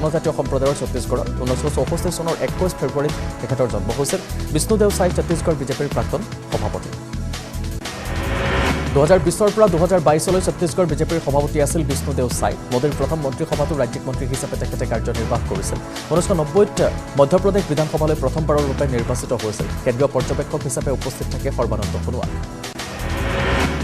জনজাতীয় সম্প্ৰদায়ৰ ছত্তীশগড়ত 1964 চনৰ 21 ফেব্ৰুৱাৰীত তেখেতৰ জন্ম হৈছিল বিষ্ণুদেও সাই ছত্তীশগড় বিজেপিৰ প্ৰাক্তন সভাপতি 2020 পৰা 2022 লৈ ছত্তীশগড় বিজেপিৰ সভাপতি আছিল বিষ্ণুদেও সাই মোদীৰ প্ৰথম মন্ত্ৰীসভাতো ৰাজ্যিক মন্ত্ৰী হিচাপে তেখেতে কাৰ্যনিৰ্বাহ কৰিছিল 1990ত মধ্যপ্ৰদেশ বিধানসভালৈ প্ৰথমবাৰৰ ৰূপে নিৰ্বাচিত হৈছিল কেন্দ্ৰীয় পৰ্যবেক্ষক হিচাপে উপস্থিত থাকে সৰ্বানন্দ সোণোৱাল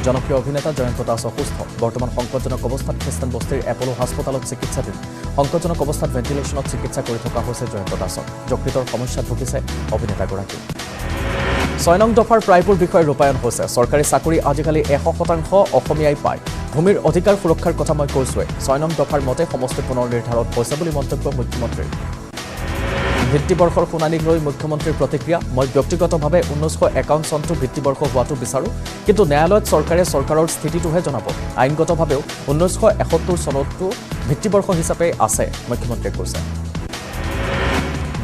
জনপ্ৰিয় অভিনেতা জয়ন্ত দাস অসুস্থ বৰ্তমান সংকটজনক অৱস্থাত খ্ৰীষ্টান বস্তিৰ এপলো হাস্পতালত চিকিৎসাধীন সংকটজনক অৱস্থাত ভেন্টিলেশ্যনত চিকিৎসা কৰি থকা হৈছে জয়ন্ত দাসক যকৃতৰ সমস্যাত ভুগিছে অভিনেতাগৰাকী 6 নং দফাৰ প্ৰায়বোৰ বিষয় ৰূপায়ণ হৈছে চৰকাৰী চাকৰি আজিকালি 100% অসমীয়াই পায় ভূমিৰ অধিকাৰ সুৰক্ষাৰ কথা মই কৈছোৱে 6 নং দফাৰ মতে সমষ্টি পুনৰ নিৰ্ধাৰণ হৈছে বুলি মন্তব্য মুখ্যমন্ত্ৰীৰ ভিত্তিবৰ্ষৰ শুনানিক লৈ মুখ্যমন্ত্ৰীৰ প্ৰতিক্ৰিয়া মই ব্যক্তিগতভাৱে 1951 চনটো ভিত্তিবৰ্ষ হোৱাটো বিচাৰো কিন্তু ন্যায়ালয়ত চৰকাৰৰ স্থিতিটোহে জনাব আইনগতভাৱেও 1971 চনটো ভিত্তিবৰ্ষ হিচাপে আছে মুখ্যমন্ত্ৰীয়ে কৈছে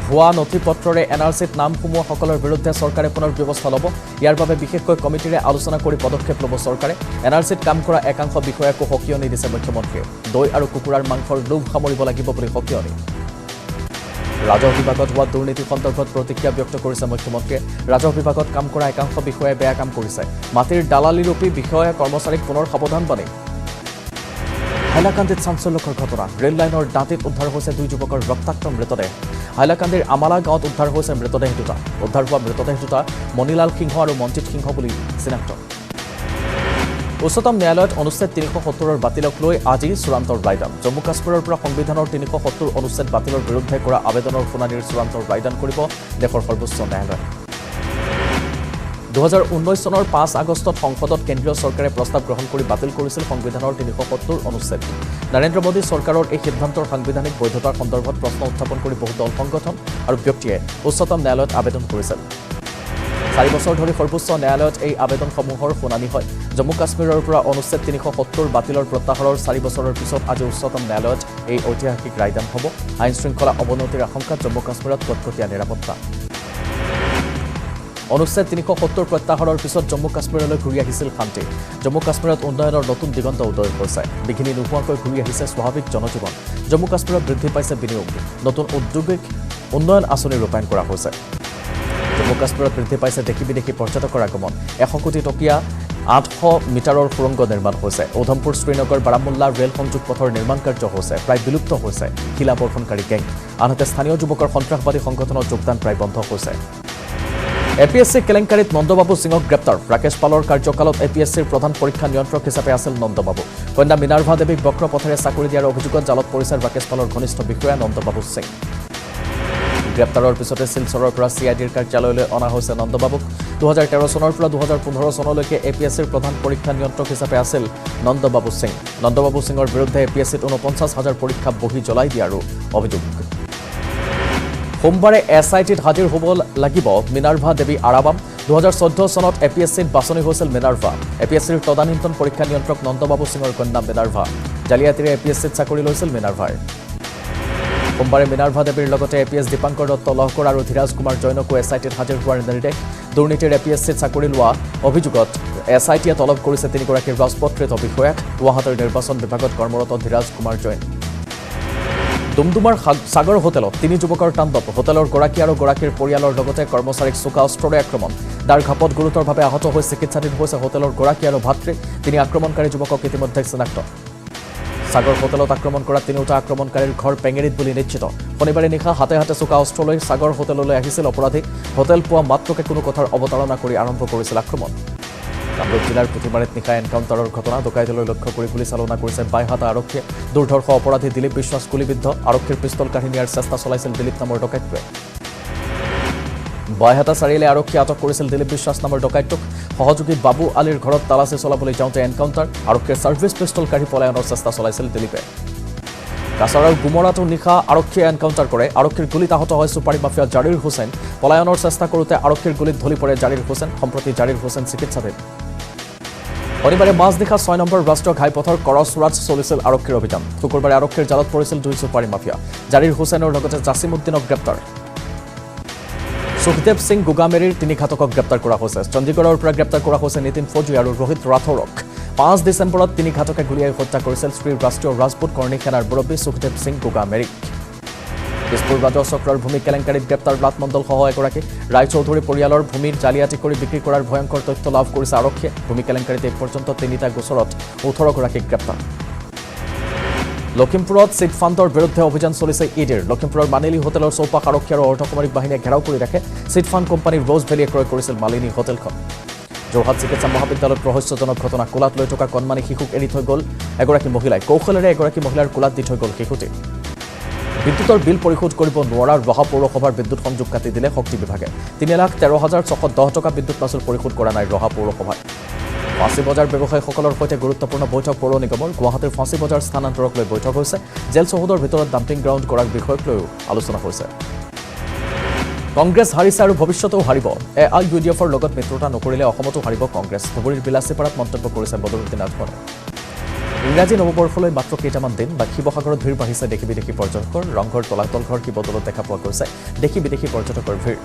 ভুৱা নথিপত্ৰৰে এনআৰচিত নাম সমূহসকলৰ বিৰুদ্ধে চৰকাৰে পুনৰ ব্যৱস্থা ল'ব ইয়াৰ বাবে বিশেষকৈ কমিটিৰে আলোচনা কৰি পদক্ষেপ ল'ব চৰকাৰে এনআৰচিত কাম কৰা একাংশ বিষয়াকো সকিয়নি দিছে মুখ্যমন্ত্ৰীয়ে দৈ আৰু কুকুৰাৰ মাংসৰ লোভ সামৰিব লাগিব বুলি সকিয়নি ৰাজহ বিভাগত হোৱা দুৰ্নীতি সন্দৰ্ভত প্ৰতিক্ৰিয়া ব্যক্ত কৰিছে মুখ্যমন্ত্ৰীয়ে ৰাজহ বিভাগত কাম কৰা একাংশ বিষয়াই বেয়া কাম কৰিছে মাটিৰ দালালিৰূপী বিষয়া কৰ্মচাৰীক পুনৰ সাৱধান বাণী হাইলাকান্দিত চাঞ্চল্যকৰ ঘটনা ৰেল লাইনৰ দাঁতিত উদ্ধাৰ হৈছে দুই যুৱকৰ ৰক্তাক্ত মৃতদেহ হাইলাকান্দিৰ আমালা গাঁৱত উদ্ধাৰ হৈছে মৃতদেহ দুটা উদ্ধাৰ হোৱা মৃতদেহ দুটা মণিলাল সিংহ আৰু মঞ্জিত সিংহ বুলি চিনাক্ত উচ্চতম ন্যায়ালয়ত অনুচ্ছেদ 370ৰ বাতিলক লৈ আজি চূড়ান্ত ৰায়দান জম্মু কাশ্মীৰৰ পৰা সংবিধানৰ 370 অনুচ্ছেদ বাতিলৰ বিৰুদ্ধে কৰা আবেদনৰ শুনানিৰ চূড়ান্ত ৰায়দান কৰিব দেশৰ সৰ্বোচ্চ ন্যায়ালয় 2019 চনৰ 5 আগষ্টত সংসদত কেন্দ্ৰীয় চৰকাৰে প্ৰস্তাৱ গ্ৰহণ কৰি বাতিল কৰিছিল সংবিধানৰ 370 অনুচ্ছেদ নৰেন্দ্ৰ মোদী চৰকাৰৰ এই সিদ্ধান্তৰ সাংবিধানিক বৈধতাৰ সন্দৰ্ভত প্ৰশ্ন উত্থাপন কৰি বহু দল সংগঠন আৰু ব্যক্তিয়ে উচ্চতম ন্যায়ালয়ত আবেদন কৰিছিল 4 বছৰ ধৰি সৰ্বোচ্চ ন্যায়ালয়ত এই আবেদনসমূহৰ শুনানি হয় জম্মু কাশ্মীৰৰ পৰা অনুচ্ছেদ 370 বাতিলৰ প্ৰত্যাহাৰৰ 4 বছৰৰ পিছত আজি উচ্চতম ন্যায়ালয়ত এই ঐতিহাসিক ৰায়দান হ'ব আইন শৃংখলা অৱনতিৰ আশংকাত জম্মু কাশ্মীৰত কটকটীয়া নিৰাপত্তা অনুচ্ছেদ 370 প্ৰত্যাহাৰৰ পিছত জম্মু কাশ্মীৰলৈ ঘূৰি আহিছিল শান্তি জম্মু কাশ্মীৰত উন্নয়নৰ নতুন দিগন্ত উদয় হৈছে বিঘিনি নোহোৱাকৈ ঘূৰি আহিছে স্বাভাৱিক জনজীৱন জম্মু কাশ্মীৰত বৃদ্ধি পাইছে বিনিয়োগ নতুন ঔদ্যোগিক উন্নয়ন আঁচনি ৰূপায়ণ কৰা হৈছে জম্মু কাশ্মীৰত বৃদ্ধি পাইছে দেশী বিদেশী পৰ্যটকৰ আগমন 100 কোটি টকীয়া 800 মিটাৰৰ সুৰংগ নিৰ্মাণ হৈছে উধমপুৰ শ্ৰীনগৰ বাৰামুল্লা ৰেল সংযোগ পথৰ নিৰ্মাণ কাৰ্য হৈছে প্ৰায় বিলুপ্ত হৈছে শিলা বৰ্ষণকাৰী গেং আনহাতে স্থানীয় যুৱকৰ সন্ত্ৰাসবাদী সংগঠনৰ যোগদান প্ৰায় বন্ধ হৈছে এপিএসসি কেলেংকাৰীত নন্দবাবু সিঙক গ্ৰেপ্তাৰ ৰাকেশ পালৰ কাৰ্যকালত এপিএসসিৰ প্ৰধান পৰীক্ষা নিয়ন্ত্ৰক হিচাপে আছিল নন্দবাবু কন্যা মিনাৰ্ভা দেৱীক বক্ৰ পথেৰে চাকৰি দিয়াৰ অভিযোগত জালত পৰিছে ৰাকেশ পালৰ ঘনিষ্ঠ বিষয়া নন্দবাবু সিং গ্ৰেপ্তাৰৰ পিছতে শিলচৰৰ পৰা সিআইডিৰ কাৰ্যালয়লৈ অনা হৈছে নন্দবাবুক 2013 চনৰ পৰা 2015 চনলৈকে এপিএসসিৰ প্ৰধান পৰীক্ষা নিয়ন্ত্ৰক হিচাপে আছিল নন্দবাবু সিঙৰ বিৰুদ্ধে এপিএসসিত 49,000 পৰীক্ষা বহি জ্বলাই দিয়াৰো অভিযোগ সোমবাৰে এছআইটিত হাজিৰ হ'ব লাগিব মিনাৰ্ভা দেৱী আৰাবাম 2014 চনত এপিএসসিত বাছনি হৈছিল মিনাৰ্ভা এপিএসসিৰ তদানীন্তন পৰীক্ষা নিয়ন্ত্ৰক নন্দবাবু সিঙৰ কন্যা মিনাৰ্ভা জালিয়াতিৰে এপিএসসিত চাকৰি লৈছিল মিনাৰ্ভাই সোমবাৰে মিনাৰ্ভা দেৱীৰ লগতে এপিএস দীপাংকৰ দত্ত লহকৰ আৰু ধীৰাজ কুমাৰ জৈনকো এছআইটিত হাজিৰ হোৱাৰ নিৰ্দেশ দুৰ্নীতিৰ এপিএসসিত চাকৰি লোৱা অভিযোগত এছআইটিয়ে তলব কৰিছে তিনিগৰাকী ৰাজপত্ৰিত বিষয়াক গুৱাহাটীৰ নিৰ্বাচন বিভাগত কৰ্মৰত ধীৰাজ কুমাৰ জৈন দুমদুমাৰ সাগৰ হোটেলত 3 যুৱকৰ তাণ্ডৱ হোটেলৰ গৰাকী আৰু গৰাকীৰ পৰিয়ালৰ লগতে কৰ্মচাৰীক চোকা অস্ত্ৰৰে আক্ৰমণ দাৰ ঘাপত গুৰুতৰভাৱে আহত হৈ চিকিৎসাধীন হৈছে হোটেলৰ গৰাকী আৰু ভাতৃ তিনি আক্ৰমণকাৰী যুৱকক ইতিমধ্যে চিনাক্ত সাগৰ হোটেলত আক্ৰমণ কৰা তিনিওটা আক্ৰমণকাৰীৰ ঘৰ পেঙেৰিত বুলি নিশ্চিত শনিবাৰে নিশা হাতে হাতে চোকা অস্ত্ৰলৈ সাগৰ হোটেললৈ আহিছিল অপৰাধী হোটেল পোৱা মাত্ৰকে কোনো কথাৰ অৱতাৰণা কৰি আৰম্ভ কৰিছিল আক্ৰমণ কামৰূপ জিলাৰ পুথিমাৰীত নিশা এনকাউণ্টাৰৰ ঘটনা ডকাইতলৈ লক্ষ্য কৰি গুলীচালনা কৰিছে বাইহাটা আৰক্ষীয়ে দুৰ্ধৰ্ষ অপৰাধী দিলীপ বিশ্বাস গুলীবিদ্ধ আৰক্ষীৰ পিস্তল কাঢ়ি নিয়াৰ চেষ্টা চলাইছিল দিলীপ নামৰ ডকাইতটোৱে বাইহাটা চাৰিআলি আৰক্ষীয়ে আটক কৰিছিল দিলীপ বিশ্বাস নামৰ ডকাইতটোক সহযোগী বাবু আলীৰ ঘৰত তালাচী চলাবলৈ যাওঁতে এনকাউণ্টাৰ আৰক্ষীৰ ছাৰ্ভিচ পিস্তল কাঢ়ি পলায়নৰ চেষ্টা চলাইছিল দিলীপে কাছাৰৰ গুমৰাটো নিশা আৰক্ষীয়ে এনকাউণ্টাৰ কৰে আৰক্ষীৰ গুলীত আহত হয় সুপাৰী মাফিয়া জাৰিৰ হুছেইন পলায়নৰ চেষ্টা কৰোঁতে আৰক্ষীৰ গুলীত ঢলি পৰে জাৰিৰ হুছেইন সম্প্ৰতি জাৰিৰ হুছেইন চিকিৎসাধীন শনিবাৰে মাজনিশা 6 নম্বৰ ৰাষ্ট্ৰীয় ঘাইপথৰ কৰছৰাজ চলিছিল আৰক্ষীৰ অভিযান শুকুৰবাৰে আৰক্ষীৰ জালত পৰিছিল 2 সুপাৰী মাফিয়া জাৰিৰ হুছেইনৰ লগতে জাছিমুদ্দিনক গ্ৰেপ্তাৰ সুখদেৱ সিং গুগামেৰীৰ 3 ঘাতকক গ্ৰেপ্তাৰ কৰা হৈছে চণ্ডীগড়ৰ পৰা গ্ৰেপ্তাৰ কৰা হৈছে নিতিন ফৌজি আৰু ৰোহিত ৰাথোৰক 5 ডিচেম্বৰত 3 ঘাতকে গুলীয়াই হত্যা কৰিছিল শ্ৰী ৰাষ্ট্ৰীয় ৰাজপুত কৰ্ণী সেনাৰ মুৰব্বী সুখদেৱ সিং গুগামেৰীক দিছপুৰ ৰাজহ চক্ৰৰ ভূমি কেলেংকাৰীত গ্ৰেপ্তাৰ ব্লাট মণ্ডল সহ এগৰাকী ৰায় চৌধুৰী পৰিয়ালৰ ভূমিৰ জালিয়াতি কৰি বিক্ৰী কৰাৰ ভয়ংকৰ তথ্য লাভ কৰিছে আৰক্ষীয়ে ভূমি কেলেংকাৰীত এই পৰ্যন্ত 3টা গোচৰত 18 গৰাকীক গ্ৰেপ্তাৰ লখিমপুৰত চিট ফাণ্ডৰ বিৰুদ্ধে অভিযান চলিছে ইডিৰ লখিমপুৰৰ মানিলী হোটেলৰ চৌপাশ আৰক্ষী আৰু অৰ্ধসামৰিক বাহিনীয়ে ঘেৰাও কৰি ৰাখে চিট ফাণ্ড কোম্পানীৰ ৰ'জ ভেলীয়ে ক্ৰয় কৰিছিল মালিনী হোটেলখন যোৰহাট চিকিৎসা মহাবিদ্যালয়ত ৰহস্যজনক ঘটনা কোলাত লৈ থকা কণমানি শিশুক এৰি থৈ গ'ল এগৰাকী মহিলাই কৌশলেৰে এগৰাকী মহিলাৰ কোলাত দি থৈ গ'ল শিশুটি বিদ্যুতৰ বিল পৰিশোধ কৰিব নোৱাৰাৰ ৰহা পৌৰসভাৰ বিদ্যুৎ সংযোগ কাটি দিলে শক্তি বিভাগে 3,13,610 টকা বিদ্যুৎ মাচুল পৰিশোধ কৰা নাই ৰহা পৌৰসভাই ফাঁচী বজাৰ ব্যৱসায়ীসকলৰ সৈতে গুৰুত্বপূৰ্ণ বৈঠক পৌৰ নিগমৰ গুৱাহাটীৰ ফাঁচী বজাৰ স্থানান্তৰক লৈ বৈঠক হৈছে জেল চৌহদৰ ভিতৰত ডাম্পিং গ্ৰাউণ্ড কৰাৰ বিষয়ক লৈও আলোচনা হৈছে কংগ্ৰেছ হাৰিছে আৰু ভৱিষ্যতেও হাৰিব AIUDFৰ লগত মিত্ৰতা নকৰিলে অসমতো হাৰিব কংগ্ৰেছ ধুবুৰীৰ বিলাচীপাৰাত মন্তব্য কৰিছে বদৰুদ্দিন আজমলে ইংৰাজী নৱবৰ্ষলৈ মাত্ৰ কেইটামান দিন বা শিৱসাগৰত ভিৰ বাঢ়িছে দেশী বিদেশী পৰ্যটকৰ ৰংঘৰ তলাতল ঘৰ শিৱদৌলত দেখা পোৱা গৈছে দেশী বিদেশী পৰ্যটকৰ ভিৰ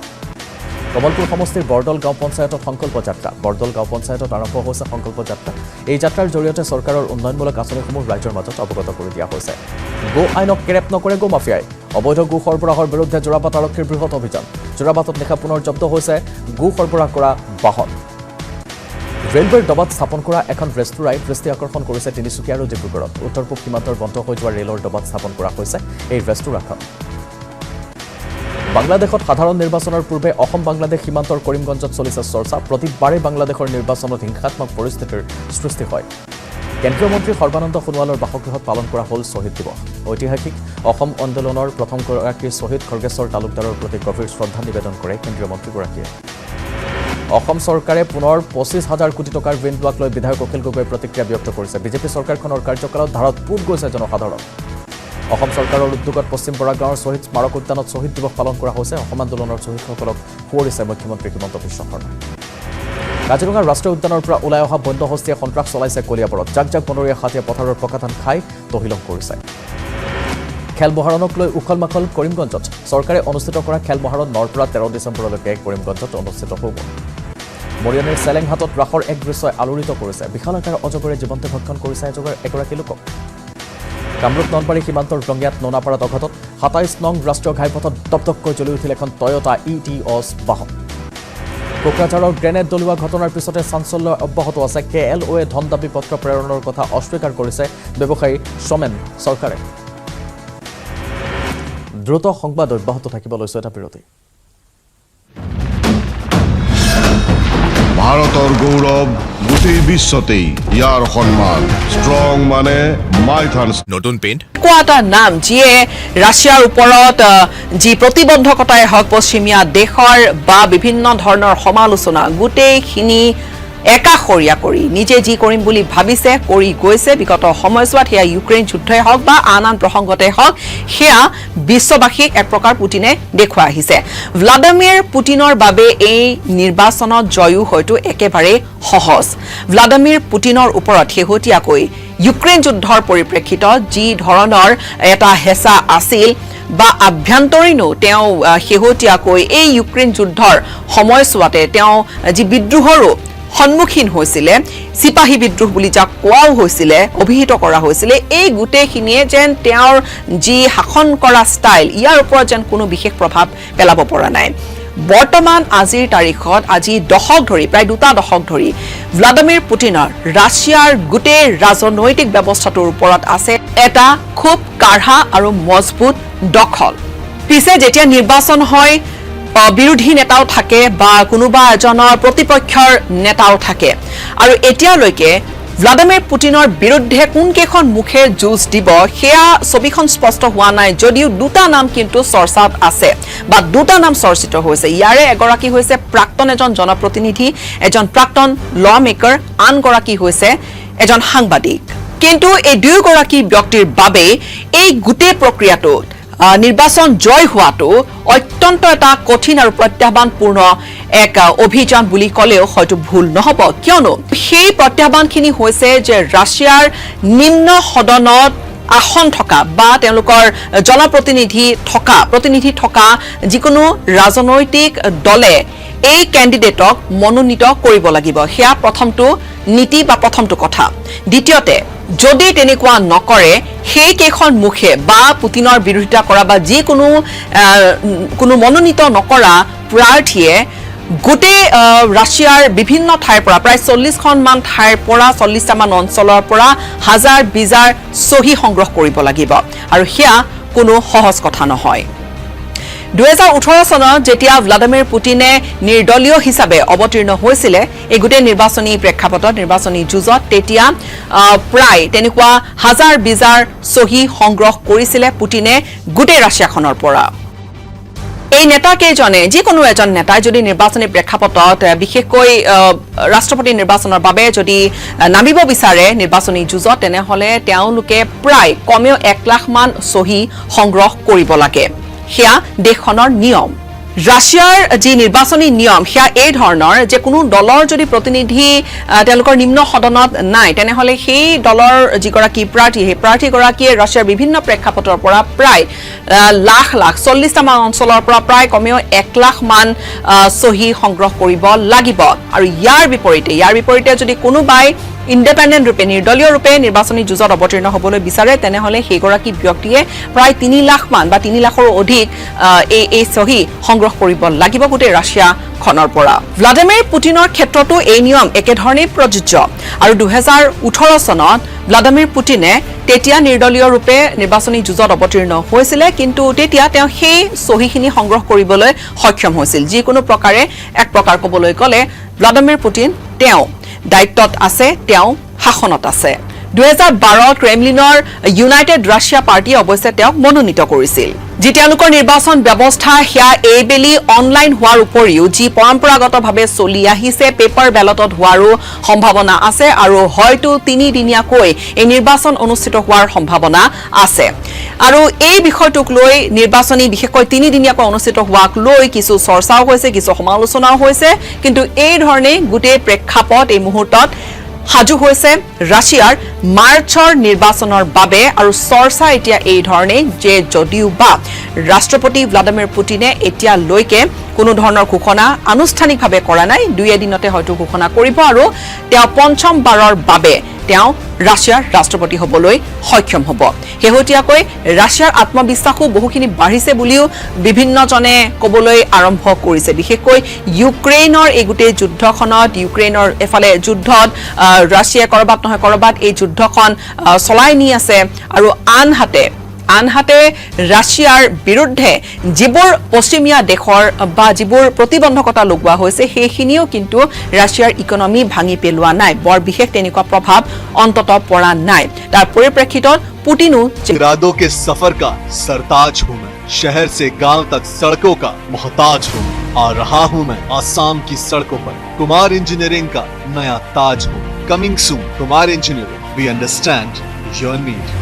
কমলপুৰ সমষ্টিৰ বৰদল গাঁও পঞ্চায়তত সংকল্প যাত্ৰা বৰদল গাঁও পঞ্চায়তত আৰম্ভ হৈছে সংকল্প যাত্ৰা এই যাত্ৰাৰ জৰিয়তে চৰকাৰৰ উন্নয়নমূলক আঁচনিসমূহ ৰাজ্যৰ মাজত অৱগত কৰি দিয়া হৈছে গো আইনক কেৰেপ নকৰে গো মাফিয়াই অবৈধ গো সৰবৰাহৰ বিৰুদ্ধে যোৰাবাট আৰক্ষীৰ বৃহৎ অভিযান যোৰাবাটত নিশা পুনৰ জব্দ হৈছে গো সৰবৰাহ কৰা বাহন ৰেলৱেৰ ডবাত স্থাপন কৰা এখন ৰেষ্টুৰাই দৃষ্টি আকৰ্ষণ কৰিছে তিনিচুকীয়া আৰু ডিব্ৰুগড়ত উত্তৰ পূব সীমান্তৰ বন্ধ হৈ যোৱা ৰেলৰ ডবাত স্থাপন কৰা হৈছে এই ৰেষ্টুৰাখন বাংলাদেশত সাধাৰণ নিৰ্বাচনৰ পূৰ্বে অসম বাংলাদেশ সীমান্তৰ কৰিমগঞ্জত চলিছে চৰ্চা প্ৰতিবাৰে বাংলাদেশৰ নিৰ্বাচনত হিংসাত্মক পৰিস্থিতিৰ সৃষ্টি হয় কেন্দ্ৰীয় মন্ত্ৰী সৰ্বানন্দ সোণোৱালৰ বাসগৃহত পালন কৰা হ'ল শ্বহীদ দিৱস ঐতিহাসিক অসম আন্দোলনৰ প্ৰথমগৰাকী শ্বহীদ খৰ্গেশ্বৰ তালুকদাৰৰ প্ৰতি গভীৰ শ্ৰদ্ধা নিবেদন কৰে কেন্দ্ৰীয় মন্ত্ৰীগৰাকীয়ে অসম চৰকাৰে পুনৰ 25,000 কোটি টকাৰ ঋণ লোৱাক লৈ বিধায়ক অখিল গগৈয়ে প্ৰতিক্ৰিয়া ব্যক্ত কৰিছে বিজেপি চৰকাৰখনৰ কাৰ্যকালত ধাৰত পুত গৈছে জনসাধাৰণ অসম চৰকাৰৰ উদ্যোগত পশ্চিম বৰাক গাঁৱৰ শ্বহীদ স্মাৰক উদ্যানত শ্বহীদ দিৱস পালন কৰা হৈছে অসম আন্দোলনৰ শ্বহীদসকলক সোঁৱৰিছে মুখ্যমন্ত্ৰী হিমন্ত বিশ্ব শৰ্মাই কাজিৰঙা ৰাষ্ট্ৰীয় উদ্যানৰ পৰা ওলাই অহা বন্য হস্তীয়ে সন্ত্ৰাস চলাইছে কলিয়াবৰত জাক জাক বনৰীয়া হাতীয়ে পথাৰৰ পকাধান খাই তহিলং কৰিছে খেল মহাৰণক লৈ উখল মাখল কৰিমগঞ্জত চৰকাৰে অনুষ্ঠিত কৰা খেল মহাৰণ 9 পৰা 13 ডিচেম্বৰলৈকে কৰিমগঞ্জত অনুষ্ঠিত হ'ব মৰিয়নীৰ চেলেংহাটত ৰাসৰ এক দৃশ্যই আলোড়িত কৰিছে বিশালাকাৰ অজগৰে জীৱন্ত ভক্ষণ কৰিছে এগৰাকী লোকক কামৰূপ নলবাৰী সীমান্তৰ ৰঙিয়াত নোনাপাৰাত অঘটত 27 নং ৰাষ্ট্ৰীয় ঘাইপথত দপদপকৈ জ্বলি উঠিল এখন টয়টা ইটিঅছ বাহন কোকৰাঝাৰৰ গ্ৰেনেড দলিওৱা ঘটনাৰ পিছতে চাঞ্চল্য অব্যাহত আছে KLOয়ে ধন দাবী পত্ৰ প্ৰেৰণৰ কথা অস্বীকাৰ কৰিছে ব্যৱসায়ী সমেন চৰকাৰে দ্ৰুত সংবাদ অব্যাহত থাকিব লৈছে এটা বিৰতি ভাৰতৰ গৌৰৱ গোটেই বিশ্বতেই ইয়াৰ সন্মান ষ্ট্ৰং মানে মাইথান নতুন পেইণ্ট কোৱাটা নাম যিয়ে ৰাছিয়াৰ ওপৰত যি প্ৰতিবন্ধকতাই হওক পশ্চিমীয়া দেশৰ বা বিভিন্ন ধৰণৰ সমালোচনা গোটেইখিনি একাষৰীয়া কৰি নিজে যি কৰিম বুলি ভাবিছে কৰি গৈছে বিগত সময়ছোৱাত সেয়া ইউক্ৰেইন যুদ্ধই হওক বা আন আন প্ৰসংগতে হওক সেয়া বিশ্ববাসীক এক প্ৰকাৰ পুটিনে দেখুৱাই আহিছে ভ্লাদিমিৰ পুটিনৰ বাবে এই নিৰ্বাচনত জয়ো হয়তো একেবাৰে সহজ ভ্লাদিমিৰ পুটিনৰ ওপৰত শেহতীয়াকৈ ইউক্ৰেইন যুদ্ধৰ পৰিপ্ৰেক্ষিতত যি ধৰণৰ এটা হেঁচা আছিল বা আভ্যন্তৰীণো তেওঁ শেহতীয়াকৈ এই ইউক্ৰেইন যুদ্ধৰ সময়ছোৱাতে তেওঁ যি বিদ্ৰোহৰো সন্মুখীন হৈছিলে সিপাহী বিদ্ৰোহ বুলি যাক কোৱাও হৈছিলে অভিহিত কৰা হৈছিলে এই গোটেইখিনিয়ে যেন তেওঁৰ যি শাসন কৰা ষ্টাইল ইয়াৰ ওপৰত যেন কোনো বিশেষ প্ৰভাৱ পেলাব পৰা নাই বৰ্তমান আজিৰ তাৰিখত আজি দশক ধৰি প্ৰায় 2টা দশক ধৰি ভ্লাদিমিৰ পুটিনৰ ৰাছিয়াৰ গোটেই ৰাজনৈতিক ব্যৱস্থাটোৰ ওপৰত আছে এটা খুব কাঢ়া আৰু মজবুত দখল পিছে যেতিয়া নিৰ্বাচন হয় বিৰোধী নেতাও থাকে বা কোনোবা এজনৰ প্ৰতিপক্ষৰ নেতাও থাকে আৰু এতিয়ালৈকে ভ্লাদিমিৰ পুটিনৰ বিৰুদ্ধে কোনকেইখন মুখে যুঁজ দিব সেয়া ছবিখন স্পষ্ট হোৱা নাই যদিও 2টা নাম কিন্তু চৰ্চাত আছে বা 2টা নাম চৰ্চিত হৈছে ইয়াৰে এগৰাকী হৈছে প্ৰাক্তন এজন জনপ্ৰতিনিধি এজন প্ৰাক্তন ল মেকাৰ আনগৰাকী হৈছে এজন সাংবাদিক কিন্তু এই দুয়োগৰাকী ব্যক্তিৰ বাবে এই গোটেই প্ৰক্ৰিয়াটোত নিৰ্বাচন জয় হোৱাটো অত্যন্ত এটা কঠিন আৰু প্ৰত্যাহ্বানপূৰ্ণ এক অভিযান বুলি ক'লেও হয়তো ভুল নহব কিয়নো সেই প্ৰত্যাহ্বানখিনি হৈছে যে ৰাছিয়াৰ নিম্ন সদনত আসন থকা বা তেওঁলোকৰ জনপ্ৰতিনিধি থকা যিকোনো ৰাজনৈতিক দলে এই ক্যান্ডিডেটক মনোনীত কৰিব লাগিব সেয়া প্ৰথমটো নীতি বা প্ৰথমটো কথা দ্বিতীয়তে যদি তেনেকুৱা নকৰে সেই কেইখন মুখে বা পুতিনৰ বিৰোধিতা কৰা বা যিকোনো কোনো মনোনীত নকৰা প্ৰাৰ্থীয়ে গোটেই ৰাছিয়াৰ বিভিন্ন ঠাইৰ পৰা প্ৰায় 40খন মান ঠাইৰ পৰা 40টা মান অঞ্চলৰ পৰা হাজাৰ বিজাৰ সহি সংগ্ৰহ কৰিব লাগিব আৰু হেয়া কোনো সহজ কথা নহয় 2018 চনত যেতিয়া ভ্লাদিমিৰ পুটিনে নিৰ্দলীয় হিচাপে অৱতীৰ্ণ হৈছিল এই গোটেই নিৰ্বাচনী প্ৰেক্ষাপটত নিৰ্বাচনী যুঁজত তেতিয়া প্ৰায় তেনেকুৱা হাজাৰ বিজাৰ সহি সংগ্ৰহ কৰিছিল পুটিনে গোটেই ৰাছিয়াখনৰ পৰা এই নেতা কেইজনে যিকোনো এজন নেতাই যদি নিৰ্বাচনী প্ৰেক্ষাপটত বিশেষকৈ ৰাষ্ট্ৰপতি নিৰ্বাচনৰ বাবে যদি নামিব বিচাৰে নিৰ্বাচনী যুঁজত তেনেহলে তেওঁলোকে প্ৰায় কমেও 1 লাখ মান সহি সংগ্ৰহ কৰিব লাগে হেয়া দেশখনৰ নিয়ম ৰাছিয়াৰ যি নিৰ্বাচনী নিয়ম হেয়া এই ধৰণৰ যে কোনো দলৰ যদি প্ৰতিনিধি তেওঁলোকৰ নিম্ন সদনত নাই তেনেহলে সেই দলৰ যিগৰাকী প্ৰাৰ্থী সেই প্ৰাৰ্থীগৰাকীয়ে ৰাছিয়াৰ বিভিন্ন প্ৰেক্ষাপটৰ পৰা প্ৰায় লাখ লাখ 40টা মান অঞ্চলৰ পৰা প্ৰায় কমেও 1 লাখ মান সহি সংগ্ৰহ কৰিব লাগিব আৰু ইয়াৰ বিপৰীতে যদি কোনোবাই ইন্ডিপেন্ডেন্ট ৰূপে নিৰ্দলীয় ৰূপে নিৰ্বাচনী যুঁজত অৱতীৰ্ণ হ'বলৈ বিচাৰে তেনেহলে সেইগৰাকী ব্যক্তিয়ে প্ৰায় 3 লাখ মান বা 3 লাখৰো অধিক এই সহি সংগ্ৰহ কৰিব লাগিব গোটেই ৰাছিয়া খনৰ পৰা ভ্লাদিমিৰ পুটিনৰ ক্ষেত্ৰতো এই নিয়ম একেধৰণে প্ৰযোজ্য আৰু 2018 চনত ভ্লাদিমিৰ পুটিনে তেতিয়া নিৰ্দলীয় ৰূপে নিৰ্বাচনী যুঁজত অৱতীৰ্ণ হৈছিল কিন্তু তেতিয়া তেওঁ সেই সহিখিনি সংগ্ৰহ কৰিবলৈ সক্ষম হৈছিল যিকোনো প্ৰকাৰে এক প্ৰকাৰ ক'বলৈ গ'লে ভ্লাদিমিৰ পুটিন তেওঁ দায়িত্বত আছে তেওঁ শাসনত আছে 2012 ক্ৰেমলিনৰ ইউনাইটেড ৰাছিয়া পাৰ্টি অৱশ্যে তেওঁক মনোনীত কৰিছিল যি তেওঁলোকৰ নিৰ্বাচন ব্যৱস্থা হেয়া এইবেলি অনলাইন হোৱাৰ উপৰিও যি পৰম্পৰাগতভাৱে চলি আহিছে পেপাৰ বেলটত হোৱাৰো সম্ভাৱনা আছে আৰু হয়তো 3 দিনীয়াকৈ এই নিৰ্বাচন অনুষ্ঠিত হোৱাৰ সম্ভাৱনা আছে আৰু এই বিষয়টোক লৈ নিৰ্বাচনী বিশেষকৈ 3 দিনীয়াকৈ অনুষ্ঠিত হোৱাক লৈ কিছু চৰ্চাও হৈছে কিছু সমালোচনাও হৈছে কিন্তু এই ধৰণে গোটেই প্ৰেক্ষাপট এই মুহূৰ্তত হাজু হৈছে ৰাছিয়াৰ মাৰ্চৰ নিৰ্বাচনৰ বাবে আৰু চৰ্চা এতিয়া এই ধৰণে যে যদিও বা ৰাষ্ট্ৰপতি ভ্লাদিমিৰ পুটিনে এতিয়া লৈকে কোনো ধৰণৰ ঘোষণা আনুষ্ঠানিকভাৱে কৰা নাই 2 এদিনতে হয়তো ঘোষণা কৰিব আৰু তেওঁ পঞ্চম বাৰৰ বাবে তেওঁ ৰাছিয়াৰ ৰাষ্ট্ৰপতি হ'বলৈ সক্ষম হ'ব হেহতিয়াকৈ ৰাছিয়াৰ আত্মবিশ্বাসও বহুখিনি বাঢ়িছে বুলিও বিভিন্নজনে ক'বলৈ আৰম্ভ কৰিছে বিশেষকৈ ইউক্ৰেইনৰ এই গোটেই যুদ্ধখনত ইউক্ৰেইনৰ এফালে যুদ্ধত ৰাছিয়া কৰবাত নহয় কৰবাত এই যুদ্ধখন চলাই নি আছে আৰু আনহাতে ৰাছিয়াৰ বিৰুদ্ধে যিবোৰ পশ্চিমীয়া দেশৰ বা যিবোৰ প্ৰতিবন্ধকতা লগোৱা হৈছে সেইখিনিও কিন্তু ৰাছিয়াৰ ইকনমি ভাঙি পেলোৱা নাই বৰ বিশেষ তেনেকুৱা প্ৰভাৱ অন্তত পৰা নাই তাৰ পৰিপ্ৰেক্ষিতত पुटिनो इरादों के सफर का सरताज हूँ मैं शहर से गांव तक सड़कों का मोहताज हूँ आ रहा हूँ मैं आसाम की सड़कों पर कुमार इंजीनियरिंग का नया ताज हूँ coming soon Kumar engineering we understand your need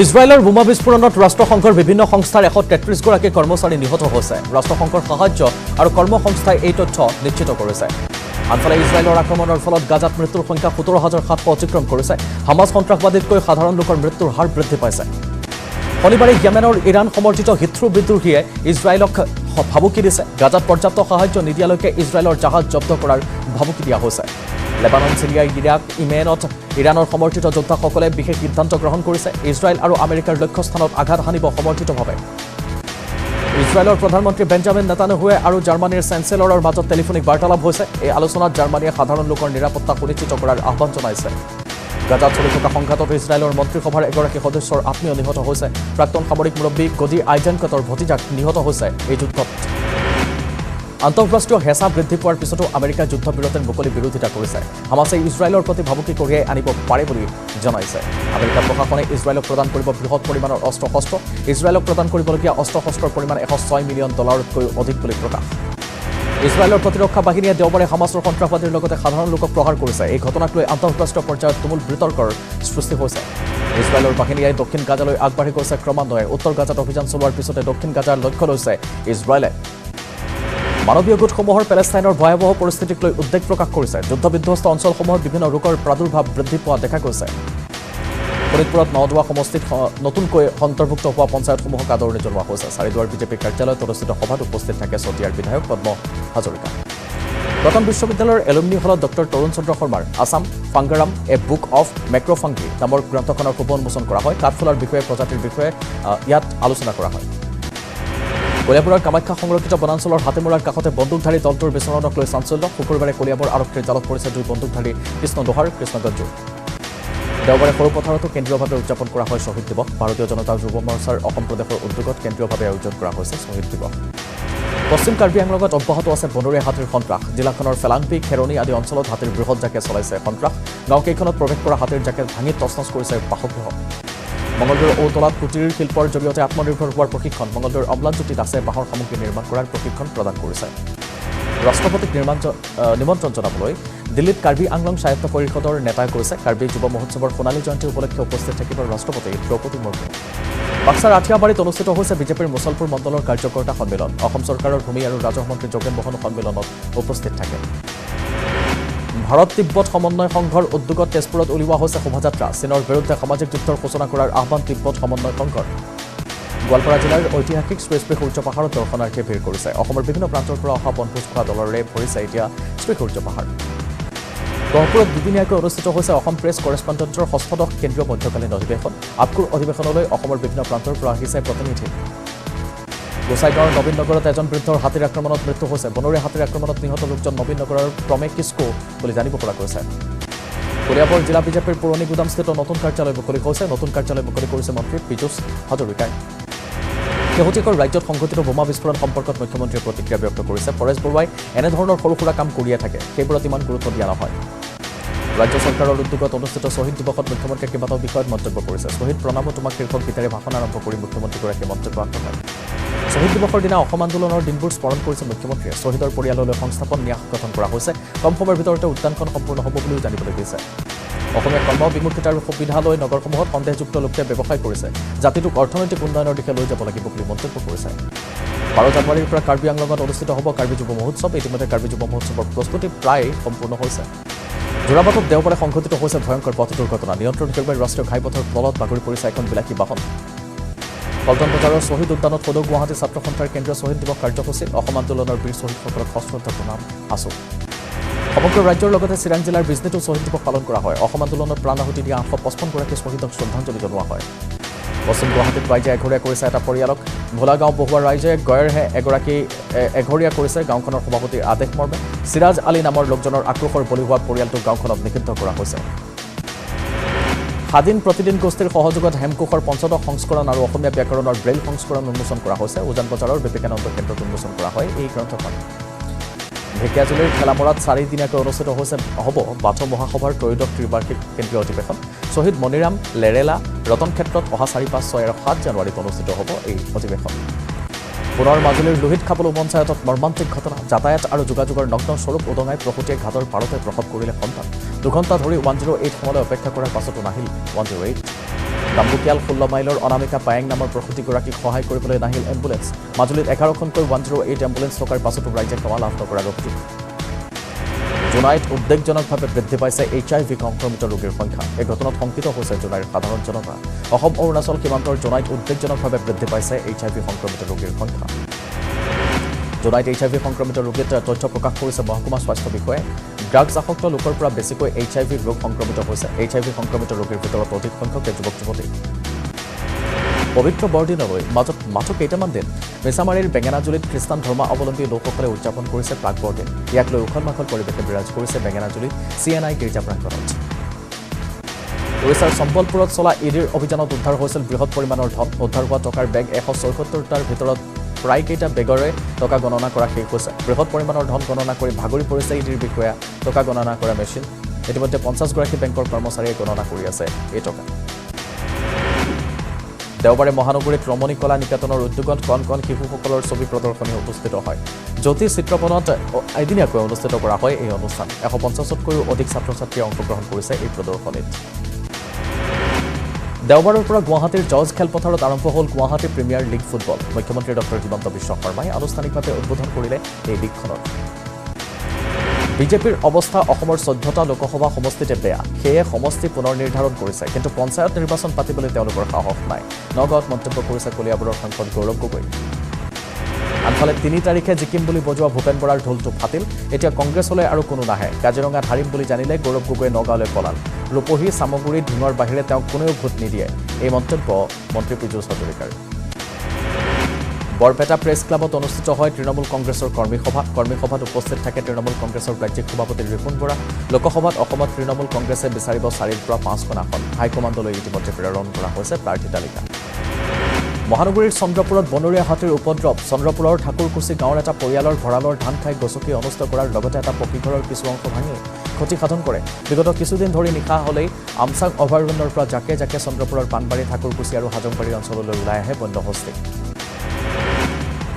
ইজৰাইলৰ বোমা বিস্ফোৰণত ৰাষ্ট্ৰসংঘৰ বিভিন্ন সংস্থাৰ 133 গৰাকী কৰ্মচাৰী নিহত হৈছে ৰাষ্ট্ৰসংঘৰ সাহায্য আৰু কৰ্মসংস্থাই এই তথ্য নিশ্চিত কৰিছে আনফালে ইজৰাইলৰ আক্ৰমণৰ ফলত গাজাত মৃত্যুৰ সংখ্যা 17700 অতিক্ৰম কৰিছে হামাস সন্ত্ৰাসবাদীতকৈ সাধাৰণ লোকৰ মৃত্যুৰ হাৰ বৃদ্ধি পাইছে শনিবাৰে ইয়েমেনৰ ইৰাণ সমৰ্থিত হিথ্ৰো বিদ্ৰোহীয়ে ইজৰাইলক ভাবুকি দিছে গাজাত পৰ্যাপ্ত সাহায্য নিদিয়ালৈকে ইজৰাইলৰ জাহাজ জব্দ কৰাৰ ভাবুকি দিয়া হৈছে লেবানন সিৰিয়া ইৰাক ইমেনত ইৰাণৰ সমৰ্থিত যোদ্ধাসকলে বিশেষ সিদ্ধান্ত গ্ৰহণ কৰিছে ইজৰাইল আৰু আমেৰিকাৰ লক্ষ্যস্থানত আঘাত হানিব সমৰ্থিতভাৱে ইজৰাইলৰ প্ৰধানমন্ত্ৰী বেঞ্জামিন নেতানয়াহুৱে আৰু জাৰ্মানীৰ চেঞ্চেলৰৰ মাজত টেলিফোনিক বাৰ্তালাপ হৈছে এই আলোচনাত জাৰ্মানীয়ে সাধাৰণ লোকৰ নিৰাপত্তা সুনিশ্চিত কৰাৰ আহ্বান জনাইছে গাজাত চলি থকা সংঘাতত ইজৰাইলৰ মন্ত্ৰীসভাৰ এগৰাকী সদস্যৰ আত্মীয় নিহত হৈছে প্ৰাক্তন সামৰিক মুৰব্বী গদি আইজেনকটৰ ভতিজাক নিহত হৈছে এই যুদ্ধত আন্তঃৰাষ্ট্ৰীয় হেঁচা বৃদ্ধি পোৱাৰ পিছতো আমেৰিকাৰ যুদ্ধবিৰতিৰ মুকলি বিৰোধিতা কৰিছে হামাছে ইজৰাইলৰ প্ৰতি ভাবুকি কঢ়িয়াই আনিব পাৰে বুলি জনাইছে আমেৰিকাৰ প্ৰশাসনে ইজৰাইলক প্ৰদান কৰিব বৃহৎ পৰিমাণৰ অস্ত্ৰ শস্ত্ৰ ইজৰাইলক প্ৰদান কৰিবলগীয়া অস্ত্ৰ শস্ত্ৰৰ পৰিমাণ $106 মিলিয়ন অধিক বুলি প্ৰকাশ ইজৰাইলৰ প্ৰতিৰক্ষা বাহিনীয়ে দেওবাৰে হামাছৰ সন্ত্ৰাসবাদীৰ লগতে সাধাৰণ লোকক প্ৰহাৰ কৰিছে এই ঘটনাক লৈ আন্তঃৰাষ্ট্ৰীয় পৰ্যায়ত তুমুল বিতৰ্কৰ সৃষ্টি হৈছে ইজৰাইলৰ বাহিনীয়ে দক্ষিণ গাজালৈ আগবাঢ়ি গৈছে ক্ৰমান্বয়ে উত্তৰ গাজাত অভিযান চলোৱাৰ পিছতে দক্ষিণ গাজাৰ লক্ষ্য লৈছে ইজৰাইলে মানৱীয় গোটসমূহৰ পেলেষ্টাইনৰ ভয়াৱহ পৰিস্থিতিক লৈ উদ্বেগ প্ৰকাশ কৰিছে যুদ্ধবিধ্বস্ত অঞ্চলসমূহত বিভিন্ন ৰোগৰ প্ৰাদুৰ্ভাৱ বৃদ্ধি পোৱা দেখা গৈছে শোণিতপুৰত নদুৱা সমষ্টিত নতুনকৈ অন্তৰ্ভুক্ত হোৱা পঞ্চায়তসমূহক আদৰণি জনোৱা হৈছে চাৰিদুৱাৰ বিজেপি কাৰ্যালয়ত অনুষ্ঠিত সভাত উপস্থিত থাকে চতিয়াৰ বিধায়ক পদ্ম হাজৰিকা কটন বিশ্ববিদ্যালয়ৰ এলুমনি হলত ডক্টৰ তৰুণ চন্দ্ৰ শৰ্মাৰ আছাম ফাংগাৰাম এ বুক অফ মেক্ৰ'ফাংগি নামৰ গ্ৰন্থখনৰ শুভ উন্মোচন কৰা হয় কাঠফুলাৰ বিষয়ে প্ৰজাতিৰ বিষয়ে ইয়াত আলোচনা কৰা হয় কলিয়াবৰৰ কামাখ্যা সংৰক্ষিত বনাঞ্চলৰ হাতেমুৰাৰ কাষতে বন্দুকধাৰী দলটোৰ বিচৰণক লৈ চাঞ্চল্য শুকুৰবাৰে কলিয়াবৰ আৰক্ষীৰ জালত পৰিছে দুই বন্দুকধাৰী কৃষ্ণ দোহাৰ কৃষ্ণগঞ্জু দেওবাৰে সৰুপথাৰতো কেন্দ্ৰীয়ভাৱে উদযাপন কৰা হয় শ্বহীদ দিৱস ভাৰতীয় জনতা যুৱ মৰ্চাৰ অসম প্ৰদেশৰ উদ্যোগত কেন্দ্ৰীয়ভাৱে আয়োজন কৰা হৈছে শ্বহীদ দিৱস পশ্চিম কাৰ্বি আংলঙত অব্যাহত আছে বনৰীয়া হাতীৰ সন্ত্ৰাস জিলাখনৰ ফেলাংপি খেৰণি আদি অঞ্চলত হাতীৰ বৃহৎ জাকে চলাইছে সন্ত্ৰাস গাঁওকেইখনত প্ৰৱেশ কৰা হাতীৰ জাকে ভাঙি তছনছ কৰিছে বাসগৃহ মঙলদৈৰ ঔতলাত কুটিৰ শিল্পৰ জৰিয়তে আত্মনিৰ্ভৰ হোৱাৰ প্ৰশিক্ষণ মঙলদৈৰ অম্লানজ্যোতি দাসে বাঁহৰ সামগ্ৰী নিৰ্মাণ কৰাৰ প্ৰশিক্ষণ প্ৰদান কৰিছে ৰাষ্ট্ৰপতিক নিমন্ত্ৰণ জনাবলৈ দিল্লীত কাৰ্বি আংলং সাহিত্য পৰিষদৰ নেতাই কৈছে কাৰ্বি যুৱ মহোৎসৱৰ সোণালী জয়ন্তী উপলক্ষে উপস্থিত থাকিব ৰাষ্ট্ৰপতি দ্ৰৌপদী মুৰ্মু বাক্সাৰ আঠিয়াবাৰীত অনুষ্ঠিত হৈছে বিজেপিৰ মুছলপুৰ মণ্ডলৰ কাৰ্যকৰ্তা সন্মিলন অসম চৰকাৰৰ ভূমি আৰু ৰাজহ মন্ত্ৰী যোগেন মোহন সন্মিলনত উপস্থিত থাকে ভাৰত তিব্বত সমন্বয় সংঘৰ উদ্যোগত তেজপুৰত উলিওৱা হৈছে শোভাযাত্ৰা চীনৰ বিৰুদ্ধে সামাজিক যুদ্ধৰ সূচনা কৰাৰ আহ্বান তিব্বত সমন্বয় সংঘৰ গোৱালপাৰা জিলাৰ ঐতিহাসিক শ্ৰী সূৰ্য পাহাৰত দৰ্শনাৰ্থীয়ে ভিৰ কৰিছে অসমৰ বিভিন্ন প্ৰান্তৰ পৰা অহা বনভোজ খোৱা দলৰে ভৰিছে এতিয়া শ্ৰী সূৰ্য পাহাৰ গহপুৰত দুদিনীয়াকৈ অনুষ্ঠিত হৈছে অসম প্ৰেছ কৰেছপণ্ডেণ্টৰ ষষ্ঠদশ কেন্দ্ৰীয় মধ্যকালীন অধিৱেশন আপকুৰ অধিৱেশনলৈ অসমৰ বিভিন্ন প্ৰান্তৰ পৰা আহিছে প্ৰতিনিধি গোসাইগাঁৱৰ নবীন নগৰত এজন বৃদ্ধৰ হাতীৰ আক্ৰমণত মৃত্যু হৈছে বনৰীয়া হাতীৰ আক্ৰমণত নিহত লোকজন নবীন নগৰৰ ক্ৰমে কিস্কো বুলি জানিব পৰা গৈছে কলিয়াবৰ জিলা বিজেপিৰ পুৰণি গুদামস্থিত নতুন কাৰ্যালয় মুকলি হৈছে নতুন কাৰ্যালয় মুকলি কৰিছে মন্ত্ৰী পীযুষ হাজৰিকাই শেহতীয়াকৈ ৰাজ্যত সংঘটিত বোমা বিস্ফোৰণ সম্পৰ্কত মুখ্যমন্ত্ৰীয়ে প্ৰতিক্ৰিয়া ব্যক্ত কৰিছে পৰেশ বৰুৱাই এনেধৰণৰ সৰু সুৰা কাম কৰিয়ে থাকে সেইবোৰত ইমান গুৰুত্ব দিয়া নহয় ৰাজ্য চৰকাৰৰ উদ্যোগত অনুষ্ঠিত শ্বহীদ দিৱসত মুখ্যমন্ত্ৰীয়ে কেইবাটাও বিষয়ত মন্তব্য কৰিছে শ্বহীদ প্ৰণামো তোমাক শীৰ্ষক গীতেৰে ভাষণ আৰম্ভ কৰি মুখ্যমন্ত্ৰীগৰাকীয়ে মন্তব্য আগবঢ়ায় শ্বহীদ দিৱসৰ দিনা অসম আন্দোলনৰ দিনবোৰ স্মৰণ কৰিছে মুখ্যমন্ত্ৰীয়ে শ্বহীদৰ পৰিয়াললৈ সংস্থাপন ন্যাস গঠন কৰা হৈছে কম সময়ৰ ভিতৰতে উদ্যানখন সম্পূৰ্ণ হ'ব বুলিও জানিবলৈ দিছে অসমীয়া কৰ্ম বিমুখিতাৰ সুবিধা লৈ নগৰসমূহত সন্দেহযুক্ত লোকে ব্যৱসায় কৰিছে জাতিটোক অৰ্থনৈতিক উন্নয়নৰ দিশে লৈ যাব লাগিব বুলি মন্তব্য কৰিছে 12 জানুৱাৰীৰ পৰা কাৰ্বি আংলঙত অনুষ্ঠিত হ'ব কাৰ্বি যুৱ মহোৎসৱ ইতিমধ্যে কাৰ্বি যুৱ মহোৎসৱৰ প্ৰস্তুতি প্ৰায় সম্পূৰ্ণ হৈছে যোৰাবাটত দেওবাৰে সংঘটিত হৈছে ভয়ংকৰ পথ দুৰ্ঘটনা নিয়ন্ত্ৰণ কৰিবলৈ ৰাষ্ট্ৰীয় ঘাইপথৰ তলত বাগৰি পৰিছে এখন বিলাসী বাহন পল্টন বজাৰৰ শ্বহীদ উদ্যানত সদৌ গুৱাহাটী ছাত্ৰ সন্থাৰ কেন্দ্ৰীয় শ্বহীদ দিৱস কাৰ্যসূচীত অসম আন্দোলনৰ বীৰ শ্বহীদসকলক সশ্ৰদ্ধা প্ৰণাম আছো সমগ্ৰ ৰাজ্যৰ লগতে চিৰাং জিলাৰ বিজনেতো শ্বহীদ দিৱস পালন কৰা হয় অসম আন্দোলনত প্ৰাণ আহুতি দিয়া 855 গৰাকী শ্বহীদক শ্ৰদ্ধাঞ্জলি জনোৱা হয় পশ্চিম গুৱাহাটীত ৰাইজে এঘৰীয়া কৰিছে এটা পৰিয়ালক ভোলাগাঁও বহুৱা ৰাইজে গয়েৰহে এগৰাকী এঘৰীয়া কৰিছে গাঁওখনৰ সভাপতিৰ আদেশ মৰ্মে সিৰাজ আলী নামৰ লোকজনৰ আক্ৰোশৰ বলি হোৱা পৰিয়ালটোক গাঁওখনত নিষিদ্ধ কৰা হৈছে স্বাধীন প্ৰতিদিন গোষ্ঠীৰ সহযোগত হেমকোষৰ পঞ্চদশ সংস্কৰণ আৰু অসমীয়া ব্যাকৰণৰ ব্ৰেইল সংস্কৰণ উন্মোচন কৰা হৈছে উজান বজাৰৰ বিবেকানন্দ কেন্দ্ৰত উন্মোচন কৰা হয় এই গ্ৰন্থখন ঢেকিয়াজুলিৰ খেলামৰাত 4 দিনীয়াকৈ অনুষ্ঠিত হ'ব বাথৌ মহাসভাৰ ত্ৰয়োদশ ত্ৰিবাৰ্ষিক কেন্দ্ৰীয় অধিৱেশন শ্বহীদ মণিৰাম লেৰেলা ৰতন ক্ষেত্ৰত অহা 4, 5, 6 আৰু 7 জানুৱাৰীত অনুষ্ঠিত হ'ব এই অধিৱেশন পুনৰ মাজুলীৰ লোহিত খাবলো পঞ্চায়তত মৰ্মান্তিক ঘটনা যাতায়াত আৰু যোগাযোগৰ নগ্ন স্বৰূপ উদঙাই প্ৰসূতিয়ে ঘাটৰ পাৰতে প্ৰসৱ কৰিলে সন্তান 2 ঘণ্টা ধৰি 108 সময়লৈ অপেক্ষা কৰাৰ পাছতো নাহিল 108 দাম্বুকিয়াল 16 মাইলৰ অনামিকা পায়েং নামৰ প্ৰসূতিগৰাকীক সহায় কৰিবলৈ নাহিল এম্বুলেন্স মাজুলীত 11খনকৈ 108 এম্বুলেন্স থকাৰ পাছতো ৰাইজে সেৱা লাভ নকৰাৰ অভিযোগ জোনাইত উদ্বেগজনকভাৱে বৃদ্ধি পাইছে HIV সংক্ৰমিত ৰোগীৰ সংখ্যা এই ঘটনাত শংকিত হৈছে জোনাইৰ সাধাৰণ জনতা অসম অৰুণাচল সীমান্তৰ জোনাইত উদ্বেগজনকভাৱে বৃদ্ধি পাইছে HIV সংক্ৰমিত ৰোগীৰ সংখ্যা জোনাইত HIV সংক্ৰমিত ৰোগীৰ তথ্য প্ৰকাশ কৰিছে মহকুমা স্বাস্থ্য বিষয়াই ড্ৰাগছ আসক্ত লোকৰ পৰা বেছিকৈ HIV ৰোগ সংক্ৰমিত হৈছে HIV সংক্ৰমিত ৰোগীৰ ভিতৰত অধিক সংখ্যক যুৱক যুৱতী পবিত্ৰ বৰদিনলৈ মাত্ৰ কেইটামান দিন মিছামাৰীৰ বেঙেনাজুলিত খ্ৰীষ্টান ধৰ্মাৱলম্বী লোকসকলে উদযাপন কৰিছে প্ৰাক বৰদিন ইয়াক লৈ উখল মাখল পৰিৱেশে বিৰাজ কৰিছে বেঙেনাজুলিত CNI গীৰ্জা প্ৰাংগণত ওড়িশাৰ সম্বলপুৰত চলা ইডিৰ অভিযানত উদ্ধাৰ হৈছিল বৃহৎ পৰিমাণৰ ধন উদ্ধাৰ হোৱা টকাৰ বেগ 174টাৰ ভিতৰত প্ৰায় কেইটা বেগৰে টকা গণনা কৰা শেষ হৈছে বৃহৎ পৰিমাণৰ ধন গণনা কৰি ভাগৰি পৰিছে ইডিৰ বিষয়া টকা গণনা কৰা মেচিন ইতিমধ্যে 50 গৰাকী বেংকৰ কৰ্মচাৰীয়ে গণনা কৰি আছে এই টকা দেওবাৰে মহানগৰীত ৰমণী কলা নিকেতনৰ উদ্যোগত কণ শিশুসকলৰ ছবি প্ৰদৰ্শনী অনুষ্ঠিত হয় জ্যোতি চিত্ৰপটত এদিনীয়াকৈ অনুষ্ঠিত কৰা হয় এই অনুষ্ঠান 150তকৈও অধিক ছাত্ৰ ছাত্ৰীয়ে অংশগ্ৰহণ কৰিছে এই প্ৰদৰ্শনীত দেওবাৰৰ পৰা গুৱাহাটীৰ জৰ্জ খেলপথাৰত আৰম্ভ হ'ল গুৱাহাটী প্ৰিমিয়াৰ লীগ ফুটবল মুখ্যমন্ত্ৰী ডক্টৰ হিমন্ত বিশ্ব শৰ্মাই আনুষ্ঠানিকভাৱে উদ্বোধন কৰিলে এই লীগখনৰ বিজেপিৰ অৱস্থা অসমৰ 14টা লোকসভা সমষ্টিতে বেয়া সেয়ে সমষ্টি পুনৰ নিৰ্ধাৰণ কৰিছে কিন্তু পঞ্চায়ত নিৰ্বাচন পাতিবলৈ তেওঁলোকৰ সাহস নাই নগাঁৱত মন্তব্য কৰিছে কলিয়াবৰৰ সাংসদ গৌৰৱ গগৈ আনফালে 3 তাৰিখে জিকিম বুলি বজোৱা ভূপেন বৰাৰ ঢোলটো ফাটিল এতিয়া কংগ্ৰেছলৈ আৰু কোনো নাহে কাজিৰঙাত হাৰিম বুলি জানিলে গৌৰৱ গগৈ নগাঁৱলৈ পলাল ৰূপহী সামগুৰি ধুনৰ বাহিৰে তেওঁক কোনেও ভোট নিদিয়ে এই মন্তব্য মন্ত্ৰী পীযুষ হাজৰিকাৰ বৰপেটা প্ৰেছ ক্লাবত অনুষ্ঠিত হয় তৃণমূল কংগ্ৰেছৰ কৰ্মীসভাত উপস্থিত থাকে তৃণমূল কংগ্ৰেছৰ ৰাজ্যিক সভাপতি ৰিপুণ বৰা লোকসভাত অসমত তৃণমূল কংগ্ৰেছে বিচাৰিব 4ৰ পৰা 5খন আসন হাইকমাণ্ডলৈ ইতিমধ্যে প্ৰেৰণ কৰা হৈছে প্ৰাৰ্থী তালিকা মহানগৰীৰ চন্দ্ৰপুৰত বনৰীয়া হাতীৰ উপদ্ৰৱ চন্দ্ৰপুৰৰ ঠাকুৰকুছি গাঁৱৰ এটা পৰিয়ালৰ ভঁৰালৰ ধান খাই গছকি অনিষ্ট কৰাৰ লগতে এটা পকীঘৰৰ কিছু অংশ ভাঙি ক্ষতি সাধন কৰে বিগত কিছুদিন ধৰি নিশা হলেই আমচাং অভয়াৰণ্যৰ পৰা জাকে জাকে চন্দ্ৰপুৰৰ পানবাৰী ঠাকুৰকুছি আৰু হাজংবাৰী অঞ্চললৈ ওলাই আহে বন্যহস্তি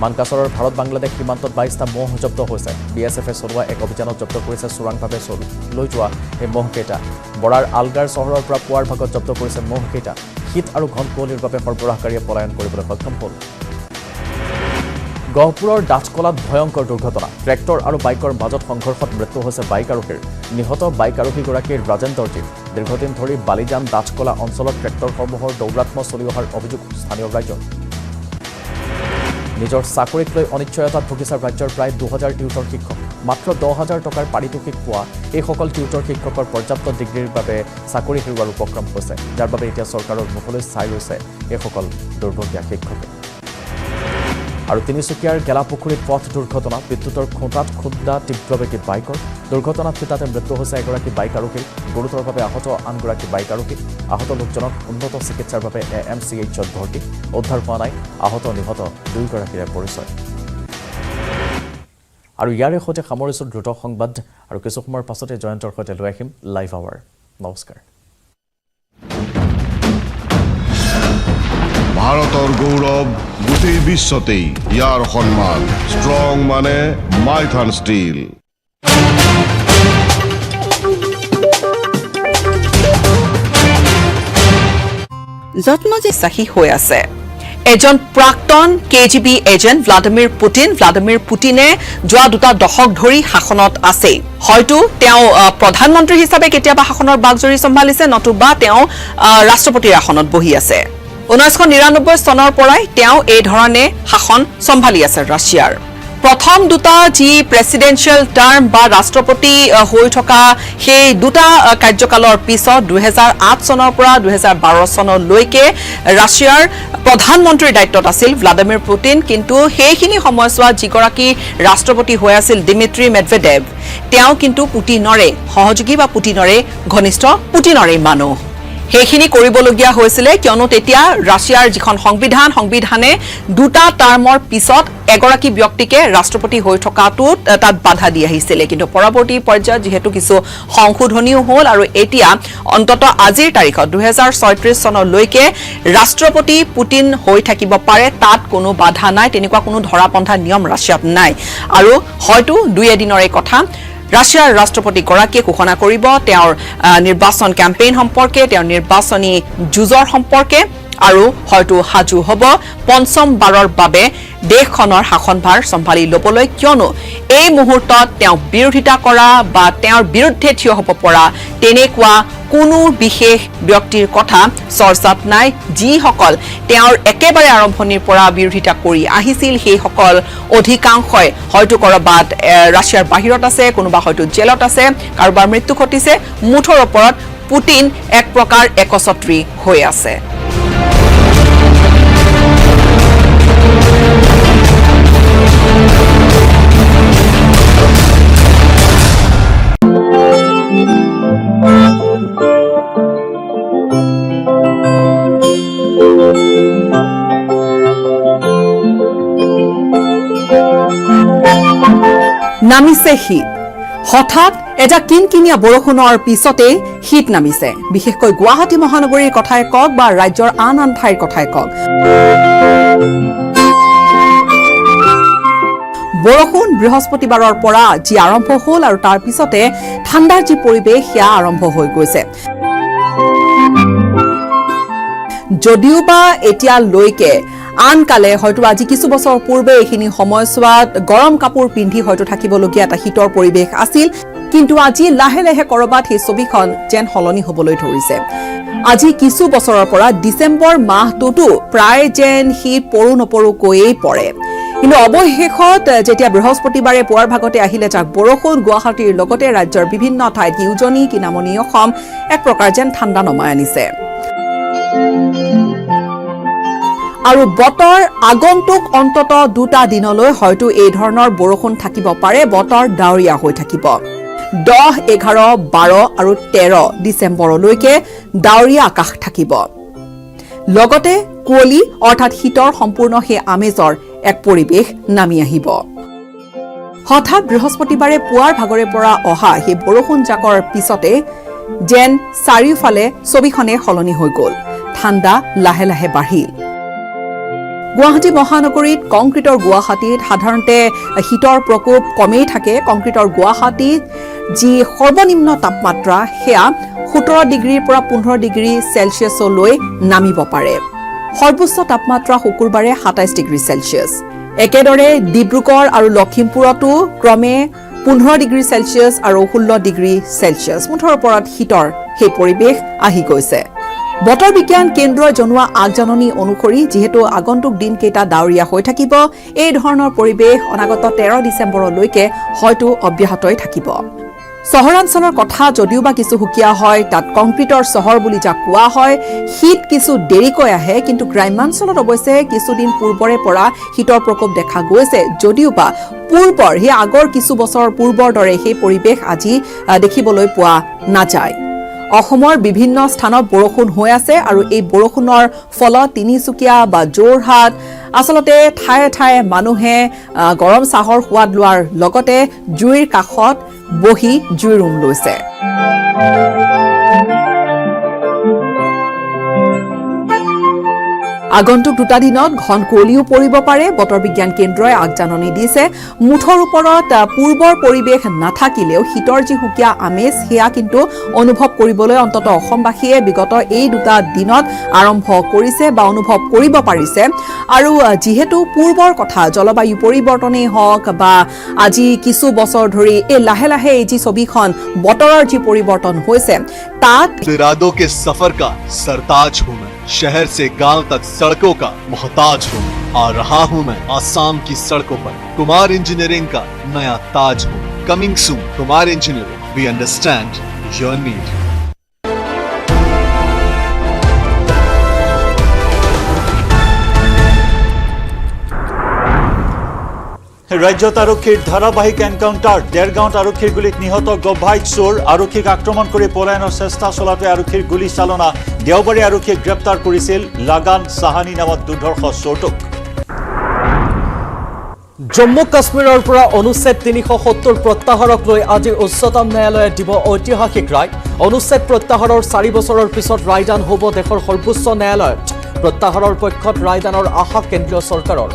মানকাছৰৰ ভাৰত বাংলাদেশ সীমান্তত 22টা মহ জব্দ হৈছে বিএছএফে চলোৱা এক অভিযানত জব্দ কৰিছে চোৰাংভাৱে লৈ যোৱা এই মহকেইটা বৰাৰ আলগাৰ চহৰৰ পৰা পুৱাৰ ভাগত জব্দ কৰিছে মহকেইটা শীত আৰু ঘন কুঁৱলীৰ বাবে সৰবৰাহকাৰীয়ে পলায়ন কৰিবলৈ সক্ষম হ'ল গহপুৰৰ ডাঠকলাত ভয়ংকৰ দুৰ্ঘটনা ট্ৰেক্টৰ আৰু বাইকৰ মাজত সংঘৰ্ষত মৃত্যু হৈছে বাইক আৰোহীৰ নিহত বাইক আৰোহীগৰাকীৰ ৰাজেন্দ্ৰজী দীৰ্ঘদিন ধৰি বালিজান ডাঠকলা অঞ্চলত ট্ৰেক্টৰসমূহৰ দৌৰাত্ম্য চলি অহাৰ অভিযোগ স্থানীয় ৰাইজৰ নিজৰ চাকৰিক লৈ অনিশ্চয়তাত ভুগিছে ৰাজ্যৰ প্ৰায় 2000 টিউটৰ শিক্ষক মাত্ৰ 10,000 টকাৰ পাৰিতোষিক পোৱা এইসকল টিউটৰ শিক্ষকৰ পৰ্যাপ্ত ডিগ্ৰীৰ বাবে চাকৰি হেৰুৱাৰ উপক্ৰম হৈছে যাৰ বাবে এতিয়া চৰকাৰৰ মুখলৈ চাই ৰৈছে এইসকল দুৰ্ভগীয়া শিক্ষকে আৰু তিনিচুকীয়াৰ গেলাপুখুৰীত পথ দুৰ্ঘটনা বিদ্যুতৰ খুঁটাত খুন্দা তীব্ৰবেগী বাইকৰ দুৰ্ঘটনাত থিতাতে মৃত্যু হৈছে এগৰাকী বাইক আৰোহীৰ গুৰুতৰভাৱে আহত আনগৰাকী বাইক আৰোহী আহত লোকজনক উন্নত চিকিৎসাৰ বাবে AMCHত ভৰ্তি উদ্ধাৰ হোৱা নাই আহত নিহত দুয়োগৰাকীৰে পৰিচয় আৰু ইয়াৰে সৈতে সামৰিছোঁ দ্ৰুত সংবাদ আৰু কিছু সময়ৰ পাছতে জয়ন্তৰ সৈতে লৈ আহিম লাইভ আৱাৰ নমস্কাৰ ভাৰতৰ গৌৰৱ গোটেই বিশ্বতেই ইয়াৰ সন্মান ষ্ট্ৰং মানে মাইথান ষ্টীল যত্ন যে চাহি হৈ আছে এজন প্ৰাক্তন KGB এজেণ্ট ভ্লাডিমিৰ পুটিনে যোৱা 2 দশক ধৰি শাসনত আছে হয়তো তেওঁ প্ৰধানমন্ত্ৰী হিচাপে কেতিয়াবা শাসনৰ বাগজৰি সম্ভালিছে নতুবা তেওঁ ৰাষ্ট্ৰপতিৰ আসনত বহি আছে 1999 চনৰ পৰাই তেওঁ এই ধৰণে শাসন সম্ভালি আছে ৰাছিয়াৰ প্ৰথম দুটা যি প্ৰেসিডেন্সিয়েল টাৰ্ম বা ৰাষ্ট্ৰপতি হৈ থকা সেই দুটা কাৰ্যকালৰ পিছত 2008 চনৰ পৰা 2012 চনলৈকে ৰাছিয়াৰ প্ৰধানমন্ত্ৰীৰ দায়িত্বত আছিল ভ্লাডিমিৰ পুটিন কিন্তু সেইখিনি সময়ছোৱাত যিগৰাকী ৰাষ্ট্ৰপতি হৈ আছিল দিমিত্ৰী মেডভেডেভ তেওঁ কিন্তু পুটিনৰে সহযোগী বা পুটিনৰে ঘনিষ্ঠ পুটিনৰে মানুহ সেইখিনি কৰিবলগীয়া হৈছিল কিয়নো তেতিয়া ৰাছিয়াৰ যিখন সংবিধানে দুটা টাৰ্মৰ পিছত এগৰাকী ব্যক্তিকে ৰাষ্ট্ৰপতি হৈ থকাটো তাত বাধা দি আহিছিল কিন্তু পৰৱৰ্তী পৰ্যায়ত যেহেতু কিছু সংশোধনীও হ'ল আৰু এতিয়া অন্তত আজিৰ তাৰিখত 2036 চনলৈকে ৰাষ্ট্ৰপতি পুটিন হৈ থাকিব পাৰে তাত কোনো বাধা নাই তেনেকুৱা কোনো ধৰাপন্থা নিয়ম ৰাছিয়াত নাই আৰু হয়তো দুই এদিনৰে কথা ৰাছিয়াৰ ৰাষ্ট্ৰপতি গৰাকীয়ে ঘোষণা কৰিব তেওঁৰ নিৰ্বাচন কেম্পেইন সম্পৰ্কে তেওঁৰ নিৰ্বাচনী যুঁজৰ সম্পৰ্কে আৰু হয়তো হাজু হ'ব পঞ্চম বাৰৰ বাবে দেশখনৰ শাসনভাৰ সম্ভালি ল'বলৈ কিয়নো এই মুহূৰ্তত তেওঁ বিৰোধিতা কৰা বা তেওঁৰ বিৰুদ্ধে থিয় হ'ব পৰা তেনেকুৱা কোনো বিশেষ ব্যক্তিৰ কথা চৰ্চাত নাই যিসকল তেওঁৰ একেবাৰে আৰম্ভণিৰ পৰা বিৰোধিতা কৰি আহিছিল সেইসকল অধিকাংশই হয়তো কৰবাত ৰাছিয়াৰ বাহিৰত আছে কোনোবা হয়তো জেলত আছে কাৰোবাৰ মৃত্যু ঘটিছে মুঠৰ ওপৰত পুটিন এক প্ৰকাৰ একছত্ৰী হৈ আছে নামিছে শীত হঠাৎ এটা কিনকিনীয়া বৰষুণৰ পিছতে শীত নামিছে বিশেষকৈ গুৱাহাটী মহানগৰীৰ কথাই কওক বা ৰাজ্যৰ আন আন ঠাইৰ কথাই কওক বৰষুণ বৃহস্পতিবাৰৰ পৰা যি আৰম্ভ হ'ল আৰু তাৰ পিছতে ঠাণ্ডাৰ যি পৰিৱেশ সেয়া আৰম্ভ হৈ গৈছে যদিও বা এতিয়ালৈকে আনকালে হয়তো আজি কিছু বছৰ পূৰ্বে এইখিনি সময়ছোৱাত গৰম কাপোৰ পিন্ধি হয়তো থাকিবলগীয়া এটা শীতৰ পৰিৱেশ আছিল কিন্তু আজি লাহে লাহে কৰবাত সেই ছবিখন যেন সলনি হ'বলৈ ধৰিছে আজি কিছু বছৰৰ পৰা ডিসেম্বৰ মাহটোতো প্ৰায় যেন শীত পৰো নপৰো কৈয়ে পৰে কিন্তু অৱশেষত যেতিয়া বৃহস্পতিবাৰে পুৱাৰ ভাগতে আহিলে যাক বৰষুণ গুৱাহাটীৰ লগতে ৰাজ্যৰ বিভিন্ন ঠাইত উজনি কিনামনি অসম এক প্ৰকাৰ যেন ঠাণ্ডা নমাই আনিছে আৰু বতৰ আগন্তুক অন্তত দুটা দিনলৈ হয়তো এই ধৰণৰ বৰষুণ থাকিব পাৰে বতৰ ডাৱৰীয়া হৈ থাকিব 10, 11, 12 আৰু 13 ডিসেম্বৰলৈকে ডাৱৰীয়া আকাশ থাকিব লগতে কুঁৱলী অৰ্থাৎ শীতৰ সম্পূৰ্ণ সেই আমেজৰ এক পৰিৱেশ নামি আহিব হঠাৎ বৃহস্পতিবাৰে পুৱাৰ ভাগৰে পৰা অহা সেই বৰষুণ জাকৰ পিছতে যেন চাৰিওফালে ছবিখনে সলনি হৈ গ'ল ঠাণ্ডা লাহে লাহে বাঢ়িল গুৱাহাটী মহানগৰীত কংক্ৰিটৰ গুৱাহাটীত সাধাৰণতে শীতৰ প্ৰকোপ কমেই থাকে কংক্ৰিটৰ গুৱাহাটীত যি সৰ্বনিম্ন তাপমাত্ৰা সেয়া 17 ডিগ্ৰীৰ পৰা 15 ডিগ্ৰী সেলসিয়াছলৈ নামিব পাৰে সৰ্বোচ্চ তাপমাত্ৰা শুকুৰবাৰে 27 ডিগ্ৰী সেলসিয়াছ একেদৰে ডিব্ৰুগড় আৰু লখিমপুৰতো ক্ৰমে 15 ডিগ্ৰী সেলসিয়াছ আৰু 16 ডিগ্ৰী সেলসিয়াছ মুঠৰ ওপৰত শীতৰ সেই পৰিৱেশ আহি গৈছে বতৰ বিজ্ঞান কেন্দ্ৰই জনোৱা আগজাননী অনুসৰি যেহেতু আগন্তুক দিন কেইটা ডাৱৰীয়া হৈ থাকিব এই ধৰণৰ পৰিৱেশ অনাগত 13 ডিসেম্বৰলৈকে হয়তো অব্যাহতই থাকিব চহৰাঞ্চলৰ কথা যদিও বা কিছু হুকিয়া হয় তাত কংক্ৰিটৰ চহৰ বুলি যাক কোৱা হয় শীত কিছু দেৰিকৈ আহে কিন্তু গ্ৰামাঞ্চলত অৱশ্যে কিছুদিন পূৰ্বৰে পৰা শীতৰ প্ৰকোপ দেখা গৈছে যদিও বা পূৰ্বৰ সেই আগৰ কিছু বছৰ পূৰ্বৰ দৰে সেই পৰিৱেশ আজি দেখিবলৈ পোৱা নাযায় অসমৰ বিভিন্ন স্থানত বৰষুণ হৈ আছে আৰু এই বৰষুণৰ ফলত তিনিচুকীয়া বা যোৰহাট আসলতে ঠায়ে ঠায়ে মানুহে গৰম চাহৰ সোৱাদ লোৱাৰ লগতে জুইৰ কাষত বহি জুইৰ ৰুম লৈছে আগন্তুক দুটা দিনত ঘন কুঁৱলীও পৰিব পাৰে বতৰ বিজ্ঞান কেন্দ্ৰই আগজাননী দিছে মুঠৰ ওপৰত পূৰ্বৰ পৰিৱেশ নাথাকিলেও শীতৰ যি হুকিয়া আমেজ সেয়া কিন্তু অনুভৱ কৰিবলৈ অন্তত অসমবাসীয়ে বিগত এই দুটা দিনত আৰম্ভ কৰিছে বা অনুভৱ কৰিব পাৰিছে আৰু যেহেতু পূৰ্বৰ কথা জলবায়ু পৰিৱৰ্তনেই হওক বা আজি কিছু বছৰ ধৰি এই লাহে লাহে এই যি ছবিখন বতৰৰ যি পৰিৱৰ্তন হৈছে তাত इरादों के सफर का सरताज हूँ मैं शहर से गांव तक सड़कों का मोहताज हूँ आ रहा हूँ मैं आसाम की सड़कों पर कुमार इंजीनियरिंग का नया ताज हूँ coming soon Kumar engineering we understand your need ৰাজ্যত আৰক্ষীৰ ধাৰাবাহিক এনকাউণ্টাৰ দেৰগাঁৱত আৰক্ষীৰ গুলীত নিহত গভাইক চোৰ আৰক্ষীক আক্ৰমণ কৰি পলায়নৰ চেষ্টা চলাতে আৰক্ষীৰ গুলী চালনা দেওবাৰে আৰক্ষীয়ে গ্ৰেপ্তাৰ কৰিছিল লাগান সাহানী নামত দুৰ্ধৰ্ষ চোৰটোক জম্মু কাশ্মীৰৰ পৰা অনুচ্ছেদ 370 প্ৰত্যাহাৰক লৈ আজি উচ্চতম ন্যায়ালয়ে দিব ঐতিহাসিক ৰায় অনুচ্ছেদ প্ৰত্যাহাৰৰ 4 বছৰৰ পিছত ৰায়দান হ'ব দেশৰ সৰ্বোচ্চ ন্যায়ালয়ত প্ৰত্যাহাৰৰ পক্ষত ৰায়দানৰ আশা কেন্দ্ৰীয় চৰকাৰৰ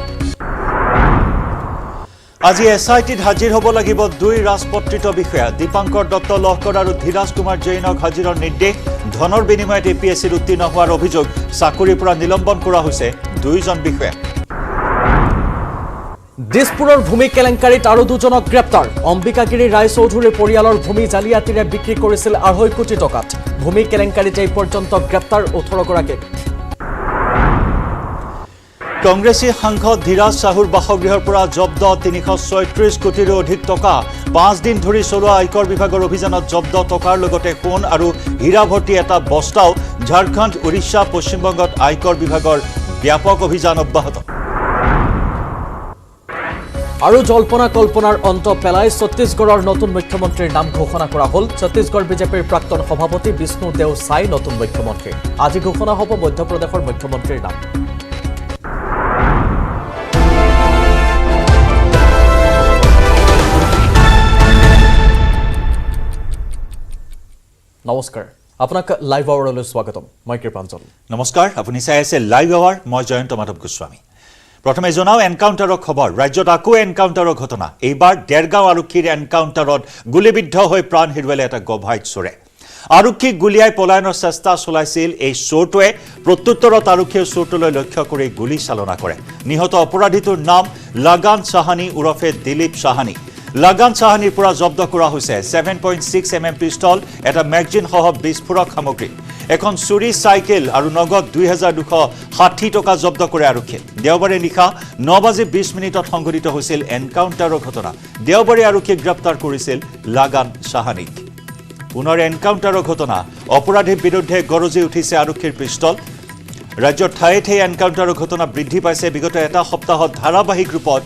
আজি এছআইটিত হাজিৰ হ'ব লাগিব দুই ৰাজপত্ৰিত বিষয়া দীপাংকৰ দত্ত লহকৰ আৰু ধীৰাজ কুমাৰ জৈনক হাজিৰৰ নিৰ্দেশ ধনৰ বিনিময়ত এপিএছচিত উত্তীৰ্ণ হোৱাৰ অভিযোগ চাকৰিৰ পৰা নিলম্বন কৰা হৈছে দুইজন বিষয়া দিছপুৰৰ ভূমি কেলেংকাৰীত আৰু দুজনক গ্ৰেপ্তাৰ অম্বিকাগিৰি ৰায়চৌধুৰীৰ পৰিয়ালৰ ভূমি জালিয়াতিৰে বিক্ৰী কৰিছিল 2.5 কোটি টকাত ভূমি কেলেংকাৰীত এই পৰ্যন্ত গ্ৰেপ্তাৰ 18 গৰাকী কংগ্ৰেছী সাংসদ ধীৰাজ চাহুৰ বাসগৃহৰ পৰা জব্দ 336 কোটিৰো অধিক টকা 5 দিন ধৰি চলোৱা আয়কৰ বিভাগৰ অভিযানত জব্দ টকাৰ লগতে সোণ আৰু হীৰা ভৰ্তি এটা বস্তাও ঝাৰখণ্ড উৰিষ্যা পশ্চিমবংগত আয়কৰ বিভাগৰ ব্যাপক অভিযান অব্যাহত আৰু জল্পনা কল্পনাৰ অন্ত পেলাই ছত্তীশগড়ৰ নতুন মুখ্যমন্ত্ৰীৰ নাম ঘোষণা কৰা হ'ল ছত্তীশগড় বিজেপিৰ প্ৰাক্তন সভাপতি বিষ্ণু দেও সাই নতুন মুখ্যমন্ত্ৰী আজি ঘোষণা হ'ব মধ্যপ্ৰদেশৰ মুখ্যমন্ত্ৰীৰ নাম নমস্কাৰ আপোনাক লাইভ আৱাৰলৈ স্বাগতম মই কৃপাঞ্জল নমস্কাৰ আপুনি চাই আছে লাইভ আৱাৰ মই জয়ন্ত মাধৱ গোস্বামী প্ৰথমে জনাও এনকাউণ্টাৰৰ খবৰ ৰাজ্যত আকৌ এনকাউণ্টাৰৰ ঘটনা এইবাৰ দেৰগাঁও আৰক্ষীৰ এনকাউণ্টাৰত গুলীবিদ্ধ হৈ প্ৰাণ হেৰুৱালে এটা গভাইক চোৰে আৰক্ষীক গুলিয়াই পলায়নৰ চেষ্টা চলাইছিল এই চোৰটোৱে প্ৰত্যুত্তৰত আৰক্ষীয়ে চোৰটোলৈ লক্ষ্য কৰি গুলী চালনা কৰে নিহত অপৰাধীটোৰ নাম লাগান চাহানী উৰফে দিলীপ চাহানী লাগান চাহানীৰ পৰা জব্দ কৰা হৈছে 7.6 mm পিস্তল এটা মেগজিন সহ বিস্ফোৰক সামগ্ৰী এখন চুৰি চাইকেল আৰু নগদ 2260 টকা জব্দ কৰে আৰক্ষীয়ে দেওবাৰে নিশা 9:20 মিনিটত সংঘটিত হৈছিল এনকাউণ্টাৰৰ ঘটনা দেওবাৰে আৰক্ষীয়ে গ্ৰেপ্তাৰ কৰিছিল লাগান চাহানীক পুনৰ এনকাউণ্টাৰৰ ঘটনা অপৰাধীৰ বিৰুদ্ধে গৰজি উঠিছে আৰক্ষীৰ পিস্তল ৰাজ্যৰ ঠায়ে ঠায়ে এনকাউণ্টাৰৰ ঘটনা বৃদ্ধি পাইছে বিগত এটা সপ্তাহত ধাৰাবাহিক ৰূপত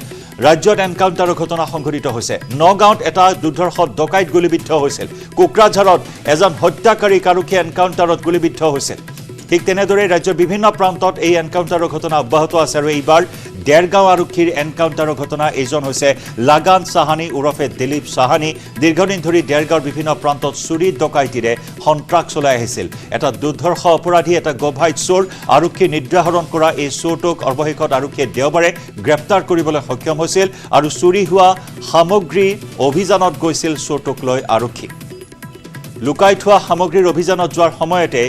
ৰাজ্যত এনকাউণ্টাৰৰ ঘটনা সংঘটিত হৈছে নগাঁৱত এটা দুৰ্ধৰ্ষ ডকাইত গুলিবিদ্ধ হৈছিল কোকৰাঝাৰত এজন হত্যাকাৰীক আৰক্ষীয়ে এনকাউণ্টাৰত গুলিবিদ্ধ হৈছিল ঠিক তেনেদৰে ৰাজ্যৰ বিভিন্ন প্ৰান্তত এই এনকাউণ্টাৰৰ ঘটনা অব্যাহত আছে আৰু এইবাৰ দেৰগাঁও আৰক্ষীৰ এনকাউণ্টাৰৰ ঘটনা এইজন হৈছে লাগান চাহানী উৰফে দিলীপ চাহানী দীৰ্ঘদিন ধৰি দেৰগাঁৱৰ বিভিন্ন প্ৰান্তত চুৰি ডকাইতিৰে সন্ত্ৰাস চলাই আহিছিল এটা দুৰ্ধৰ্ষ অপৰাধী এটা গভাইত চোৰ আৰক্ষী নিদ্ৰাহৰণ কৰা এই চোৰটোক অৱশেষত আৰক্ষীয়ে দেওবাৰে গ্ৰেপ্তাৰ কৰিবলৈ সক্ষম হৈছিল আৰু চুৰি হোৱা সামগ্ৰী অভিযানত গৈছিল চোৰটোক লৈ আৰক্ষী লুকাই থোৱা সামগ্ৰীৰ অভিযানত যোৱাৰ সময়তে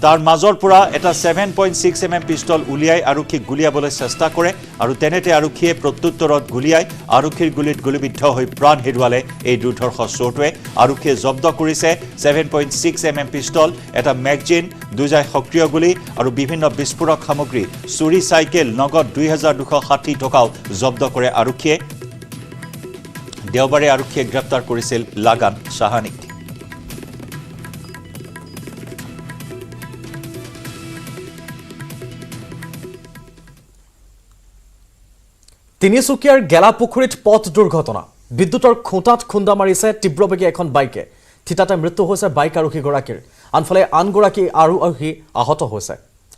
তাৰ মাজৰ পৰা এটা 7.6 mm পিস্তল উলিয়াই আৰক্ষীক গুলিয়াবলৈ চেষ্টা কৰে আৰু তেনেতে আৰক্ষীয়ে প্ৰত্যুত্তৰত গুলিয়াই আৰক্ষীৰ গুলিত গুলিবিদ্ধ হৈ প্ৰাণ হেৰুৱালে এই দুৰ্ধৰ্ষ চোৰটোৱে আৰক্ষীয়ে জব্দ কৰিছে 7.6 mm পিস্তল এটা মেগজিন দুজাই সক্ৰিয় গুলি আৰু বিভিন্ন বিস্ফোৰক সামগ্ৰী চুৰি চাইকেল নগদ 2260 টকাও জব্দ কৰে আৰক্ষীয়ে দেওবাৰে আৰক্ষীয়ে গ্ৰেপ্তাৰ কৰিছিল লাগান চাহানীক তিনিচুকীয়াৰ গেলাপুখুৰীত পথ দুৰ্ঘটনা বিদ্যুতৰ খুঁটাত খুন্দা মাৰিছে তীব্ৰবেগী এখন বাইকে থিতাতে মৃত্যু হৈছে বাইক আৰোহীগৰাকীৰ আনফালে আনগৰাকী আৰোহী আহত হৈছে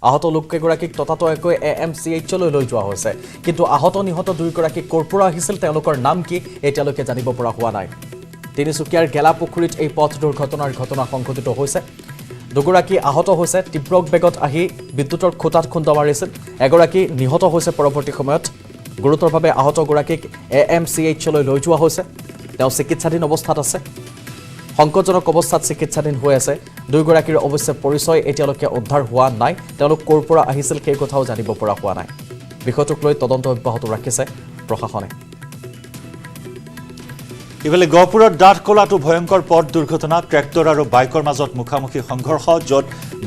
আহত লোককেইগৰাকীক ততাতৈয়াকৈ AMCHলৈ লৈ যোৱা হৈছে কিন্তু আহত নিহত দুইগৰাকী ক'ৰ পৰা আহিছিল তেওঁলোকৰ নাম কি এতিয়ালৈকে জানিব পৰা হোৱা নাই তিনিচুকীয়াৰ গেলাপুখুৰীত এই পথ দুৰ্ঘটনাৰ ঘটনা সংঘটিত হৈছে দুগৰাকী আহত হৈছে তীব্ৰ বেগত আহি বিদ্যুতৰ খুঁটাত খুন্দা মাৰিছিল এগৰাকী নিহত হৈছে পৰৱৰ্তী সময়ত গুৰুতৰভাৱে আহত গৰাকীক AMCHলৈ লৈ যোৱা হৈছে তেওঁ চিকিৎসাধীন অৱস্থাত আছে সংকটজনক অৱস্থাত চিকিৎসাধীন হৈ আছে দুইগৰাকীৰ অৱশ্যে পৰিচয় এতিয়ালৈকে উদ্ধাৰ হোৱা নাই তেওঁলোক ক'ৰ পৰা আহিছিল সেই কথাও জানিব পৰা হোৱা নাই বিষয়টোক লৈ তদন্ত অব্যাহত ৰাখিছে প্ৰশাসনে ইফালে গহপুৰত ডাঠ কলাটো ভয়ংকৰ পথ দুৰ্ঘটনা ট্ৰেক্টৰ আৰু বাইকৰ মাজত মুখামুখি সংঘৰ্ষ য'ত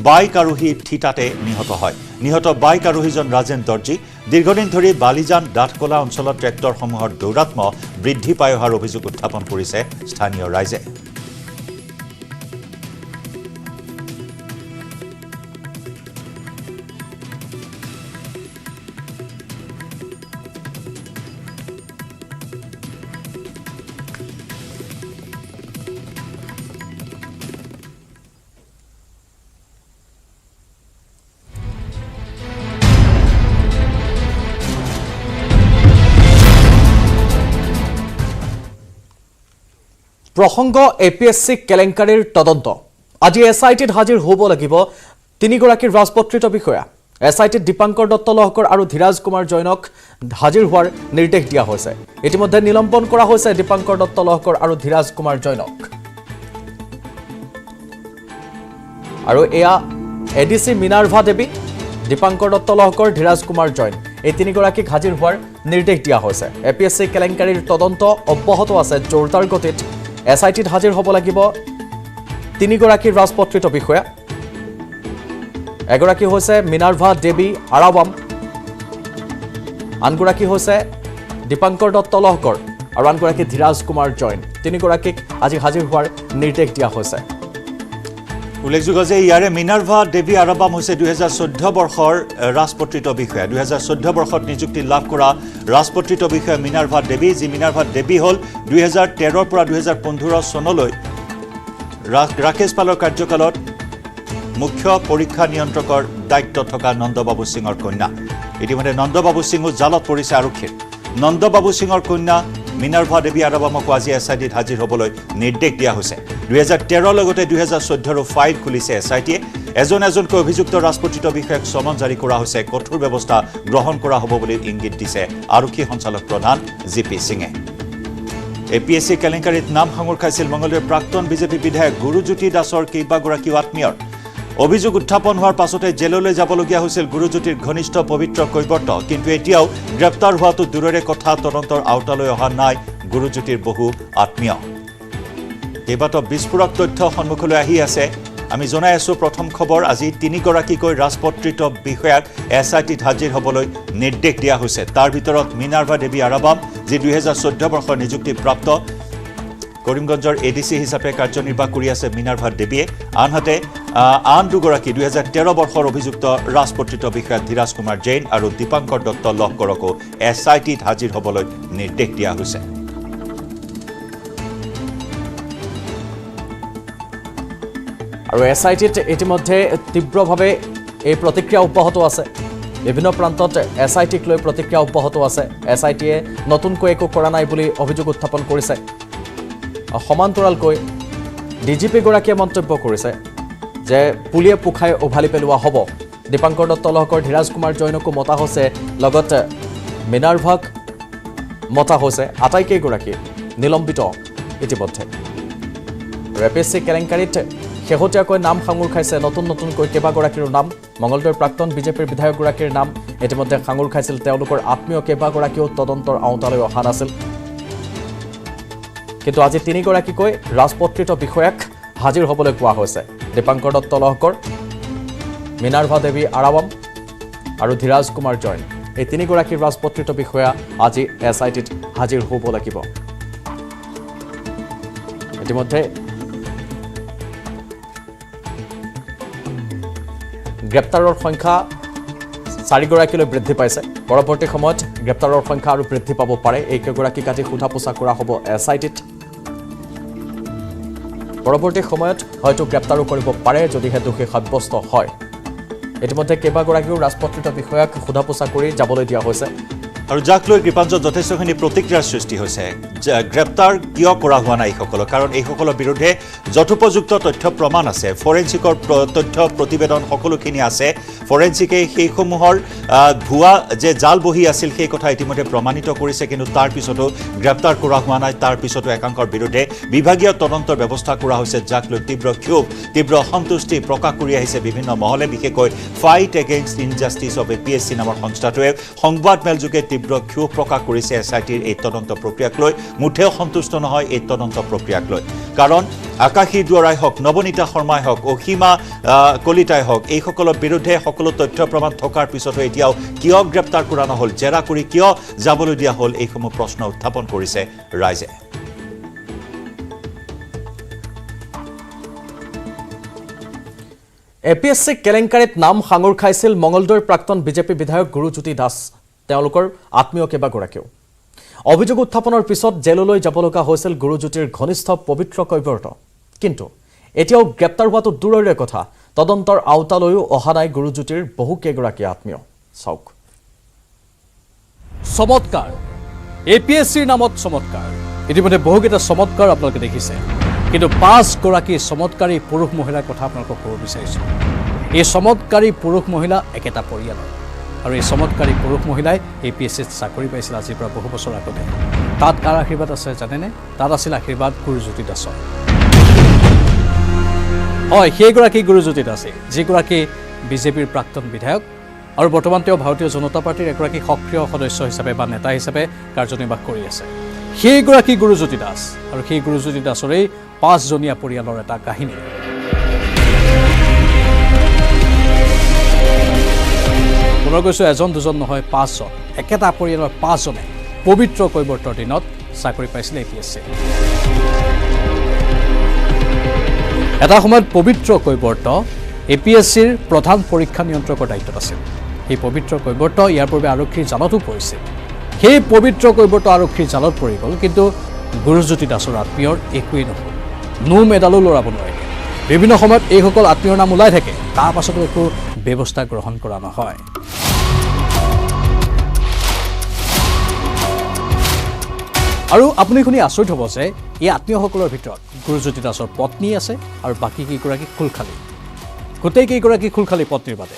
বাইক আৰোহী থিতাতে নিহত হয় নিহত বাইক আৰোহীজন ৰাজেন দৰ্জী দীৰ্ঘদিন ধৰি বালিজান ডাঠকলা অঞ্চলত ট্ৰেক্টৰসমূহৰ দৌৰাত্ম্য বৃদ্ধি পাই অহাৰ অভিযোগ উত্থাপন কৰিছে স্থানীয় ৰাইজে প্ৰসংগ APSC কেলেংকাৰীৰ তদন্ত আজি SITত হাজিৰ হ'ব লাগিব তিনিগৰাকী ৰাজপত্ৰিত বিষয়া SITত দীপাংকৰ দত্ত লহকৰ আৰু ধীৰাজ কুমাৰ জৈনক হাজিৰ হোৱাৰ নিৰ্দেশ দিয়া হৈছে ইতিমধ্যে নিলম্বন কৰা হৈছে দীপাংকৰ দত্ত লহকৰ আৰু ধীৰাজ কুমাৰ জৈনক আৰু এয়া ADC মিনাৰ্ভা দেৱী দীপাংকৰ দত্ত লহকৰ ধীৰাজ কুমাৰ জৈন এই তিনিগৰাকীক হাজিৰ হোৱাৰ নিৰ্দেশ দিয়া হৈছে APSC কেলেংকাৰীৰ তদন্ত অব্যাহত আছে জোৰদাৰ গতিত SITত হাজিৰ হ'ব লাগিব তিনিগৰাকী ৰাজপত্ৰিত বিষয়া এগৰাকী হৈছে মিনাৰ্ভা দেৱী আৰাৱাম আনগৰাকী হৈছে দীপাংকৰ দত্ত লহকৰ আৰু আনগৰাকী ধীৰাজ কুমাৰ জৈন তিনিগৰাকীক আজি হাজিৰ হোৱাৰ নিৰ্দেশ দিয়া হৈছে উল্লেখযোগ্য যে ইয়াৰে মিনাৰ্ভা দেৱী আৰাৱাম হৈছে 2014 বৰ্ষৰ ৰাজপত্ৰিত বিষয়া 2014 বৰ্ষত নিযুক্তি লাভ কৰা ৰাজপত্ৰিত বিষয়া মিনাৰ্ভা দেৱী যি মিনাৰ্ভা দেৱী হ'ল 2013 পৰা 2015 চনলৈ ৰাকেশ পালৰ কাৰ্যকালত মুখ্য পৰীক্ষা নিয়ন্ত্ৰকৰ দায়িত্ব থকা নন্দবাবু সিঙৰ কন্যা ইতিমধ্যে নন্দবাবু সিঙো জালত পৰিছে আৰক্ষীৰ নন্দবাবু সিঙৰ কন্যা মিনাৰ্ভা দেৱী আৰাৱামকো আজি SITত হাজিৰ হ'বলৈ নিৰ্দেশ দিয়া হৈছে 2013 লগতে 2014 ফাইল খুলিছে SITয়ে এজনকৈ অভিযুক্ত ৰাজপত্ৰিত বিষয়াক সমন জাৰি কৰা হৈছে কঠোৰ ব্যৱস্থা গ্ৰহণ কৰা হ'ব বুলি ইংগিত দিছে আৰক্ষী সঞ্চালক প্ৰধান GP সিঙে APSC কেলেংকাৰীত নাম সাঙুৰ খাইছিল মঙলদৈৰ প্ৰাক্তন বিজেপি বিধায়ক গুৰুজ্যোতি দাসৰ কেইবাগৰাকীও আত্মীয়ৰ অভিযোগ উত্থাপন হোৱাৰ পাছতে জেললৈ যাবলগীয়া হৈছিল গুৰুজ্যোতিৰ ঘনিষ্ঠ পবিত্ৰ কৈবৰ্ত কিন্তু এতিয়াও গ্ৰেপ্তাৰ হোৱাটো দূৰৰে কথা তদন্তৰ আওতালৈ অহা নাই গুৰুজ্যোতিৰ বহু আত্মীয় কেইবাটাও বিস্ফোৰক তথ্য সন্মুখলৈ আহি আছে আমি জনাই আছো প্ৰথম খবৰ আজি 3 গৰাকীকৈ ৰাজপত্ৰিত বিষয়াক SITত হাজিৰ হ'বলৈ নিৰ্দেশ দিয়া হৈছে তাৰ ভিতৰত মিনাৰ্ভা দেৱী আৰাবাম যি 2014 বৰ্ষৰ নিযুক্তিপ্ৰাপ্ত কৰিমগঞ্জৰ ADC হিচাপে কাৰ্যনিৰ্বাহ কৰি আছে মিনাৰ্ভা দেৱীয়ে আনহাতে আন দুগৰাকী 2013 বৰ্ষৰ অভিযুক্ত ৰাজপত্ৰিত বিষয়া ধীৰাজ কুমাৰ জৈন আৰু দীপাংকৰ দত্ত লহকৰকো SITত হাজিৰ হ'বলৈ নিৰ্দেশ দিয়া হৈছে আৰু SITত ইতিমধ্যে তীব্ৰভাৱে এই প্ৰতিক্ৰিয়া অব্যাহত আছে বিভিন্ন প্ৰান্তত SITক লৈ প্ৰতিক্ৰিয়া অব্যাহত আছে SITয়ে নতুনকৈ একো কৰা নাই বুলি অভিযোগ উত্থাপন কৰিছে সমান্তৰালকৈ DGP গৰাকীয়ে মন্তব্য কৰিছে যে পুলিয়ে পুখাই উভালি পেলোৱা হ'ব দীপাংকৰ দত্ত লহকৰ ধীৰাজ কুমাৰ জৈনকো মতা হৈছে লগত মিনাৰ্ভাক মতা হৈছে আটাইকেইগৰাকী নিলম্বিত ইতিমধ্যে APSC কেলেংকাৰীত শেহতীয়াকৈ নাম সাঙুৰ খাইছে নতুনকৈ কেইবাগৰাকীৰ নাম মঙলদৈৰ প্ৰাক্তন বিজেপিৰ বিধায়কগৰাকীৰ নাম ইতিমধ্যে সাঙুৰ খাইছিল তেওঁলোকৰ আত্মীয় কেইবাগৰাকীও তদন্তৰ আওতালৈ অহা নাছিল কিন্তু আজি 3 গৰাকীকৈ ৰাজপত্ৰিত বিষয়াক হাজিৰ হ'বলৈ কোৱা হৈছে দীপাংকৰ দত্ত লহকৰ মিনাৰ্ভা দেৱী আৰাবাম আৰু ধীৰাজ কুমাৰ জৈন এই 3 গৰাকীৰ ৰাজপত্ৰিত বিষয়া আজি SITত হাজিৰ হ'ব লাগিব ইতিমধ্যে গ্ৰেপ্তাৰৰ সংখ্যা 4 গৰাকীলৈ বৃদ্ধি পাইছে পৰৱৰ্তী সময়ত গ্ৰেপ্তাৰৰ সংখ্যা আৰু বৃদ্ধি পাব পাৰে এই কেইগৰাকী কাটি সোধা পোছা কৰা হ'ব SITত পৰৱৰ্তী সময়ত হয়তো গ্ৰেপ্তাৰো কৰিব পাৰে যদিহে দোষী সাব্যস্ত হয় ইতিমধ্যে কেইবাগৰাকীও ৰাজপত্ৰিত বিষয়াক সোধা পোছা কৰি যাবলৈ দিয়া হৈছে আৰু যাক লৈ কৃপাঞ্জন যথেষ্টখিনি প্ৰতিক্ৰিয়াৰ সৃষ্টি হৈছে গ্ৰেপ্তাৰ কিয় কৰা হোৱা নাই এইসকলক কাৰণ এইসকলৰ বিৰুদ্ধে যথোপযুক্ত তথ্য প্ৰমাণ আছে ফৰেনচিকৰ তথ্য প্ৰতিবেদন সকলোখিনি আছে ফৰেনচিকে সেইসমূহৰ ভুৱা যে জাল বহি আছিল সেই কথা ইতিমধ্যে প্ৰমাণিত কৰিছে কিন্তু তাৰ পিছতো গ্ৰেপ্তাৰ কৰা হোৱা নাই তাৰ পিছতো একাংকৰ বিৰুদ্ধে বিভাগীয় তদন্তৰ ব্যৱস্থা কৰা হৈছে যাক লৈ তীব্ৰ ক্ষোভ তীব্ৰ সন্তুষ্টি প্ৰকাশ কৰি আহিছে বিভিন্ন মহলে বিশেষকৈ ফাইট এগেইনষ্ট ইনজাষ্টিস অফ APSC নামৰ সংস্থাটোৱে সংবাদ মেলযোগে তীব্ৰ ক্ষোভ প্ৰকাশ কৰিছে SITৰ এই তদন্ত প্ৰক্ৰিয়াক লৈ মুঠেও সন্তুষ্ট নহয় এই তদন্ত প্ৰক্ৰিয়াক লৈ কাৰণ আকাশী দুৱাৰাই হওক নৱনীতা শৰ্মাই হওক অসীমা কলিতাই হওক এইসকলৰ বিৰুদ্ধে সকলো তথ্য প্ৰমাণ থকাৰ পিছতো এতিয়াও কিয় গ্ৰেপ্তাৰ কৰা নহল জেৰা কৰি কিয় যাবলৈ দিয়া হল এইসমূহ প্ৰশ্ন উত্থাপন কৰিছে ৰাইজে APSC কেলেংকাৰীত নাম সাঙুৰ খাইছিল মঙলদৈৰ প্ৰাক্তন বিজেপি বিধায়ক গুৰুজ্যোতি দাস তেওঁলোকৰ আত্মীয় কেইবাগৰাকীও অভিযোগ উত্থাপনৰ পিছত জেললৈ যাব লগা হৈছিল গুৰুজ্যোতিৰ ঘনিষ্ঠ পবিত্ৰ কৈবৰ্ত কিন্তু এতিয়াও গ্ৰেপ্তাৰ হোৱাটো দূৰৰে কথা তদন্তৰ আওতালৈও অহা নাই গুৰুজ্যোতিৰ বহু কেইগৰাকী আত্মীয় চাওক চমৎকাৰ APSCৰ নামত চমৎকাৰ ইতিমধ্যে বহুকেইটা চমৎকাৰ আপোনালোকে দেখিছে কিন্তু 5 গৰাকী চমৎকাৰী পুৰুষ মহিলাৰ কথা আপোনালোকক ক'ব বিচাৰিছোঁ এই চমৎকাৰী পুৰুষ মহিলা একেটা পৰিয়ালৰ আৰু এই চমৎকাৰী পুৰুষ মহিলাই APSCত চাকৰি পাইছিল আজিৰ পৰা বহু বছৰ আগতে তাত কাৰ আশীৰ্বাদ আছে জানেনে তাত আছিল আশীৰ্বাদ গুৰুজ্যোতি দাসৰ হয় সেইগৰাকী গুৰুজ্যোতি দাসে যিগৰাকী বিজেপিৰ প্ৰাক্তন বিধায়ক আৰু বৰ্তমান তেওঁ ভাৰতীয় জনতা পাৰ্টিৰ এগৰাকী সক্ৰিয় সদস্য হিচাপে বা নেতা হিচাপে কাৰ্যনিৰ্বাহ কৰি আছে সেইগৰাকী গুৰুজ্যোতি দাস আৰু সেই গুৰুজ্যোতি দাসৰেই 5জনীয়া পৰিয়ালৰ এটা কাহিনী পুনৰ কৈছোঁ এজন দুজন নহয় 5জন একেটা পৰিয়ালৰ 5জনে পবিত্ৰ কৈবৰ্তৰ দিনত চাকৰি পাইছিল APSC এটা সময়ত পবিত্ৰ কৈবৰ্ত APSCৰ প্ৰধান পৰীক্ষা নিয়ন্ত্ৰকৰ দায়িত্বত আছিল এই পবিত্ৰ কৈবৰ্ত ইয়াৰ পূৰ্বে আৰক্ষীৰ জালতো পৰিছিল সেই পবিত্ৰ কৈবৰ্ত আৰক্ষীৰ জালত পৰি গ'ল কিন্তু গুৰুজ্যোতি দাসৰ আত্মীয়ৰ একোৱেই নহ'ল নোম এডালো লৰাব নোৱাৰিলে বিভিন্ন সময়ত এইসকল আত্মীয়ৰ নাম ওলাই থাকে তাৰ পাছতো একো ব্যৱস্থা গ্ৰহণ কৰা নহয় আৰু আপুনি শুনি আচৰিত হ'ব যে এই আত্মীয়সকলৰ ভিতৰত গুৰুজ্যোতি দাসৰ পত্নী আছে আৰু বাকী কেইগৰাকী খুলখালী গোটেই কেইগৰাকী খুলখালী পত্নীৰ বাদে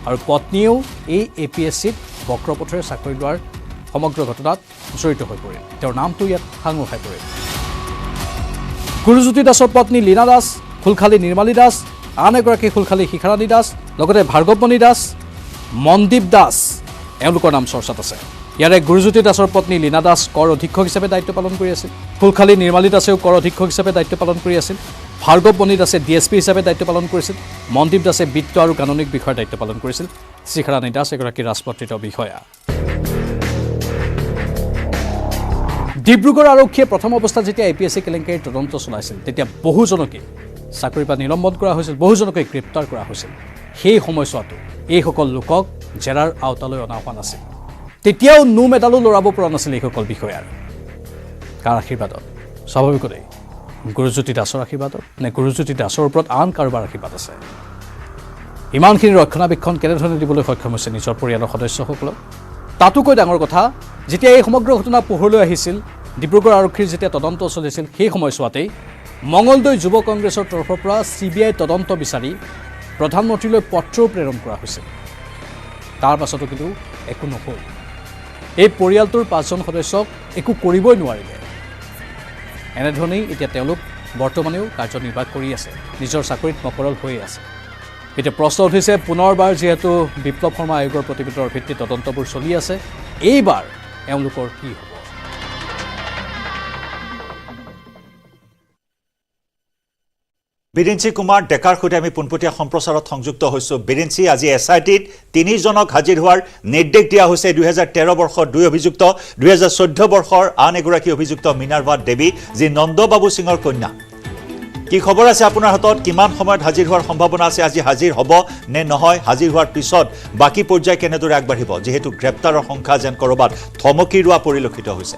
আৰু পত্নীয়েও এই APSCত বক্ৰপথেৰে চাকৰি লোৱাৰ সমগ্ৰ ঘটনাত জড়িত হৈ পৰিল তেওঁৰ নামটো ইয়াত সাঙুৰ খাই পৰিল গুৰুজ্যোতি দাসৰ পত্নী লীনা দাস খুলখালী নিৰ্মালী দাস আন এগৰাকী খুলখালী শিখাৰাণী দাস লগতে ভাৰ্গৱমণি দাস মনদীপ দাস এওঁলোকৰ নাম চৰ্চাত আছে ইয়াৰে গুৰুজ্যোতি দাসৰ পত্নী লীনা দাস কৰ অধীক্ষক হিচাপে দায়িত্ব পালন কৰি আছিল খুলখালী নিৰ্মালী দাসেও কৰ অধীক্ষক হিচাপে দায়িত্ব পালন কৰি আছিল ভাৰ্গৱমণি দাসে ডিএছপি হিচাপে দায়িত্ব পালন কৰিছিল মনদীপ দাসে বিত্ত আৰু কানুনিক বিষয়ৰ দায়িত্ব পালন কৰিছিল শিখাৰাণী দাস এগৰাকী ৰাজপত্ৰিত বিষয়া ডিব্ৰুগড় আৰক্ষীয়ে প্ৰথম অৱস্থাত যেতিয়া APSC কেলেংকাৰীৰ তদন্ত চলাইছিল তেতিয়া বহুজনকে চাকৰিৰ পৰা নিলম্বন কৰা হৈছিল বহুজনকে গ্ৰেপ্তাৰ কৰা হৈছিল সেই সময়ছোৱাতো এইসকল লোকক জেৰাৰ আওতালৈ অনা হোৱা নাছিল তেতিয়াও নো মেডালো লৰাব পৰা নাছিল এইসকল বিষয়াৰ কাৰ আশীৰ্বাদত স্বাভাৱিকতেই গুৰুজ্যোতি দাসৰ আশীৰ্বাদত নে গুৰুজ্যোতি দাসৰ ওপৰত আন কাৰোবাৰ আশীৰ্বাদ আছে ইমানখিনি ৰক্ষণাবেক্ষণ কেনেধৰণে দিবলৈ সক্ষম হৈছে নিজৰ পৰিয়ালৰ সদস্যসকলক তাতোকৈ ডাঙৰ কথা যেতিয়া এই সমগ্ৰ ঘটনা পোহৰলৈ আহিছিল ডিব্ৰুগড় আৰক্ষীৰ যেতিয়া তদন্ত চলিছিল সেই সময়ছোৱাতেই মঙলদৈ যুৱ কংগ্ৰেছৰ তৰফৰ পৰা CBI তদন্ত বিচাৰি প্ৰধানমন্ত্ৰীলৈ পত্ৰও প্ৰেৰণ কৰা হৈছিল তাৰ পাছতো কিন্তু একো নহ'ল এই পৰিয়ালটোৰ 5জন সদস্যক একো কৰিবই নোৱাৰিলে এনেধৰণেই এতিয়া তেওঁলোক বৰ্তমানেও কাৰ্যনিৰ্বাহ কৰি আছে নিজৰ চাকৰিত মকৰল হৈ আছে এতিয়া প্ৰশ্ন উঠিছে পুনৰবাৰ যিহেতু বিপ্লৱ শৰ্মা আয়োগৰ প্ৰতিবেদনৰ ভিত্তিত তদন্তবোৰ চলি আছে এইবাৰ এওঁলোকৰ কি হ'ব বিৰিঞ্চি কুমাৰ ডেকাৰ সৈতে আমি পোনপটীয়া সম্প্ৰচাৰত সংযুক্ত হৈছোঁ বিৰিঞ্চি আজি SITত 3জনক হাজিৰ হোৱাৰ নিৰ্দেশ দিয়া হৈছে 2013 বৰ্ষৰ 2 অভিযুক্ত 2014 বৰ্ষৰ আন এগৰাকী অভিযুক্ত মিনাৰভা দেৱী যি নন্দবাবু সিঙৰ কন্যা কি খবৰ আছে আপোনাৰ হাতত কিমান সময়ত হাজিৰ হোৱাৰ সম্ভাৱনা আছে আজি হাজিৰ হ'ব নে নহয় হাজিৰ হোৱাৰ পিছত বাকি পৰ্যায় কেনেদৰে আগবাঢ়িব যেহেতু গ্ৰেপ্তাৰৰ সংখ্যা যেন কৰবাত থমকি ৰোৱা পৰিলক্ষিত হৈছে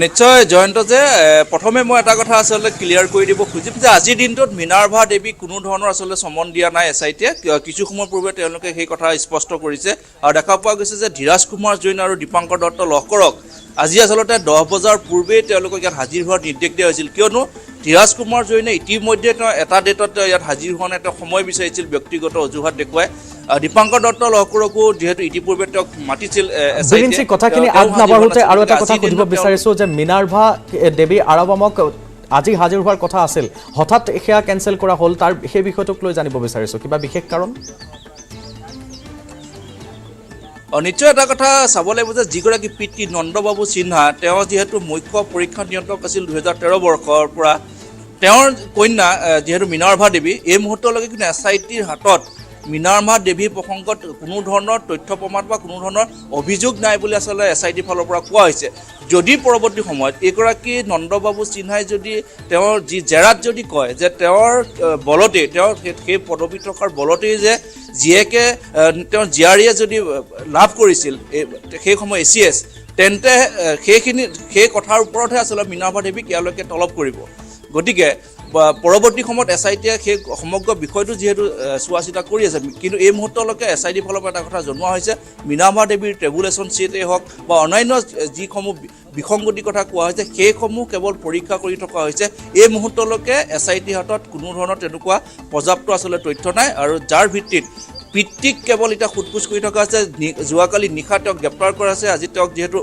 নিশ্চয় জয়ন্ত যে প্ৰথমে মই এটা কথা আসলে ক্লিয়াৰ কৰি দিব খুজিম যে আজিৰ দিনটোত মিনাৰভা দেৱী কোনো ধৰণৰ আসলে সমন দিয়া নাই SITয়ে কিছু সময় পূৰ্বে তেওঁলোকে সেই কথা স্পষ্ট কৰিছে আৰু দেখা পোৱা গৈছে যে ধীৰাজ কুমাৰ জৈন আৰু দীপাংকৰ দত্ত লহকৰক আজি আসলতে 10 বজাৰ পূৰ্বে তেওঁলোকক ইয়াত হাজিৰ হোৱাৰ নিৰ্দেশ দিয়া হৈছিল কিয়নো ধীৰাজ কুমাৰ জৈনে ইতিমধ্যে এটা ডেটত ইয়াত হাজিৰ হোৱা এটা সময় বিচাৰিছিল ব্যক্তিগত অজুহাত দেখুৱাই দীপাংকৰ দত্ত লহকৰকো যেহেতু ইতিপূৰ্বে তেওঁক মাতিছিল বিৰিঞ্চি কথাখিনি আগনাবাঢ়োতে আৰু এটা কথা সুধিব বিচাৰিছো যে মিনাৰভা দেৱী আৰাবামক আজি হাজিৰ হোৱাৰ কথা আছিল হঠাৎ সেয়া কেনসেল কৰা হ'ল তাৰ সেই বিষয়টোক লৈ জানিব বিচাৰিছো কিবা বিশেষ কাৰণ নিশ্চয় এটা কথা চাব লাগিব যে যিগৰাকী পিতৃ নন্দবাবু সিনহা তেওঁ যেহেতু মুখ্য পৰীক্ষা নিয়ন্ত্ৰক আছিল 2013 বৰ্ষৰ পৰা তেওঁৰ কন্যা যেহেতু মিনাৰভা দেৱী এই মুহূৰ্তলৈকে কিন্তু SITৰ হাতত মিনাৰভা দেৱী প্ৰসংগত কোনো ধৰণৰ তথ্য প্ৰমাণ বা কোনো ধৰণৰ অভিযোগ নাই বুলি আসলে SITৰ ফালৰ পৰা কোৱা হৈছে যদি পৰৱৰ্তী সময়ত এগৰাকী নন্দবাবু সিনহাই যদি তেওঁৰ যি জেৰাত যদি কয় যে তেওঁৰ বলতে তেওঁৰ সেই পদবী থকাৰ বলতেই যে জিয়েকে তেওঁৰ জিয়াৰীয়ে যদি লাভ কৰিছিল সেই সময় ACS তেন্তে সেই কথাৰ ওপৰতহে আসলে মিনাৰভা দেৱীক ইয়ালৈকে তলব কৰিব গতিকে পৰৱৰ্তী সময়ত SITয়ে সেই সমগ্ৰ বিষয়টো যেহেতু চোৱা চিতা কৰি আছে কিন্তু এই মুহূৰ্তলৈকে SITৰ ফালৰ পৰা এটা কথা জনোৱা হৈছে মিনাৰভা দেৱীৰ ট্ৰেবুলেশ্যন চিটেই হওক বা অন্যান্য যিসমূহ বিসংগতিৰ কথা কোৱা হৈছে সেইসমূহ কেৱল পৰীক্ষা কৰি থকা হৈছে এই মুহূৰ্তলৈকে SITৰ হাতত কোনো ধৰণৰ তেনেকুৱা পৰ্যাপ্ত আসলে তথ্য নাই আৰু যাৰ ভিত্তিত পিতৃক কেৱল এটা খুটপুচ কৰি থকা আছে যোৱাকালি নিশা তেওঁক গ্ৰেপ্তাৰ কৰা আছে আজি তেওঁক যেহেতু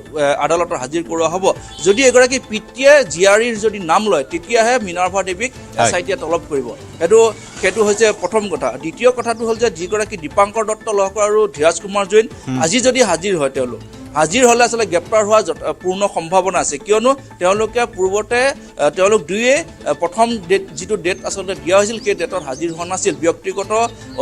আদালতৰ হাজিৰ কৰোৱা হ'ব যদি এগৰাকী পিতৃয়ে জিয়াৰীৰ যদি নাম লয় তেতিয়াহে মিনাৰভা দেৱীক SITয়ে তলব কৰিব সেইটো হৈছে প্ৰথম কথা দ্বিতীয় কথাটো হ'ল যে যিগৰাকী দীপাংকৰ দত্ত লহকৰ আৰু ধীৰাজ কুমাৰ জৈন আজি যদি হাজিৰ হয় তেওঁলোক হাজিৰ হলে আসলে গ্ৰেপ্তাৰ হোৱা পূৰ্ণ সম্ভাৱনা আছে কিয়নো তেওঁলোকে পূৰ্বতে তেওঁলোক দুয়ে প্ৰথম যিটো ডেট আসলে দিয়া হৈছিল সেই ডেটত হাজিৰ হোৱা নাছিল ব্যক্তিগত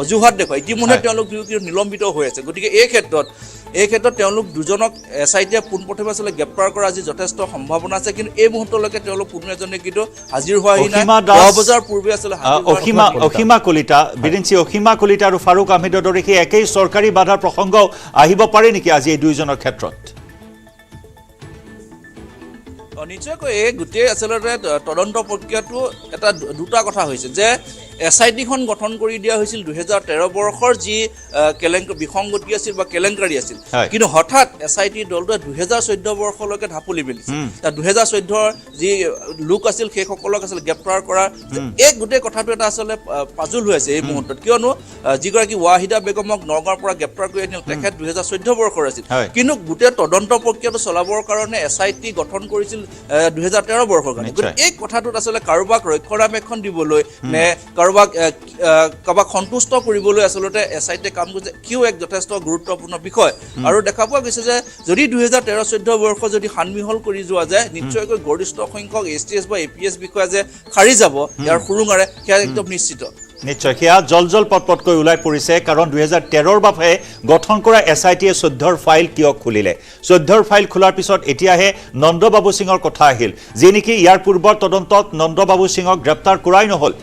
অজুহাত দেখুৱাই ইতিমধ্যে তেওঁলোক দুয়ো নিলম্বিত হৈ আছে গতিকে এই ক্ষেত্ৰত তেওঁলোক দুজনক SITয়ে পোনপ্ৰথমে আসলে গ্ৰেপ্তাৰ কৰা আজি যথেষ্ট সম্ভাৱনা আছে কিন্তু এই মুহূৰ্তলৈকে তেওঁলোক কোনো এজনে কিন্তু হাজিৰ হোৱাহি নাই 10 বজাৰ পূৰ্বে আসলে অসীমা কলিতা বিৰিঞ্চি অসীমা কলিতা আৰু ফাৰুক আহমেদৰ দৰে সেই একেই চৰকাৰী বাধাৰ প্ৰসংগ আহিব পাৰে নেকি আজি এই দুইজনৰ ক্ষেত্ৰত নিশ্চয়কৈ এই গোটেই আচলতে তদন্ত প্ৰক্ৰিয়াটো এটা দুটা কথা হৈছে যে SIT-খন গঠন কৰি দিয়া হৈছিল 2013 বৰ্ষৰ যি বিসংগতি আছিল বা কেলেংকাৰী আছিল কিন্তু হঠাৎ SIT দলটোৱে 2014 বৰ্ষলৈকে ঢাপলি মেলিছিল 2014 যি লোক আছিল সেইসকলক আছিল গ্ৰেপ্তাৰ কৰা এই গোটেই কথাটো এটা আচলতে পাজুল হৈ আছে এই মুহূৰ্তত কিয়নো যিগৰাকী ৱাহিদা বেগমক নগাঁৱৰ পৰা গ্ৰেপ্তাৰ কৰি আনিল তেখেত 2014 বৰ্ষৰ আছিল কিন্তু গোটেই তদন্ত প্ৰক্ৰিয়াটো চলাবৰ কাৰণে SIT গঠন কৰিছিল 2013 বৰ্ষৰ কাৰণে এই কথাটোত আচলতে কাৰোবাক ৰক্ষণাবেক্ষণ দিবলৈ নে কাৰোবাক সন্তুষ্ট কৰিবলৈ আচলতে SIT কাম কৰিছে কিয় এক যথেষ্ট গুৰুত্বপূৰ্ণ বিষয় আৰু দেখা পোৱা গৈছে যে যদি 2013-14 বৰ্ষ যদি সানমিহল কৰি যোৱা যায় নিশ্চয়কৈ গৰিষ্ঠ সংখ্যক STS বা APS বিষয়া যে খাৰি যাব ইয়াৰ সুৰুঙাৰে সেয়া একদম নিশ্চিত নিশ্চয় সেয়া জল পটপটকৈ ওলাই পৰিছে কাৰণ 2013ৰ বাবে গঠন কৰা SIT-য়ে 14ৰ ফাইল কিয় খুলিলে 14ৰ ফাইল খোলাৰ পিছত এতিয়াহে নন্দবাবু সিঙৰ কথা আহিল যি নেকি ইয়াৰ পূৰ্বৰ তদন্তত নন্দবাবু সিঙক গ্ৰেপ্তাৰ কৰাই নহল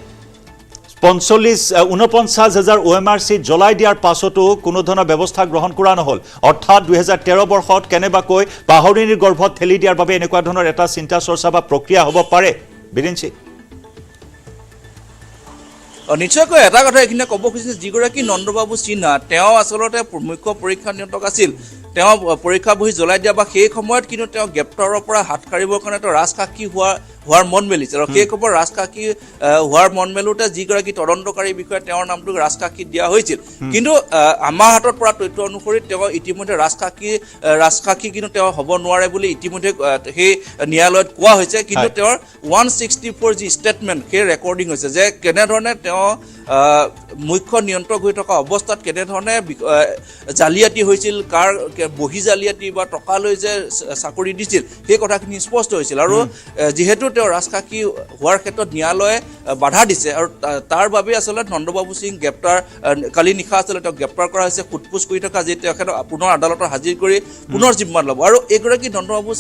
49,000 OMRC জ্বলাই দিয়াৰ পাছতো কোনো ধৰণৰ ব্যৱস্থা গ্ৰহণ কৰা নহল অৰ্থাৎ 2013 বৰ্ষত কেনেবাকৈ পাহৰিনীৰ গৰ্ভত ঠেলি দিয়াৰ বাবে এনেকুৱা ধৰণৰ এটা চিন্তা চৰ্চা বা প্ৰক্ৰিয়া হ'ব পাৰে বিৰিঞ্চি নিশ্চয়কৈ এটা কথা এইখিনি ক'ব খুজিছে যিগৰাকী নন্দবাবু সিনহা তেওঁ আচলতে মুখ্য পৰীক্ষা নিয়ন্ত্ৰক আছিল তেওঁ পৰীক্ষা বহি জ্বলাই দিয়া বা সেই সময়ত কিন্তু তেওঁ গ্ৰেপ্তাৰৰ পৰা হাত কাঢ়িবৰ কাৰণে তেওঁ ৰাজসাক্ষী হোৱাৰ মন মেলিছে আৰু সেই খবৰ ৰাজসাক্ষী হোৱাৰ মন মেলোতে যিগৰাকী তদন্তকাৰী বিষয়া তেওঁৰ নামটো ৰাজসাক্ষী দিয়া হৈছিল কিন্তু আমাৰ হাতত পৰা তথ্য অনুসৰি তেওঁ ইতিমধ্যে ৰাজসাক্ষী কিন্তু তেওঁ হ'ব নোৱাৰে বুলি ইতিমধ্যে সেই ন্যায়ালয়ত কোৱা হৈছে কিন্তু তেওঁৰ 164 যি ষ্টেটমেণ্ট সেই ৰেকৰ্ডিং হৈছে যে কেনেধৰণে তেওঁ মুখ্য নিয়ন্ত্ৰক হৈ থকা অৱস্থাত কেনেধৰণে জালিয়াতি হৈছিল কাৰ বহি জালিয়াতি বা টকালৈ যে চাকৰি দিছিল সেই কথাখিনি স্পষ্ট হৈছিল আৰু যিহেতু তেওঁ ৰাজসাক্ষী হোৱাৰ ক্ষেত্ৰত ন্যায়ালয়ে বাধা দিছে আৰু তাৰ বাবে আচলতে নন্দবাবু সিং গ্ৰেপ্তাৰ কালি নিশা আচলতে তেওঁক গ্ৰেপ্তাৰ কৰা হৈছে ফুটপুচ কৰি থকা যি তেখেত পুনৰ আদালতত হাজিৰ কৰি পুনৰ জিম্মাত ল'ব আৰু এইগৰাকী নন্দবাবু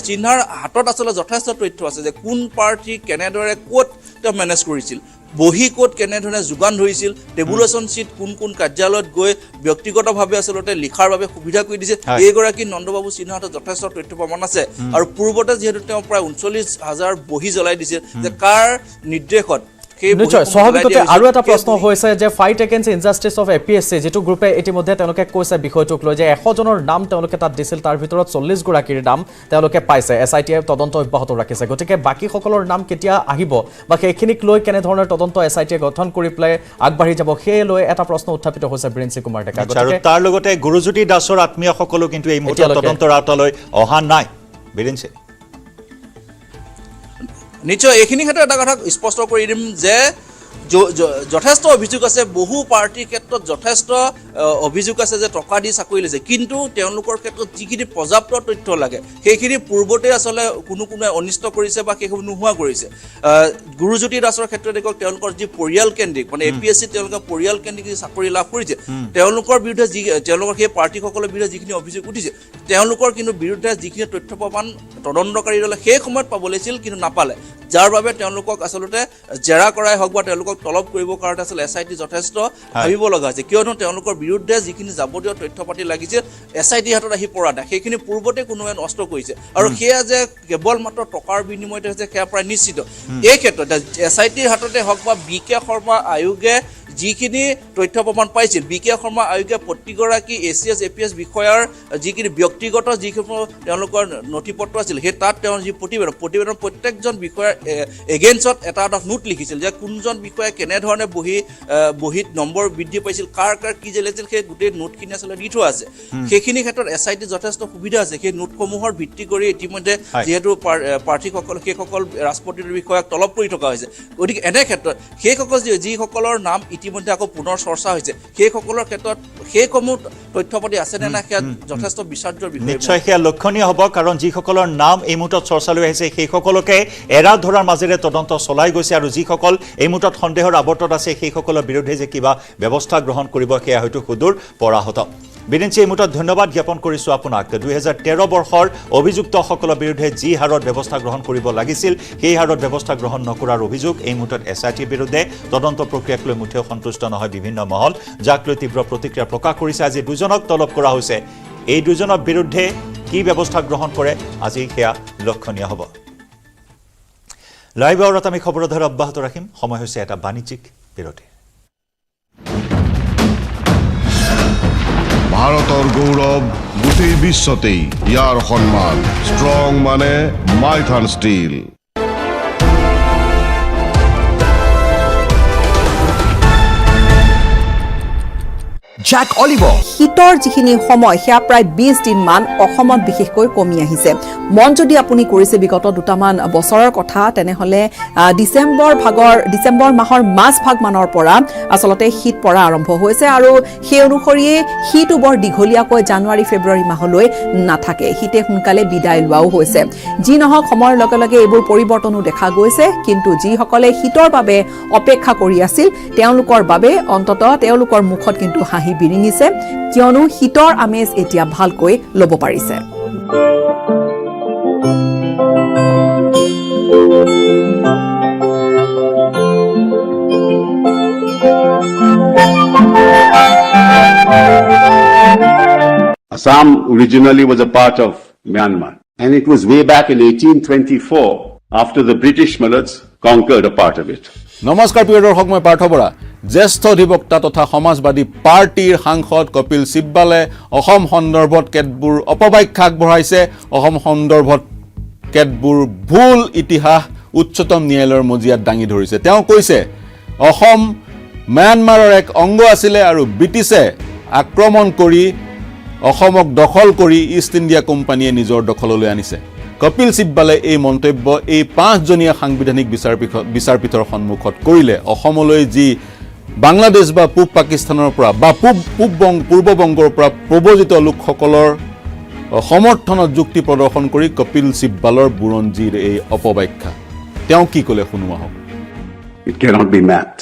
সিনহাৰ হাতত আচলতে যথেষ্ট তথ্য আছে যে কোন পাৰ্টি কেনেদৰে ক'ত তেওঁ মেনেজ কৰিছিল বহি ক'ত কেনেধৰণে যোগান ধৰিছিল টেবুলেশ্যন চিট কোন কাৰ্যালয়ত গৈ ব্যক্তিগতভাৱে আচলতে লিখাৰ বাবে সুবিধা কৰি দিছে এইগৰাকী নন্দবাবু সিনহাত যথেষ্ট তথ্য প্ৰমাণ আছে আৰু পূৰ্বতে যিহেতু তেওঁ প্ৰায় 39,000 বহি জ্বলাই দিছিল যে কাৰ নিৰ্দেশত নিশ্চয় সহযোগিতা আৰু এটা প্ৰশ্ন হৈছে যে ফাইট এগেইনষ্ট ইনজাষ্টিস অফ APSC যেটো গ্ৰুপে ইতিমধ্যে তেওঁলোকে কৈছে বিষয়টোক লৈ যে 100 জনৰ নাম তেওঁলোকে তাত দিছিল তাৰ ভিতৰত 40 গৰাকীৰ নাম তেওঁলোকে পাইছে SIT-য়ে তদন্ত অব্যাহত ৰাখিছে গতিকে বাকি সকলৰ নাম কেতিয়া আহিব বা সেইখিনিক লৈ কেনে ধৰণৰ তদন্ত SIT-য়ে গঠন কৰি প্লাই আগবাঢ়ি যাব সেই লৈ এটা প্ৰশ্ন উত্থাপিত হৈছে বৃন্সি কুমাৰ ডেকা গতিকে তাৰ লগতে গুৰুজ্যোতি দাসৰ আত্মীয় সকলো কিন্তু এই মুহূৰ্তত তদন্তৰ আওতালৈ অহা নাই বৃন্সি নিশ্চয় এইখিনি ক্ষেত্ৰত এটা কথা স্পষ্ট কৰি দিম যে যথেষ্ট অভিযোগ আছে বহু পাৰ্টিৰ ক্ষেত্ৰত যথেষ্ট অভিযোগ আছে যে টকা দি চাকৰি লৈছে কিন্তু তেওঁলোকৰ ক্ষেত্ৰত যিখিনি পৰ্যাপ্ত তথ্য লাগে সেইখিনি পূৰ্বতে আচলতে কোনোৱে অনিষ্ট কৰিছে বা সেইসমূহ নোহোৱা কৰিছে গুৰুজ্যোতি দাসৰ ক্ষেত্ৰত দেখক তেওঁলোকৰ যি পৰিয়াল কেন্দ্ৰিক মানে APSC তেওঁলোকৰ পৰিয়াল কেন্দ্ৰিক যি চাকৰি লাভ কৰিছে তেওঁলোকৰ বিৰুদ্ধে তেওঁলোকৰ সেই পাৰ্টিসকলৰ বিৰুদ্ধে যিখিনি অভিযোগ উঠিছে তেওঁলোকৰ কিন্তু বিৰুদ্ধে যিখিনি তথ্য প্ৰমাণ তদন্তকাৰী দলে সেই সময়ত পাব লাগিছিল কিন্তু নাপালে যাৰ বাবে তেওঁলোকক আচলতে জেৰা কৰাই হওক বা তেওঁলোকক তলব কৰিবৰ কাৰণে আচলতে SIT যথেষ্ট ভাবিব লগা হৈছে কিয়নো তেওঁলোকৰ বিৰুদ্ধে যিখিনি যাৱতীয় তথ্য পাতি লাগিছিল SIT হাতত আহি পৰা নাই সেইখিনি পূৰ্বতে কোনোৱে নষ্ট কৰিছে আৰু সেয়া যে কেৱল মাত্ৰ টকাৰ বিনিময়তে হৈছে সেয়া প্ৰায় নিশ্চিত এই ক্ষেত্ৰত SIT-ৰ হাততে হওক বা BK শৰ্মা আয়োগে যিখিনি তথ্য প্ৰমাণ পাইছিল BK শৰ্মা আয়োগে প্ৰতিগৰাকী ACS APS বিষয়াৰ যিখিনি ব্যক্তিগত যিসমূহ তেওঁলোকৰ নথিপত্ৰ আছিল সেই তাত তেওঁৰ যি প্ৰতিবেদন প্ৰত্যেকজন বিষয়াৰ এগেইনষ্টত এটা নোট লিখিছিল যে কোনজন বিষয়াই কেনেধৰণে বহিত নম্বৰ বৃদ্ধি পাইছিল কাৰ কি জেলেছিল সেই গোটেই নোটখিনি আচলতে দি থোৱা আছে সেইখিনি ক্ষেত্ৰত SIT যথেষ্ট সুবিধা আছে সেই নোটসমূহৰ ভিত্তি কৰি ইতিমধ্যে যিহেতু প্ৰাৰ্থীসকল সেইসকল ৰাষ্ট্ৰপতিৰ বিষয়াক তলব কৰি থকা হৈছে গতিকে এনে ক্ষেত্ৰত সেইসকল যিসকলৰ নাম ইতিমধ্যে আকৌ পুনৰ চৰ্চা হৈছে সেইসকলৰ ক্ষেত্ৰত সেইসমূহ তথ্য পাতি আছে নে নাই সেয়া যথেষ্ট বিচাৰ্যৰ বিষয় নিশ্চয় সেয়া লক্ষণীয় হ'ব কাৰণ যিসকলৰ নাম এই মুহূৰ্তত চৰ্চালৈ আহিছে সেইসকলকে এৰা ধৰাৰ মাজেৰে তদন্ত চলাই গৈছে আৰু যিসকল এই মুহূৰ্তত সন্দেহৰ আৱৰ্তত আছে সেইসকলৰ বিৰুদ্ধে যে কিবা ব্যৱস্থা গ্ৰহণ কৰিব সেয়া হয়তো সুদূৰ পৰাহত বিৰিঞ্চি এই মুহূৰ্তত ধন্যবাদ জ্ঞাপন কৰিছোঁ আপোনাক 2013 বৰ্ষৰ অভিযুক্তসকলৰ বিৰুদ্ধে যি হাৰত ব্যৱস্থা গ্ৰহণ কৰিব লাগিছিল সেই হাৰত ব্যৱস্থা গ্ৰহণ নকৰাৰ অভিযোগ এই মুহূৰ্তত SIT-ৰ বিৰুদ্ধে তদন্ত প্ৰক্ৰিয়াক লৈ মুঠেও সন্তুষ্ট নহয় বিভিন্ন মহল যাক লৈ তীব্ৰ প্ৰতিক্ৰিয়া প্ৰকাশ কৰিছে আজি দুজনক তলব কৰা হৈছে এই দুজনৰ বিৰুদ্ধে কি ব্যৱস্থা গ্ৰহণ কৰে আজি সেয়া লক্ষণীয় হ'ব লাইভ আৱাৰত আমি খবৰধাৰ অব্যাহত ৰাখিম সময় হৈছে এটা বাণিজ্যিক বিৰতি ভাৰতৰ গৌৰৱ গোটেই বিশ্বতেই ইয়াৰ সন্মান ষ্ট্ৰং মানে মাইথান ষ্টীল জ্যাক অলিভাৰ শীতৰ যিখিনি সময় সেয়া প্ৰায় 20 দিনমান অসমত বিশেষকৈ কমি আহিছে মন যদি আপুনি কৰিছে বিগত দুটামান বছৰৰ কথা তেনেহলে ডিসেম্বৰ মাহৰ মাজভাগ মানৰ পৰা আসলতে শীত পৰা আৰম্ভ হৈছে আৰু সেই অনুসৰিয়ে শীতটো বৰ দীঘলীয়াকৈ জানুৱাৰী ফেব্ৰুৱাৰী মাহলৈ নাথাকে শীতে সোনকালে বিদায় লোৱাও হৈছে যি নহওক সময়ৰ লগে লগে এইবোৰ পৰিৱৰ্তনো দেখা গৈছে কিন্তু যিসকলে শীতৰ বাবে অপেক্ষা কৰি আছিল তেওঁলোকৰ বাবে অন্তত তেওঁলোকৰ মুখত কিন্তু হাঁহি বিৰিঙিছে কিয়নো শীতৰ আমেজ এতিয়া ভালকৈ ল'ব পাৰিছে Assam originally was a part of Myanmar, and it was way back in 1824 after the British Mullahs conquered a part of it. নমস্কাৰ প্ৰিয় দৰ্শক মই পাৰ্থ বৰা জ্যেষ্ঠ অধিবক্তা তথা সমাজবাদী পাৰ্টিৰ সাংসদ কপিল সিব্বালে অসম সন্দৰ্ভত কেতবোৰ অপব্যাখ্যা আগবঢ়াইছে অসম সন্দৰ্ভত কেতবোৰ ভুল ইতিহাস উচ্চতম ন্যায়ালয়ৰ মজিয়াত দাঙি ধৰিছে তেওঁ কৈছে অসম ম্যানমাৰৰ এক অংগ আছিল আৰু ব্ৰিটিছে আক্ৰমণ কৰি অসমক দখল কৰি ইষ্ট ইণ্ডিয়া কোম্পানীয়ে নিজৰ দখললৈ আনিছে কপিল সিব্বালে এই মন্তব্য এই 5 জনীয়া সাংবিধানিক বিচাৰপীঠৰ সন্মুখত কৰিলে অসমলৈ যি বাংলাদেশ বা পূব পাকিস্তানৰ পৰা বা পূৰ্ব বংগৰ পৰা প্ৰব্ৰজিত লোকসকলৰ সমৰ্থনত যুক্তি প্ৰদৰ্শন কৰি কপিল সিব্বালৰ বুৰঞ্জীৰ এই অপব্যাখ্যা তেওঁ কি ক'লে শুনো আহক It cannot be mapped.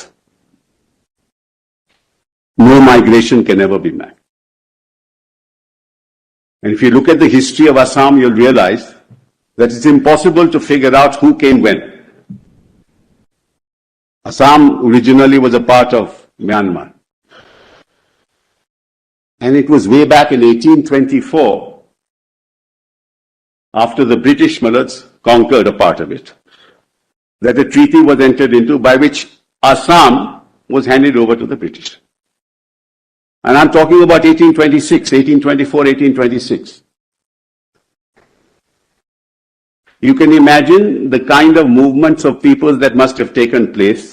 No migration can ever be mapped. And if you look at the history of Assam, you'll realize that it's impossible to figure out who came when. Assam originally was a part of Myanmar. And it was way back in 1824 after the British Mullahs conquered a part of it that a treaty was entered into by which Assam was handed over to the British. And I'm talking about 1826, 1824, 1826. You can imagine the kind of movements of people that must have taken place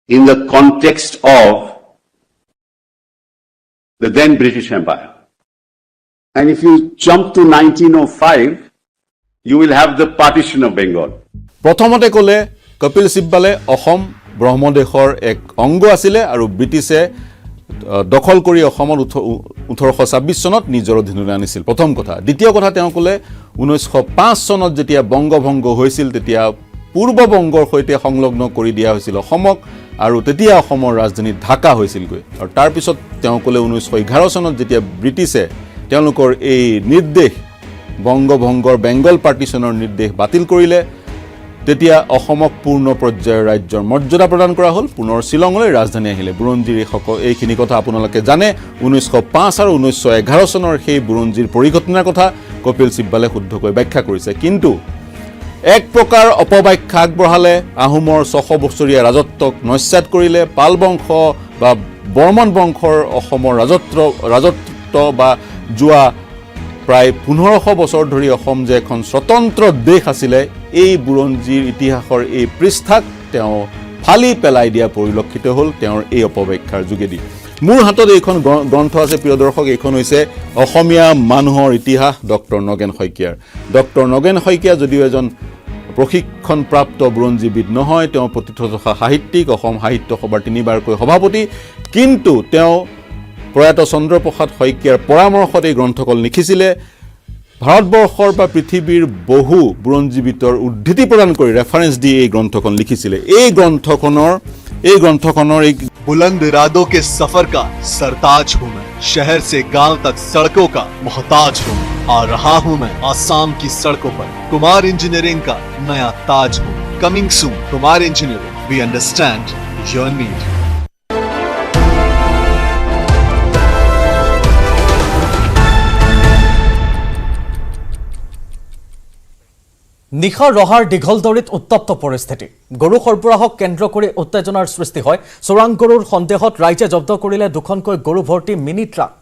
in the context of the then British Empire. And if you jump to 1905, you will have the partition of Bengal. প্ৰথমতে ক'লে কপিল সিব্বালে অসম ব্ৰহ্মদেশৰ এক অংগ আছিল আৰু ব্ৰিটিছে দখল কৰি অসমত 1826 চনত নিজৰ অধীনলৈ আনিছিল প্ৰথম কথা দ্বিতীয় কথা তেওঁ ক'লে 1905 চনত যেতিয়া বংগভংগ হৈছিল তেতিয়া পূৰ্ব বংগৰ সৈতে সংলগ্ন কৰি দিয়া হৈছিল অসমক আৰু তেতিয়া অসমৰ ৰাজধানী ঢাকা হৈছিলগৈ আৰু তাৰ পিছত তেওঁ ক'লে 1911 চনত যেতিয়া ব্ৰিটিছে তেওঁলোকৰ এই নিৰ্দেশ বংগভংগৰ বেংগল পাৰ্টিশনৰ নিৰ্দেশ বাতিল কৰিলে তেতিয়া অসমক পূৰ্ণ পৰ্যায়ৰ ৰাজ্যৰ মৰ্যাদা প্ৰদান কৰা হ'ল পুনৰ শিলঙলৈ ৰাজধানী আহিলে বুৰঞ্জীৰ এইখিনি কথা আপোনালোকে জানে 1905 আৰু 1911 চনৰ সেই বুৰঞ্জীৰ পৰিঘটনাৰ কথা কপিল সিব্বালে শুদ্ধকৈ ব্যাখ্যা কৰিছে কিন্তু এক প্ৰকাৰ অপব্যাখ্যা আগবঢ়ালে আহোমৰ 600 বছৰীয়া ৰাজত্বক নস্যাৎ কৰিলে পাল বংশ বা বৰ্মন বংশৰ অসমৰ ৰাজত্ব বা যোৱা প্ৰায় 1500 বছৰ ধৰি অসম যে এখন স্বতন্ত্ৰ দেশ আছিল এই বুৰঞ্জীৰ ইতিহাসৰ এই পৃষ্ঠাক তেওঁ ফালি পেলাই দিয়া পৰিলক্ষিত হ'ল তেওঁৰ এই অপব্যাখ্যাৰ যোগেদি মোৰ হাতত এইখন গ্ৰন্থ আছে প্ৰিয় দৰ্শক এইখন হৈছে অসমীয়া মানুহৰ ইতিহাস ডক্টৰ নগেন শইকীয়াৰ ডক্টৰ নগেন শইকীয়া যদিও এজন প্ৰশিক্ষণপ্ৰাপ্ত বুৰঞ্জীবিদ নহয় তেওঁ প্ৰতিথা সাহিত্যিক অসম সাহিত্য সভাৰ 3বাৰকৈ সভাপতি কিন্তু তেওঁ প্ৰয়াত চন্দ্ৰপ্ৰসাদ শইকীয়াৰ পৰামৰ্শত এই গ্ৰন্থখন লিখিছিলে ভাৰতবৰ্ষৰ বা পৃথিৱীৰ বহু বুৰঞ্জীবিদৰ উদ্ধৃতি প্ৰদান কৰি ৰেফাৰেন্স দি এই গ্ৰন্থখন লিখিছিলে এই গ্ৰন্থখনৰ बुलंद इरादों के सफर का सरताज हूँ मैं शहर से गांव तक सड़कों का मोहताज हूँ आ रहा हूँ मैं आसाम की सड़कों पर कुमार इंजीनियरिंग का नया ताज हूँ coming soon Kumar engineering we understand your need নিশা ৰহাৰ দীঘলদৰিত উত্তপ্ত পৰিস্থিতি গৰু সৰবৰাহক কেন্দ্ৰ কৰি উত্তেজনাৰ সৃষ্টি হয় চোৰাং গৰুৰ সন্দেহত ৰাইজে জব্দ কৰিলে দুখনকৈ গৰু ভৰ্তি মিনি ট্ৰাক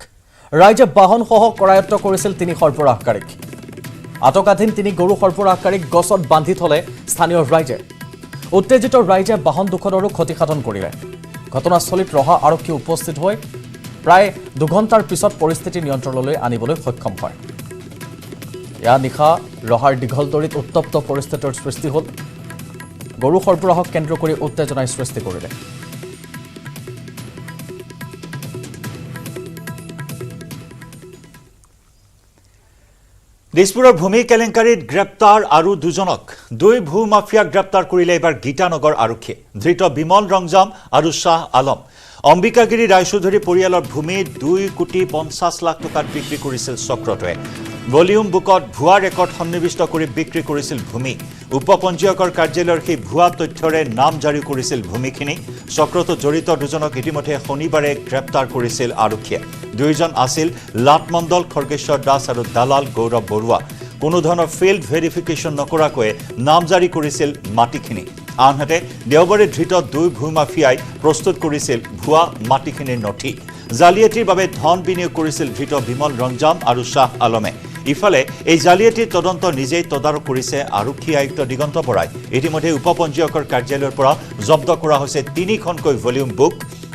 ৰাইজে বাহনসহ কৰায়ত্ব কৰিছিল তিনি সৰবৰাহকাৰীক আটকাধীন তিনি গৰু সৰবৰাহকাৰীক গছত বান্ধি থলে স্থানীয় ৰাইজে উত্তেজিত ৰাইজে বাহন দুখনৰো ক্ষতিসাধন কৰিলে ঘটনাস্থলীত ৰহা আৰক্ষী উপস্থিত হৈ প্ৰায় 2 ঘণ্টাৰ পিছত পৰিস্থিতি নিয়ন্ত্ৰণলৈ আনিবলৈ সক্ষম হয় या निशा रহাৰ দীঘলদৰিত উত্তপ্ত পৰিস্থিতিৰ সৃষ্টি হ'ল গৰু সৰবৰাহক কেন্দ্ৰ কৰি উত্তেজনাৰ সৃষ্টি কৰিলে দিছপুৰৰ ভূমি কেলেংকাৰীত গ্ৰেপ্তাৰ আৰু দুজনক দুই ভূ মাফিয়াক গ্ৰেপ্তাৰ কৰিলে এবাৰ গীতানগৰ আৰক্ষী ধৃত বিমল ৰংজাম আৰু শাহ আলম অম্বিকাগিৰি ৰায়চৌধুৰী পৰিয়ালৰ ভূমি 2,50 লাখ টকাত বিক্ৰী কৰিছিল চক্ৰটোৱে ভলিউম বুকত ভুৱা ৰেকৰ্ড সন্নিৱিষ্ট কৰি বিক্ৰী কৰিছিল ভূমি উপপঞ্জীয়কৰ কাৰ্যালয়ৰ সেই ভুৱা তথ্যৰে নাম জাৰি কৰিছিল ভূমিখিনি চক্ৰটো জড়িত দুজনক ইতিমধ্যে শনিবাৰে গ্ৰেপ্তাৰ কৰিছিল আৰক্ষীয়ে দুইজন আছিল লাটমণ্ডল খৰ্গেশ্বৰ দাস আৰু দালাল গৌৰৱ বৰুৱা কোনো ধৰণৰ ফিল্ড ভেৰিফিকেশ্যন নকৰাকৈ নাম জাৰি কৰিছিল মাটিখিনি আনহাতে দেওবাৰে ধৃত দুই ভূ মাফিয়াই প্ৰস্তুত কৰিছিল ভুৱা মাটিখিনিৰ নথি জালিয়াতিৰ বাবে ধন বিনিয়োগ কৰিছিল ধৃত বিমল ৰঞ্জাম আৰু শাহ আলমে ইফালে এই জালিয়াতিৰ তদন্ত নিজেই তদাৰক কৰিছে আৰক্ষী আয়ুক্ত দিগন্ত বৰাই ইতিমধ্যে উপপঞ্জীয়কৰ কাৰ্যালয়ৰ পৰা জব্দ কৰা হৈছে 3খনকৈ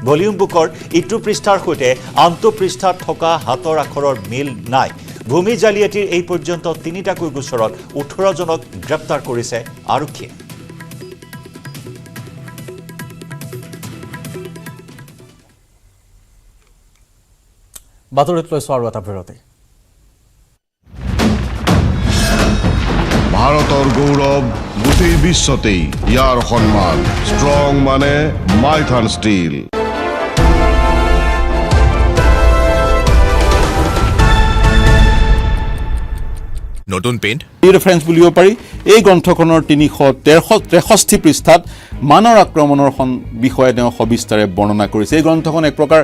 ভলিউম বুকৰ ইটো পৃষ্ঠাৰ সৈতে আনটো পৃষ্ঠাত থকা হাতৰ আখৰৰ মিল নাই ভূমি জালিয়াতিৰ এই পৰ্যন্ত 3টাকৈ গোচৰত 18 জনক গ্ৰেপ্তাৰ কৰিছে আৰক্ষীয়ে বাতৰিত লৈছো আৰু এটা বিৰতি ভাৰতৰ গৌৰৱ গোটেই বিশ্বতেই ইয়াৰ সন্মান ষ্ট্ৰং মানে মাইথান ষ্টীল নতুন পেইণ্ট ৰেফাৰেন্স বুলিব পাৰি এই গ্ৰন্থখনৰ 363 পৃষ্ঠাত মানৰ আক্ৰমণৰ বিষয়ে তেওঁ সবিস্তাৰে বৰ্ণনা কৰিছে এই গ্ৰন্থখন এক প্ৰকাৰ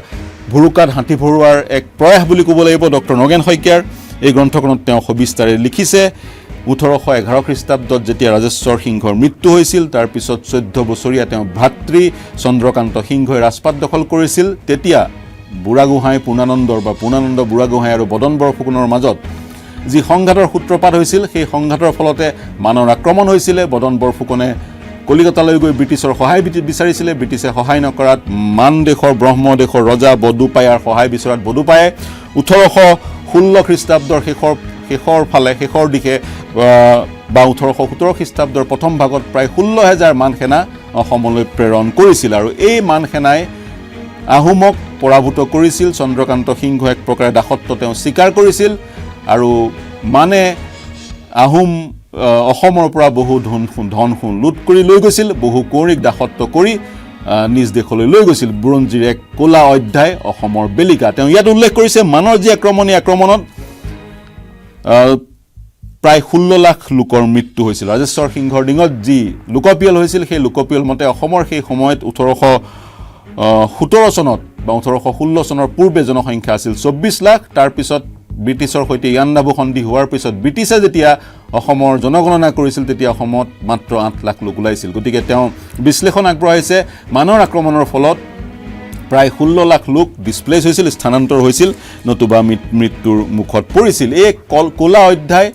ভুৰুকাত হাতী ভৰুৱাৰ এক প্ৰয়াস বুলি ক'ব লাগিব ডক্টৰ নগেন শইকীয়াৰ এই গ্ৰন্থখনত তেওঁ সবিস্তাৰে লিখিছে 1811 খ্ৰীষ্টাব্দত যেতিয়া ৰাজেশ্বৰ সিংহৰ মৃত্যু হৈছিল তাৰ পিছত 14 বছৰীয়া তেওঁ ভাতৃ চন্দ্ৰকান্ত সিংহই ৰাজপাট দখল কৰিছিল তেতিয়া বুঢ়াগোহাঁই পূৰ্ণানন্দ বুঢ়াগোহাঁই আৰু বদন বৰফুকনৰ মাজত যি সংঘাতৰ সূত্ৰপাত হৈছিল সেই সংঘাতৰ ফলতে মানৰ আক্ৰমণ হৈছিল বদন বৰফুকনে কলিকতালৈ গৈ ব্ৰিটিছৰ সহায় বিচাৰিছিল ব্ৰিটিছে সহায় নকৰাত মান দেশৰ ব্ৰহ্মদেশৰ ৰজা বদুপায়াৰ সহায় বিচৰাত বদুপায়ে 1816 খ্ৰীষ্টাব্দৰ শেষৰ দিশে বা 1817 খ্ৰীষ্টাব্দৰ প্ৰথম ভাগত প্ৰায় 16,000 মান সেনা অসমলৈ প্ৰেৰণ কৰিছিল আৰু এই মান সেনাই আহোমক পৰাভূত কৰিছিল চন্দ্ৰকান্ত সিংহ এক প্ৰকাৰে দাসত্ব তেওঁ স্বীকাৰ কৰিছিল আৰু মানে আহোম অসমৰ পৰা বহু ধন লুট কৰি লৈ গৈছিল বহু কৌৰিক দাসত্ব কৰি নিজ দেশলৈ লৈ গৈছিল বুৰঞ্জীৰ এক কোলা অধ্যায় অসমৰ বেলিকা তেওঁ ইয়াত উল্লেখ কৰিছে মানৰ যি আক্ৰমণত প্ৰায় 16 লাখ লোকৰ মৃত্যু হৈছিল ৰাজেশ্বৰ সিংহৰ দিনত যি লোকপিয়ল হৈছিল সেই লোকপিয়ল মতে অসমৰ সেই সময়ত 1817 চনত বা 1816 চনৰ পূৰ্বে জনসংখ্যা আছিল 24 লাখ তাৰ পিছত ব্ৰিটিছৰ সৈতে ইয়াণ্ডাবু সন্ধি হোৱাৰ পিছত ব্ৰিটিছে যেতিয়া অসমৰ জনগণনা কৰিছিল তেতিয়া অসমত মাত্ৰ 8 লাখ লোক ওলাইছিল গতিকে তেওঁ বিশ্লেষণ আগবঢ়াইছে মানৰ আক্ৰমণৰ ফলত প্ৰায় 16 লাখ লোক ডিসপ্লেস হৈছিল স্থানান্তৰ হৈছিল নতুবা মৃত্যুৰ মুখত পৰিছিল এই কোলা অধ্যায়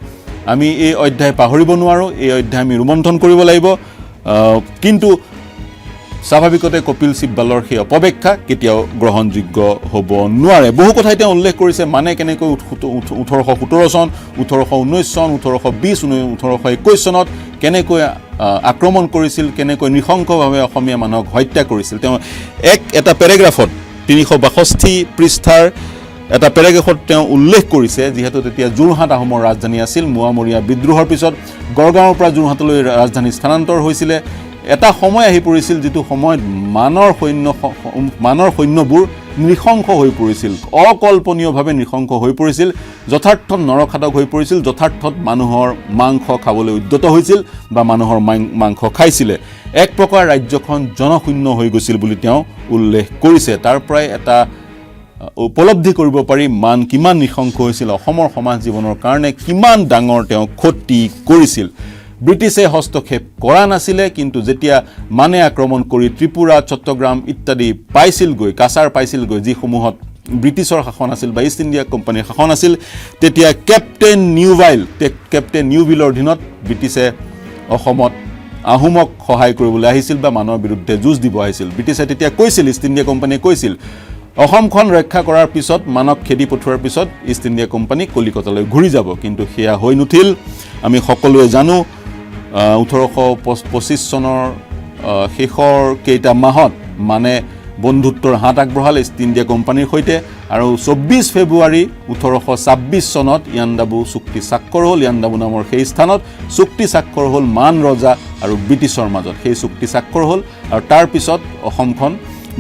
আমি এই অধ্যায় পাহৰিব নোৱাৰো এই অধ্যায় আমি ৰোমন্থন কৰিব লাগিব কিন্তু স্বাভাৱিকতে কপিল সিব্বালৰ সেই অপব্যাখ্যা কেতিয়াও গ্ৰহণযোগ্য হ'ব নোৱাৰে বহু কথাই তেওঁ উল্লেখ কৰিছে মানে কেনেকৈ 1817 চন 1819 চন 1820 1821 চনত কেনেকৈ আক্ৰমণ কৰিছিল কেনেকৈ নিশংকভাৱে অসমীয়া মানুহক হত্যা কৰিছিল তেওঁ এটা পেৰাগ্ৰাফত 362 পৃষ্ঠাৰ এটা পেৰাগ্ৰাফত তেওঁ উল্লেখ কৰিছে যিহেতু তেতিয়া যোৰহাট আহোমৰ ৰাজধানী আছিল মুৱামৰীয়া বিদ্ৰোহৰ পিছত গড়গাঁৱৰ পৰা যোৰহাটলৈ ৰাজধানী স্থানান্তৰ হৈছিল এটা সময় আহি পৰিছিল যেটো সময়ত মানৰ সৈন্যবোৰ নৃশংস হৈ পৰিছিল অকল্পনীয়ভাৱে নৃশংস হৈ পৰিছিল যথাৰ্থত নৰখাদক হৈ পৰিছিল যথাৰ্থত মানুহৰ মাংস খাবলৈ উদ্যত হৈছিল বা মানুহৰ মাংস খাইছিল এক প্ৰকাৰ ৰাজ্যখন জনশূন্য হৈ গৈছিল বুলি তেওঁ উল্লেখ কৰিছে তাৰ পৰাই এটা উপলব্ধি কৰিব পাৰি মান কিমান নৃশংস হৈছিল অসমৰ সমাজ জীৱনৰ কাৰণে কিমান ডাঙৰ তেওঁ ক্ষতি কৰিছিল ব্ৰিটিছে হস্তক্ষেপ কৰা নাছিলে কিন্তু যেতিয়া মানে আক্ৰমণ কৰি ত্ৰিপুৰা চট্টগ্ৰাম ইত্যাদি পাইছিলগৈ কাছাৰ পাইছিলগৈ যিসমূহত ব্ৰিটিছৰ শাসন আছিল বা ইষ্ট ইণ্ডিয়া কোম্পানীৰ শাসন আছিল তেতিয়া কেপ্টেইন নিউভিলৰ অধীনত ব্ৰিটিছে অসমত আহোমক সহায় কৰিবলৈ আহিছিল বা মানুহৰ বিৰুদ্ধে যুঁজ দিব আহিছিল ব্ৰিটিছে তেতিয়া কৈছিল ইষ্ট ইণ্ডিয়া কোম্পানীয়ে কৈছিল অসমখন ৰক্ষা কৰাৰ পিছত মানক খেদি পঠোৱাৰ পিছত ইষ্ট ইণ্ডিয়া কোম্পানী কলিকতালৈ ঘূৰি যাব কিন্তু সেয়া হৈ নুঠিল আমি সকলোৱে জানো 1825 চনৰ শেষৰ কেইটা মাহত মানে বন্ধুত্বৰ হাত আগবঢ়াল ইষ্ট ইণ্ডিয়া কোম্পানীৰ সৈতে আৰু 24 ফেব্ৰুৱাৰী 1826 চনত ইয়াণ্ডাবু চুক্তি স্বাক্ষৰ হ'ল ইয়াণ্ডাবু নামৰ সেই স্থানত চুক্তি স্বাক্ষৰ হ'ল মান ৰজা আৰু ব্ৰিটিছৰ মাজত সেই চুক্তি স্বাক্ষৰ হ'ল আৰু তাৰ পিছত অসমখন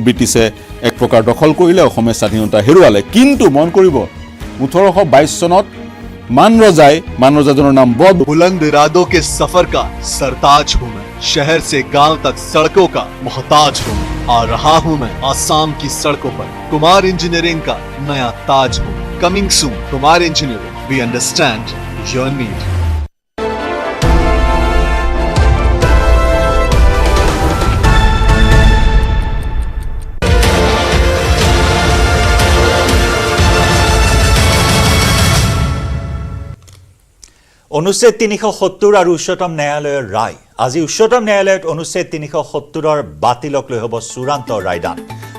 ব্ৰিটিছে এক প্ৰকাৰ দখল কৰিলে অসমে স্বাধীনতা হেৰুৱালে কিন্তু মন কৰিব 1822 চনত मान रजाजनों नाम बहुत बुलंद इरादों के सफर का सरताज हूँ मैं शहर से गांव तक सड़कों का मोहताज हूँ आ रहा हूँ मैं आसाम की सड़कों पर कुमार इंजीनियरिंग का नया ताज हूँ coming soon Kumar engineering we understand your need অনুচ্ছেদ 370 আৰু উচ্চতম ন্যায়ালয়ৰ ৰায় আজি উচ্চতম ন্যায়ালয়ত অনুচ্ছেদ 370ৰ বাতিলক লৈ হ'ব চূড়ান্ত ৰায়দান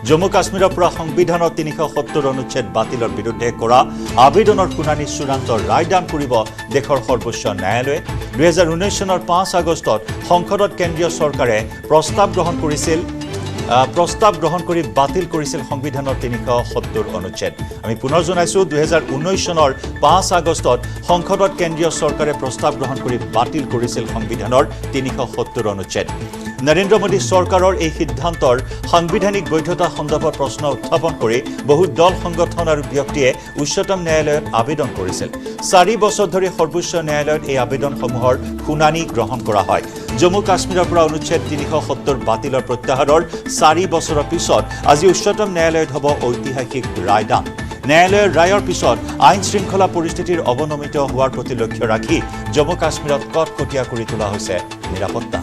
জম্মু কাশ্মীৰৰ পৰা সংবিধানৰ 370 অনুচ্ছেদ বাতিলৰ বিৰুদ্ধে কৰা আবেদনৰ শুনানি চূড়ান্ত ৰায়দান কৰিব দেশৰ সৰ্বোচ্চ ন্যায়ালয়ে 2019 চনৰ 5 আগষ্টত সংসদত কেন্দ্ৰীয় চৰকাৰে প্ৰস্তাৱ গ্ৰহণ কৰি বাতিল কৰিছিল সংবিধানৰ 370 অনুচ্ছেদ আমি পুনৰ জনাইছো 2019 চনৰ 5 আগষ্টত সংসদত কেন্দ্ৰীয় চৰকাৰে প্ৰস্তাৱ গ্ৰহণ কৰি বাতিল কৰিছিল সংবিধানৰ 370 অনুচ্ছেদ নৰেন্দ্ৰ মোদী চৰকাৰৰ এই সিদ্ধান্তৰ সাংবিধানিক বৈধতা সন্দৰ্ভত প্ৰশ্ন উত্থাপন কৰি বহু দল সংগঠন আৰু ব্যক্তিয়ে উচ্চতম ন্যায়ালয়ত আবেদন কৰিছিল 4 বছৰ ধৰি সৰ্বোচ্চ ন্যায়ালয়ত এই আবেদনসমূহৰ শুনানি গ্ৰহণ কৰা হয় জম্মু কাশ্মীৰৰ পৰা অনুচ্ছেদ 370 বাতিলৰ প্ৰত্যাহাৰৰ 4 বছৰৰ পিছত আজি উচ্চতম ন্যায়ালয়ত হ'ব ঐতিহাসিক ৰায়দান ন্যায়ালয়ৰ ৰায়ৰ পিছত আইন শৃংখলা পৰিস্থিতিৰ অৱনমিত হোৱাৰ প্ৰতি লক্ষ্য ৰাখি জম্মু কাশ্মীৰত কটকটীয়া কৰি তোলা হৈছে নিৰাপত্তা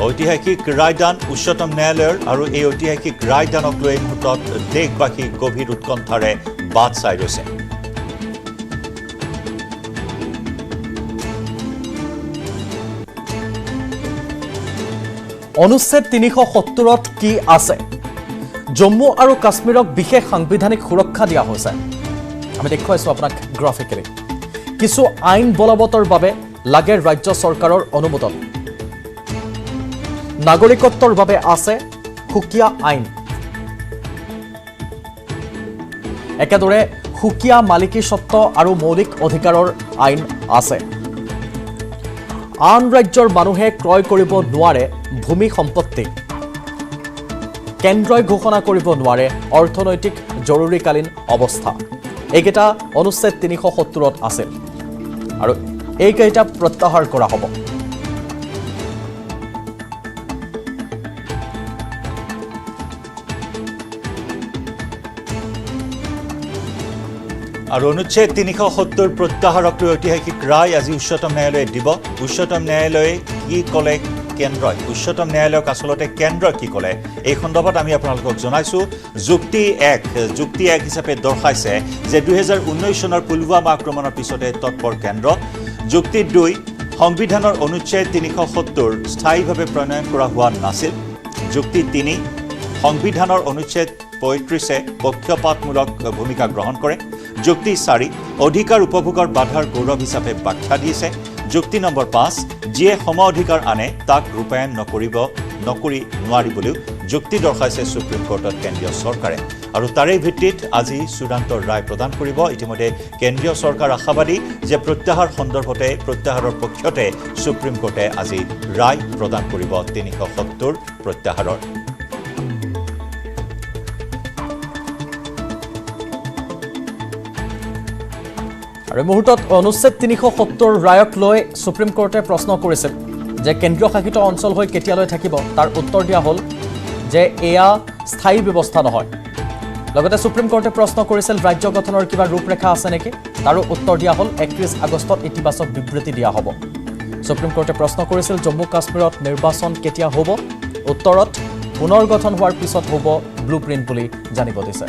ঐতিহাসিক ৰায়দান উচ্চতম ন্যায়ালয়ৰ আৰু এই ঐতিহাসিক ৰায়দানক লৈ মুহূৰ্তত দেশবাসী গভীৰ উৎকণ্ঠাৰে বাট চাই ৰৈছে অনুচ্ছেদ 370ত কি আছে জম্মু আৰু কাশ্মীৰক বিশেষ সাংবিধানিক সুৰক্ষা দিয়া হৈছে আমি দেখুৱাইছো আপোনাক গ্ৰাফিকেলি কিছু আইন বলবতৰ বাবে লাগে ৰাজ্য চৰকাৰৰ অনুমোদন নাগৰিকত্বৰ বাবে আছে সুকীয়া আইন একেদৰে সুকীয়া মালিকী স্বত্ব আৰু মৌলিক অধিকাৰৰ আইন আছে আন ৰাজ্যৰ মানুহে ক্ৰয় কৰিব নোৱাৰে ভূমি সম্পত্তি কেন্দ্ৰই ঘোষণা কৰিব নোৱাৰে অৰ্থনৈতিক জৰুৰীকালীন অৱস্থা এইকেইটা অনুচ্ছেদ 370ত আছিল আৰু এইকেইটা প্ৰত্যাহাৰ কৰা হ'ব আৰু অনুচ্ছেদ 370 প্ৰত্যাহাৰক লৈ ঐতিহাসিক ৰায় আজি উচ্চতম ন্যায়ালয়ে দিব উচ্চতম ন্যায়ালয়ে কি ক'লে কেন্দ্ৰই উচ্চতম ন্যায়ালয়ক আচলতে কেন্দ্ৰই কি ক'লে এই সন্দৰ্ভত আমি আপোনালোকক জনাইছো যুক্তি 1 হিচাপে দৰ্শাইছে যে 2019 চনৰ পুলৱামা আক্ৰমণৰ পিছতে তৎপৰ কেন্দ্ৰ যুক্তি 2 সংবিধানৰ অনুচ্ছেদ 370 স্থায়ীভাৱে প্ৰণয়ন কৰা হোৱা নাছিল যুক্তি 3 সংবিধানৰ অনুচ্ছেদ 35 পক্ষপাতমূলক ভূমিকা গ্ৰহণ কৰে যুক্তি 4 অধিকাৰ উপভোগৰ বাধাৰ গৌৰৱ হিচাপে ব্যাখ্যা দিছে যুক্তি নম্বৰ 5 যিয়ে সম অধিকাৰ আনে তাক ৰূপায়ণ নকৰি নোৱাৰিবলৈও যুক্তি দৰ্শাইছে সুপ্ৰিম কোৰ্টত কেন্দ্ৰীয় চৰকাৰে আৰু তাৰে ভিত্তিত আজি চূড়ান্ত ৰায় প্ৰদান কৰিব ইতিমধ্যে কেন্দ্ৰীয় চৰকাৰ আশাবাদী যে প্ৰত্যাহাৰ সন্দৰ্ভতে প্ৰত্যাহাৰৰ পক্ষতে সুপ্ৰিম কোৰ্টে আজি ৰায় প্ৰদান কৰিব 370 প্ৰত্যাহাৰৰ আৰু মুহূৰ্তত অনুচ্ছেদ 370 ৰায়ক লৈ সুপ্ৰিম কোৰ্টে প্ৰশ্ন কৰিছিল যে কেন্দ্ৰীয় শাসিত অঞ্চল হৈ কেতিয়ালৈ থাকিব তাৰ উত্তৰ দিয়া হ'ল যে এয়া স্থায়ী ব্যৱস্থা নহয় লগতে সুপ্ৰিম কোৰ্টে প্ৰশ্ন কৰিছিল ৰাজ্য গঠনৰ কিবা ৰূপৰেখা আছে নেকি তাৰো উত্তৰ দিয়া হ'ল 31 আগষ্টত ইতিবাচক বিবৃতি দিয়া হ'ব সুপ্ৰিম কোৰ্টে প্ৰশ্ন কৰিছিল জম্মু কাশ্মীৰত নিৰ্বাচন কেতিয়া হ'ব উত্তৰত পুনৰ গঠন হোৱাৰ পিছত হ'ব ব্লুপ্ৰিণ্ট বুলি জানিব দিছে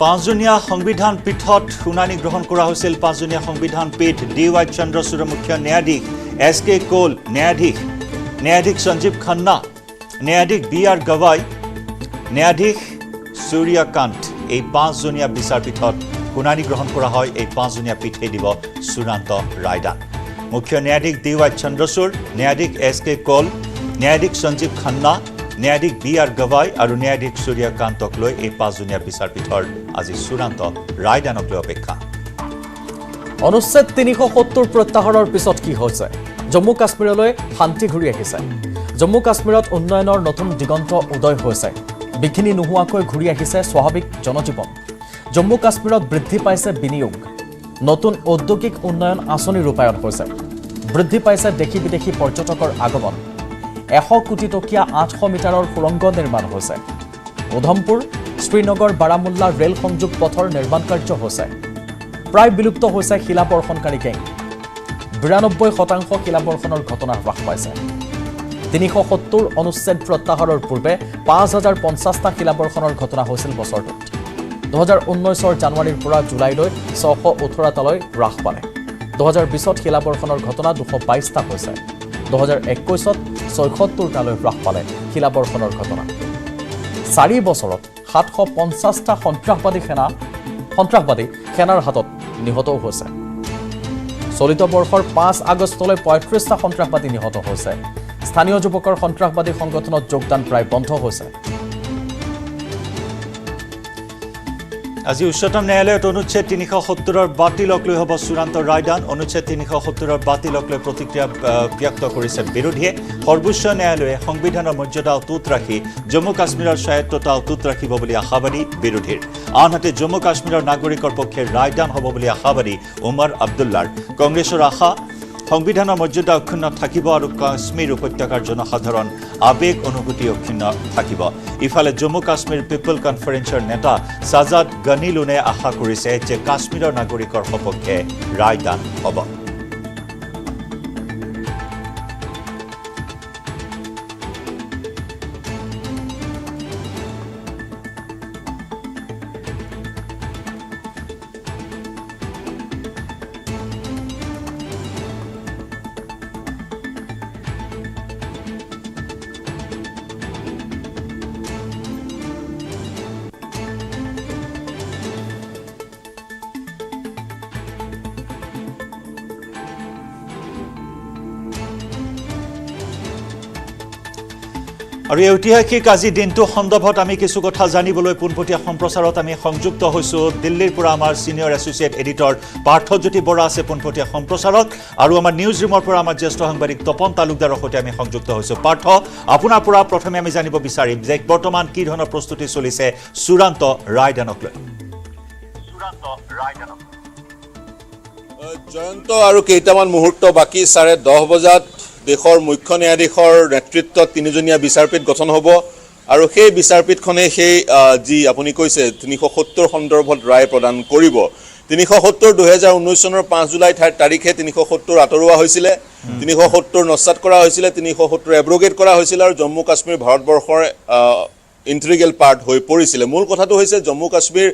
পাঁচজনীয়া সংবিধান পীঠত শুনানি গ্ৰহণ কৰা হৈছিল পাঁচজনীয়া সংবিধান পীঠ DY চন্দ্ৰচূড়ৰ মুখ্য ন্যায়াধীশ SK কৌল ন্যায়াধীশ সঞ্জীৱ খান্না ন্যায়াধীশ BR গৱাই ন্যায়াধীশ সূৰ্যকান্ত এই পাঁচজনীয়া বিচাৰপীঠত শুনানি গ্ৰহণ কৰা হয় এই পাঁচজনীয়া পীঠে দিব চূড়ান্ত ৰায়দান মুখ্য ন্যায়াধীশ DY চন্দ্ৰচূড় ন্যায়াধীশ SK কৌল ন্যায়াধীশ সঞ্জীৱ খান্না ন্যায়াধীশ BR গৱাই আৰু ন্যায়াধীশ সূৰ্যকান্তক লৈ এই পাঁচজনীয়া বিচাৰপীঠৰ আজি চূড়ান্ত ৰায়দানক লৈ অপেক্ষা অনুচ্ছেদ 370 প্ৰত্যাহাৰৰ পিছত কি হৈছে জম্মু কাশ্মীৰলৈ শান্তি ঘূৰি আহিছে জম্মু কাশ্মীৰত উন্নয়নৰ নতুন দিগন্ত উদয় হৈছে বিঘিনি নোহোৱাকৈ ঘূৰি আহিছে স্বাভাৱিক জনজীৱন জম্মু কাশ্মীৰত বৃদ্ধি পাইছে বিনিয়োগ নতুন ঔদ্যোগিক উন্নয়ন আঁচনি ৰূপায়ণ হৈছে বৃদ্ধি পাইছে দেশী বিদেশী পৰ্যটকৰ আগমন 100 কোটি টকীয়া 800 মিটাৰৰ সুৰংগ নিৰ্মাণ হৈছে উধমপুৰ শ্ৰীনগৰ বাৰামুল্লা ৰেল সংযোগ পথৰ নিৰ্মাণ কাৰ্য হৈছে প্ৰায় বিলুপ্ত হৈছে শিলাবৰ্ষণকাৰী গেং 92% শিলাবৰ্ষণৰ ঘটনা হ্ৰাস পাইছে 370 অনুচ্ছেদ প্ৰত্যাহাৰৰ পূৰ্বে 5050টা শিলাবৰ্ষণৰ ঘটনা হৈছিল বছৰটোত 2019 জানুৱাৰীৰ পৰা জুলাইলৈ 618টালৈ হ্ৰাস পালে 2020ত শিলাবৰ্ষণৰ ঘটনা 222টা হৈছে 2021ত 76টালৈ হ্ৰাস পালে শিলাবৰ্ষণৰ ঘটনা 4 বছৰত 750টা সন্ত্ৰাসবাদী সেনাৰ হাতত নিহত হৈছে চলিত বৰ্ষৰ 5 আগষ্টলৈ 35টা সন্ত্ৰাসবাদী নিহত হৈছে স্থানীয় যুৱকৰ সন্ত্ৰাসবাদী সংগঠনত যোগদান প্ৰায় বন্ধ হৈছে আজি উচ্চতম ন্যায়ালয়ত অনুচ্ছেদ 370ৰ বাতিলক লৈ হ'ব চূড়ান্ত ৰায়দান অনুচ্ছেদ 370ৰ বাতিলক লৈ প্ৰতিক্ৰিয়া ব্যক্ত কৰিছে বিৰোধীয়ে সৰ্বোচ্চ ন্যায়ালয়ে সংবিধানৰ মৰ্যাদা অটুট ৰাখি জম্মু কাশ্মীৰৰ স্বায়ত্ততা অটুট ৰাখিব বুলি আশাবাদী বিৰোধীৰ আনহাতে জম্মু কাশ্মীৰৰ নাগৰিকৰ পক্ষে ৰায়দান হ'ব বুলি আশাবাদী উমৰ আব্দুল্লাৰ কংগ্ৰেছৰ আশা সংবিধানৰ মৰ্যাদা অক্ষুণ্ণ থাকিব আৰু কাশ্মীৰ উপত্যকাৰ জনসাধাৰণ আবেগ অনুভূতি অক্ষুণ্ণ থাকিব ইফালে জম্মু কাশ্মীৰ পিপল কনফাৰেন্সৰ নেতা সাজাদ গনিলুনে আশা কৰিছে যে কাশ্মীৰৰ নাগৰিকৰ সপক্ষে ৰায়দান হ'ব আৰু এই ঐতিহাসিক আজি দিনটো সন্দৰ্ভত আমি কিছু কথা জানিবলৈ পোনপটীয়া সম্প্ৰচাৰত আমি সংযুক্ত হৈছো দিল্লীৰ পৰা আমাৰ senior associate editor Parthajyoti Bora আছে পোনপটীয়া সম্প্ৰচাৰত আৰু আমাৰ নিউজ ৰুমৰ পৰা আমাৰ জ্যেষ্ঠ সাংবাদিক তপন তালুকদাৰৰ সৈতে আমি সংযুক্ত হৈছো পাৰ্থ আপোনাৰ পৰা প্ৰথমে আমি জানিব বিচাৰিম যে বৰ্তমান কি ধৰণৰ প্ৰস্তুতি চলিছে চূড়ান্ত ৰায়দানক লৈ জয়ন্ত আৰু কেইটামান মুহূৰ্ত বাকি 10:30 বজাত দেশৰ মুখ্য ন্যায়াধীশৰ নেতৃত্বত 3জনীয়া বিচাৰপীঠ গঠন হ'ব আৰু সেই বিচাৰপীঠখনে সেই যি আপুনি কৈছে 370 সন্দৰ্ভত ৰায় প্ৰদান কৰিব 370 2019 চনৰ 5 জুলাই তাৰিখে 370 আঁতৰোৱা হৈছিল 370 নস্যাৎ কৰা হৈছিল 370 এব্ৰোগেট কৰা হৈছিল আৰু জম্মু কাশ্মীৰ ভাৰতবৰ্ষৰ ইন্টিগ্ৰেল পাৰ্ট হৈ পৰিছিল মূল কথাটো হৈছে জম্মু কাশ্মীৰ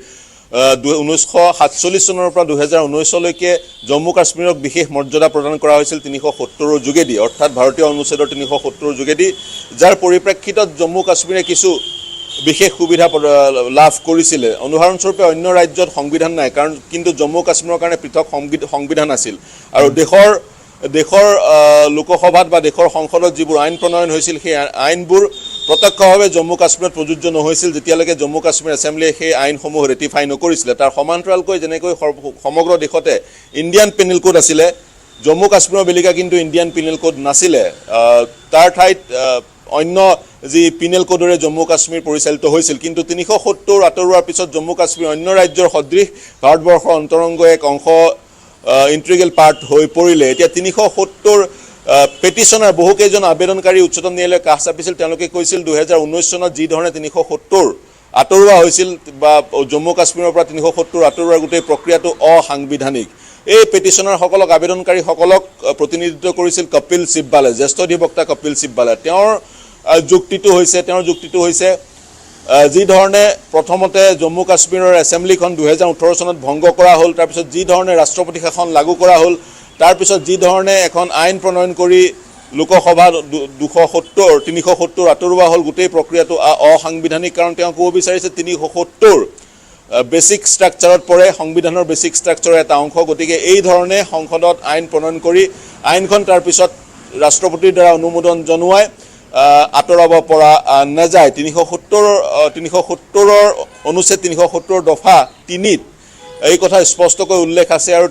1947 চনৰ পৰা 2019 লৈকে জম্মু কাশ্মীৰক বিশেষ মৰ্যাদা প্ৰদান কৰা হৈছিল 370ৰ যোগেদি অৰ্থাৎ ভাৰতীয় অনুচ্ছেদৰ 370ৰ যোগেদি যাৰ পৰিপ্ৰেক্ষিতত জম্মু কাশ্মীৰে কিছু বিশেষ সুবিধা লাভ কৰিছিল অনুহৰণস্বৰূপে অন্য ৰাজ্যত সংবিধান নাই কাৰণ কিন্তু জম্মু কাশ্মীৰৰ কাৰণে পৃথক সংবিধান আছিল আৰু দেশৰ লোকসভাত বা দেশৰ সংসদত যিবোৰ আইন প্ৰণয়ন হৈছিল সেই আইনবোৰ প্ৰত্যক্ষভাৱে জম্মু কাশ্মীৰত প্ৰযোজ্য নহৈছিল যেতিয়ালৈকে জম্মু কাশ্মীৰ এছেম্বলিয়ে সেই আইনসমূহ ৰেটিফাই নকৰিছিল তাৰ সমান্তৰালকৈ যেনেকৈ সমগ্ৰ দেশতে ইণ্ডিয়ান পেনেল কোড আছিলে জম্মু কাশ্মীৰৰ বেলিকা কিন্তু ইণ্ডিয়ান পেনেল কোড নাছিলে তাৰ ঠাইত অন্য যি পেনেল কোডৰে জম্মু কাশ্মীৰ পৰিচালিত হৈছিল কিন্তু 370 আঁতৰোৱাৰ পিছত জম্মু কাশ্মীৰ অন্য ৰাজ্যৰ সদৃশ ভাৰতবৰ্ষৰ অন্তৰংগ এক অংশ ইন্টিগ্ৰেল পাৰ্ট হৈ পৰিলে এতিয়া 370 পেটিশনাৰ বহুকেইজন আবেদনকাৰী উচ্চতম ন্যায়ালয়ে কাষ চাপিছিল তেওঁলোকে কৈছিল 2019 চনত যি ধৰণে 370 আঁতৰোৱা হৈছিল বা জম্মু কাশ্মীৰৰ পৰা 370 আঁতৰোৱাৰ গোটেই প্ৰক্ৰিয়াটো অসাংবিধানিক এই পেটিশনাৰসকলক আবেদনকাৰীসকলক প্ৰতিনিধিত্ব কৰিছিল কপিল সিব্বালে জ্যেষ্ঠ অধিবক্তা কপিল সিব্বালে তেওঁৰ যুক্তিটো হৈছে যি ধৰণে প্ৰথমতে জম্মু কাশ্মীৰৰ এছেম্বলিখন 2018 চনত ভংগ কৰা হ'ল তাৰ পিছত যি ধৰণে ৰাষ্ট্ৰপতি শাসন লাগু কৰা হ'ল তাৰ পিছত যি ধৰণে এখন আইন প্ৰণয়ন কৰি লোকসভা 370 আঁতৰোৱা হ'ল গোটেই প্ৰক্ৰিয়াটো অসাংবিধানিক কাৰণ তেওঁ ক'ব বিচাৰিছে 370 বেসিক স্ট্ৰাকচাৰত পৰে সংবিধানৰ বেসিক স্ট্ৰাকচাৰৰ এটা অংশ গতিকে এই ধৰণে সংসদত আইন প্ৰণয়ন কৰি আইনখন তাৰ পিছত ৰাষ্ট্ৰপতিৰ দ্বাৰা অনুমোদন জনোৱাই আঁতৰাব পৰা নাযায় 370 অনুচ্ছেদ 370 দফা 3 এই কথা স্পষ্টকৈ উল্লেখ আছে আৰু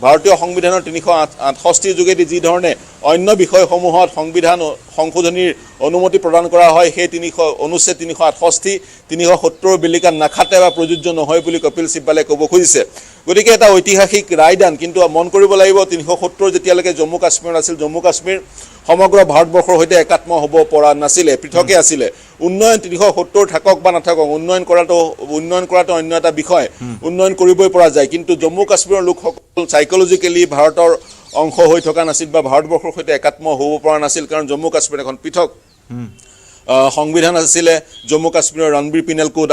ভাৰতীয় সংবিধানৰ 368 যোগেদি যি ধৰণে অন্য বিষয়সমূহত সংবিধান সংশোধনীৰ অনুমতি প্ৰদান কৰা হয় সেই অনুচ্ছেদ 368 370 বিলিকা নাখাতে বা প্ৰযোজ্য নহয় বুলি কপিল সিব্বালে ক'ব খুজিছে গতিকে এটা ঐতিহাসিক ৰায়দান কিন্তু মন কৰিব লাগিব 370 যেতিয়ালৈকে জম্মু কাশ্মীৰ আছিল জম্মু কাশ্মীৰ সমগ্ৰ ভাৰতবৰ্ষৰ সৈতে একাত্ম হ'ব পৰা নাছিলে পৃথকে আছিলে উন্নয়ন 370 থাকক বা নাথাকক উন্নয়ন কৰাটো অন্য এটা বিষয় উন্নয়ন কৰিবই পৰা যায় কিন্তু জম্মু কাশ্মীৰৰ লোকসকল সাইকোলজিক্যালি ভাৰতৰ অংশ হৈ থকা নাছিল বা ভাৰতবৰ্ষৰ সৈতে একাত্ম হ'ব পৰা নাছিল কাৰণ জম্মু কাশ্মীৰ এখন পৃথক সংবিধান আছিল জম্মু কাশ্মীৰৰ ৰণবীৰ পিনেল কোড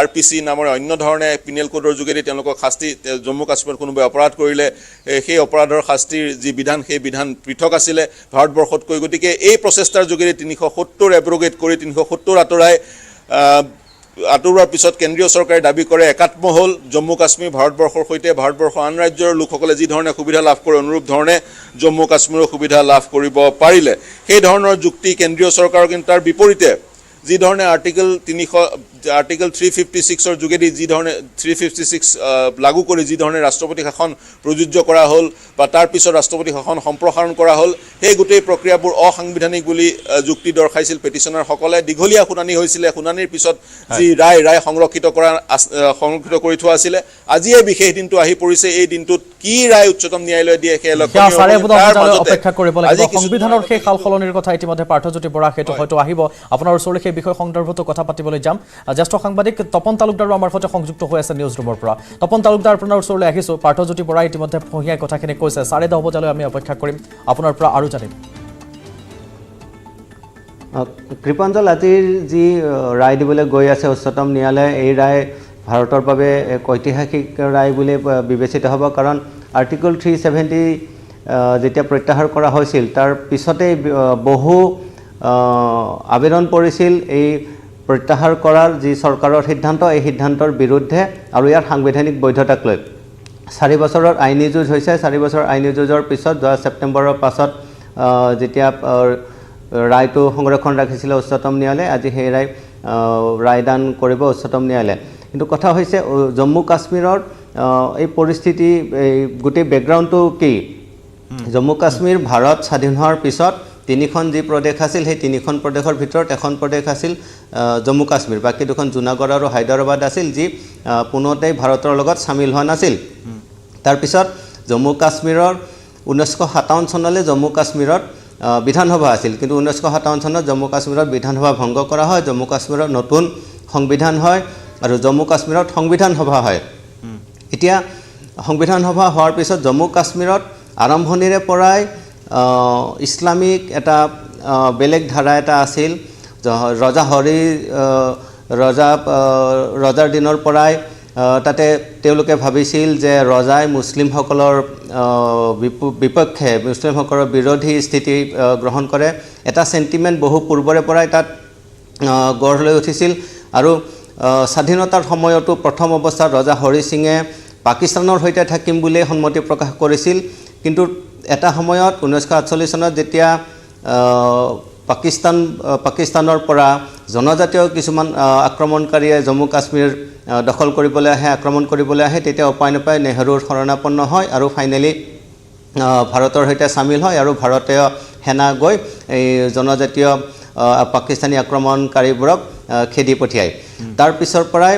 আৰপিসি নামৰ অন্য ধৰণে পিনেল কোডৰ যোগেদি তেওঁলোকক শাস্তি জম্মু কাশ্মীৰত কোনোবা অপৰাধ কৰিলে সেই অপৰাধৰ শাস্তিৰ যি বিধান সেই বিধান পৃথক আছিল ভাৰতবৰ্ষতকৈ গতিকে এই প্ৰচেষ্টাৰ যোগেদি 370 এব্ৰোগেট কৰি 370 আঁতৰোৱাৰ পিছত কেন্দ্ৰীয় চৰকাৰে দাবী কৰে একাত্ম হ'ল জম্মু কাশ্মীৰ ভাৰতবৰ্ষৰ সৈতে ভাৰতবৰ্ষৰ আন ৰাজ্যৰ লোকসকলে যি ধৰণে সুবিধা লাভ কৰে অনুৰূপ ধৰণে জম্মু কাশ্মীৰৰ সুবিধা লাভ কৰিব পাৰিলে সেই ধৰণৰ যুক্তি কেন্দ্ৰীয় চৰকাৰৰ কিন্তু তাৰ বিপৰীতে যি ধৰণে আৰ্টিকল 356 যোগেদি যি ধৰণে 356 লাগু কৰি যি ধৰণে ৰাষ্ট্ৰপতি শাসন প্ৰযোজ্য কৰা হ'ল বা তাৰ পিছত ৰাষ্ট্ৰপতি শাসন সম্প্ৰসাৰণ কৰা হ'ল সেই গোটেই প্ৰক্ৰিয়াবোৰ অসাংবিধানিক বুলি যুক্তি দৰ্শাইছিল পেটিশনাৰসকলে দীঘলীয়া শুনানি হৈছিল শুনানিৰ পিছত যি ৰায় সংৰক্ষিত কৰি থোৱা আছিল আজি এই বিশেষ দিনটো আহি পৰিছে এই দিনটোত কি ৰায় উচ্চতম ন্যায়ালয়ে দিয়ে সেই অপেক্ষা কৰিব লাগিব সংবিধানৰ সেই সালসলনিৰ কথা ইতিমধ্যে পাৰ্থজ্যোতি বৰা হেতু হয়তো আহিব আপোনাৰ ওচৰলৈ সেই বিষয় সন্দৰ্ভত কথা পাতিবলৈ যাম জ্যেষ্ঠ সাংবাদিক তপন তালুকদাৰো আমাৰ সৈতে সংযুক্ত হৈ আছে নিউজ ৰুমৰ পৰা তপন তালুকদাৰ আপোনাৰ ওচৰলৈ আহিছো পাৰ্থজ্যোতি বৰা ইতিমধ্যে ফহিয়াই কথাখিনি কৈছে 10:30 বজালৈ আমি অপেক্ষা কৰিম আপোনাৰ পৰা আৰু জানিম কৃপাঞ্জল আজিৰ যি ৰায় দিবলৈ গৈ আছে উচ্চতম ন্যায়ালয়ে এই ৰায় ভাৰতৰ বাবে এক ঐতিহাসিক ৰায় বুলি বিবেচিত হ'ব কাৰণ আৰ্টিকল 370 যেতিয়া প্ৰত্যাহাৰ কৰা হৈছিল তাৰ পিছতে বহু আবেদন পৰিছিল এই প্ৰত্যাহাৰ কৰাৰ যি চৰকাৰৰ সিদ্ধান্ত এই সিদ্ধান্তৰ বিৰুদ্ধে আৰু ইয়াৰ সাংবিধানিক বৈধতাক লৈ 4 বছৰৰ আইনী যুঁজ হৈছে 4 বছৰ আইনী যুঁজৰ পিছত 10 ছেপ্টেম্বৰৰ পাছত যেতিয়া ৰায়টো সংৰক্ষণ ৰাখিছিল উচ্চতম ন্যায়ালয়ে আজি সেই ৰায়দান কৰিব উচ্চতম ন্যায়ালয়ে কিন্তু কথা হৈছে জম্মু কাশ্মীৰৰ এই পৰিস্থিতি এই গোটেই বেকগ্ৰাউণ্ডটো কি জম্মু কাশ্মীৰ ভাৰত স্বাধীন হোৱাৰ পিছত তিনিখন যি প্ৰদেশ আছিল সেই তিনিখন প্ৰদেশৰ ভিতৰত এখন প্ৰদেশ আছিল জম্মু কাশ্মীৰ বাকি দুখন জুনাগড় আৰু হায়দৰাবাদ আছিল যি পুনতেই ভাৰতৰ লগত সামিল হোৱা নাছিল তাৰ পিছত জম্মু কাশ্মীৰৰ 1957 চনলৈ জম্মু কাশ্মীৰত বিধানসভা আছিল কিন্তু 1957 চনত জম্মু কাশ্মীৰত বিধানসভা ভংগ কৰা হয় জম্মু কাশ্মীৰত নতুন সংবিধান হয় আৰু জম্মু কাশ্মীৰত সংবিধান সভা হয় এতিয়া সংবিধান সভা হোৱাৰ পিছত জম্মু কাশ্মীৰত আৰম্ভণিৰে পৰাই ইছলামিক এটা বেলেগ ধাৰা এটা আছিল ৰজা হৰি ৰজাৰ দিনৰ পৰাই তাতে তেওঁলোকে ভাবিছিল যে ৰজাই মুছলিমসকলৰ বিপক্ষে মুছলিমসকলৰ বিৰোধী স্থিতি গ্ৰহণ কৰে এটা সেন্টিমেন্ট বহু পূৰ্বৰে পৰাই তাত গঢ় লৈ উঠিছিল আৰু স্বাধীনতাৰ সময়তো প্ৰথম অৱস্থাত ৰজা হৰি সিঙে পাকিস্তানৰ সৈতে থাকিম বুলি সন্মতি প্ৰকাশ কৰিছিল কিন্তু এটা সময়ত 1948 চনত যেতিয়া পাকিস্তানৰ পৰা জনজাতীয় কিছুমান আক্ৰমণকাৰীয়ে জম্মু কাশ্মীৰ দখল কৰিবলৈ আক্ৰমণ কৰিবলৈ আহে তেতিয়া উপায় নাপায় নেহৰুৰ শৰণাপন্ন হয় আৰু ফাইনেলি ভাৰতৰ সৈতে সামিল হয় আৰু ভাৰতীয় সেনা গৈ এই জনজাতীয় পাকিস্তানী আক্ৰমণকাৰীবোৰক খেদি পঠিয়ায় তাৰ পিছৰ পৰাই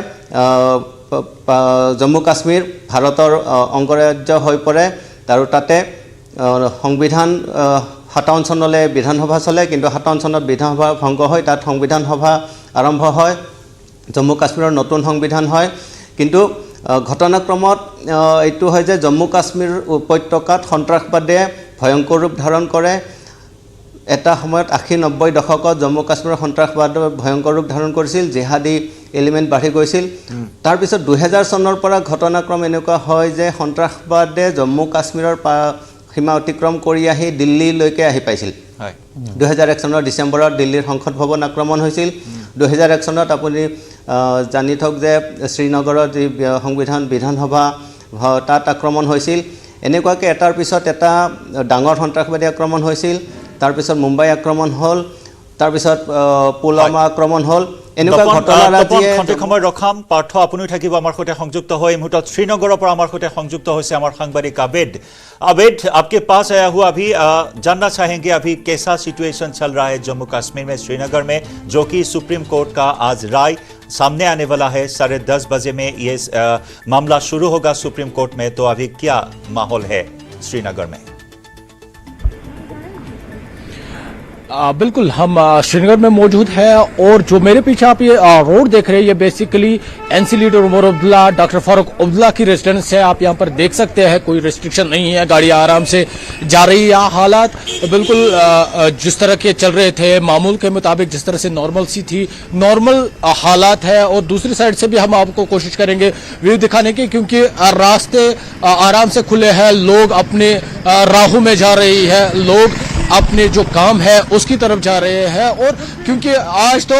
জম্মু কাশ্মীৰ ভাৰতৰ অংগৰাজ্য হৈ পৰে আৰু তাতে সংবিধান 57 চনলৈ বিধানসভা চলে, কিন্তু 57 চনত বিধানসভা ভংগ হয়, তাত সংবিধান সভা আৰম্ভ হয়, জম্মু কাশ্মীৰৰ নতুন সংবিধান হয়। কিন্তু ঘটনাক্ৰমত এইটো হয় যে জম্মু কাশ্মীৰ উপত্যকাত সন্ত্ৰাসবাদে ভয়ংকৰ ৰূপ ধাৰণ কৰে। এটা সময়ত 80-90 দশকত জম্মু কাশ্মীৰৰ সন্ত্ৰাসবাদে ভয়ংকৰ ৰূপ ধাৰণ কৰিছিল, জিহাদী এলিমেণ্ট বাঢ়ি গৈছিল। তাৰপিছত 2000 চনৰ পৰা ঘটনাক্ৰম এনেকুৱা হয় যে সন্ত্ৰাসবাদে জম্মু কাশ্মীৰৰ সীমা অতিক্ৰম কৰি আহি দিল্লীলৈকে আহি পাইছিল। 2001 চনৰ ডিচেম্বৰত দিল্লীৰ সংসদ ভৱন আক্ৰমণ হৈছিল। 2001 চনত আপুনি জানি থওক যে শ্ৰীনগৰত যি সংবিধান বিধানসভা তাত আক্ৰমণ হৈছিল। এনেকুৱাকৈ এটাৰ পিছত এটা ডাঙৰ সন্ত্ৰাসবাদী আক্ৰমণ হৈছিল। তাৰপিছত মুম্বাই আক্ৰমণ হ'ল, তাৰপিছত পুলৱামা আক্ৰমণ হ'ল। এনেকুৱা ঘটনাৰাজিয়ে সময় ৰখাম। পাৰ্থ আপুনিও থাকিব আমাৰ সৈতে সংযুক্ত হৈ। এই মুহূৰ্তত শ্ৰীনগৰৰ পৰা আমাৰ সৈতে সংযুক্ত হৈছে আমাৰ সাংবাদিক আবেদ। आबेद, आपके पास आया हुआ अभी जानना चाहेंगे अभी कैसा सिचुएशन चल रहा है जम्मू कश्मीर में, श्रीनगर में, जो कि सुप्रीम कोर्ट का आज राय सामने आने वाला है। 10:30 बजे में ये मामला शुरू होगा सुप्रीम कोर्ट में, तो अभी क्या माहौल है श्रीनगर में? बिल्कुल, हम श्रीनगर में मौजूद है और जो मेरे पीछे आप ये रोड देख रहे हैं, ये basically NC leader Omar Abdullah, doctor Farooq Abdullah की रेजिडेंस है। आप यहाँ पर देख सकते हैं कोई रिस्ट्रिक्शन नहीं है, गाड़ी आराम से जा रही है। हालात बिल्कुल जिस तरह के चल रहे थे मामूल के मुताबिक, जिस तरह से नॉर्मल सी थी, नॉर्मल हालात है। और दूसरी साइड से भी हम आपको कोशिश करेंगे व्यू दिखाने की, क्योंकि रास्ते आराम से खुले हैं, लोग अपने राहों में जा रही है, लोग अपने जो काम है उसकी तरफ जा रहे हैं। और क्योंकि आज तो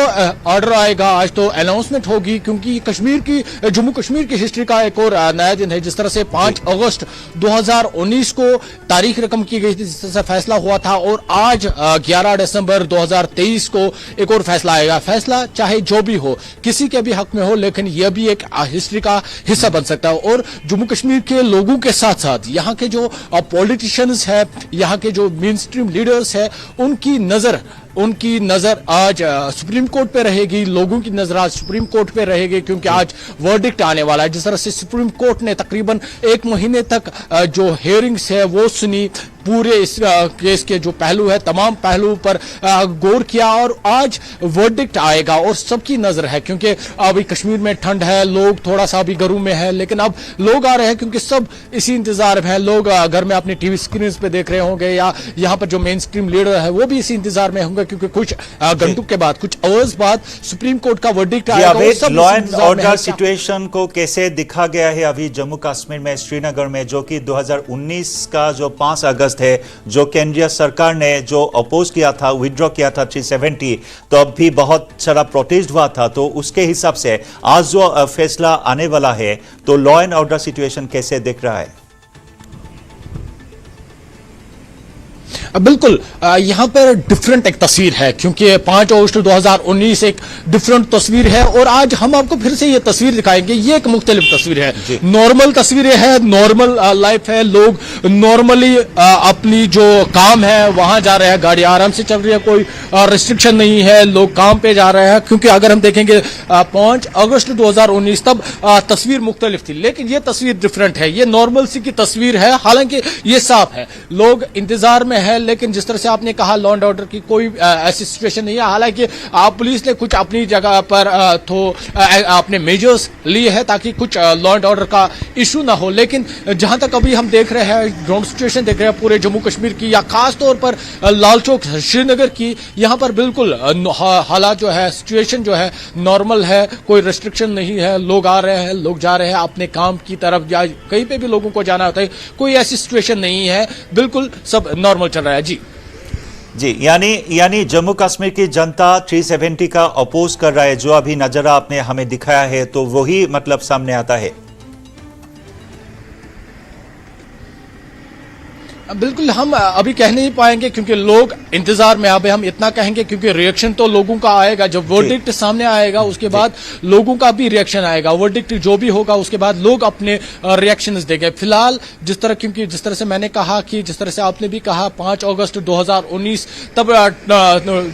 ऑर्डर आएगा, आज तो अनाउंसमेंट होगी, क्योंकि कश्मीर की जम्मू कश्मीर की हिस्ट्री का एक और नया दिन है। जिस तरह से 5 अगस्त 2019 को तारीख रकम की गई थी, जिस तरह से फैसला हुआ था, और आज 11 दिसंबर 2023 को एक और फैसला आएगा। फैसला चाहे जो भी हो, किसी के भी हक में हो, लेकिन यह भी एक हिस्ट्री का हिस्सा बन सकता है। और जम्मू कश्मीर के लोगों के साथ साथ यहाँ के जो पॉलिटिशियंस है, यहाँ के जो मेन स्ट्रीम लीडर्स है, उनकी नजर आज सुप्रीम कोर्ट पे रहेगी, लोगों की नजर आज सुप्रीम कोर्ट पे रहेगी, क्योंकि आज वर्डिक्ट आने वाला है। जिस तरह से सुप्रीम कोर्ट ने तकरीबन 1 महीने तक जो हियरिंग्स है वो सुनी, पूरे इस केस के जो पहलू है तमाम पहलुओं पर गौर किया, और आज वर्डिक्ट आएगा। और सबकी नजर है, क्योंकि अभी कश्मीर में ठंड है, लोग थोड़ा सा भी घरों में है, लेकिन अब लोग आ रहे हैं, क्योंकि सब इसी इंतजार में है। लोग घर में अपने टीवी स्क्रीन पे देख रहे होंगे, या यहाँ पर जो मेन स्ट्रीम लीडर है वो भी इसी इंतजार में होंगे, क्योंकि कुछ घंटों के बाद, कुछ आवर्स बाद सुप्रीम कोर्ट का वर्डिक्ट आएगा। लॉ एंड ऑर्डर सिचुएशन को कैसे दिखा गया है अभी जम्मू कश्मीर में, श्रीनगर में, जो कि 2019 का जो 5 अगस्त है, जो केंद्रीय सरकार ने जो अपोज किया था, विड्रॉ किया था 370, तो अब भी बहुत सारा प्रोटेस्ट हुआ था। तो उसके हिसाब से आज जो फैसला आने वाला है, तो लॉ एंड ऑर्डर सिचुएशन कैसे दिख रहा है? बिल्कुल, यहाँ पर डिफरेंट एक तस्वीर है, क्योंकि 5 अगस्त 2019 एक डिफरेंट तस्वीर है, और आज हम आपको फिर से ये तस्वीर दिखाएंगे। ये एक मुख्तलिफ तस्वीर है, नॉर्मल तस्वीरें है, नॉर्मल लाइफ है, लोग नॉर्मली अपनी जो काम है वहां जा रहे हैं, गाड़ी आराम से चल रही है, कोई रिस्ट्रिक्शन नहीं है, लोग काम पे जा रहे हैं। क्योंकि अगर हम देखेंगे 5 अगस्त 2019 तब तस्वीर मुख्तलिफ थी, लेकिन ये तस्वीर डिफरेंट है, ये नॉर्मल सी की तस्वीर है। हालांकि ये साफ है, लोग इंतजार में है, लेकिन जिस तरह से आपने कहा लॉ एंड ऑर्डर की कोई ऐसी सिचुएशन नहीं है। हालांकि पुलिस ने कुछ अपनी जगह पर अपने मेजर्स लिए हैं ताकि कुछ लॉ एंड ऑर्डर का इशू ना हो, लेकिन जहां तक अभी हम देख रहे हैं, ग्राउंड सिचुएशन देख रहे हैं पूरे जम्मू कश्मीर की, या खास तौर पर लाल चौक श्रीनगर की, यहां पर बिल्कुल हालात जो है, सिचुएशन जो है नॉर्मल है, कोई रिस्ट्रिक्शन नहीं है, लोग आ रहे हैं, लोग जा रहे हैं अपने काम की तरफ, या कहीं पे भी लोगों को जाना होता है, कोई ऐसी सिचुएशन नहीं है, बिल्कुल सब नॉर्मल चल रहा है। जी, यानी जम्मू कश्मीर की जनता 370 का अपोज कर रहा है, जो अभी नजरा आपने हमें दिखाया है, तो वही मतलब सामने आता है। बिल्कुल, हम अभी कह नहीं पाएंगे क्योंकि लोग इंतजार में। अब हम इतना कहेंगे क्योंकि रिएक्शन तो लोगों का आएगा, जब वर्डिक्ट सामने आएगा उसके बाद लोगों का भी रिएक्शन आएगा। वर्डिक्ट जो भी होगा उसके बाद लोग अपने रिएक्शंस देंगे। फिलहाल जिस तरह से मैंने कहा कि जिस तरह से आपने भी कहा 5 अगस्त 2019 तब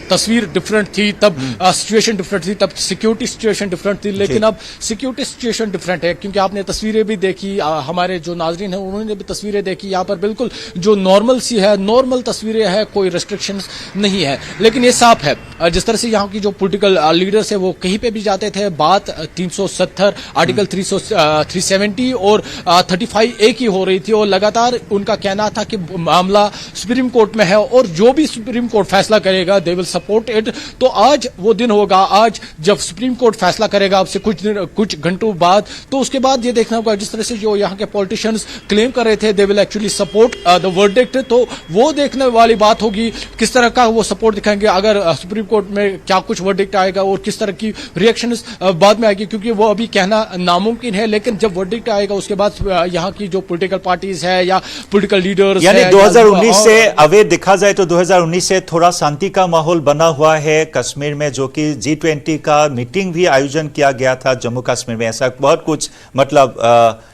तस्वीर डिफरेंट थी, तब सिचुएशन डिफरेंट थी, तब सिक्योरिटी सिचुएशन डिफरेंट थी, लेकिन अब सिक्योरिटी सिचुएशन डिफरेंट है, क्योंकि आपने तस्वीरें भी देखी, हमारे जो नाजरीन है उन्होंने भी तस्वीरें देखी। यहाँ पर बिल्कुल जो नॉर्मल सी है, नॉर्मल तस्वीरें हैं, कोई रिस्ट्रिक्शंस नहीं है। लेकिन ये साफ है जिस तरह से यहाँ की जो पॉलिटिकल लीडर्स है वो कहीं पे भी जाते थे, बात 370 आर्टिकल 370 और 35A की हो रही थी और लगातार उनका कहना था कि मामला सुप्रीम कोर्ट में है और जो भी सुप्रीम कोर्ट फैसला करेगा दे विल सपोर्ट इट। तो आज वो दिन होगा, आज जब सुप्रीम कोर्ट फैसला करेगा अब से कुछ घंटों बाद, तो उसके बाद ये देखना होगा जिस तरह से जो यहाँ के पॉलिटिशियंस क्लेम कर रहे थे they will actually support the verdict, तो वो देखने वाली बात होगी किस तरह का वो सपोर्ट दिखाएंगे अगर सुप्रीम कोर्ट में क्या कुछ वर्डिक्ट आएगा और किस तरह की रिएक्शंस बाद में आएगी, क्योंकि वो अभी कहना नामुमकिन है। लेकिन जब वर्डिक्ट आएगा उसके बाद यहाँ की जो पॉलिटिकल पार्टीज है या पॉलिटिकल लीडर्स, यानी 2019 से अवैध देखा जाए तो 2019 से थोड़ा शांति का माहौल बना हुआ है कश्मीर में, जो कि G20 का मीटिंग भी आयोजन किया गया था जम्मू कश्मीर में, ऐसा बहुत कुछ मतलब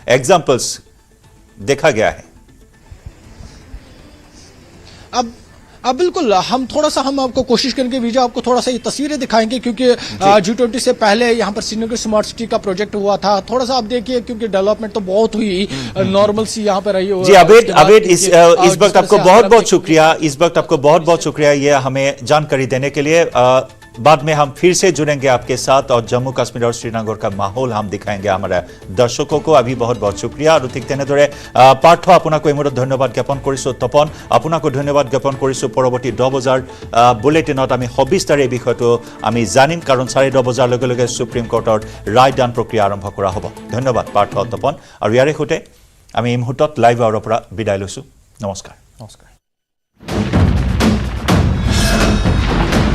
एग्जांपल्स देखा गया है। अब बिल्कुल हम आपको कोशिश करेंगे विजय, आपको थोड़ा सा ये तस्वीरें दिखाएंगे क्योंकि G20 से पहले यहाँ पर श्रीनगर स्मार्ट सिटी का प्रोजेक्ट हुआ था। थोड़ा सा आप देखिए क्योंकि डेवलपमेंट तो बहुत हुई, नॉर्मल सी यहाँ पर रही। जी अबेद इस वक्त आपको बहुत बहुत शुक्रिया ये हमें जानकारी देने के लिए। बाद में हम फिर से जुड़ेंगे आपके साथ और जम्मू कश्मीर और श्रीनगर का माहौल हम दिखाएंगे हमारे दर्शकों को। अभी बहुत बहुत शुक्रिया। और ठीक तेनेदरे पार्थ आपको এই মুহূৰ্তত ধন্যবাদ জ্ঞাপন কৰিছো। তপন আপোনাকো ধন্যবাদ জ্ঞাপন কৰিছো। পৰৱৰ্তী 10 বজাৰ বুলেটিনত আমি সবিস্তাৰে এই বিষয়টো আমি জানিম, কাৰণ 10:30 বজাৰ লগে লগে সুপ্ৰিম কোৰ্টৰ ৰায়দান প্ৰক্ৰিয়া আৰম্ভ কৰা হ'ব। ধন্যবাদ পাৰ্থ তপন। আৰু ইয়াৰে সৈতে আমি এই মুহূৰ্তত লাইভ আৱাৰৰ পৰা বিদায় লৈছো। নমস্কাৰ।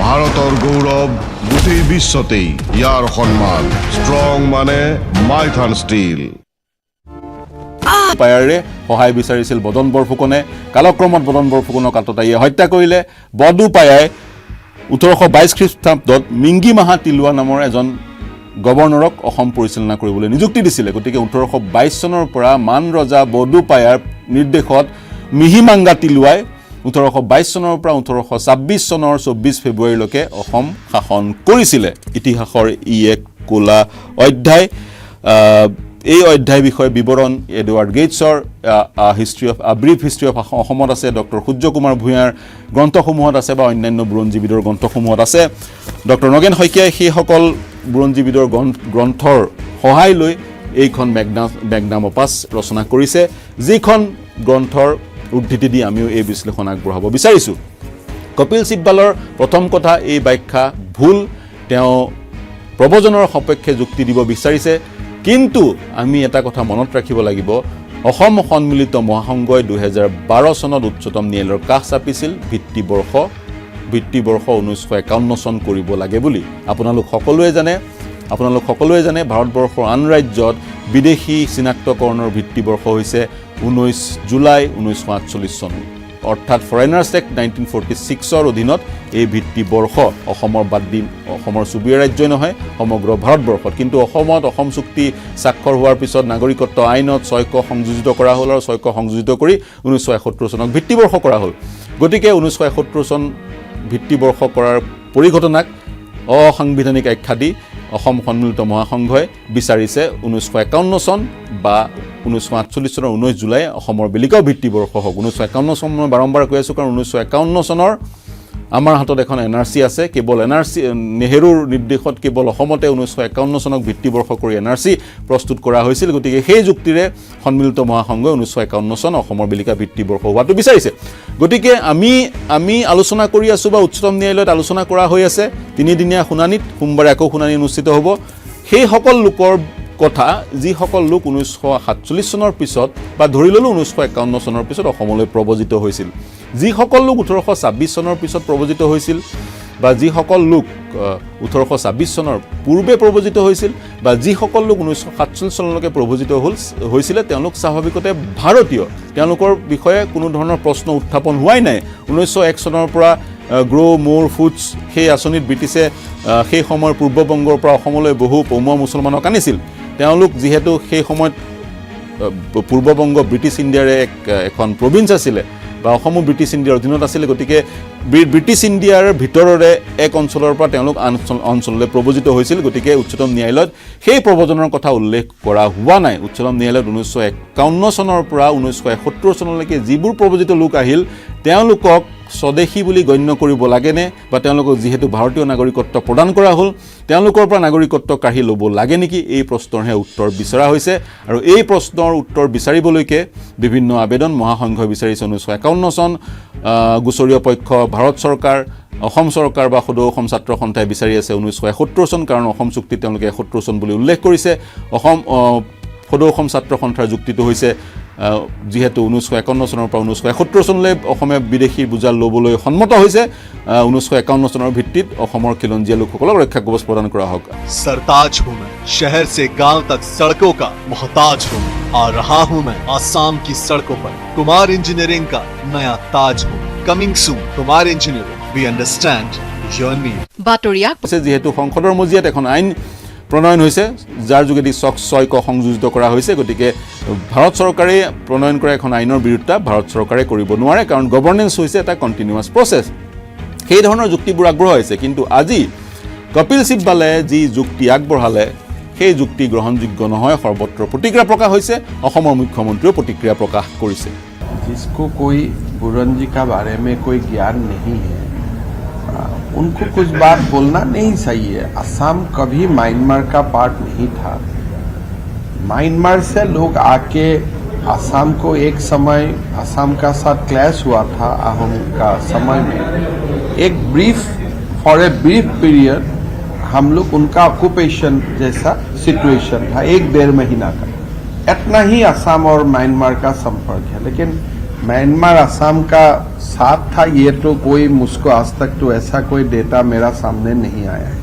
ভাৰতৰ গৌৰৱ গোটেই বিশ্বতেই ইয়াৰ সন্মান ষ্ট্ৰং মানে মাইথান ষ্টীল। পায়াৰে সহায় বিচাৰিছিল বদন বৰফুকনে, কালক্ৰমত বদন বৰফুকনক আততায়ীয়ে হত্যা কৰিলে। বদু পায়াই 1822 খ্ৰীষ্টাব্দত মিংগি মাহা তিলুৱা নামৰ এজন গভৰ্ণৰক অসম পৰিচালনা কৰিবলৈ নিযুক্তি দিছিলে। গতিকে 1822 চনৰ পৰা মান ৰজা বদু পায়াৰ নিৰ্দেশত মিহিমাংগা তিলুৱাই 1822 চনৰ পৰা 1826 চনৰ 24 ফেব্ৰুৱাৰীলৈকে অসম শাসন কৰিছিলে। ইতিহাসৰ ই এক কোলা অধ্যায়। এই অধ্যায় বিষয়ে বিৱৰণ এডৱাৰ্ড গেটছৰ ব্ৰিফ হিষ্ট্ৰী অফ অসমত আছে, ডক্টৰ সূৰ্য কুমাৰ ভূঞাৰ গ্ৰন্থসমূহত আছে বা অন্যান্য বুৰঞ্জীবিদৰ গ্ৰন্থসমূহত আছে। ডক্টৰ নগেন শইকীয়াই সেইসকল বুৰঞ্জীবিদৰ গ্ৰন্থৰ সহায় লৈ এইখন মেগনাম অপাছ ৰচনা কৰিছে, যিখন গ্ৰন্থৰ উদ্ধৃতি দি আমিও এই বিশ্লেষণ আগবঢ়াব বিচাৰিছোঁ। কপিল সিব্বালৰ প্ৰথম কথা এই ব্যাখ্যা ভুল, তেওঁ প্ৰবজনৰ সপক্ষে যুক্তি দিব বিচাৰিছে। কিন্তু আমি এটা কথা মনত ৰাখিব লাগিব, অসম সন্মিলিত মহাসংঘই 2012 চনত উচ্চতম ন্যায়ালয়ৰ কাষ চাপিছিল ভিত্তিবৰ্ষ 1951 চন কৰিব লাগে বুলি। আপোনালোক সকলোৱে জানে ভাৰতবৰ্ষৰ আন ৰাজ্যত বিদেশী চিনাক্তকৰণৰ ভিত্তিবৰ্ষ হৈছে 19 জুলাই 1948 চন, অৰ্থাৎ ফৰেইনাৰ্ছ এক্ট 1946ৰ অধীনত এই ভিত্তিবৰ্ষ অসমৰ বাদ দি অসমৰ চুবুৰীয়া ৰাজ্যই নহয় সমগ্ৰ ভাৰতবৰ্ষত। কিন্তু অসমত অসম চুক্তি স্বাক্ষৰ হোৱাৰ পিছত নাগৰিকত্ব আইনত 6 ক সংযোজিত কৰা হ'ল আৰু 6 ক সংযোজিত কৰি 1971 চনক ভিত্তিবৰ্ষ কৰা হ'ল। গতিকে 1971 চন ভিত্তিবৰ্ষ কৰাৰ পৰিঘটনাক অসাংবিধানিক আখ্যা দি অসম সন্মিলিত মহাসংঘই বিচাৰিছে 1951 চন বা 1948 চনৰ 19 জুলাই অসমৰ বেলিকাও ভিত্তিবৰ্ষ হওক। 1951 চন মই বাৰম্বাৰ কৈ আছোঁ, কাৰণ 1951 চনৰ আমাৰ হাতত এখন এনআৰচি আছে। কেৱল এনআৰচি নেহেৰুৰ নিৰ্দেশত কেৱল অসমতে 1951 চনক ভিত্তিবৰ্ষ কৰি এনআৰচি প্ৰস্তুত কৰা হৈছিল। গতিকে সেই যুক্তিৰে সন্মিলিত মহাসংঘই 1951 চন অসমৰ বেলিকা ভিত্তিবৰ্ষ হোৱাটো বিচাৰিছে। গতিকে আমি আলোচনা কৰি আছোঁ বা উচ্চতম ন্যায়ালয়ত আলোচনা কৰা হৈ আছে। 3দিনীয়া শুনানিত সোমবাৰে আকৌ শুনানি অনুষ্ঠিত হ'ব। সেইসকল লোকৰ কথা যিসকল লোক 1947 চনৰ পিছত বা ধৰি ল'লোঁ 1951 চনৰ পিছত অসমলৈ প্ৰব্ৰজিত হৈছিল, যিসকল লোক 1826 চনৰ পিছত প্ৰব্ৰজিত হৈছিল বা যিসকল লোক 1826 চনৰ পূৰ্বে প্ৰব্ৰজিত হৈছিল বা যিসকল লোক 1947 চনলৈকে প্ৰব্ৰজিত হৈছিলে, তেওঁলোক স্বাভাৱিকতে ভাৰতীয়। তেওঁলোকৰ বিষয়ে কোনো ধৰণৰ প্ৰশ্ন উত্থাপন হোৱাই নাই। 1901 চনৰ পৰা গ্ৰ' মোৰ ফুডছ সেই আঁচনিত ব্ৰিটিছে সেই সময়ৰ পূৰ্ববংগৰ পৰা অসমলৈ বহু পমুৱা মুছলমানক আনিছিল। তেওঁলোক যিহেতু সেই সময়ত পূৰ্ববংগ ব্ৰিটিছ ইণ্ডিয়াৰে এখন প্ৰভিন্স আছিলে, বা অসমো ব্ৰিটিছ ইণ্ডিয়াৰ অধীনত আছিল গতিকে ব্ৰিটিছ ইণ্ডিয়াৰ ভিতৰৰে এক অঞ্চলৰ পৰা তেওঁলোক আন অঞ্চললৈ প্ৰব্ৰজিত হৈছিল গতিকে উচ্চতম ন্যায়ালয়ত সেই প্ৰব্ৰজনৰ কথা উল্লেখ কৰা হোৱা নাই উচ্চতম ন্যায়ালয়ত 1951 চনৰ পৰা 1971 চনলৈকে যিবোৰ প্ৰব্ৰজিত লোক আহিল তেওঁলোকক স্বদেশী বুলি গণ্য কৰিব লাগেনে বা তেওঁলোকক যিহেতু ভাৰতীয় নাগৰিকত্ব প্ৰদান কৰা হ'ল তেওঁলোকৰ পৰা নাগৰিকত্ব কাঢ়ি ল'ব লাগে নেকি এই প্ৰশ্নৰহে উত্তৰ বিচৰা হৈছে আৰু এই প্ৰশ্নৰ উত্তৰ বিচাৰিবলৈকে বিভিন্ন আবেদন মহাসংঘই বিচাৰিছে 1951 চন গোচৰীয় পক্ষ ভাৰত চৰকাৰ অসম চৰকাৰ বা সদৌ অসম ছাত্ৰ সন্থাই বিচাৰি আছে 1971 চন কাৰণ অসম চুক্তি তেওঁলোকে 71 চন বুলি উল্লেখ কৰিছে অসম সদৌ অসম ছাত্ৰ সন্থাৰ যুক্তিটো হৈছে যেহেতু 1951 চনৰ পৰা 1971 চনলৈ অসমে বিদেশী বুজা ল'বলৈ সন্মত হৈছে 1951 চনৰ ভিত্তিত অসমৰ খিলঞ্জীয়া লোকসকলক ৰক্ষা কৱচ প্ৰদান কৰা হোক सरताज हूँ मैं शहर से गांव तक सड़कों का मोहताज हूँ आ रहा हूँ मैं आसाम की सड़कों पर कुमार इंजीनियरिंग का नया ताज हूँ coming soon Kumar engineering we understand your need বাতৰিয়া যেহেতু সংসদৰ মজিয়াত এখন আইন প্ৰণয়ন হৈছে যাৰ যোগেদি ছয়ক সংযোজিত কৰা হৈছে গতিকে ভাৰত চৰকাৰে প্ৰণয়ন কৰা এখন আইনৰ বিৰুদ্ধে ভাৰত চৰকাৰে কৰিব নোৱাৰে কাৰণ গভৰ্নেন্স হৈছে এটা কণ্টিনিউৱাছ প্ৰচেছ সেই ধৰণৰ যুক্তিবোৰ আগবঢ়োৱা হৈছে কিন্তু আজি কপিল সিব্বালে যি যুক্তি আগবঢ়ালে সেই যুক্তি গ্ৰহণযোগ্য নহয় সৰ্বত্ৰ প্ৰতিক্ৰিয়া প্ৰকাশ হৈছে অসমৰ মুখ্যমন্ত্ৰীও প্ৰতিক্ৰিয়া প্ৰকাশ কৰিছে जिसको कोई बुरंजी का बारे में कोई ज्ञान नहीं है उनको कुछ बात बोलना नहीं सही है असम कभी म्यांमार का पार्ट नहीं था म्यांमार से लोग आके असम को एक समय असम का साथ क्लैश हुआ था अहोम का समय में एक brief for a brief period हम लोग उनका ऑक्यूपेशन जैसा सिचुएशन था 1-1.5 महीना का इतना ही असम और म्यांमार का संपर्क है लेकिन म्यांमार असम का साथ था ये तो कोई मुझको आज तक तो ऐसा कोई डेटा मेरा सामने नहीं आया है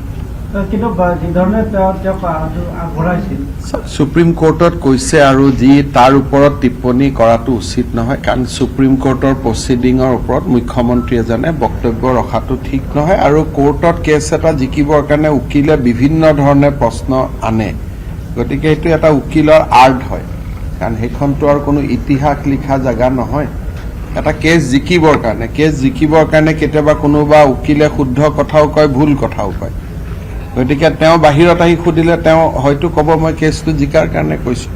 सुप्रीम कोर्टत কৈছে আৰু যি তাৰ ওপৰত টিপ্পনী কৰাটো উচিত নহয় কাৰণ সুপ্रीम কোৰ্টৰ প্ৰসিডিংৰ ওপৰত মুখ্যমন্ত্ৰী এজনে বক্তব্য ৰখাটো ঠিক নহয় আৰু কোৰ্টত কেছ এটা জিকিবৰ কাৰণে উকিলে বিভিন্ন ধৰণে প্ৰশ্ন আনে গতিকে এটো এটা উকিলৰ আৰ্ট হয় কাৰণ হেখনটো আৰু কোনো ইতিহাস লিখা জায়গা নহয় এটা কেছ জিকিবৰ কাৰণে কেতিয়াবা কোনোবা উকিলে শুদ্ধ কথাও কয় ভুল কথাও কয় গতিকে তেওঁ বাহিৰত আহি খুদিলে তেওঁ হয়তো ক'ব মই কেছটো জিকাৰ কাৰণে কৈছো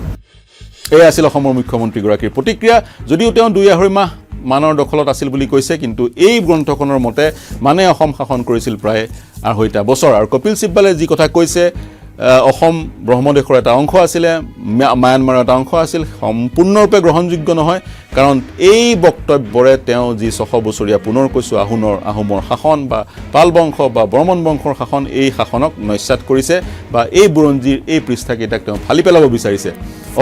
এই আছিল অসমৰ মুখ্যমন্ত্ৰীগৰাকীৰ প্ৰতিক্ৰিয়া যদিও তেওঁ 2-2.5 মাহ মানৰ দখলত আছিল বুলি কৈছে কিন্তু এই গ্ৰন্থখনৰ মতে মানে অসম শাসন কৰিছিল প্ৰায় 2.5 বছৰ আৰু কপিল সিব্বালে যি কথা কৈছে অসম ব্ৰহ্মদেশৰ এটা অংশ আছিল মায়ানমাৰৰ এটা অংশ আছিল সম্পূৰ্ণৰূপে গ্ৰহণযোগ্য নহয় কাৰণ এই বক্তব্যৰে তেওঁ যি 600 বছৰীয়া পুনৰ কৈছো আহোমৰ শাসন বা পাল বংশ বা বৰ্মন বংশৰ শাসন এই শাসনক নস্যাৎ কৰিছে বা এই বুৰঞ্জীৰ এই পৃষ্ঠাকেইটাক তেওঁ ফালি পেলাব বিচাৰিছে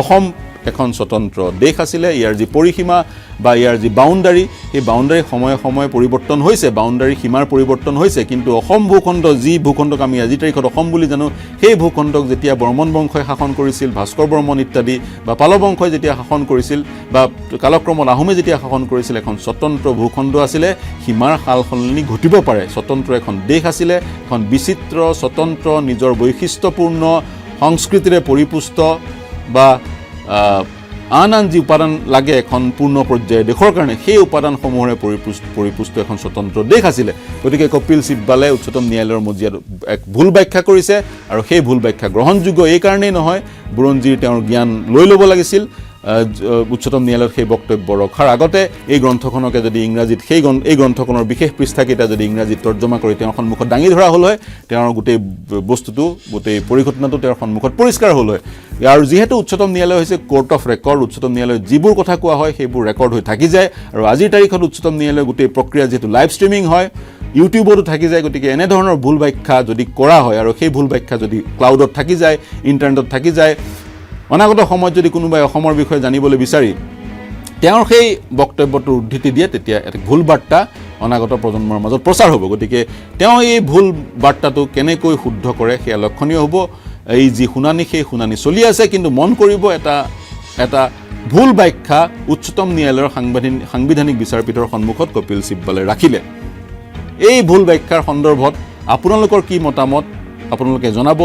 অসম এখন স্বতন্ত্ৰ দেশ আছিল ইয়াৰ যি পৰিসীমা বা ইয়াৰ যি বাউণ্ডাৰী এই বাউণ্ডাৰী সময়ে সময়ে পৰিৱৰ্তন হৈছে বাউণ্ডাৰী সীমাৰ পৰিৱৰ্তন হৈছে কিন্তু অসম ভূখণ্ড যি ভূখণ্ডক আমি আজি তাৰিখত অসম বুলি জানো সেই ভূখণ্ডক যেতিয়া বৰ্মন বংশই শাসন কৰিছিল ভাস্কৰ বৰ্মন ইত্যাদি বা পাল বংশই যেতিয়া শাসন কৰিছিল বা কালক্ৰমত আহোমে যেতিয়া শাসন কৰিছিল এখন স্বতন্ত্ৰ ভূখণ্ড আছিল সীমাৰ সালসলনি ঘটিব পাৰে স্বতন্ত্ৰ এখন দেশ আছিল এখন বিচিত্ৰ স্বতন্ত্ৰ নিজৰ বৈশিষ্ট্যপূৰ্ণ সংস্কৃতিৰে পৰিপুষ্ট বা আন যি উপাদান লাগে এখন পূৰ্ণ পৰ্যায়ৰ দেশৰ কাৰণে সেই উপাদানসমূহৰে পৰিপুষ্ট এখন স্বতন্ত্ৰ দেশ আছিল গতিকে কপিল সিব্বালে উচ্চতম ন্যায়ালয়ৰ মজিয়াত এক ভুল ব্যাখ্যা কৰিছে আৰু সেই ভুল ব্যাখ্যা গ্ৰহণযোগ্য এই কাৰণেই নহয় বুৰঞ্জীৰ তেওঁৰ জ্ঞান লৈ ল'ব লাগিছিল উচ্চতম ন্যায়ালয়ত সেই বক্তব্য ৰখাৰ আগতে এই গ্ৰন্থখনকে যদি ইংৰাজীত এই গ্ৰন্থখনৰ বিশেষ পৃষ্ঠাকেইটা যদি ইংৰাজীত তৰ্জমা কৰি তেওঁৰ সন্মুখত দাঙি ধৰা হ'ল হয় তেওঁৰ গোটেই বস্তুটো গোটেই পৰিঘটনাটো তেওঁৰ সন্মুখত পৰিষ্কাৰ হ'ল হয় আৰু যেহেতু উচ্চতম ন্যায়ালয় হৈছে কোৰ্ট অফ ৰেকৰ্ড উচ্চতম ন্যায়ালয়ত যিবোৰ কথা কোৱা হয় সেইবোৰ ৰেকৰ্ড হৈ থাকি যায় আৰু আজিৰ তাৰিখত উচ্চতম ন্যায়ালয়ৰ গোটেই প্ৰক্ৰিয়া যেহেতু লাইভ ষ্ট্ৰীমিং হয় ইউটিউবতো থাকি যায় গতিকে এনেধৰণৰ ভুল ব্যাখ্যা যদি কৰা হয় আৰু সেই ভুল ব্যাখ্যা যদি ক্লাউডত থাকি যায় ইণ্টাৰনেটত থাকি যায় অনাগত সময়ত যদি কোনোবাই অসমৰ বিষয়ে জানিবলৈ বিচাৰি তেওঁৰ সেই বক্তব্যটো উদ্ধৃতি দিয়ে তেতিয়া এটা ভুল বাৰ্তা অনাগত প্ৰজন্মৰ মাজত প্ৰচাৰ হ'ব গতিকে তেওঁ এই ভুল বাৰ্তাটো কেনেকৈ শুদ্ধ কৰে সেয়া লক্ষণীয় হ'ব এই যি শুনানি সেই শুনানি চলি আছে কিন্তু মন কৰিব এটা ভুল ব্যাখ্যা উচ্চতম ন্যায়ালয়ৰ সাংবিধানিক বিচাৰপীঠৰ সন্মুখত কপিল সিব্বালে ৰাখিলে এই ভুল ব্যাখ্যাৰ সন্দৰ্ভত আপোনালোকৰ কি মতামত আপোনালোকে জনাব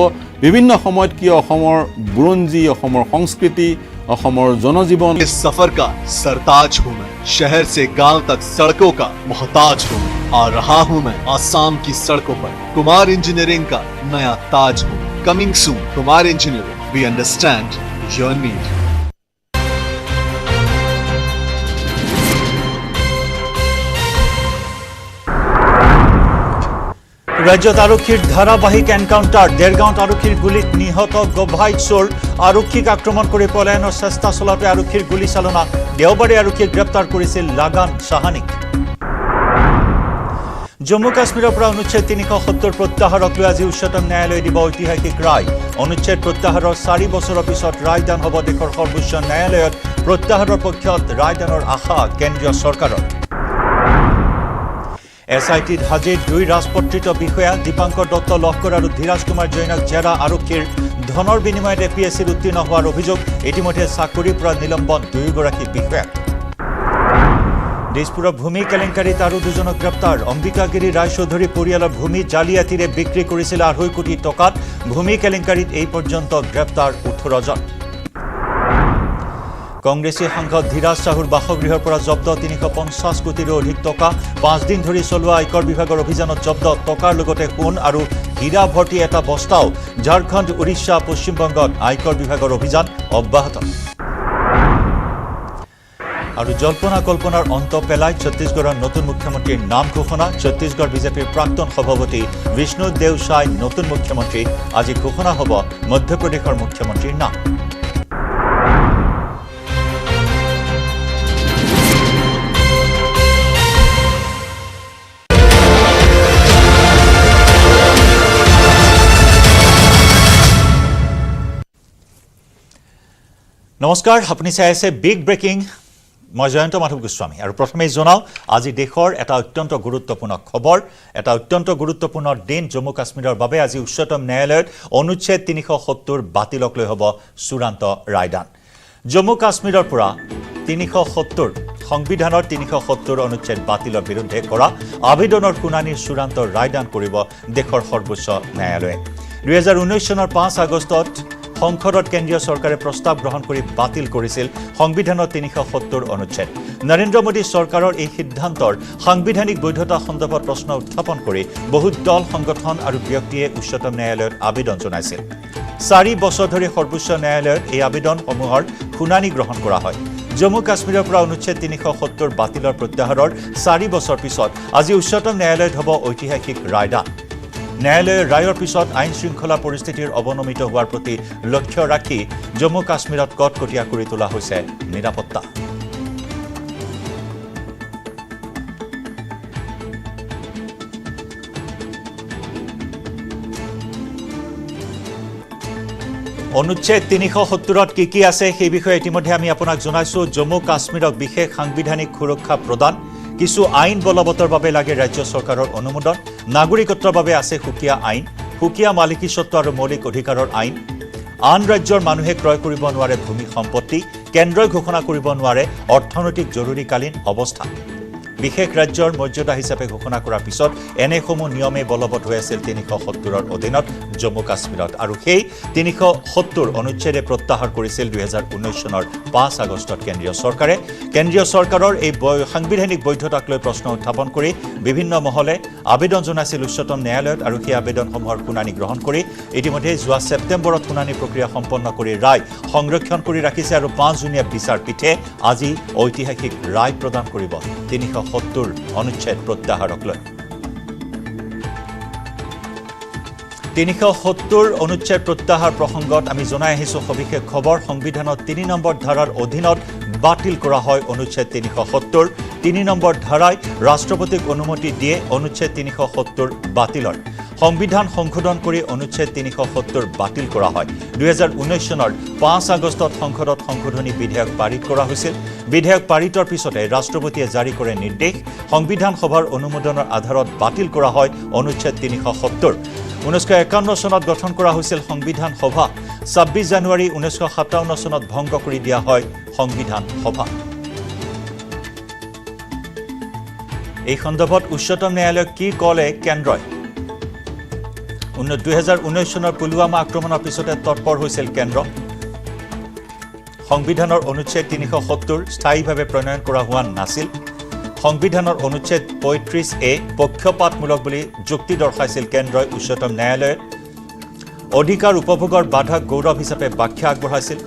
বিভিন্ন সময়ত কি অসমৰ বুৰঞ্জী অসমৰ সংস্কৃতি অসমৰ জনজীৱন इस सफर का सरताज हूँ मैं शहर से गांव तक सड़कों का मोहताज हूँ आ रहा हूँ मैं आसाम की सड़कों पर कुमार इंजीनियरिंग का नया ताज हूँ coming soon Kumar engineering we understand your need ৰাজ্যত আৰক্ষীৰ ধাৰাবাহিক এনকাউণ্টাৰ দেৰগাঁৱত আৰক্ষীৰ গুলীত নিহত গভাইট চোৰ আৰক্ষীক আক্ৰমণ কৰি পলায়নৰ চেষ্টা চলাওঁতে আৰক্ষীৰ গুলীচালনা দেওবাৰে আৰক্ষীয়ে গ্ৰেপ্তাৰ কৰিছিল লাগান চাহানিক জম্মু কাশ্মীৰৰ পৰা অনুচ্ছেদ 370 প্ৰত্যাহাৰক লৈ আজি উচ্চতম ন্যায়ালয়ে দিব ঐতিহাসিক ৰায় অনুচ্ছেদ প্ৰত্যাহাৰৰ 4 বছৰৰ পিছত ৰায়দান হ'ব দেশৰ সৰ্বোচ্চ ন্যায়ালয়ত প্ৰত্যাহাৰৰ পক্ষত ৰায়দানৰ আশা কেন্দ্ৰীয় চৰকাৰৰ SITত হাজিৰ 2 ৰাজপত্ৰিত বিষয়া দীপাংকৰ দত্ত লহকৰ আৰু ধীৰাজ কুমাৰ জৈনক জেৰা আৰক্ষীৰ ধনৰ বিনিময়ত APSCত উত্তীৰ্ণ হোৱাৰ অভিযোগ ইতিমধ্যে চাকৰিৰ পৰা নিলম্বন 2 গৰাকী বিষয়া দিছপুৰৰ ভূমি কেলেংকাৰীত আৰু 2 জনক গ্ৰেপ্তাৰ অম্বিকাগিৰি ৰায়চৌধুৰী পৰিয়ালৰ ভূমি জালিয়াতিৰে বিক্ৰী কৰিছিল 2.5 কোটি টকাত ভূমি কেলেংকাৰীত এই পৰ্যন্ত গ্ৰেপ্তাৰ 18 জন কংগ্ৰেছী সাংসদ ধীৰাজ চাহুৰ বাসগৃহৰ পৰা জব্দ 350 কোটিৰো অধিক টকা 5 দিন ধৰি চলোৱা আয়কৰ বিভাগৰ অভিযানত জব্দ টকাৰ লগতে সোণ আৰু হীৰা ভৰ্তি এটা বস্তাও ঝাৰখণ্ড উৰিষ্যা পশ্চিমবংগত আয়কৰ বিভাগৰ অভিযান অব্যাহত আৰু জল্পনা কল্পনাৰ অন্ত পেলাই ছত্তীশগড়ৰ নতুন মুখ্যমন্ত্ৰীৰ নাম ঘোষণা ছত্তীশগড় বিজেপিৰ প্ৰাক্তন সভাপতি বিষ্ণুদেৱ সাই নতুন মুখ্যমন্ত্ৰী আজি ঘোষণা হ'ব মধ্যপ্ৰদেশৰ মুখ্যমন্ত্ৰীৰ নাম নমস্কাৰ আপুনি চাই আছে বিগ ব্ৰেকিং মই জয়ন্ত মাধৱ গোস্বামী আৰু প্ৰথমে জনাও আজি দেশৰ এটা অত্যন্ত গুৰুত্বপূৰ্ণ খবৰ এটা অত্যন্ত গুৰুত্বপূৰ্ণ দিন জম্মু কাশ্মীৰৰ বাবে আজি উচ্চতম ন্যায়ালয়ত অনুচ্ছেদ 370 বাতিলক লৈ হ'ব চূড়ান্ত ৰায়দান জম্মু কাশ্মীৰৰ পৰা 370 সংবিধানৰ 370 অনুচ্ছেদ বাতিলৰ বিৰুদ্ধে কৰা আবেদনৰ শুনানিৰ চূড়ান্ত ৰায়দান কৰিব দেশৰ সৰ্বোচ্চ ন্যায়ালয়ে 2019 চনৰ 5 আগষ্টত সংসদত কেন্দ্ৰীয় চৰকাৰে প্ৰস্তাৱ গ্ৰহণ কৰি বাতিল কৰিছিল সংবিধানৰ 370 অনুচ্ছেদ নৰেন্দ্ৰ মোদী চৰকাৰৰ এই সিদ্ধান্তৰ সাংবিধানিক বৈধতা সন্দৰ্ভত প্ৰশ্ন উত্থাপন কৰি বহুত দল সংগঠন আৰু ব্যক্তিয়ে উচ্চতম ন্যায়ালয়ত আবেদন জনাইছিল 4 বছৰ ধৰি সৰ্বোচ্চ ন্যায়ালয়ত এই আবেদনসমূহৰ শুনানি গ্ৰহণ কৰা হয় জম্মু কাশ্মীৰৰ পৰা অনুচ্ছেদ 370 বাতিলৰ প্ৰত্যাহাৰৰ 4 বছৰ পিছত আজি উচ্চতম ন্যায়ালয়ত হ'ব ঐতিহাসিক ৰায়দান ন্যায়ালয়ৰ ৰায়ৰ পিছত আইন শৃংখলা পৰিস্থিতিৰ অৱনমিত হোৱাৰ প্ৰতি লক্ষ্য ৰাখি জম্মু কাশ্মীৰত কটকটীয়া কৰি তোলা হৈছে নিৰাপত্তা অনুচ্ছেদ 370ত কি আছে সেই বিষয়ে ইতিমধ্যে আমি আপোনাক জনাইছো জম্মু কাশ্মীৰক বিশেষ সাংবিধানিক সুৰক্ষা প্ৰদান কিছু আইন বলবতৰ বাবে লাগে ৰাজ্য চৰকাৰৰ অনুমোদন নাগৰিকত্বৰ বাবে আছে সুকীয়া আইন সুকীয়া মালিকীস্বত্ব আৰু মৌলিক অধিকাৰৰ আইন আন ৰাজ্যৰ মানুহে ক্ৰয় কৰিব নোৱাৰে ভূমি সম্পত্তি কেন্দ্ৰই ঘোষণা কৰিব নোৱাৰে অৰ্থনৈতিক জৰুৰীকালীন অৱস্থা বিশেষ ৰাজ্যৰ মৰ্যাদা হিচাপে ঘোষণা কৰাৰ পিছত এনেসমূহ নিয়মে বলবৎ হৈ আছিল 370ৰ অধীনত জম্মু কাশ্মীৰত আৰু সেই 370 অনুচ্ছেদে প্ৰত্যাহাৰ কৰিছিল 2019 চনৰ 5 আগষ্টত কেন্দ্ৰীয় চৰকাৰৰ এই সাংবিধানিক বৈধতাক লৈ প্ৰশ্ন উত্থাপন কৰি বিভিন্ন মহলে আবেদন জনাইছিল উচ্চতম ন্যায়ালয়ত আৰু সেই আবেদনসমূহৰ শুনানি গ্ৰহণ কৰি ইতিমধ্যে যোৱা ছেপ্টেম্বৰত শুনানি প্ৰক্ৰিয়া সম্পন্ন কৰি ৰায় সংৰক্ষণ কৰি ৰাখিছে আৰু 5 জনীয়া বিচাৰপীঠে আজি ঐতিহাসিক ৰায় প্ৰদান কৰিব 370 অনুচ্ছেদ প্ৰত্যাহাৰক লৈ 370 অনুচ্ছেদ প্ৰত্যাহাৰ প্ৰসংগত আমি জনাই আহিছো সবিশেষ খবৰ সংবিধানৰ 3 নম্বৰ ধাৰাৰ অধীনত বাতিল কৰা হয় অনুচ্ছেদ 370 3 নম্বৰ ধাৰাই ৰাষ্ট্ৰপতিক অনুমতি দিয়ে অনুচ্ছেদ 370 বাতিলৰ সংবিধান সংশোধন কৰি অনুচ্ছেদ 370 বাতিল কৰা হয় 2019 চনৰ 5 আগষ্টত সংসদত সংশোধনী বিধেয়ক পাৰিত কৰা হৈছিল বিধেয়ক পাৰিতৰ পিছতে ৰাষ্ট্ৰপতিয়ে জাৰি কৰে নিৰ্দেশ সংবিধান সভাৰ অনুমোদনৰ আধাৰত বাতিল কৰা হয় অনুচ্ছেদ 370 1951 চনত গঠন কৰা হৈছিল সংবিধান সভা 26 জানুৱাৰী 1957 চনত ভংগ কৰি দিয়া হয় সংবিধান সভা এই সন্দৰ্ভত উচ্চতম ন্যায়ালয়ে কি ক'লে কেন্দ্ৰই 2019 চনৰ পুলৱামা আক্ৰমণৰ পিছতে তৎপৰ হৈছিল কেন্দ্ৰ সংবিধানৰ অনুচ্ছেদ 370 স্থায়ীভাৱে প্ৰণয়ন কৰা হোৱা নাছিল সংবিধানৰ অনুচ্ছেদ 35A পক্ষপাতমূলক বুলি যুক্তি দৰ্শাইছিল কেন্দ্ৰই উচ্চতম ন্যায়ালয়ে অধিকাৰ উপভোগৰ বাধা গৌৰৱ হিচাপে ব্যাখ্যা আগবঢ়াইছিল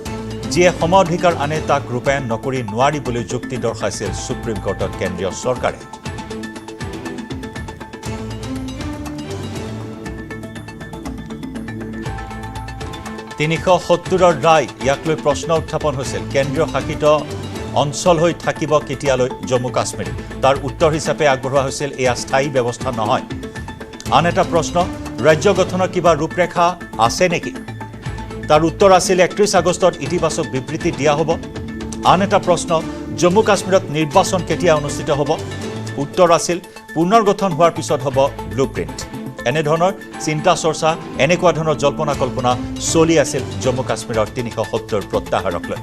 যিয়ে সম অধিকাৰ আনে তাক ৰূপায়ণ নকৰি নোৱাৰি বুলি যুক্তি দৰ্শাইছিল সুপ্ৰিম কোৰ্টত কেন্দ্ৰীয় চৰকাৰে 370ৰ ৰায় ইয়াক লৈ প্ৰশ্ন উত্থাপন হৈছিল কেন্দ্ৰীয় শাসিত অঞ্চল হৈ থাকিব কেতিয়ালৈ জম্মু কাশ্মীৰ তাৰ উত্তৰ হিচাপে আগবঢ়োৱা হৈছিল এয়া স্থায়ী ব্যৱস্থা নহয় আন এটা প্ৰশ্ন ৰাজ্য গঠনৰ কিবা ৰূপৰেখা আছে নেকি তাৰ উত্তৰ আছিল 31 আগষ্টত ইতিবাচক বিবৃতি দিয়া হ'ব আন এটা প্ৰশ্ন জম্মু কাশ্মীৰত নিৰ্বাচন কেতিয়া অনুষ্ঠিত হ'ব উত্তৰ আছিল পুনৰ গঠন হোৱাৰ পিছত হ'ব ব্লুপ্ৰিণ্ট এনে ধৰণৰ চিন্তা চৰ্চা এনেকুৱা ধৰণৰ জল্পনা কল্পনা চলি আছিল জম্মু কাশ্মীৰৰ 370 প্ৰত্যাহাৰক লৈ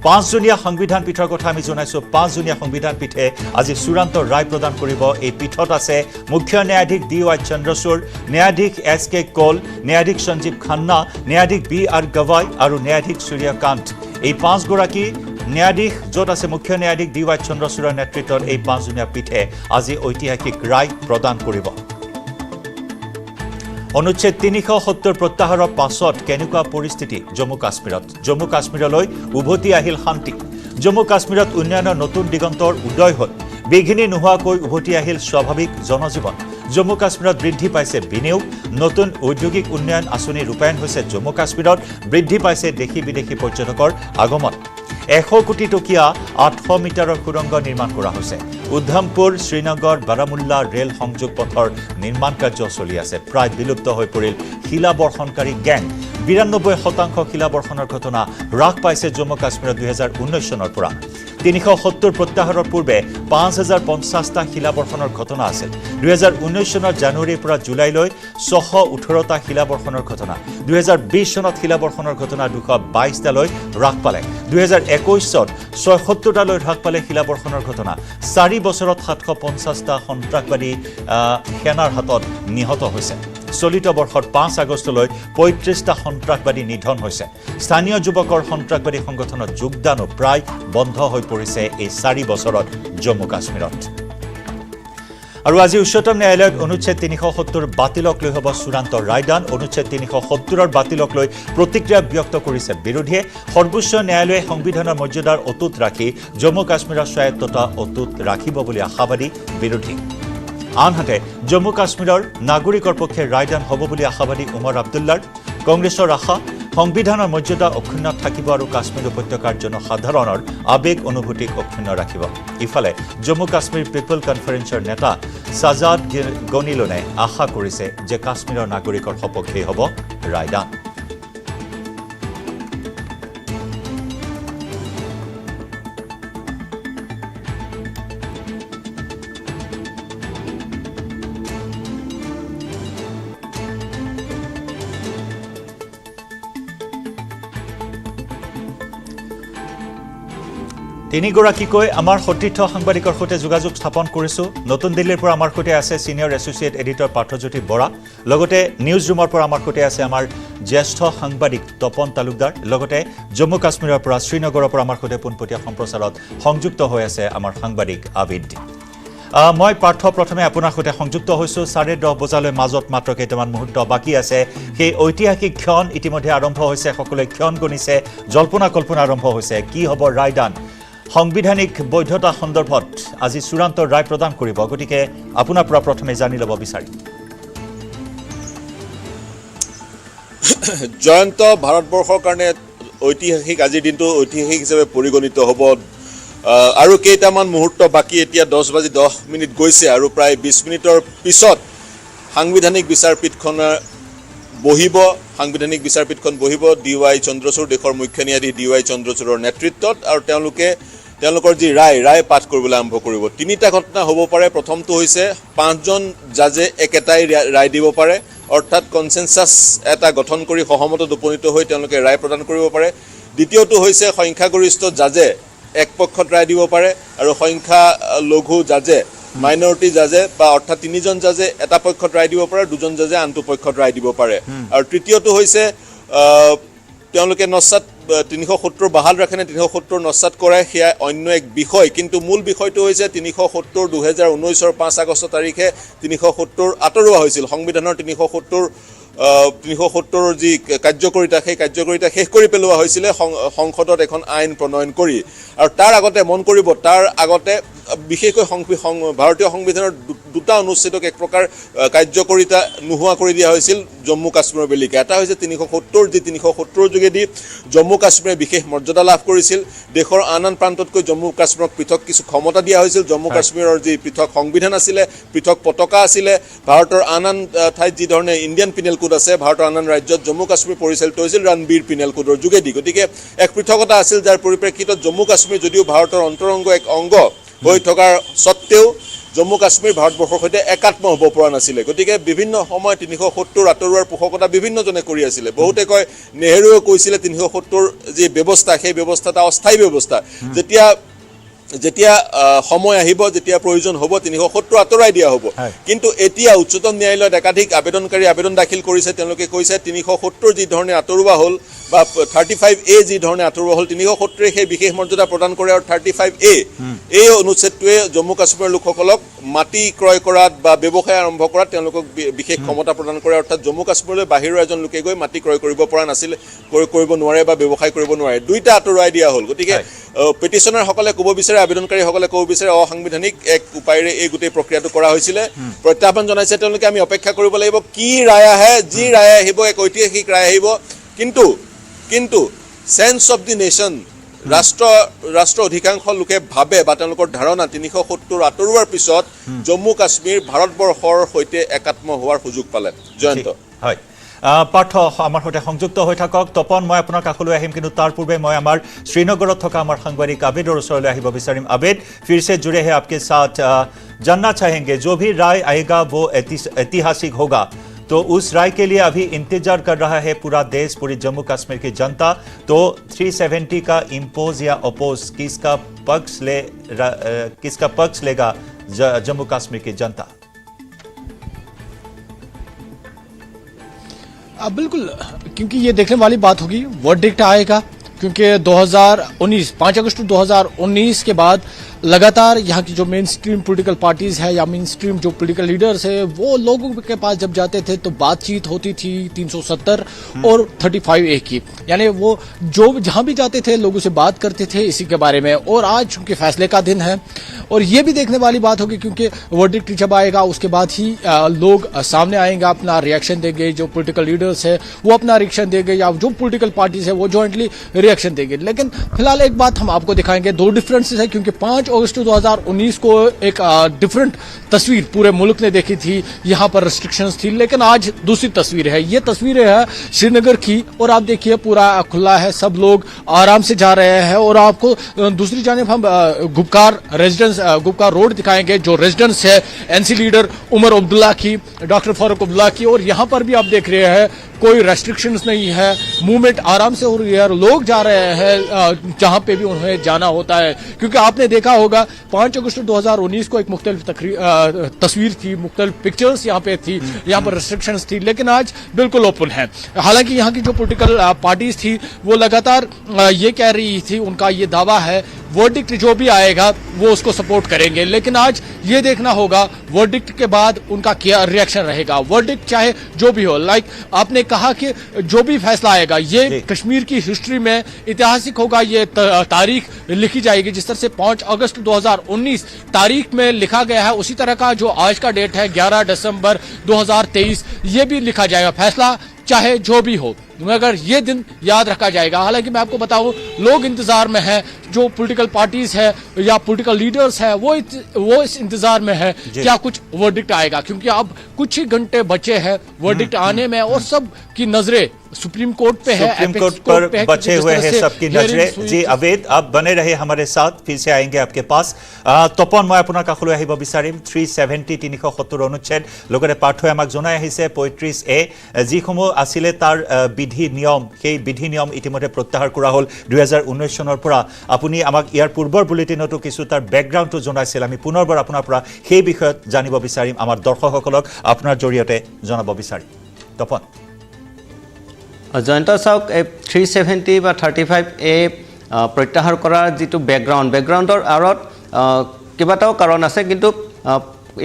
5 জনীয়া সংবিধান পীঠৰ কথা আমি জনাইছো 5 জনীয়া সংবিধান পীঠে আজি চূড়ান্ত ৰায় প্ৰদান কৰিব এই পীঠত আছে মুখ্য ন্যায়াধীশ DY চন্দ্ৰচূড় ন্যায়াধীশ SK কৌল ন্যায়াধীশ সঞ্জীৱ খান্না ন্যায়াধীশ BR গৱাই আৰু ন্যায়াধীশ সূৰ্যকান্ত এই 5 গৰাকী ন্যায়াধীশ য'ত আছে মুখ্য ন্যায়াধীশ DY চন্দ্ৰচূড়ৰ নেতৃত্বত এই 5 জনীয়া পীঠে আজি ঐতিহাসিক ৰায় প্ৰদান কৰিব অনুচ্ছেদ 370 প্ৰত্যাহাৰৰ পাছত কেনেকুৱা পৰিস্থিতি জম্মু কাশ্মীৰলৈ উভতি আহিল শান্তি জম্মু কাশ্মীৰত উন্নয়নৰ নতুন দিগন্তৰ উদয় হ'ল বিঘিনি নোহোৱাকৈ উভতি আহিল স্বাভাৱিক জনজীৱন জম্মু কাশ্মীৰত বৃদ্ধি পাইছে বিনিয়োগ নতুন ঔদ্যোগিক উন্নয়ন আঁচনি ৰূপায়ণ হৈছে জম্মু কাশ্মীৰত বৃদ্ধি পাইছে দেশী বিদেশী পৰ্যটকৰ আগমন 100 কোটি টকীয়া 800 মিটাৰৰ সুৰংগ নিৰ্মাণ কৰা হৈছে উদ্ধমপুৰ শ্ৰীনগৰ বাৰামুল্লা ৰেল সংযোগ পথৰ নিৰ্মাণ কাৰ্য চলি আছে প্ৰায় বিলুপ্ত হৈ পৰিল শিলাবৰ্ষণকাৰী গ্যাং 92% শিলাবৰ্ষণৰ ঘটনা হ্ৰাস পাইছে জম্মু কাশ্মীৰত 2019 চনৰ পৰা 370 প্ৰত্যাহাৰৰ পূৰ্বে 5050টা শিলাবৰ্ষণৰ ঘটনা আছিল 2019 চনৰ জানুৱাৰীৰ পৰা জুলাইলৈ 618টা শিলাবৰ্ষণৰ ঘটনা 2020 চনত শিলাবৰ্ষণৰ ঘটনা 222টালৈ হ্ৰাস পালে 2021 চনত 76টালৈ হ্ৰাস পালে শিলাবৰ্ষণৰ ঘটনা 4 বছৰত 750টা সন্ত্ৰাসবাদী সেনাৰ হাতত নিহত হৈছে চলিত বৰ্ষৰ 5 আগষ্টলৈ 35টা সন্ত্ৰাসবাদী নিধন হৈছে স্থানীয় যুৱকৰ সন্ত্ৰাসবাদী সংগঠনত যোগদানো প্ৰায় বন্ধ হৈ পৰিছে এই 4 বছৰত জম্মু কাশ্মীৰত আৰু আজি উচ্চতম ন্যায়ালয়ত অনুচ্ছেদ 370 বাতিলক লৈ হ'ব চূড়ান্ত ৰায়দান অনুচ্ছেদ 370ৰ বাতিলক লৈ প্ৰতিক্ৰিয়া ব্যক্ত কৰিছে বিৰোধীয়ে সৰ্বোচ্চ ন্যায়ালয়ে সংবিধানৰ মৰ্যাদাৰ অটুট ৰাখি জম্মু কাশ্মীৰৰ স্বায়ত্ততা অটুট ৰাখিব বুলি আশাবাদী বিৰোধী আনহাতে জম্মু কাশ্মীৰৰ নাগৰিকৰ পক্ষে ৰায়দান হ'ব বুলি আশাবাদী উমৰ আব্দুল্লাৰ কংগ্ৰেছৰ আশা সংবিধানৰ মৰ্যাদা অক্ষুণ্ণ থাকিব আৰু কাশ্মীৰ উপত্যকাৰ জনসাধাৰণৰ আবেগ অনুভূতিক অক্ষুণ্ণ ৰাখিব ইফালে জম্মু কাশ্মীৰ পিপল কনফাৰেন্সৰ নেতা সাজাদ গনিলনে আশা কৰিছে যে কাশ্মীৰৰ নাগৰিকৰ সপক্ষে হ'ব ৰায়দান তিনিগৰাকীকৈ আমাৰ সতীৰ্থ সাংবাদিকৰ সৈতে যোগাযোগ স্থাপন কৰিছো নতুন দিল্লীৰ পৰা আমাৰ সৈতে আছে senior associate editor Parthajyoti Bora লগতে নিউজ ৰুমৰ পৰা আমাৰ সৈতে আছে আমাৰ জ্যেষ্ঠ সাংবাদিক তপন তালুকদাৰ লগতে জম্মু কাশ্মীৰৰ পৰা শ্ৰীনগৰৰ পৰা আমাৰ সৈতে পোনপটীয়া সম্প্ৰচাৰত সংযুক্ত হৈ আছে আমাৰ সাংবাদিক আবিদ মই পাৰ্থ প্ৰথমে আপোনাৰ সৈতে সংযুক্ত হৈছো 10:30 বজালৈ মাজত মাত্ৰ কেইটামান মুহূৰ্ত বাকী আছে সেই ঐতিহাসিক ক্ষণ ইতিমধ্যে আৰম্ভ হৈছে সকলোৱে ক্ষণ গণিছে জল্পনা কল্পনা আৰম্ভ হৈছে কি হ'ব ৰায়দান সংবিধানিক বৈধতা সন্দৰ্ভত আজি চূড়ান্ত ৰায় প্ৰদান কৰিব গতিকে আপোনাৰ পৰা প্ৰথমে জানি ল'ব বিচাৰি জয়ন্ত ভাৰতবৰ্ষৰ কাৰণে ঐতিহাসিক আজিৰ দিনটো ঐতিহাসিক হিচাপে পৰিগণিত হ'ব আৰু কেইটামান মুহূৰ্ত বাকী এতিয়া 10:10 গৈছে আৰু প্ৰায় 20 মিনিটৰ পিছত সাংবিধানিক বিচাৰপীঠখন বহিব DY চন্দ্ৰচূড় দেশৰ মুখ্য ন্যায়াধীশ DY চন্দ্ৰচূড়ৰ নেতৃত্বত আৰু তেওঁলোকৰ যি ৰায় পাঠ কৰিবলৈ আৰম্ভ কৰিব তিনিটা ঘটনা হ'ব পাৰে প্ৰথমটো হৈছে 5জন জাজে একেটাই ৰায় দিব পাৰে অৰ্থাৎ কনসেনসাস এটা গঠন কৰি সহমতত উপনীত হৈ তেওঁলোকে ৰায় প্ৰদান কৰিব পাৰে দ্বিতীয়টো হৈছে সংখ্যাগৰিষ্ঠ জাজে এক পক্ষত ৰায় দিব পাৰে আৰু সংখ্যা লঘু জাজে মাইনৰিটি জাজে বা অৰ্থাৎ 3জন জাজে এটা পক্ষত ৰায় দিব পাৰে দুজন জাজে আনটো পক্ষত ৰায় দিব পাৰে আৰু তৃতীয়টো হৈছে তেওঁলোকে নচাত 370 বাহাল ৰাখে নে 370 নস্যাৎ কৰে সেয়া অন্য এক বিষয় কিন্তু মূল বিষয়টো হৈছে 370 2019 ৰ 5 আগষ্ট তাৰিখে 370 আঁতৰোৱা হৈছিল সংবিধানৰ 370 যি কাৰ্যকৰিতা সেই কাৰ্যকৰিতা শেষ কৰি পেলোৱা হৈছিল সংসদত এখন আইন প্ৰণয়ন কৰি আৰু তাৰ আগতে মন কৰিব তাৰ আগতে বিশেষকৈ ভাৰতীয় সংবিধানৰ দুটা অনুচ্ছেদক এক প্ৰকাৰ কাৰ্যকৰিতা নোহোৱা কৰি দিয়া হৈছিল জম্মু কাশ্মীৰৰ বেলিকা এটা হৈছে 370 যোগেদি জম্মু কাশ্মীৰে বিশেষ মৰ্যাদা লাভ কৰিছিল দেশৰ আন প্ৰান্ততকৈ জম্মু কাশ্মীৰক পৃথক কিছু ক্ষমতা দিয়া হৈছিল জম্মু কাশ্মীৰৰ যি পৃথক সংবিধান আছিল পৃথক পতাকা আছিল ভাৰতৰ আন ঠাইত যি ধৰণে ইণ্ডিয়ান পিনেল কোড আছে ভাৰতৰ আন ৰাজ্যত জম্মু কাশ্মীৰ পৰিচালিত হৈছিল ৰণবীৰ পিনেল কোডৰ যোগেদি গতিকে এক পৃথকতা আছিল যাৰ পৰিপ্ৰেক্ষিতত জম্মু কাশ্মীৰ যদিও ভাৰতৰ অন্তৰংগ এক অংগ হৈ থকাৰ সত্ত্বেও জম্মু কাশ্মীৰ ভাৰতবৰ্ষৰ সৈতে একাত্ম হ'ব পৰা নাছিলে গতিকে বিভিন্ন সময় 370 আঁতৰোৱাৰ পোষকতা বিভিন্নজনে কৰি আছিলে বহুতে কয় নেহৰুৱে কৈছিলে 370 যি ব্যৱস্থা সেই ব্যৱস্থাটা অস্থায়ী ব্যৱস্থা যেতিয়া সময় আহিব যেতিয়া প্ৰয়োজন হ'ব 370 আঁতৰাই দিয়া হ'ব কিন্তু এতিয়া উচ্চতম ন্যায়ালয়ত একাধিক আবেদনকাৰী আবেদন দাখিল কৰিছে তেওঁলোকে কৈছে 370 যি ধৰণে আঁতৰোৱা হ'ল বা 35A যি ধৰণে আঁতৰোৱা হ'ল 370 সেই বিশেষ মৰ্যাদা প্ৰদান কৰে আৰু 35A এই অনুচ্ছেদটোৱে জম্মু কাশ্মীৰৰ লোকসকলক মাটি ক্ৰয় কৰাত বা ব্যৱসায় আৰম্ভ কৰাত তেওঁলোকক বিশেষ ক্ষমতা প্ৰদান কৰে অৰ্থাৎ জম্মু কাশ্মীৰলৈ বাহিৰৰ এজন লোকে গৈ মাটি ক্ৰয় কৰিব পৰা নাছিল কৰিব নোৱাৰে বা ব্যৱসায় কৰিব নোৱাৰে দুইটা আঁতৰাই দিয়া হ'ল গতিকে পেটিশনাৰ সকলে ক'ব বিচাৰে আবেদনকাৰী সকলে ক'ব বিচাৰে অসাংবিধানিক এক উপায়েৰে এই গোটেই প্ৰক্ৰিয়াটো কৰা হৈছিল প্ৰত্যাহ্বান জনাইছে তেওঁলোকে আমি অপেক্ষা কৰিব লাগিব কি ৰায় আহে যি ৰায় আহিব এক ঐতিহাসিক ৰায় আহিব কিন্তু সেন্স অফ দি নেশ্যন ৰাষ্ট্ৰ অধিকাংশ লোকে ভাবে বা তেওঁলোকৰ ধাৰণা 370 আঁতৰোৱাৰ পিছত জম্মু কাশ্মীৰ ভাৰতবৰ্ষৰ সৈতে একাত্ম হোৱাৰ সুযোগ পালে জয়ন্ত হয় পাৰ্থ আমাৰ সৈতে সংযুক্ত হৈ থাকক তপন মই আপোনাৰ কাষলৈ আহিম কিন্তু তাৰ পূৰ্বে মই আমাৰ শ্ৰীনগৰত থকা আমাৰ সাংবাদিক আবেদৰ ওচৰলৈ আহিব বিচাৰিম আবেদ फिर से जुड़े हैं आपके साथ जानना चाहेंगे जो भी राय आएगा वो ऐतिहासिक होगा तो उस राय के लिए अभी इंतजार कर रहा है पूरा देश पूरी जम्मू कश्मीर की जनता तो 370 का इम्पोज या अपोज किसका पक्ष लेगा जम्मू कश्मीर की जनता बिल्कुल क्योंकि ये देखने वाली बात होगी वर्डिक्ट आएगा क्योंकि 5 अगस्त 2019 के बाद लगातार यहाँ की जो मेन स्ट्रीम पॉलिटिकल पार्टीज है या मेन स्ट्रीम जो पॉलिटिकल लीडर्स है वो लोगों के पास जब जाते थे तो बातचीत होती थी 370 और 35A की यानी वो जो जहां भी जाते थे लोगों से बात करते थे इसी के बारे में और आज चूंकि फैसले का दिन है और ये भी देखने वाली बात होगी क्योंकि वर्डिक्ट जब आएगा उसके बाद ही लोग सामने आएंगे अपना रिएक्शन देंगे जो पॉलिटिकल लीडर्स है वो अपना रिएक्शन देंगे या जो पॉलिटिकल पार्टीज है वो जॉइंटली रिएक्शन देंगे लेकिन फिलहाल एक बात हम आपको दिखाएंगे दो डिफरेंसेस है क्योंकि 5 अगस्त 2019 को एक डिफरेंट तस्वीर पूरे मुल्क ने देखी थी यहाँ पर रिस्ट्रिक्शंस थी लेकिन आज दूसरी तस्वीर है ये तस्वीरें है श्रीनगर की और आप देखिए पूरा खुला है सब लोग आराम से जा रहे हैं और आपको दूसरी जानिब हम गुपकार रोड दिखाएंगे जो रेजिडेंस है एनसी लीडर उमर अब्दुल्ला की डॉक्टर फारूक अब्दुल्ला की और यहाँ पर भी आप देख रहे हैं कोई रेस्ट्रिक्शंस नहीं है मूवमेंट आराम से हो रही है लोग जा रहे हैं जहां पे भी उन्हें जाना होता है क्योंकि आपने देखा होगा 5 अगस्त 2019 को एक मुख्तलिफ तस्वीर थी मुख्तलिफ पिक्चर्स यहाँ पे थी यहाँ पर रेस्ट्रिक्शंस थी लेकिन आज बिल्कुल ओपन है हालांकि यहाँ की जो पॉलिटिकल पार्टीज थी वो लगातार ये कह रही थी उनका ये दावा है वर्डिक्ट जो भी आएगा वो उसको सपोर्ट करेंगे लेकिन आज ये देखना होगा वर्डिक्ट के बाद उनका क्या रिएक्शन रहेगा वर्डिक्ट चाहे जो भी हो लाइक आपने कहा कि जो भी फैसला आएगा ये कश्मीर की हिस्ट्री में ऐतिहासिक होगा ये तारीख लिखी जाएगी जिस तरह से 5 अगस्त 2019 तारीख में लिखा गया है उसी तरह का जो आज का डेट है 11 दिसंबर 2023 ये भी लिखा जाएगा फैसला चाहे जो भी हो मगर ये दिन याद रखा जाएगा हालांकि मैं आपको बताऊं लोग इंतजार में हैं जो पॉलिटिकल पार्टीज है या पॉलिटिकल लीडर्स है वो इस इंतजार में है क्या कुछ वर्डिक्ट आएगा क्योंकि अब कुछ ही घंटे बचे हैं वर्डिक्ट आने में और सब की नजरें सुप्रीम कोर्ट पे है सुप्रीम कोर्ट पर बचे हुए हैं सबकी नजरें जी अवेद आप बने रहे हमारे साथ फिर से आएंगे आपके पास तपन मैं আপোনাৰ কাষলৈ আহিব বিচাৰিম 370 370 অনুচ্ছেদ লগতে পাঠই আমাক জনাই আহিছে 35A যিসমূহ আছিলে তাৰ বিধি নিয়ম সেই বিধি নিয়ম ইতিমধ্যে প্ৰত্যাহাৰ কৰা হ'ল 2019 চনৰ পৰা আপুনি আমাক ইয়াৰ পূৰ্বৰ বুলেটিনতো কিছু তাৰ বেকগ্ৰাউণ্ডটো জনাইছিল আমি পুনৰবাৰ আপোনাৰ পৰা সেই বিষয়ত জানিব বিচাৰিম আমাৰ দৰ্শকসকলক আপোনাৰ জৰিয়তে জনাব বিচাৰিম তপন জয়ন্ত চাওক 370 বা 35A প্ৰত্যাহাৰ কৰাৰ যিটো বেকগ্ৰাউণ্ডৰ আঁৰত কেইবাটাও কাৰণ আছে কিন্তু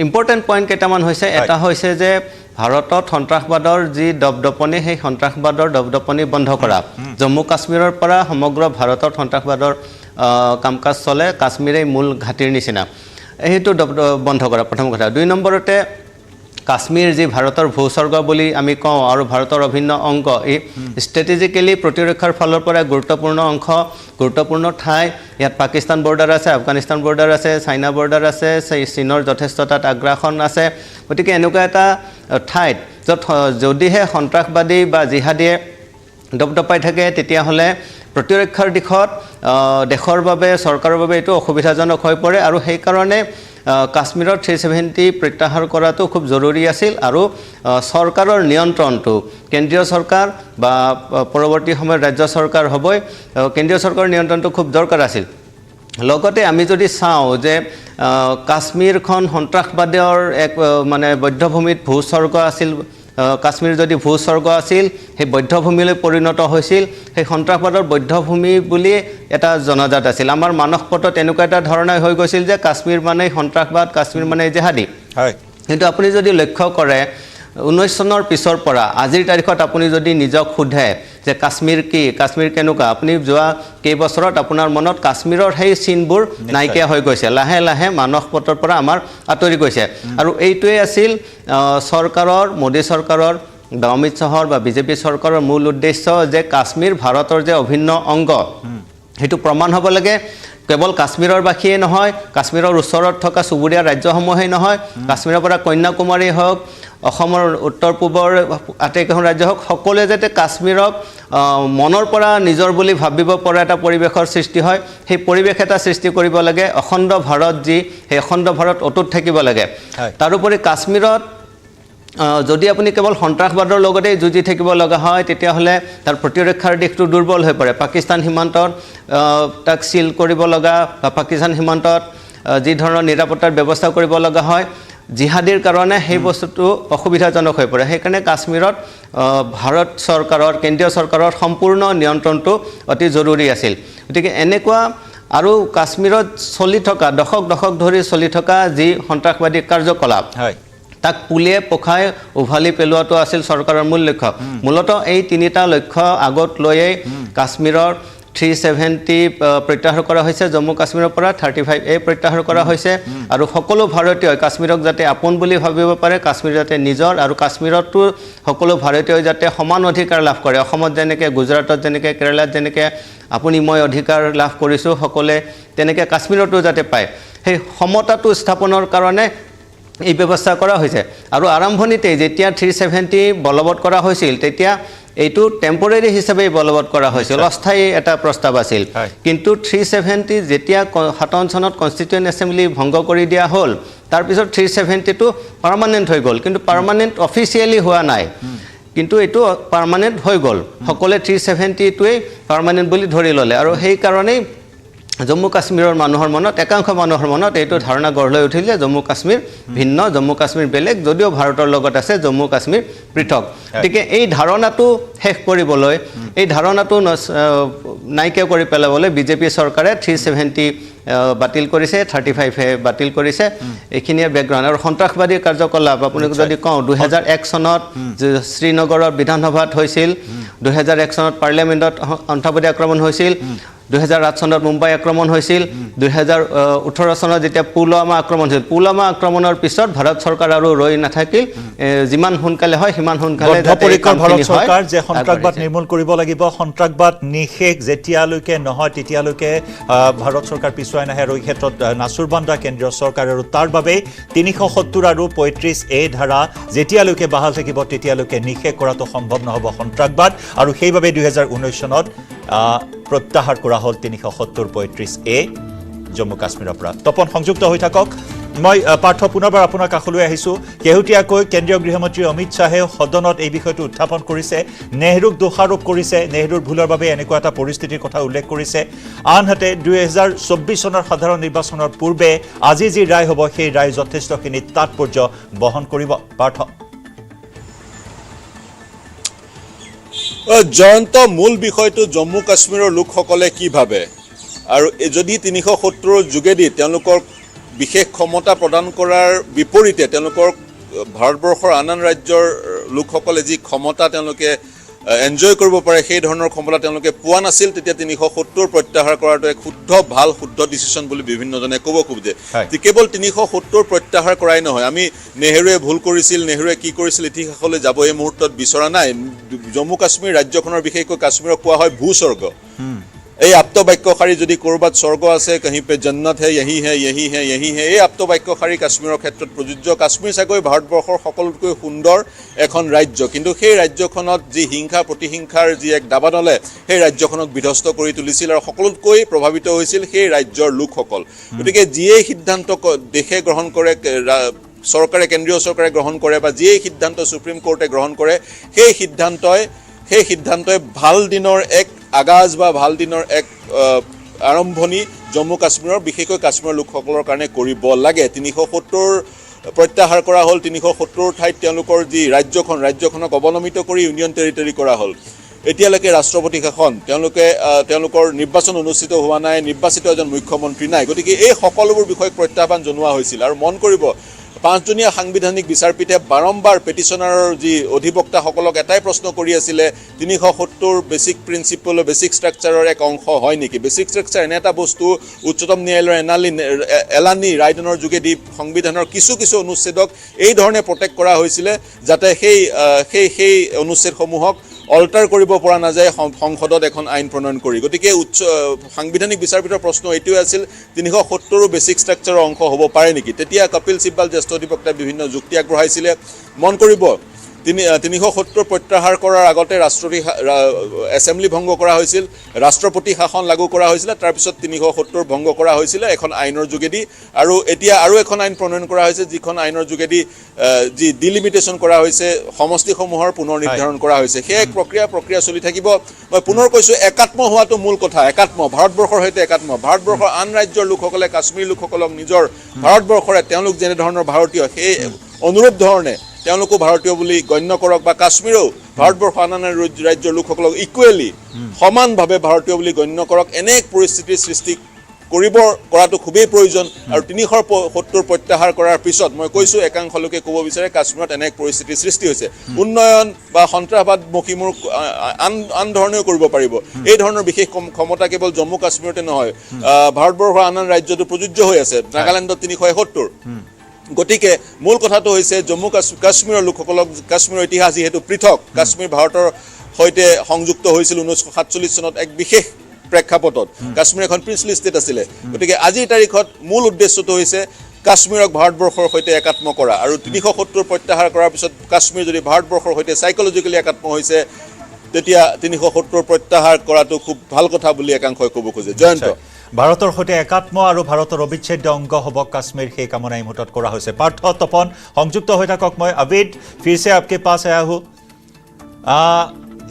ইম্পৰ্টেণ্ট পইণ্ট কেইটামান হৈছে এটা হৈছে যে ভাৰতত সন্ত্ৰাসবাদৰ যি দপদপনি সেই সন্ত্ৰাসবাদৰ দপদপনি বন্ধ কৰা জম্মু কাশ্মীৰৰ পৰা সমগ্ৰ ভাৰতত সন্ত্ৰাসবাদৰ কাম কাজ চলে কাশ্মীৰেই মূল ঘাটিৰ নিচিনা এইটো বন্ধ কৰা প্ৰথম কথা 2 নম্বৰতে কাশ্মীৰ যি ভাৰতৰ ভূস্বৰ্গ বুলি আমি কওঁ আৰু ভাৰতৰ অভিন্ন অংগ এই ষ্ট্ৰেটেজিক্যালি প্ৰতিৰক্ষাৰ ফালৰ পৰা গুৰুত্বপূৰ্ণ অংশ গুৰুত্বপূৰ্ণ ঠাই ইয়াত পাকিস্তান বৰ্ডাৰ আছে আফগানিস্তান বৰ্ডাৰ আছে চাইনা বৰ্ডাৰ আছে চীনৰ যথেষ্ট তাত আগ্ৰাসন আছে গতিকে এনেকুৱা এটা ঠাইত য'ত যদিহে সন্ত্ৰাসবাদী বা জিহাদীয়ে দপদপাই থাকে তেতিয়াহ'লে প্ৰতিৰক্ষাৰ দিশত দেশৰ বাবে চৰকাৰৰ বাবে এইটো অসুবিধাজনক হৈ পৰে আৰু সেইকাৰণে কাশ্মীৰৰ 370 প্ৰত্যাহাৰ কৰাটো খুব জৰুৰী আছিল আৰু চৰকাৰৰ নিয়ন্ত্ৰণটো কেন্দ্ৰীয় চৰকাৰ বা পৰৱৰ্তী সময়ত ৰাজ্য চৰকাৰ হ'বই কেন্দ্ৰীয় চৰকাৰৰ নিয়ন্ত্ৰণটো খুব দৰকাৰ আছিল লগতে আমি যদি চাওঁ যে কাশ্মীৰখন সন্ত্ৰাসবাদৰ এক মানে বধ্যভূমিত ভূস্বৰ্গ আছিল কাশ্মীৰ যদি ভূস্বৰ্গ আছিল সেই বধ্যভূমিলৈ পৰিণত হৈছিল সেই সন্ত্ৰাসবাদৰ বধ্যভূমি বুলি এটা জনাজাত আছিল আমাৰ মানসপটত এনেকুৱা এটা ধাৰণা হৈ গৈছিল যে কাশ্মীৰ মানে সন্ত্ৰাসবাদ কাশ্মীৰ মানে জেহাদী হয় কিন্তু আপুনি যদি লক্ষ্য কৰে 19 চনৰ পিছৰ পৰা আজিৰ তাৰিখত আপুনি যদি নিজক সোধে যে কাশ্মীৰ কি কাশ্মীৰ কেনেকুৱা আপুনি যোৱা কেইবছৰত আপোনাৰ মনত কাশ্মীৰৰ সেই চিনবোৰ নাইকিয়া হৈ গৈছে লাহে লাহে মানসপটৰ পৰা আমাৰ আঁতৰি গৈছে আৰু এইটোৱে আছিল চৰকাৰৰ মোদী চৰকাৰৰ বা অমিত শাহৰ বা বিজেপি চৰকাৰৰ মূল উদ্দেশ্য যে কাশ্মীৰ ভাৰতৰ যে অভিন্ন অংগ সেইটো প্ৰমাণ হ'ব লাগে কেৱল কাশ্মীৰৰ বাসীয়ে নহয় কাশ্মীৰৰ ওচৰত থকা চুবুৰীয়া ৰাজ্যসমূহেই নহয় কাশ্মীৰৰ পৰা কন্যাকুমাৰী হওক অসমৰ উত্তৰ পূবৰ আটাইকেইখন ৰাজ্য হওক সকলোৱে যাতে কাশ্মীৰক মনৰ পৰা নিজৰ বুলি ভাবিব পৰা এটা পৰিৱেশৰ সৃষ্টি হয় সেই পৰিৱেশ এটা সৃষ্টি কৰিব লাগে অখণ্ড ভাৰত যি সেই অখণ্ড ভাৰত অটুট থাকিব লাগে তাৰোপৰি কাশ্মীৰত যদি আপুনি কেৱল সন্ত্ৰাসবাদৰ লগতে যুঁজি থাকিব লগা হয় তেতিয়াহ'লে তাৰ প্ৰতিৰক্ষাৰ দিশটো দুৰ্বল হৈ পৰে পাকিস্তান সীমান্তত তাক সিল কৰিব লগা বা পাকিস্তান সীমান্তত যি ধৰণৰ নিৰাপত্তাৰ ব্যৱস্থা কৰিব লগা হয় জিহাদীৰ কাৰণে সেই বস্তুটো অসুবিধাজনক হৈ পৰে সেইকাৰণে কাশ্মীৰত ভাৰত চৰকাৰৰ কেন্দ্ৰীয় চৰকাৰৰ সম্পূৰ্ণ নিয়ন্ত্ৰণটো অতি জৰুৰী আছিল গতিকে এনেকুৱা আৰু কাশ্মীৰত চলি থকা দশক ধৰি চলি থকা যি সন্ত্ৰাসবাদী কাৰ্যকলাপ হয় তাক পুলিয়ে পখাই উভালি পেলোৱাটো আছিল চৰকাৰৰ মূল লক্ষ্য মূলত এই তিনিটা লক্ষ্য আগত লৈয়ে কাশ্মীৰৰ 370 প্ৰত্যাহাৰ কৰা হৈছে জম্মু কাশ্মীৰৰ পৰা 35A প্ৰত্যাহাৰ কৰা হৈছে আৰু সকলো ভাৰতীয় কাশ্মীৰক যাতে আপোন বুলি ভাবিব পাৰে কাশ্মীৰ যাতে নিজৰ আৰু কাশ্মীৰতো সকলো ভাৰতীয় যাতে সমান অধিকাৰ লাভ কৰে অসমত যেনেকৈ গুজৰাটত যেনেকৈ কেৰালাত যেনেকৈ আপুনি মই অধিকাৰ লাভ কৰিছোঁ সকলে তেনেকৈ কাশ্মীৰতো যাতে পায় সেই সমতাটো স্থাপনৰ কাৰণে এই ব্যৱস্থা কৰা হৈছে আৰু আৰম্ভণিতে যেতিয়া 370 বলবৎ কৰা হৈছিল তেতিয়া এইটো টেম্পৰেৰী হিচাপে বলবৎ কৰা হৈছিল অস্থায়ী এটা প্ৰস্তাৱ আছিল কিন্তু 370 যেতিয়া 57 চনত কনষ্টিটিউয়েন্ট এছেম্বলি ভংগ কৰি দিয়া হ'ল তাৰ পিছত 370 টো পাৰ্মানেন্ট হৈ গ'ল কিন্তু পাৰ্মানেন্ট অফিচিয়েলি হোৱা নাই কিন্তু এইটো পাৰ্মানেন্ট হৈ গ'ল সকলে 370 টোৱে পাৰ্মানেন্ট বুলি ধৰি ল'লে আৰু সেই কাৰণে জম্মু কাশ্মীৰৰ মানুহৰ মনত একাংশ মানুহৰ মনত এইটো ধাৰণা গঢ় লৈ উঠিল যে জম্মু কাশ্মীৰ ভিন্ন জম্মু কাশ্মীৰ বেলেগ যদিও ভাৰতৰ লগত আছে জম্মু কাশ্মীৰ পৃথক গতিকে এই ধাৰণাটো শেষ কৰিবলৈ এই ধাৰণাটো নাইকিয়া কৰি পেলাবলৈ বিজেপি চৰকাৰে 370 বাতিল কৰিছে 35A বাতিল কৰিছে এইখিনিয়ে বেকগ্ৰাউণ্ড আৰু সন্ত্ৰাসবাদী কাৰ্যকলাপ আপুনি যদি কওঁ 2001 চনত শ্ৰীনগৰৰ বিধানসভাত হৈছিল 2001 চনত পাৰ্লিয়ামেণ্টত সন্ত্ৰাসবাদী আক্ৰমণ হৈছিল 2008 চনত মুম্বাই আক্ৰমণ হৈছিল 2018 চনত যেতিয়া পুলৱামা আক্ৰমণ হৈছিল পুলৱামা আক্ৰমণৰ পিছত ভাৰত চৰকাৰ আৰু ৰৈ নাথাকিল যিমান সোনকালে হয় সিমান সোনকালে ভাৰত চৰকাৰ যে সন্ত্ৰাসবাদ নিৰ্মূল কৰিব লাগিব সন্ত্ৰাসবাদ নিষেধ যেতিয়ালৈকে নহয় তেতিয়ালৈকে ভাৰত চৰকাৰ পিছুৱাই নাহে আৰু এই ক্ষেত্ৰত নাচুৰবান্দা কেন্দ্ৰীয় চৰকাৰ আৰু তাৰ বাবে 370 আৰু 35A ধাৰা যেতিয়ালৈকে বাহাল থাকিব তেতিয়ালৈকে নিষেধ কৰাটো সম্ভৱ নহ'ব সন্ত্ৰাসবাদ আৰু সেইবাবে 2019 চনত প্ৰত্যাহাৰ কৰা হ'ল 370-35A জম্মু কাশ্মীৰৰ পৰা তপন সংযুক্ত হৈ থাকক মই পাৰ্থ পুনৰবাৰ আপোনাৰ কাষলৈ আহিছোঁ কেহুতীয়াকৈ কেন্দ্ৰীয় গৃহমন্ত্ৰী অমিত শ্বাহে সদনত এই বিষয়টো উত্থাপন কৰিছে নেহৰুক দোষাৰোপ কৰিছে নেহৰুৰ ভুলৰ বাবে এনেকুৱা এটা পৰিস্থিতিৰ কথা উল্লেখ কৰিছে আনহাতে 2024 চনৰ সাধাৰণ নিৰ্বাচনৰ পূৰ্বে আজি যি ৰায় হ'ব সেই ৰায় যথেষ্টখিনি তাৎপৰ্য বহন কৰিব পাৰ্থ জয়ন্ত মূল বিষয়টো জম্মু কাশ্মীৰৰ লোকসকলে কি ভাবে আৰু যদি ৩৭০ৰ যোগেদি তেওঁলোকৰ বিশেষ ক্ষমতা প্ৰদান কৰাৰ বিপৰীতে তেওঁলোকৰ ভাৰতবৰ্ষৰ আন আন ৰাজ্যৰ লোকসকলে যি ক্ষমতা তেওঁলোকে এনজয় কৰিব পাৰে সেই ধৰণৰ ক্ষমতা তেওঁলোকে পোৱা নাছিল তেতিয়া ৩৭০ প্ৰত্যাহাৰ কৰাটো এক শুদ্ধ ডিচিশ্যন বুলি বিভিন্নজনে ক'ব খোজে কেৱল ৩৭০ প্ৰত্যাহাৰ কৰাই নহয় আমি নেহেৰুৱে ভুল কৰিছিল নেহেৰুৱে কি কৰিছিল ইতিহাসলৈ যাব এই মুহূৰ্তত বিচৰা নাই জম্মু কাশ্মীৰ ৰাজ্যখনৰ বিশেষকৈ কাশ্মীৰক কোৱা হয় ভূস্বৰ্গ এই আপ্তবাক্যশাৰী যদি কৰবাত স্বৰ্গ আছে কहीं पे जन्नत है यही है यही है यही है এই আপ্তবাক্যশাৰী কাশ্মীৰৰ ক্ষেত্ৰত প্ৰযোজ্য কাশ্মীৰ চাগৈ ভাৰতবৰ্ষৰ সকলোতকৈ সুন্দৰ এখন ৰাজ্য কিন্তু সেই ৰাজ্যখনত যি হিংসা প্ৰতিহিংসাৰ যি এক দাবানলে সেই ৰাজ্যখনক বিধ্বস্ত কৰি তুলিছিল আৰু সকলোতকৈ প্ৰভাৱিত হৈছিল সেই ৰাজ্যৰ লোকসকল গতিকে যিয়ে সিদ্ধান্ত দেশে গ্ৰহণ কৰে চৰকাৰে কেন্দ্ৰীয় চৰকাৰে গ্ৰহণ কৰে বা যিয়ে সিদ্ধান্ত সুপ্ৰিম কোৰ্টে গ্ৰহণ কৰে সেই সিদ্ধান্তই ভাল দিনৰ এক আগাজ বা ভাল দিনৰ এক আৰম্ভণি জম্মু কাশ্মীৰৰ বিশেষকৈ কাশ্মীৰৰ লোকসকলৰ কাৰণে কৰিব লাগে ৩৭০ প্ৰত্যাহাৰ কৰা হ'ল ৩৭০ ঠাইত তেওঁলোকৰ যি ৰাজ্যখনক অৱনমিত কৰি ইউনিয়ন টেৰিটৰী কৰা হ'ল এতিয়ালৈকে ৰাষ্ট্ৰপতি শাসন তেওঁলোকৰ নিৰ্বাচন অনুষ্ঠিত হোৱা নাই নিৰ্বাচিত এজন মুখ্যমন্ত্ৰী নাই গতিকে এই সকলোবোৰ বিষয়ক প্ৰত্যাহ্বান জনোৱা হৈছিল আৰু মন কৰিব 5জনীয়া সাংবিধানিক বিচাৰপীঠে বাৰম্বাৰ পেটিশনাৰৰ যি অধিবক্তাসকলক এটাই প্ৰশ্ন কৰি আছিল ৩৭০ বেসিক প্ৰিন্সিপল বেসিক ষ্ট্ৰাকচাৰৰ এক অংশ হয় নেকি বেসিক ষ্ট্ৰাকচাৰ এনে এটা বস্তু উচ্চতম ন্যায়ালয়ৰ এলানি ৰায়দানৰ যোগেদি সংবিধানৰ কিছু অনুচ্ছেদক এই ধৰণে প্ৰটেক্ট কৰা হৈছিল যাতে সেই অনুচ্ছেদসমূহক অল্টাৰ কৰিব পৰা নাযায় সংসদত এখন আইন প্ৰণয়ন কৰি গতিকে সাংবিধানিক বিচাৰপীঠৰ প্ৰশ্ন এইটোৱে আছিল ৩৭০ বেসিক ষ্ট্ৰাকচাৰৰ অংশ হ'ব পাৰে নেকি তেতিয়া কপিল সিব্বাল জ্যেষ্ঠ অধিবক্তাই বিভিন্ন যুক্তি আগবঢ়াইছিল মন কৰিব ৩৭০ প্ৰত্যাহাৰ কৰাৰ আগতে এছেম্বলি ভংগ কৰা হৈছিল ৰাষ্ট্ৰপতি শাসন লাগু কৰা হৈছিল তাৰ পিছত ৩৭০ ভংগ কৰা হৈছিল এখন আইনৰ যোগেদি আৰু এতিয়া আৰু এখন আইন প্ৰণয়ন কৰা হৈছে যিখন আইনৰ যোগেদি যি ডিলিমিটেশন কৰা হৈছে সমষ্টিসমূহৰ পুনৰ নিৰ্ধাৰণ কৰা হৈছে সেই এক প্ৰক্ৰিয়া চলি থাকিব মই পুনৰ কৈছো একাত্ম হোৱাটো মূল কথা একাত্ম ভাৰতবৰ্ষৰ সৈতে একাত্ম ভাৰতবৰ্ষৰ আন ৰাজ্যৰ লোকসকলে কাশ্মীৰ লোকসকলক নিজৰ ভাৰতবৰ্ষৰে তেওঁলোক যেনে ধৰণৰ ভাৰতীয় সেই অনুৰূপ ধৰণে তেওঁলোকো ভাৰতীয় বুলি গণ্য কৰক বা কাশ্মীৰো ভাৰতবৰ্ষৰ আন ৰাজ্যৰ লোকসকলক ইকুৱেলি সমানভাৱে ভাৰতীয় বুলি গণ্য কৰক এনে এক পৰিস্থিতিৰ সৃষ্টি কৰাটো খুবেই প্ৰয়োজন আৰু ৩৭০ প্ৰত্যাহাৰ কৰাৰ পিছত মই কৈছো একাংশ লোকে ক'ব বিচাৰে কাশ্মীৰত এনে এক পৰিস্থিতিৰ সৃষ্টি হৈছে উন্নয়ন বা সন্ত্ৰাসবাদমুখী মূৰ আন ধৰণেও কৰিব পাৰিব এই ধৰণৰ বিশেষ ক্ষমতা কেৱল জম্মু কাশ্মীৰতে নহয় ভাৰতবৰ্ষৰ আন ৰাজ্যতো প্ৰযোজ্য হৈ আছে নাগালেণ্ডত ৩৭০ গতিকে মূল কথাটো হৈছে জম্মু কাশ্মীৰৰ লোকসকলক কাশ্মীৰৰ ইতিহাস যেহেতু পৃথক কাশ্মীৰ ভাৰতৰ সৈতে সংযুক্ত হৈছিল 1947 চনত এক বিশেষ প্ৰেক্ষাপটত কাশ্মীৰ এখন প্ৰিন্সলি ষ্টেট আছিল গতিকে আজিৰ তাৰিখত মূল উদ্দেশ্যটো হৈছে কাশ্মীৰক ভাৰতবৰ্ষৰ সৈতে একাত্ম কৰা আৰু ৩৭০ প্ৰত্যাহাৰ কৰাৰ পিছত কাশ্মীৰ যদি ভাৰতবৰ্ষৰ সৈতে সাইকোলজিক্যালি একাত্ম হৈছে তেতিয়া ৩৭০ প্ৰত্যাহাৰ কৰাটো খুব ভাল কথা বুলি একাংশই ক'ব খোজে জয়ন্ত ভাৰতৰ সৈতে একাত্ম আৰু ভাৰতৰ অবিচ্ছেদ্য অংগ হ'ব কাশ্মীৰ সেই কামনা এই মুহূৰ্তত কৰা হৈছে পাৰ্থ তপন সংযুক্ত হৈ থাকক মই अविद फिर से आपके पास आया हूं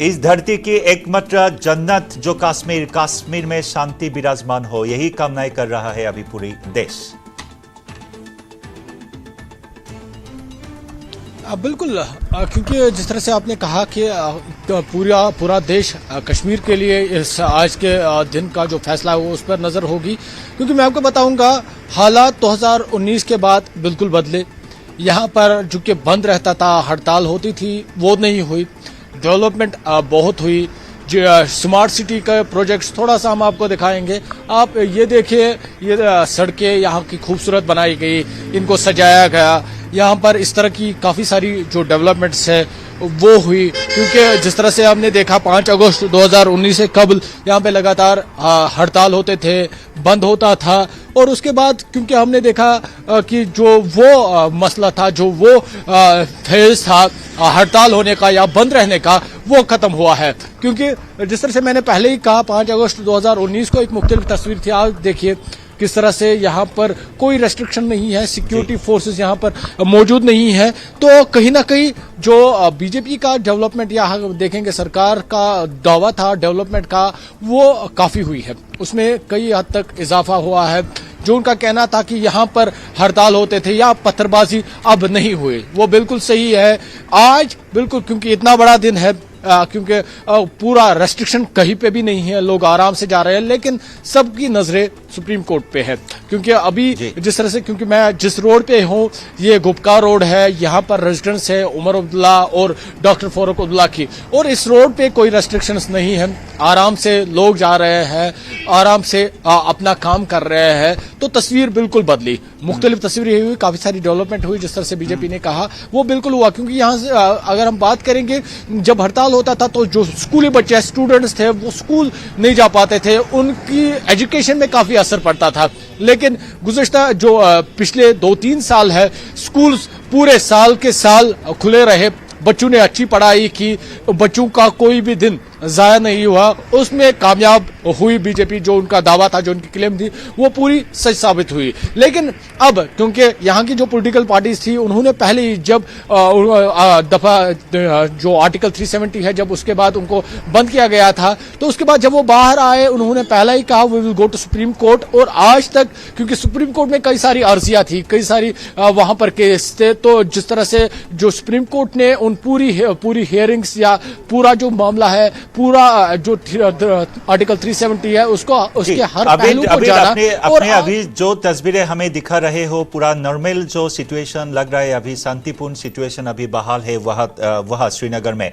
इस धरती की एकमात्र जन्नत जो कश्मीर में शांति विराजमान हो यही कामनाएं कर रहा है अभी पूरी देश बिल्कुल क्योंकि जिस तरह से आपने कहा कि पूरा देश कश्मीर के लिए इस आज के दिन का जो फैसला है वो उस पर नज़र होगी क्योंकि मैं आपको बताऊंगा हालात 2019 के बाद बिल्कुल बदले यहाँ पर जो कि बंद रहता था हड़ताल होती थी वो नहीं हुई डेवलपमेंट बहुत हुई स्मार्ट सिटी का प्रोजेक्ट्स थोड़ा सा हम आपको दिखाएंगे आप ये देखिए ये सड़कें यहाँ की खूबसूरत बनाई गई इनको सजाया गया यहाँ पर इस तरह की काफ़ी सारी जो डेवलपमेंट्स है वो हुई क्योंकि जिस तरह से हमने देखा 5 अगस्त 2019 से कबल यहाँ पे लगातार हड़ताल होते थे बंद होता था और उसके बाद क्योंकि हमने देखा कि जो वो मसला था जो वो फेज था हड़ताल होने का या बंद रहने का वो ख़त्म हुआ है क्योंकि जिस तरह से मैंने पहले ही कहा 5 अगस्त 2019 को एक मुख्तलिफ तस्वीर थी आज देखिए किस तरह से यहाँ पर कोई रेस्ट्रिक्शन नहीं है सिक्योरिटी फोर्सेस यहाँ पर मौजूद नहीं है तो कहीं ना कहीं जो बीजेपी का डेवलपमेंट यहाँ देखेंगे सरकार का दावा था डेवलपमेंट का वो काफ़ी हुई है उसमें कई हद तक इजाफा हुआ है जो उनका कहना था कि यहाँ पर हड़ताल होते थे या पत्थरबाजी अब नहीं हुए वो बिल्कुल सही है आज बिल्कुल क्योंकि इतना बड़ा दिन है क्योंकि पूरा रेस्ट्रिक्शन कहीं पे भी नहीं है, लोग आराम से जा रहे हैं, लेकिन सबकी नजरें सुप्रीम कोर्ट पे है। क्योंकि अभी जिस तरह से, क्योंकि मैं जिस रोड पे हूँ ये गुपकार रोड है, यहाँ पर रेजिडेंस है उमर अब्दुल्ला और डॉक्टर फारूक अब्दुल्ला की, और इस रोड पे कोई रेस्ट्रिक्शंस नहीं है, आराम से लोग जा रहे हैं, आराम से अपना काम कर रहे हैं। तो तस्वीर बिल्कुल बदली, मुख्तलिफ तस्वीरें हुई, काफी सारी डेवलपमेंट हुई, जिस तरह से बीजेपी ने कहा वो बिल्कुल हुआ। क्योंकि यहाँ से अगर हम बात करेंगे, जब हड़ताल होता था तो जो स्कूली बच्चे स्टूडेंट्स थे वो स्कूल नहीं जा पाते थे, उनकी एजुकेशन में काफी असर पड़ता था। लेकिन गुज़श्ता जो पिछले 2-3 साल है, स्कूल पूरे साल के साल खुले रहे, बच्चों ने अच्छी पढ़ाई की, बच्चों का कोई भी दिन जाया नहीं हुआ, उसमें कामयाब हुई बीजेपी। जो उनका दावा था, जो उनकी क्लेम थी, वो पूरी सच साबित हुई। लेकिन अब क्योंकि यहाँ की जो पॉलिटिकल पार्टीज थी, उन्होंने पहले ही जब दफा जो आर्टिकल 370 है, जब उसके बाद उनको बंद किया गया था, तो उसके बाद जब वो बाहर आए, उन्होंने पहले ही कहा we will go to supreme court. और आज तक, क्योंकि सुप्रीम कोर्ट में कई सारी अर्जियां थी, कई सारी वहां पर केस थे, तो जिस तरह से जो सुप्रीम कोर्ट ने उन पूरी हियरिंग्स या पूरा जो मामला है, पूरा जो आर्टिकल 370 है, उसको उसके हर पहलू को जाना। अपने अभी जो तस्वीरें हमें दिखा रहे हो, पूरा नॉर्मल जो सिचुएशन लग रहा है, अभी शांतिपूर्ण सिचुएशन अभी बहाल है वह श्रीनगर में।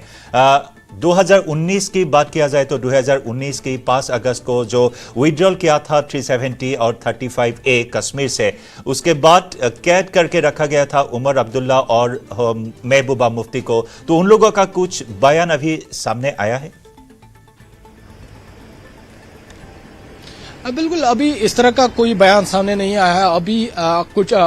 2019 की बात किया जाए तो 2019 की 5 अगस्त को जो विड्रॉल किया था 370 और 35A कश्मीर से, उसके बाद कैद करके रखा गया था उमर अब्दुल्ला और महबूबा मुफ्ती को, तो उन लोगों का कुछ बयान अभी सामने आया है? बिल्कुल, अभी इस तरह का कोई बयान सामने नहीं आया है।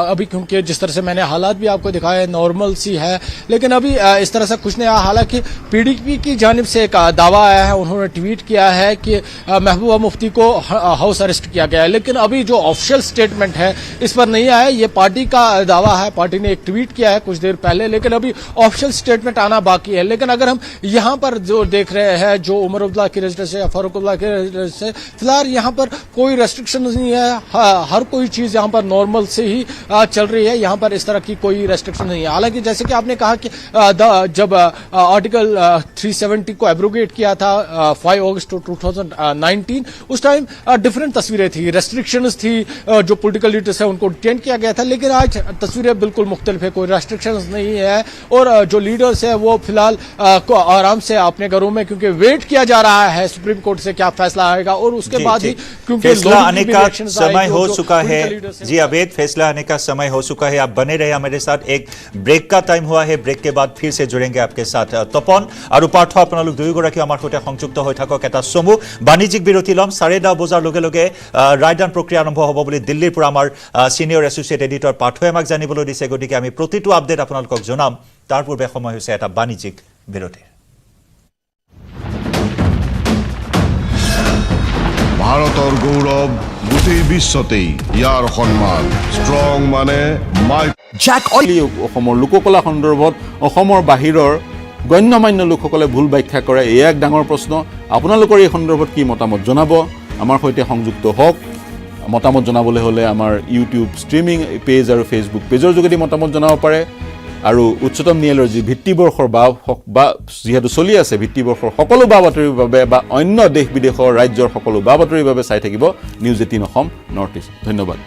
अभी क्योंकि जिस तरह से मैंने हालात भी आपको दिखाए, नॉर्मल सी है, लेकिन अभी इस तरह से कुछ नहीं आया। हालांकि पीडीपी की जानिब से एक दावा आया है, उन्होंने ट्वीट किया है कि महबूबा मुफ्ती को हाउस अरेस्ट किया गया है, लेकिन अभी जो ऑफिशियल स्टेटमेंट है इस पर नहीं आया। ये पार्टी का दावा है, पार्टी ने एक ट्वीट किया है कुछ देर पहले, लेकिन अभी ऑफिशियल स्टेटमेंट आना बाकी है। लेकिन अगर हम यहाँ पर जो देख रहे हैं, जो उमर अब्दुल्ला की रेजिडेंस है या फारूक अब्दुल्ला की रेजिडेंस है, फिलहाल यहाँ पर कोई रेस्ट्रिक्शन नहीं है, हर कोई चीज यहाँ पर नॉर्मल से ही चल रही है, यहाँ पर इस तरह की कोई रेस्ट्रिक्शन नहीं है। हालांकि जैसे कि आपने कहा कि जब आर्टिकल 370 को एब्रोगेट किया था 5 अगस्त 2019, उस टाइम डिफरेंट तस्वीरें थी, रेस्ट्रिक्शंस थी, जो पॉलिटिकल लीडर्स है उनको डिटेन किया गया था। लेकिन आज तस्वीरें बिल्कुल मुख्तलिफ है, कोई रेस्ट्रिक्शंस नहीं है, और जो लीडर्स है वो फिलहाल आराम से अपने घरों में, क्योंकि वेट किया जा रहा है सुप्रीम कोर्ट से क्या फैसला आएगा, और उसके बाद ही क्योंकि फैसला आने का समय हो चुका है। जी अवैध फैसला आने का समय हो चुका है। आप बने रहे हमारे साथ, एक ब्रेक का टाइम हुआ है, ब्रेक के बाद फिर से जुड़ेंगे आपके साथ। तपन और पार्थ आपनालोक दुयोगराकी आमार सहित संयुक्त हो थाকক। एटा चमु बाणिज्यिक बिरति लम, 10:30 बजार लगे लगे रायदान प्रक्रिया आरम्भ हब बुली दिल्लीर পৰা आमार सिनियर एसोसिएट एडिटर पार्थই আমাক জানিবলৈ দিছে। গতিকে আমি প্ৰতিটো আপডেট আপোনালোকক জনাম। তাৰ পূৰ্বে সময় হৈছে এটা বাণিজ্যিক বিৰতিৰ। ভাৰতৰ গৌৰৱ গোটেই বিশ্বতেই ইয়াৰ সন্মান ষ্ট্ৰং মানে অসমৰ লোককলা সন্দৰ্ভত অসমৰ বাহিৰৰ গণ্যমান্য লোকসকলে ভুল ব্যাখ্যা কৰে, এয়া এক ডাঙৰ প্ৰশ্ন। আপোনালোকৰ এই সন্দৰ্ভত কি মতামত জনাব, আমাৰ সৈতে সংযুক্ত হওক। মতামত জনাবলৈ হ'লে আমাৰ ইউটিউব ষ্ট্ৰিমিং পেজ আৰু ফেচবুক পেজৰ যোগেদি মতামত জনাব পাৰে। আৰু উচ্চতম ন্যায়ালয়ৰ যি ভিত্তিবৰ্ষৰ বা যিহেতু চলি আছে, ভিত্তিবৰ্ষৰ সকলো বা বাতৰিৰ বাবে বা অন্য দেশ বিদেশৰ ৰাজ্যৰ সকলো বা বাতৰিৰ বাবে চাই থাকিব নিউজ 18 অসম নৰ্থ ইষ্ট। ধন্যবাদ।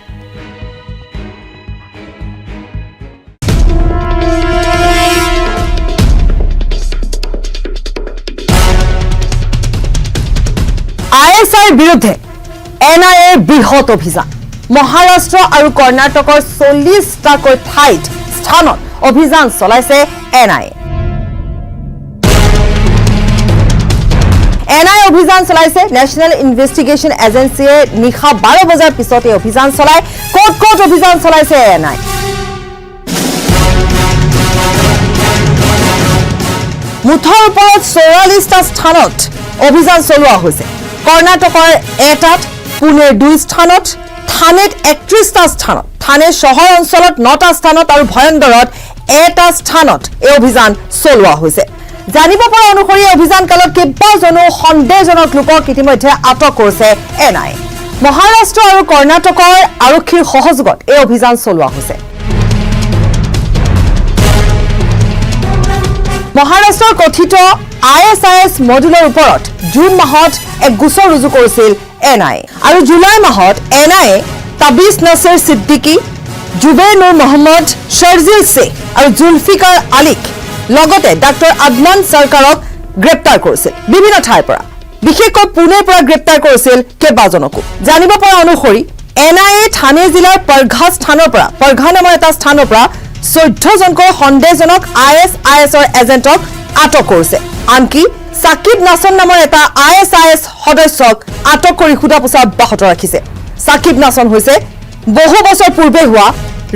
ISIৰ বিৰুদ্ধে NIAৰ বৃহৎ অভিযান। মহাৰাষ্ট্ৰ আৰু কৰ্ণাটকৰ 40টাকৈ স্থানত অভিযান চলাইছে NIA। NIA অভিযান চলাইছে। নেশ্যনেল ইনভেষ্টিগেশ্যন এজেন্সিয়ে নিশা 12 বজাৰ পিছত এই অভিযান চলায়। ক'ত ক'ত অভিযান চলাইছে NIA? মুঠৰ ওপৰত 44টা স্থানত অভিযান চলোৱা হৈছে। কৰ্ণাটকৰ 1টাত, পুনেৰ 2 স্থানত, থানেত 31টা স্থানত, থানে চহৰ অঞ্চলত 9টা স্থানত আৰু ভয়ন্দৰত 1টা স্থানত এই অভিযান চলোৱা হৈছে। জানিব পৰা অনুসৰি অভিযান কালত কেইবাজনো সন্দেহজনক লোকক ইতিমধ্যে আটক কৰিছে NIA। মহাৰাষ্ট্ৰ আৰু কৰ্ণাটকৰ আৰক্ষীৰ সহযোগত এই অভিযান চলোৱা হৈছে। মহাৰাষ্ট্ৰৰ কথিত ISIS মডুলৰ ওপৰত জুন মাহত এক গোচৰ ৰুজু কৰিছিল NIA আৰু জুলাই মাহত NIA তাবিজ নাছিৰ সিদ্দিকী জুবেৰ নুৰ মোহাম্মদ শৰ্জিল শেখ আৰু জুলফিকাৰ আলীক লগতে ডাক্তৰ আদনান চৰকাৰক গ্ৰেপ্তাৰ কৰিছিল বিভিন্ন ঠাইৰ পৰা বিশেষকৈ পুনেৰ পৰা গ্ৰেপ্তাৰ কৰিছিল কেইবাজনকো জানিব পৰা অনুসৰি NIA থানে জিলাৰ পৰঘা স্থানৰ পৰা পৰঘা নামৰ এটা স্থানৰ পৰা 14 জনকৈ সন্দেহজনক ISISৰ এজেণ্টক আটক কৰিছে আনকি সাকিব নাছন নামৰ এটা ISIS সদস্যক আটক কৰি খুদা পোছা অব্যাহত ৰাখিছে সাকিব নাছন হৈছে বহু বছৰ পূৰ্বে হোৱা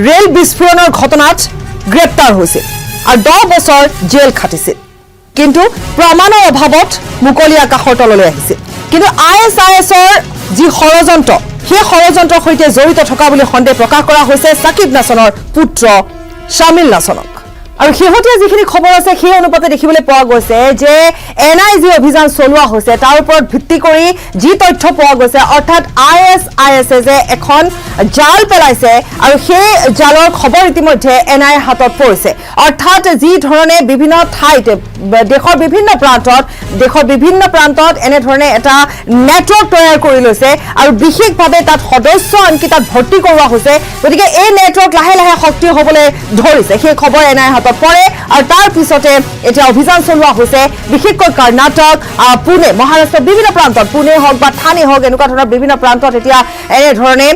ৰেল বিস্ফোৰণৰ ঘটনাত গ্ৰেপ্তাৰ হৈছিল আৰু 10 বছৰ জেল খাটিছিল কিন্তু প্ৰমাণৰ অভাৱত মুকলি আকাশৰ তললৈ আহিছিল কিন্তু ISISৰ যি ষড়যন্ত্ৰ সেই ষড়যন্ত্ৰৰ সৈতে জড়িত থকা বুলি সন্দেহ প্ৰকাশ কৰা হৈছে সাকিব নাছনৰ পুত্ৰ শামিল নাছনক আৰু শেহতীয়া যিখিনি খবৰ আছে সেই অনুপাতে দেখিবলৈ পোৱা গৈছে যে NIA যি অভিযান চলোৱা হৈছে তাৰ ওপৰত ভিত্তি কৰি যি তথ্য পোৱা গৈছে অৰ্থাৎ ISIS যে এখন জাল পেলাইছে আৰু সেই জালৰ খবৰ ইতিমধ্যে NIA হাতত পৰিছে অৰ্থাৎ যি ধৰণে বিভিন্ন ঠাইত দেশৰ বিভিন্ন প্ৰান্তত এনে ধৰণে এটা নেটৱৰ্ক তৈয়াৰ কৰি লৈছে আৰু বিশেষভাৱে তাত সদস্য আনকি তাত ভৰ্তি কৰোৱা হৈছে গতিকে এই নেটৱৰ্ক লাহে লাহে সক্ৰিয় হ'বলৈ ধৰিছে সেই খবৰ NIA হাতত পৰে আৰু তাৰ পিছতে এতিয়া অভিযান চলোৱা হৈছে বিশেষকৈ কৰ্ণাটক পুনে মহাৰাষ্ট্ৰৰ বিভিন্ন প্ৰান্তত পুনে হওক বা থানে হওক এনেকুৱা ধৰণৰ বিভিন্ন প্ৰান্তত এতিয়া এনে ধৰণে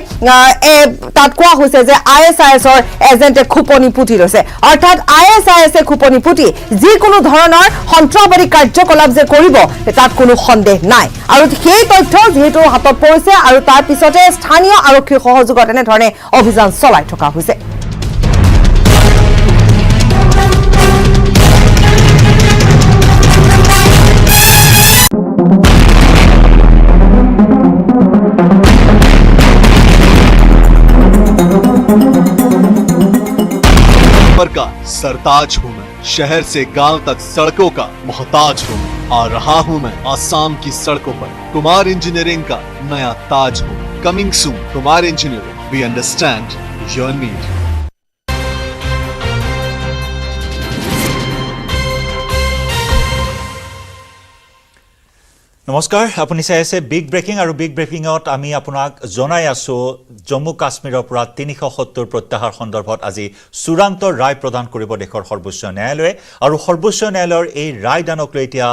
তাত কোৱা হৈছে যে ISISৰ এজেণ্টে খুপনি পুতি লৈছে অৰ্থাৎ ISISে খুপনি পুতি যিকোনো ধৰণৰ সন্ত্ৰাসবাদী কাৰ্যকলাপ যে কৰিব তাত কোনো সন্দেহ নাই আৰু সেই তথ্য যেহেতু হাতত পৰিছে আৰু তাৰ পিছতে স্থানীয় আৰক্ষীৰ সহযোগত এনে ধৰণে অভিযান চলাই থকা হৈছে का सरताज हूँ मैं शहर से गांव तक सड़कों का मोहताज हूँ आ रहा हूँ मैं आसाम की सड़कों पर कुमार इंजीनियरिंग का नया ताज हूँ coming soon Kumar engineering we understand your need নমস্কাৰ আপুনি চাই আছে বিগ ব্ৰেকিং আৰু বিগ ব্ৰেকিংত আমি আপোনাক জনাই আছো জম্মু কাশ্মীৰৰ পৰা 370 প্ৰত্যাহাৰ সন্দৰ্ভত আজি চূড়ান্ত ৰায় প্ৰদান কৰিব দেশৰ সৰ্বোচ্চ ন্যায়ালয়ে আৰু সৰ্বোচ্চ ন্যায়ালয়ৰ এই ৰায়দানক লৈ এতিয়া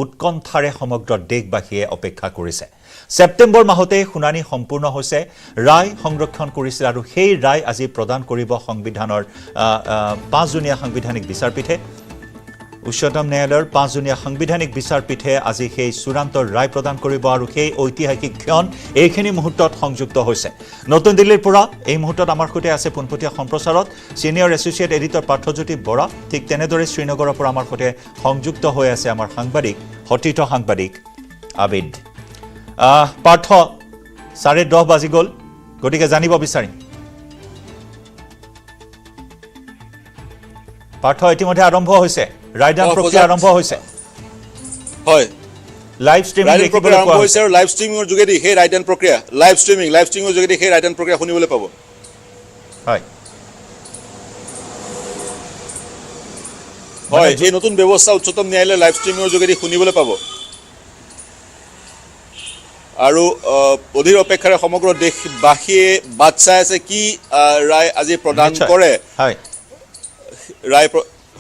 উৎকণ্ঠাৰে সমগ্ৰ দেশবাসীয়ে অপেক্ষা কৰিছে সেপ্টেম্বৰ মাহতে শুনানি সম্পূৰ্ণ হৈছে ৰায় সংৰক্ষণ কৰিছিল আৰু সেই ৰায় আজি প্ৰদান কৰিব সংবিধানৰ 5 জনীয়া সাংবিধানিক বিচাৰপীঠে উচ্চতম ন্যায়ালয়ৰ 5 জনীয়া সাংবিধানিক বিচাৰপীঠে আজি সেই চূড়ান্ত ৰায় প্ৰদান কৰিব আৰু সেই ঐতিহাসিক ক্ষণ এইখিনি মুহূৰ্তত সংযুক্ত হৈছে নতুন দিল্লীৰ পৰা এই মুহূৰ্তত আমাৰ সৈতে আছে পোনপটীয়া সম্প্ৰচাৰত senior associate editor Parthajyoti Bora ঠিক তেনেদৰে শ্ৰীনগৰৰ পৰা আমাৰ সৈতে সংযুক্ত হৈ আছে আমাৰ সাংবাদিক সতীৰ্থ সাংবাদিক আবিদ পাৰ্থ 10:30 বাজি গ'ল গতিকে জানিব বিচাৰিম পাৰ্থ ইতিমধ্যে আৰম্ভ হৈছে ৰায়দান প্ৰক্ৰিয়া আৰম্ভ হৈছে হয় লাইভ ষ্ট্ৰীমিং প্ৰক্ৰিয়া আৰম্ভ হৈছে আৰু লাইভ ষ্ট্ৰীমিংৰ যোগেদি সেই ৰায়দান প্ৰক্ৰিয়া লাইভ ষ্ট্ৰীমিংৰ যোগেদি সেই ৰায়দান প্ৰক্ৰিয়া শুনিবলৈ পাব হয় হয় এই নতুন ব্যৱস্থা উচ্চতম ন্যায়ালয়ে লাইভ ষ্ট্ৰীমিংৰ যোগেদি শুনিবলৈ পাব আৰু অধীৰ অপেক্ষাৰে সমগ্ৰ দেশবাসীয়ে বাট চাই আছে কি ৰায় আজি প্ৰদান কৰে হয় ৰায়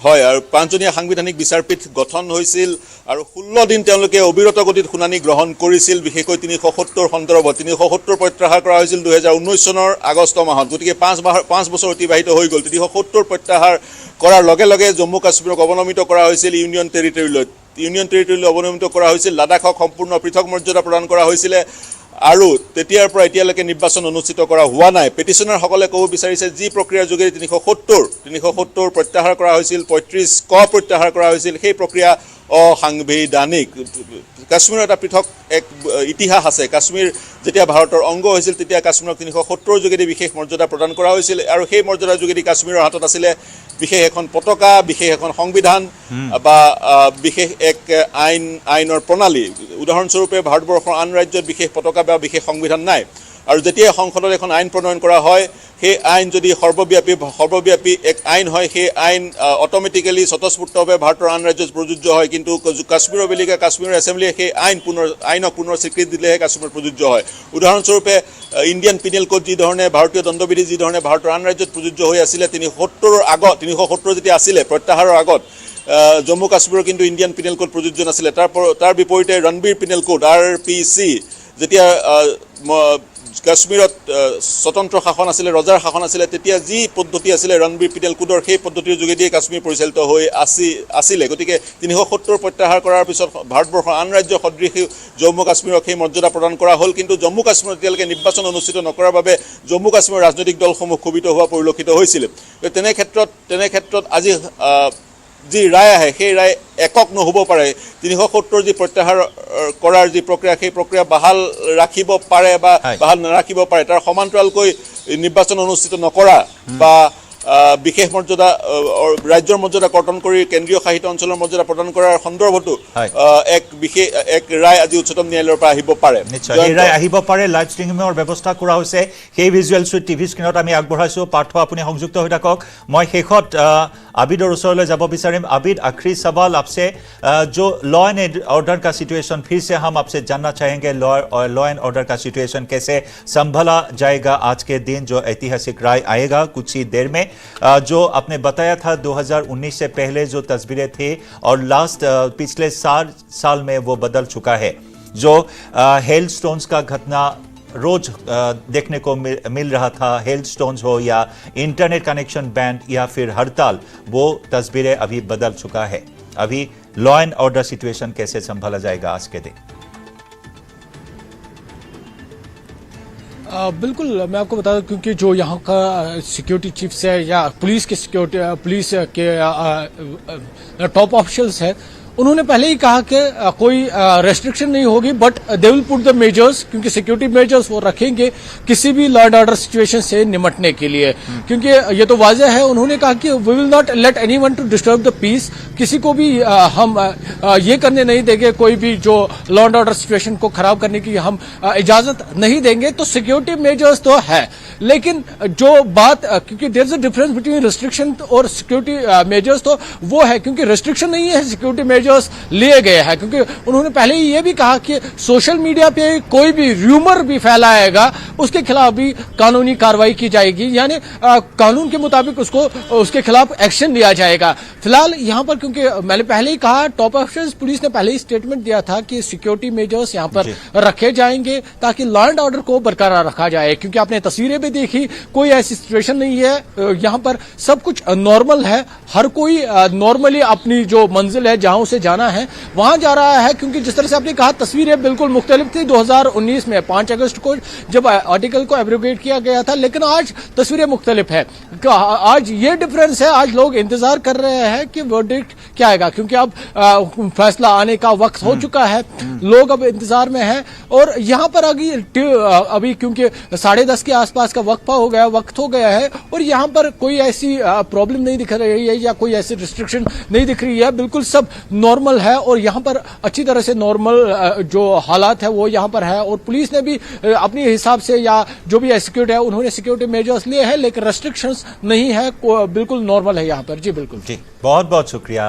হয় আৰু 5 জনীয়া সাংবিধানিক বিচাৰপীঠ গঠন হৈছিল আৰু 16 দিন তেওঁলোকে অবিৰত গতিত শুনানি গ্ৰহণ কৰিছিল বিশেষকৈ 370 সন্দৰ্ভত 370 প্ৰত্যাহাৰ কৰা হৈছিল 2019 চনৰ আগষ্ট মাহত গতিকে 5 বছৰ অতিবাহিত হৈ গ'ল 370 প্ৰত্যাহাৰ কৰাৰ লগে লগে জম্মু কাশ্মীৰক অৱনমিত কৰা হৈছিল ইউনিয়ন টেৰিটৰীলৈ অৱনমিত কৰা হৈছিল লাডাখক সম্পূৰ্ণ পৃথক মৰ্যাদা প্ৰদান কৰা হৈছিল আৰু তেতিয়াৰ পৰা এতিয়ালৈকে নিৰ্বাচন অনুষ্ঠিত কৰা হোৱা নাই পেটিশনাৰসকলে ক'ব বিচাৰিছে যি প্ৰক্ৰিয়াৰ যোগেদি 370 প্ৰত্যাহাৰ কৰা হৈছিল 35 ক প্ৰত্যাহাৰ কৰা হৈছিল সেই প্ৰক্ৰিয়া অসাংবিধানিক কাশ্মীৰৰ এটা পৃথক এক ইতিহাস আছে কাশ্মীৰ যেতিয়া ভাৰতৰ অংগ হৈছিল তেতিয়া কাশ্মীৰক 370 যোগেদি বিশেষ মৰ্যাদা প্ৰদান কৰা হৈছিল আৰু সেই মৰ্যাদাৰ যোগেদি কাশ্মীৰৰ হাতত আছিল বিশেষ এখন পতাকা বিশেষ এখন সংবিধান বা বিশেষ এক আইনৰ প্ৰণালী উদাহৰণস্বৰূপে ভাৰতবৰ্ষৰ আন ৰাজ্যত বিশেষ পতাকা বা বিশেষ সংবিধান নাই আৰু যেতিয়া সংসদত এখন আইন প্ৰণয়ন কৰা হয় সেই আইন যদি সৰ্বব্যাপী এক আইন হয় সেই আইন অট'মেটিকেলি স্বতঃস্ফূৰ্তভাৱে ভাৰতৰ আন ৰাজ্যত প্ৰযোজ্য হয় কিন্তু কাশ্মীৰৰ বেলিকা কাশ্মীৰৰ এছেম্বলিয়ে সেই আইনক পুনৰ স্বীকৃতি দিলেহে কাশ্মীৰত প্ৰযোজ্য হয় উদাহৰণস্বৰূপে ইণ্ডিয়ান পিনেল কোড যি ধৰণে ভাৰতীয় দণ্ডবিধি যি ধৰণে ভাৰতৰ আন ৰাজ্যত প্ৰযোজ্য হৈ আছিলে 370 যেতিয়া আছিলে প্ৰত্যাহাৰৰ আগত জম্মু কাশ্মীৰৰ কিন্তু ইণ্ডিয়ান পিনেল কোড প্ৰযোজ্য নাছিলে তাৰ বিপৰীতে ৰণবীৰ পিনেল কোড RPC যেতিয়া কাশ্মীৰত স্বতন্ত্ৰ শাসন আছিলে ৰজাৰ শাসন আছিলে তেতিয়া যি পদ্ধতি আছিলে ৰণবীৰ পিনেল কোডৰ সেই পদ্ধতিৰ যোগেদি কাশ্মীৰ পৰিচালিত হৈ আছিলে গতিকে 370 প্ৰত্যাহাৰ কৰাৰ পিছত ভাৰতবৰ্ষৰ আন ৰাজ্য সদৃশ জম্মু কাশ্মীৰক সেই মৰ্যাদা প্ৰদান কৰা হ'ল কিন্তু জম্মু কাশ্মীৰত এতিয়ালৈকে নিৰ্বাচন অনুষ্ঠিত নকৰাৰ বাবে জম্মু কাশ্মীৰৰ ৰাজনৈতিক দলসমূহ ক্ষোভিত হোৱা পৰিলক্ষিত হৈছিল তেনে ক্ষেত্ৰত আজি যি ৰায় আহে সেই ৰায় একক নহ'ব পাৰে 370 যি প্ৰত্যাহাৰ কৰাৰ যি প্ৰক্ৰিয়া সেই প্ৰক্ৰিয়া বাহাল ৰাখিব পাৰে বা বাহাল নাৰাখিব পাৰে তাৰ সমান্তৰালকৈ নিৰ্বাচন অনুষ্ঠিত নকৰা বা বিশেষ মৰ্যাদা ৰাজ্যৰ মৰ্যাদা কৰ্তন কৰি কেন্দ্ৰীয় শাসিত অঞ্চলৰ মৰ্যাদা প্ৰদান কৰাৰ সন্দৰ্ভতো এক ৰায় আজি উচ্চতম ন্যায়ালয়ৰ পৰা আহিব পাৰে নিশ্চয় এই ৰায় আহিব পাৰে লাইভ ষ্ট্ৰীমিঙৰ ব্যৱস্থা কৰা হৈছে সেই ভিজুৱেলছ টিভি স্ক্ৰীনত আমি আগবঢ়াইছো পাৰ্থ আপুনি সংযুক্ত হৈ থাকক মই শেষত आबिदर उसरले जब विचारिम आबिद आखिरी सवाल आपसे जो लॉ एंड ऑर्डर का सिचुएशन फिर से हम आपसे जानना चाहेंगे लॉ एंड ऑर्डर का सिचुएशन कैसे संभला जाएगा आज के दिन जो ऐतिहासिक राय आएगा कुछ ही देर में जो आपने बताया था 2019 से पहले जो तस्वीरें थी और लास्ट पिछले साल में वो बदल चुका है जो हेल स्टोन्स का घटना रोज देखने को मिल रहा था हेल स्टोन्स हो या इंटरनेट कनेक्शन बैंड या फिर हड़ताल वो तस्वीरें अभी बदल चुका है अभी लॉ एंड ऑर्डर सिचुएशन कैसे संभाला जाएगा आज के दिन बिल्कुल मैं आपको बता दूं क्योंकि जो यहाँ का सिक्योरिटी चीफ्स है या पुलिस के टॉप ऑफिशियल्स है उन्होंने पहले ही कहा कि कोई रेस्ट्रिक्शन नहीं होगी but they will put the measures क्योंकि सिक्योरिटी मेजर्स वो रखेंगे किसी भी लॉ एंड ऑर्डर सिचुएशन से निपटने के लिए क्योंकि ये तो वाजह है उन्होंने कहा कि we will not let anyone to disturb the peace किसी को भी हम ये करने नहीं देंगे कोई भी जो लॉ एंड ऑर्डर सिचुएशन को खराब करने की हम इजाजत नहीं देंगे तो सिक्योरिटी मेजर्स तो है लेकिन जो बात क्योंकि there is a difference between restriction और सिक्योरिटी मेजर्स तो वो है क्योंकि रिस्ट्रिक्शन नहीं है सिक्योरिटी मेजर्स लिए गए हैं क्योंकि उन्होंने पहले ही ये भी कहा कि सोशल मीडिया पे कोई भी र्यूमर भी फैलाएगा उसके खिलाफ भी कानूनी कार्रवाई की जाएगी यानी कानून के मुताबिक उसके खिलाफ एक्शन लिया जाएगा फिलहाल यहाँ पर क्योंकि मैंने पहले ही कहा टॉप ऑफिसर्स पुलिस ने पहले ही स्टेटमेंट दिया था कि सिक्योरिटी मेजर्स यहाँ पर रखे जाएंगे ताकि लॉ एंड ऑर्डर को बरकरार रखा जाए क्योंकि आपने तस्वीरें भी देखी कोई ऐसी सिचुएशन नहीं है यहाँ पर सब कुछ नॉर्मल है हर कोई नॉर्मली अपनी जो मंजिल है जहां उसे जाना है वहां जा रहा है क्योंकि जिस तरह से आपने कहा तस्वीरें बिल्कुल मुख्तलिफ थी 2019 में 5 अगस्त को जब आर्टिकल को एब्रोगेट किया गया था लेकिन आज तस्वीरें मुख्तलिफ है आज ये डिफरेंस है आज लोग इंतजार कर रहे हैं कि वर्डिक्ट क्या आएगा क्योंकि अब फैसला आने का वक्त हो चुका है लोग अब इंतजार में हैं और यहाँ पर अभी क्योंकि 10:30 के आसपास का वक्त हो गया है और यहाँ पर कोई ऐसी प्रॉब्लम नहीं दिख रही है या कोई ऐसी रिस्ट्रिक्शन नहीं दिख रही है बिल्कुल सब नॉर्मल है और यहाँ पर अच्छी तरह से नॉर्मल जो हालात है वो यहाँ पर है और पुलिस ने भी अपने हिसाब से या जो भी सिक्योरिटी है उन्होंने सिक्योरिटी मेजर्स लिए हैं लेकिन रेस्ट्रिक्शंस नहीं है बिल्कुल नॉर्मल है यहाँ पर जी बिल्कुल जी बहुत बहुत शुक्रिया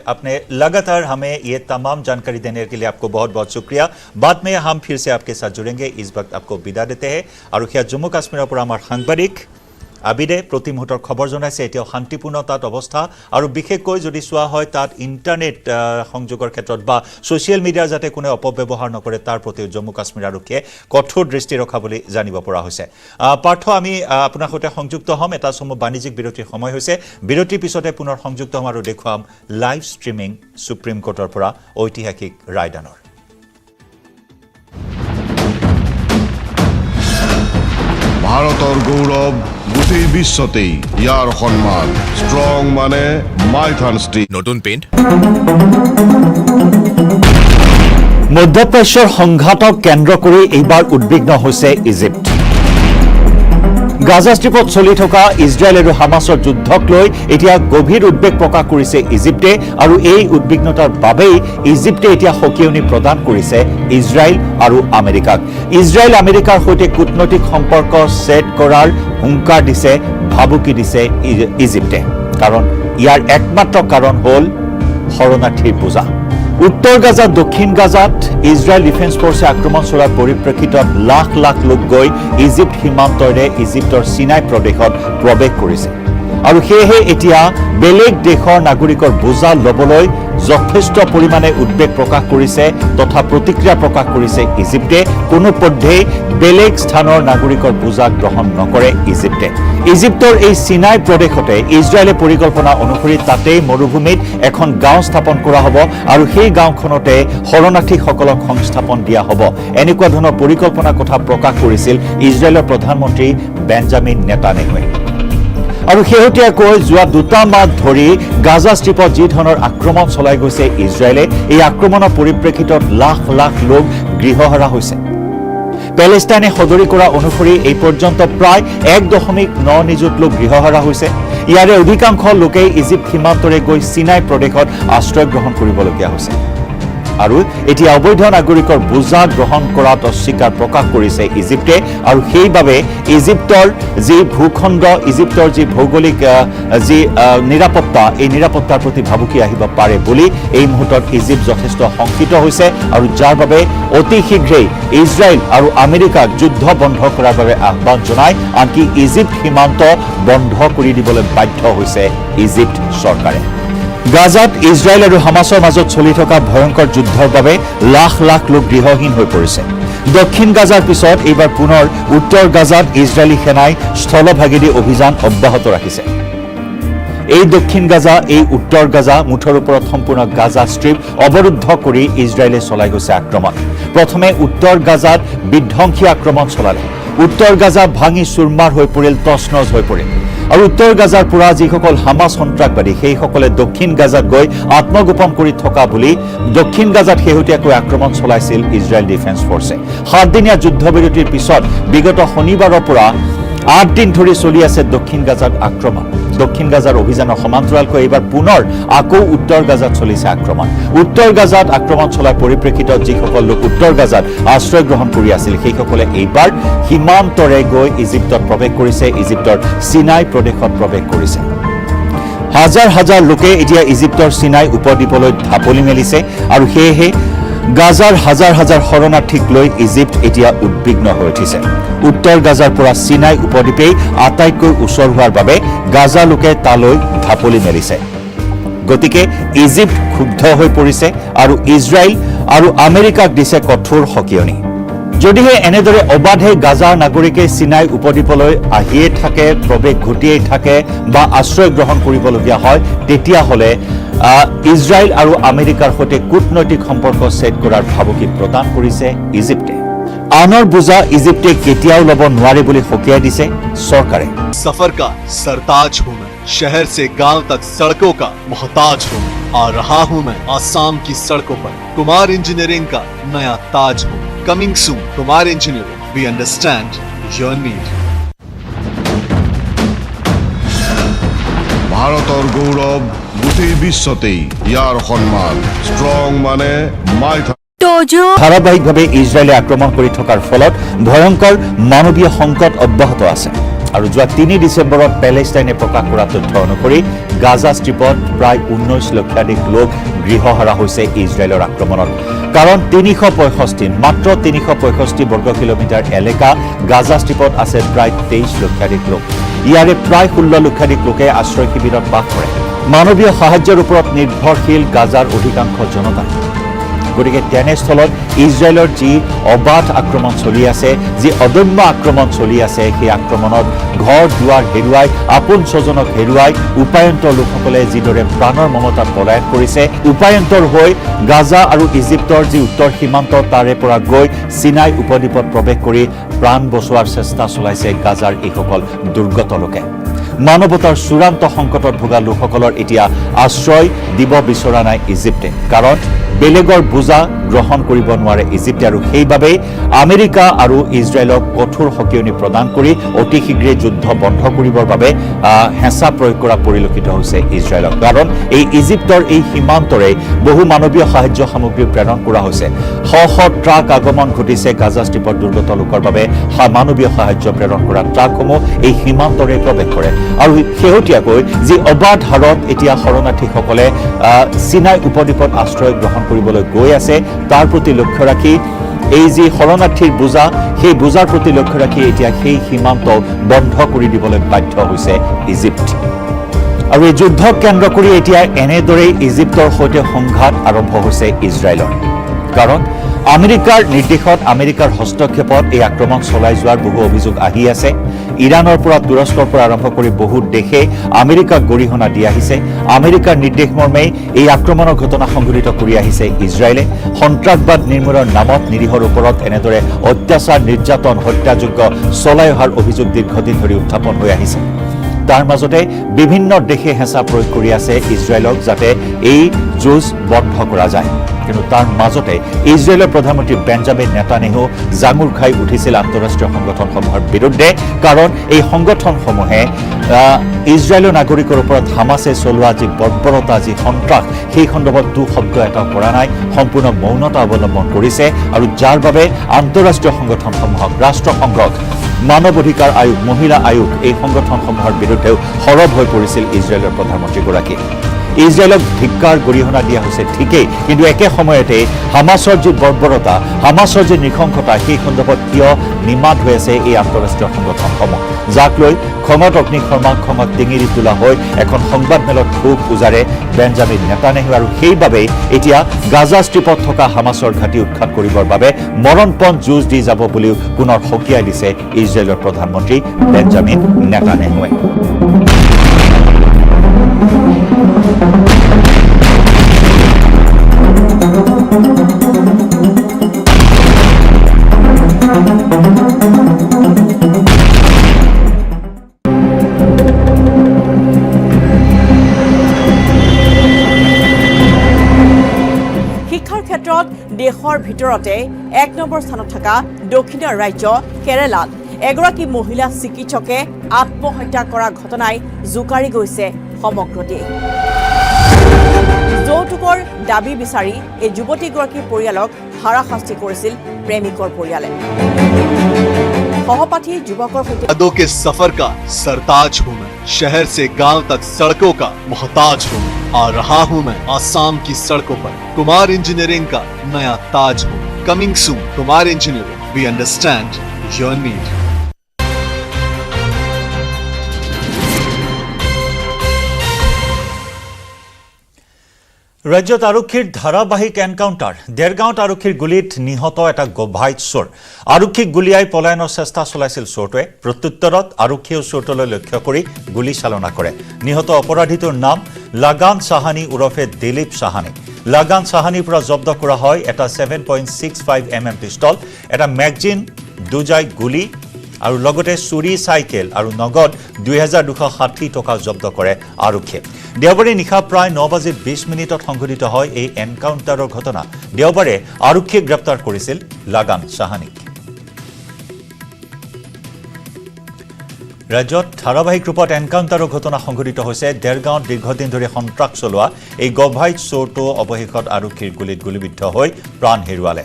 आपने लगातार हमें ये तमाम जानकारी देने के लिए आपको बहुत बहुत शुक्रिया बाद में हम फिर से आपके साथ जुड़ेंगे इस वक्त आपको विदा देते हैं और जम्मू काश्मीर पर हमार सांबादिक आबिदे प्रति मुहूर्तर खबर जनाइছে এতিয়াও শান্তিপূৰ্ণ তাত অৱস্থা আৰু বিশেষকৈ যদি চোৱা হয় তাত ইন্টাৰনেট সংযোগৰ ক্ষেত্ৰত বা সোশ্যাল মিডিয়াৰ যাতে কোনো অপব্যৱহাৰ নকৰে তাৰ প্ৰতি জম্মু কাশ্মীৰ আৰক্ষীয়ে কঠোৰ দৃষ্টি ৰখা বুলি জানিব পৰা হৈছে পাৰ্থ আমি আপোনাৰ সৈতে সংযুক্ত হ'ম এটা সময় বাণিজ্যিক বিৰতিৰ সময় হৈছে বিৰতিৰ পিছতে পুনৰ সংযুক্ত হ'ম আৰু দেখুৱাম লাইভ ষ্ট্ৰীমিং সুপ্ৰিম কোৰ্টৰ পৰা ঐতিহাসিক ৰায়দানৰ ভাৰতৰ গৌৰৱ গোটেই বিশ্বতেই ইয়াৰ সন্মান ষ্ট্ৰং মানে মাইথান ষ্ট্ৰীট নতুন পেইণ্ট মধ্যপ্ৰাচ্যৰ সংঘাতক কেন্দ্ৰ কৰি এইবাৰ উদ্বিগ্ন হৈছে ইজিপ্ত গাজা ষ্ট্ৰীপত চলি থকা ইজৰাইল আৰু হামাছৰ যুদ্ধক লৈ এতিয়া গভীৰ উদ্বেগ প্ৰকাশ কৰিছে ইজিপ্তে আৰু এই উদ্বিগ্নতাৰ বাবেই ইজিপ্তে এতিয়া সকিয়নি প্ৰদান কৰিছে ইজৰাইল আৰু আমেৰিকাক ইজৰাইল আমেৰিকাৰ সৈতে কূটনৈতিক সম্পৰ্ক ছেট কৰাৰ হুংকাৰ দিছে ভাবুকি দিছে ইজিপ্তে কাৰণ ইয়াৰ একমাত্ৰ কাৰণ হ'ল শৰণাৰ্থীৰ বোজা উত্তৰ গাজা দক্ষিণ গাজাত ইজৰাইল ডিফেন্স ফৰ্চে আক্ৰমণ চলোৱাৰ পৰিপ্ৰেক্ষিতত লাখ লাখ লোক গৈ ইজিপ্ত সীমান্তৰে ইজিপ্তৰ সিনাই প্ৰদেশত প্ৰৱেশ কৰিছে আৰু সেয়েহে এতিয়া বেলেগ দেশৰ নাগৰিকৰ বোজা ল'বলৈ যথেষ্ট পৰিমাণে উদ্বেগ প্ৰকাশ কৰিছে তথা প্ৰতিক্ৰিয়া প্ৰকাশ কৰিছে ইজিপ্তে কোনোপধ্যেই বেলেগ স্থানৰ নাগৰিকৰ বোজা গ্ৰহণ নকৰে ইজিপ্তে ইজিপ্তৰ এই সিনাই প্ৰদেশতে ইজৰাইলে পৰিকল্পনা অনুসৰি তাতেই মৰুভূমিত এখন গাঁও স্থাপন কৰা হ'ব আৰু সেই গাঁওখনতে শৰণাৰ্থীসকলক সংস্থাপন দিয়া হ'ব এনেকুৱা ধৰণৰ পৰিকল্পনাৰ কথা প্ৰকাশ কৰিছিল ইজৰাইলৰ প্ৰধানমন্ত্ৰী বেঞ্জামিন নেতানেহুৱে আৰু শেহতীয়াকৈ যোৱা 2 মাহ ধৰি গাজা ষ্ট্ৰীপত যি ধৰণৰ আক্ৰমণ চলাই গৈছে ইজৰাইলে এই আক্ৰমণৰ পৰিপ্ৰেক্ষিতত লাখ লাখ লোক গৃহহাৰা হৈছে পেলেষ্টাইনে সদৰি কৰা অনুসৰি এই পৰ্যন্ত প্ৰায় 1.9 নিযুত লোক গৃহহাৰা হৈছে ইয়াৰে অধিকাংশ লোকে ইজিপ্ত সীমান্তৰে গৈ সিনাই প্ৰদেশত আশ্ৰয় গ্ৰহণ কৰিবলগীয়া হৈছে আৰু এতিয়া অবৈধ নাগৰিকৰ বোজা গ্ৰহণ কৰাত অস্বীকাৰ প্ৰকাশ কৰিছে ইজিপ্তে আৰু সেইবাবে ইজিপ্তৰ যি ভূখণ্ড ইজিপ্তৰ যি ভৌগোলিক যি নিৰাপত্তা এই নিৰাপত্তাৰ প্ৰতি ভাবুকি আহিব পাৰে বুলি এই মুহূৰ্তত ইজিপ্ত যথেষ্ট শংকিত হৈছে আৰু যাৰ বাবে অতি শীঘ্ৰেই ইজৰাইল আৰু আমেৰিকাক যুদ্ধ বন্ধ কৰাৰ বাবে আহ্বান জনায় আনকি ইজিপ্ত সীমান্ত বন্ধ কৰি দিবলৈ বাধ্য হৈছে ইজিপ্ত চৰকাৰে গাজাত ইজৰাইল আৰু হামাছৰ মাজত চলি থকা ভয়ংকৰ যুদ্ধৰ বাবে লাখ লাখ লোক গৃহহীন হৈ পৰিছে দক্ষিণ গাজাৰ পিছত এইবাৰ পুনৰ উত্তৰ গাজাত ইজৰাইলী সেনাই স্থলভাগেদি অভিযান অব্যাহত ৰাখিছে এই দক্ষিণ গাজা এই উত্তৰ গাজা মুঠৰ ওপৰত সম্পূৰ্ণ গাজা ষ্ট্ৰীপ অৱৰুদ্ধ কৰি ইজৰাইলে চলাই গৈছে আক্ৰমণ প্ৰথমে উত্তৰ গাজাত বিধ্বংসী আক্ৰমণ চলালে উত্তৰ গাজা ভাঙি চুৰমাৰ হৈ পৰিল তছনছ হৈ পৰিল আৰু উত্তৰ গাজাৰ পৰা যিসকল হামাছ সন্ত্ৰাসবাদী সেইসকলে দক্ষিণ গাজাত গৈ আত্মগোপন কৰি থকা বুলি দক্ষিণ গাজাত শেহতীয়াকৈ আক্ৰমণ চলাইছিল ইজৰাইল ডিফেন্স ফৰ্চে 7 দিনীয়া যুদ্ধবিৰতিৰ পিছত বিগত শনিবাৰৰ পৰা 8 দিন ধৰি চলি আছে দক্ষিণ গাজাত আক্ৰমণ দক্ষিণ গাজাৰ অভিযানৰ সমান্তৰালকৈ এইবাৰ পুনৰ আকৌ উত্তৰ গাজাত চলিছে আক্ৰমণ উত্তৰ গাজাত আক্ৰমণ চলাৰ পৰিপ্ৰেক্ষিতত যিসকল লোক উত্তৰ গাজাত আশ্ৰয় গ্ৰহণ কৰি আছিল সেইসকলে এইবাৰ সীমান্তৰে গৈ ইজিপ্তত প্ৰৱেশ কৰিছে ইজিপ্তৰ সিনাই প্ৰদেশত প্ৰৱেশ কৰিছে হাজাৰ হাজাৰ লোকে এতিয়া ইজিপ্তৰ সিনাই উপদ্বীপলৈ ঢাপলি মেলিছে আৰু সেয়েহে গাজাৰ হাজাৰ হাজাৰ শৰণাৰ্থীক লৈ ইজিপ্ত এতিয়া উদ্বিগ্ন হৈ উঠিছে উত্তৰ গাজাৰ পৰা সিনাই উপদ্বীপেই আটাইতকৈ ওচৰ হোৱাৰ বাবে গাজা লোকে তালৈ ঢাপলি মেলিছে গতিকে ইজিপ্ত ক্ষুব্ধ হৈ পৰিছে আৰু ইজৰাইল আৰু আমেৰিকাক দিছে কঠোৰ সকিয়নি যদিহে এনেদৰে অবাধে গাজাৰ নাগৰিকে সিনাই উপদ্বীপলৈ আহিয়ে থাকে প্ৰৱেশ ঘটিয়েই থাকে বা আশ্ৰয় গ্ৰহণ কৰিবলগীয়া হয় তেতিয়াহ'লে ইজৰাইল আৰু আমেৰিকাৰ সৈতে কূটনৈতিক সম্পৰ্ক ছেট কৰাৰ ভাবুকি প্ৰদান কৰিছে ইজিপ্তে আনৰ বোজা ইজিপ্তে কেতিয়াও ল'ব নোৱাৰে বুলি সকীয়াই দিছে চৰকাৰে सफर का सरताज हूँ मैं शहर से गांव तक सड़कों का मोहताज हूँ आ रहा हूँ मैं आसाम की सड़कों पर कुमार इंजीनियरिंग का नया ताज हूँ coming soon Kumar engineering we understand your need ভাৰতৰ গৌৰৱ গোটেই বিশ্বতেই ইয়াৰ সন্মান ষ্ট্ৰং মানে মাই ধাৰাবাহিকভাৱে ইজৰাইলে আক্ৰমণ কৰি থকাৰ ফলত ভয়ংকৰ মানৱীয় সংকট অব্যাহত আছে আৰু যোৱা 3 ডিচেম্বৰত পেলেষ্টাইনে প্ৰকাশ কৰা তথ্য অনুসৰি গাজা ষ্ট্ৰীপত প্ৰায় 19 লক্ষাধিক লোক গৃহহাৰা হৈছে ইজৰাইলৰ আক্ৰমণত কাৰণ 365 মাত্ৰ 365 বৰ্গ কিলোমিটাৰ এলেকা গাজা ষ্ট্ৰীপত আছে প্ৰায় 23 লক্ষাধিক লোক ইয়াৰে প্ৰায় 16 লক্ষাধিক লোকে আশ্ৰয় শিবিৰত বাস কৰে মানৱীয় সাহায্যৰ ওপৰত নিৰ্ভৰশীল গাজাৰ অধিকাংশ জনতা গতিকে তেনেস্থলত ইজৰাইলৰ যি অবাধ আক্ৰমণ চলি আছে যি অদম্য আক্ৰমণ চলি আছে সেই আক্ৰমণত ঘৰ দুৱাৰ হেৰুৱাই আপোন স্বজনক হেৰুৱাই উপায়ন্তৰ লোকসকলে যিদৰে প্ৰাণৰ মমতা পলায়ন কৰিছে উপায়ন্তৰ হৈ গাজা আৰু ইজিপ্তৰ যি উত্তৰ সীমান্ত তাৰে পৰা গৈ সিনাই উপদ্বীপত প্ৰৱেশ কৰি প্ৰাণ বচোৱাৰ চেষ্টা চলাইছে গাজাৰ এইসকল দুৰ্গত লোকে মানৱতাৰ চূড়ান্ত সংকটত ভোগা লোকসকলৰ এতিয়া আশ্ৰয় দিব বিচৰা নাই ইজিপ্তে কাৰণ বেলেগৰ বুজা গ্ৰহণ কৰিব নোৱাৰে ইজিপ্তে আৰু সেইবাবেই আমেৰিকা আৰু ইজৰাইলক কঠোৰ সকিয়নি প্ৰদান কৰি অতি শীঘ্ৰে যুদ্ধ বন্ধ কৰিবৰ বাবে হেঁচা প্ৰয়োগ কৰা পৰিলক্ষিত হৈছে ইজৰাইলক কাৰণ এই ইজিপ্তৰ এই সীমান্তৰে বহু মানৱীয় সাহায্য সামগ্ৰী প্ৰেৰণ কৰা হৈছে শ ট্ৰাক আগমন ঘটিছে গাজা ষ্ট্ৰীপৰ দুৰ্গত লোকৰ বাবে মানৱীয় সাহায্য প্ৰেৰণ কৰা ট্ৰাকসমূহ এই সীমান্তৰে প্ৰৱেশ কৰে আৰু শেহতীয়াকৈ যি অবাধ হাৰত এতিয়া শৰণাৰ্থীসকলে সিনাই উপদ্বীপত আশ্ৰয় গ্ৰহণ কৰিবলৈ গৈ আছে তাৰ প্ৰতি লক্ষ্য ৰাখি এই যি শৰণাৰ্থীৰ বোজা সেই বোজাৰ প্ৰতি লক্ষ্য ৰাখি এতিয়া সেই সীমান্ত বন্ধ কৰি দিবলৈ বাধ্য হৈছে ইজিপ্ত আৰু এই যুদ্ধক কেন্দ্ৰ কৰি এতিয়া এনেদৰেই ইজিপ্তৰ সৈতে সংঘাত আৰম্ভ হৈছে ইজৰাইলৰ কাৰণ আমেৰিকাৰ নিৰ্দেশত আমেৰিকাৰ হস্তক্ষেপত এই আক্ৰমণ চলাই যোৱাৰ বহু অভিযোগ আহি আছে ইৰাণৰ পৰা তুৰস্কৰ পৰা আৰম্ভ কৰি বহু দেশে আমেৰিকাক গৰিহণা দি আহিছে আমেৰিকাৰ নিৰ্দেশ মৰ্মে এই আক্ৰমণৰ ঘটনা সংঘটিত কৰি আহিছে ইজৰাইলে সন্ত্ৰাসবাদ নিৰ্মূলৰ নামত নিৰীহৰ ওপৰত এনেদৰে অত্যাচাৰ নিৰ্যাতন হত্যাযোগ্য চলাই অহাৰ অভিযোগ দীৰ্ঘদিন ধৰি উত্থাপন হৈ আহিছে তাৰ মাজতে বিভিন্ন দেশে হেঁচা প্ৰয়োগ কৰি আছে ইজৰাইলক যাতে এই যুঁজ বন্ধ কৰা যায় কিন্তু তাৰ মাজতে ইজৰাইলৰ প্ৰধানমন্ত্ৰী বেঞ্জামিন নেতানিয়াহু জাঙুৰ খাই উঠিছিল আন্তঃৰাষ্ট্ৰীয় সংগঠনসমূহৰ বিৰুদ্ধে কাৰণ এই সংগঠনসমূহে ইজৰাইলৰ নাগৰিকৰ ওপৰত হামাছে চলোৱা যি বৰ্বৰতা যি সন্ত্ৰাস সেই সন্দৰ্ভত শব্দ এটা কৰা নাই সম্পূৰ্ণ মৌনতা অৱলম্বন কৰিছে আৰু যাৰ বাবে আন্তঃৰাষ্ট্ৰীয় সংগঠনসমূহক ৰাষ্ট্ৰসংঘক মানৱ অধিকাৰ আয়োগ মহিলা আয়োগ এই সংগঠনসমূহৰ বিৰুদ্ধেও সৰব হৈ পৰিছিল ইজৰাইলৰ প্ৰধানমন্ত্ৰীগৰাকী ইজৰাইলক ধিক্কাৰ গৰিহণা দিয়া হৈছে ঠিকেই কিন্তু একে সময়তে হামাছৰ যি বৰ্বৰতা হামাছৰ যি নৃশংসতা সেই সন্দৰ্ভত কিয় নিমাত হৈ আছে এই আন্তঃৰাষ্ট্ৰীয় সংগঠনসমূহ যাক লৈ খঙত অগ্নি শৰ্মা খঙত টিঙিৰি তোলা হৈ এখন সংবাদমেলত ক্ষোভ উজাৰে বেঞ্জামিন নেতানিয়াহু আৰু সেইবাবেই এতিয়া গাজা ষ্ট্ৰীপত থকা হামাছৰ ঘাটি উৎখাত কৰিবৰ বাবে মৰণপণ যুঁজ দি যাব বুলিও পুনৰ সকীয়াই দিছে ইজৰাইলৰ প্ৰধানমন্ত্ৰী বেঞ্জামিন নেতানিয়াহুৱে শিক্ষাৰ ক্ষেত্ৰত দেশৰ ভিতৰতে ১ নম্বৰ স্থানত থকা দক্ষিণৰ ৰাজ্য কেৰালাত এগৰাকী মহিলা চিকিৎসকে আত্মহত্যা কৰা ঘটনাই জোকাৰি গৈছে সমগ্ৰ দেশ যৌতুকৰ দাবী বিচাৰি এই যুৱতীগৰাকীৰ পৰিয়ালক হাৰাশাস্তি কৰিছিল প্ৰেমিকৰ পৰিয়ালে সহপাঠী যুৱকৰ সৈতে यादों के सफर का सरताज हूँ मैं शहर से गांव तक सड़कों का मोहताज हूँ आ रहा हूँ मैं आसाम की सड़कों पर कुमार इंजीनियरिंग का नया ताज हूँ coming soon Kumar engineering we understand your need ৰাজ্যত আৰক্ষীৰ ধাৰাবাহিক এনকাউণ্টাৰ দেৰগাঁৱত আৰক্ষীৰ গুলীত নিহত এটা গভাইত চোৰ আৰক্ষীক গুলীয়াই পলায়নৰ চেষ্টা চলাইছিল চোৰটোৱে প্ৰত্যুত্তৰত আৰক্ষীয়ে চোৰটোলৈ লক্ষ্য কৰি গুলী চালনা কৰে নিহত অপৰাধীটোৰ নাম লাগান সাহানী ওৰফে দিলীপ সাহানী লাগান সাহানীৰ পৰা জব্দ কৰা হয় এটা 7.65 mm পিষ্টল এটা মেগজিন দুজাই গুলী আৰু লগতে চুৰি চাইকেল আৰু নগদ 2260 টকা জব্দ কৰে আৰক্ষীয়ে দেওবাৰে নিশা প্ৰায় 9:20 সংঘটিত হয় এই এনকাউণ্টাৰৰ ঘটনা দেওবাৰে আৰক্ষীয়ে গ্ৰেপ্তাৰ কৰিছিল লাগান সাহানীক ৰাজ্যত ধাৰাবাহিক ৰূপত এনকাউণ্টাৰৰ ঘটনা সংঘটিত হৈছে দেৰগাঁৱত দীৰ্ঘদিন ধৰি সন্ত্ৰাস চলোৱা এই গভাইত চোৰটো অৱশেষত আৰক্ষীৰ গুলীত গুলীবিদ্ধ হৈ প্ৰাণ হেৰুৱালে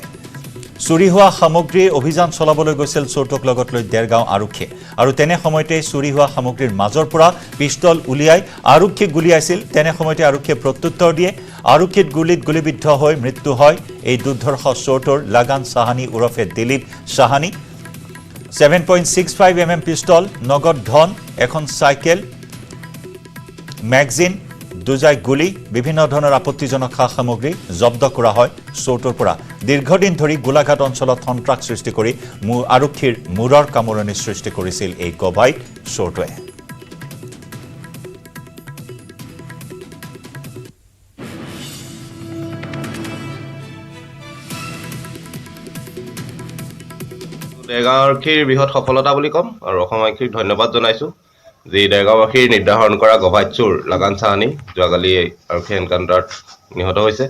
চুৰি হোৱা সামগ্ৰী অভিযান চলাবলৈ গৈছিল চোৰটোক লগত লৈ দেৰগাঁও আৰক্ষী আৰু তেনে সময়তে চুৰি হোৱা সামগ্ৰীৰ মাজৰ পৰা পিষ্টল উলিয়াই আৰক্ষীক গুলীয়াইছিল তেনে সময়তে আৰক্ষীয়ে প্ৰত্যুত্তৰ দিয়ে আৰক্ষীত গুলীত গুলীবিদ্ধ হৈ মৃত্যু হয় এই দুৰ্ধৰ্ষ চোৰটোৰ লাগান সাহানী ওৰফে দিলীপ সাহানী 7.65 mm পিষ্টল নগদ ধন এখন চাইকেল মেগজিন দুজাই গুলী বিভিন্ন ধৰণৰ আপত্তিজনক খা সামগ্ৰী জব্দ কৰা হয় চোৰটোৰ পৰা দীৰ্ঘদিন ধৰি গোলাঘাট অঞ্চলত সন্ত্ৰাস সৃষ্টি কৰি আৰক্ষীৰ মূৰৰ কামৰণি সৃষ্টি কৰিছিল এই গভাইত চোৰটোৱে দেৰগাঁও আৰক্ষীৰ বৃহৎ সফলতা বুলি ক'ম আৰু অসম আৰক্ষীক ধন্যবাদ জনাইছোঁ যি দেৰগাঁওবাসীৰ নিৰ্ধাৰণ কৰা গভাইত চোৰ লাগান সাহানী যোৱাকালি আৰক্ষী এনকাউণ্টাৰত নিহত হৈছে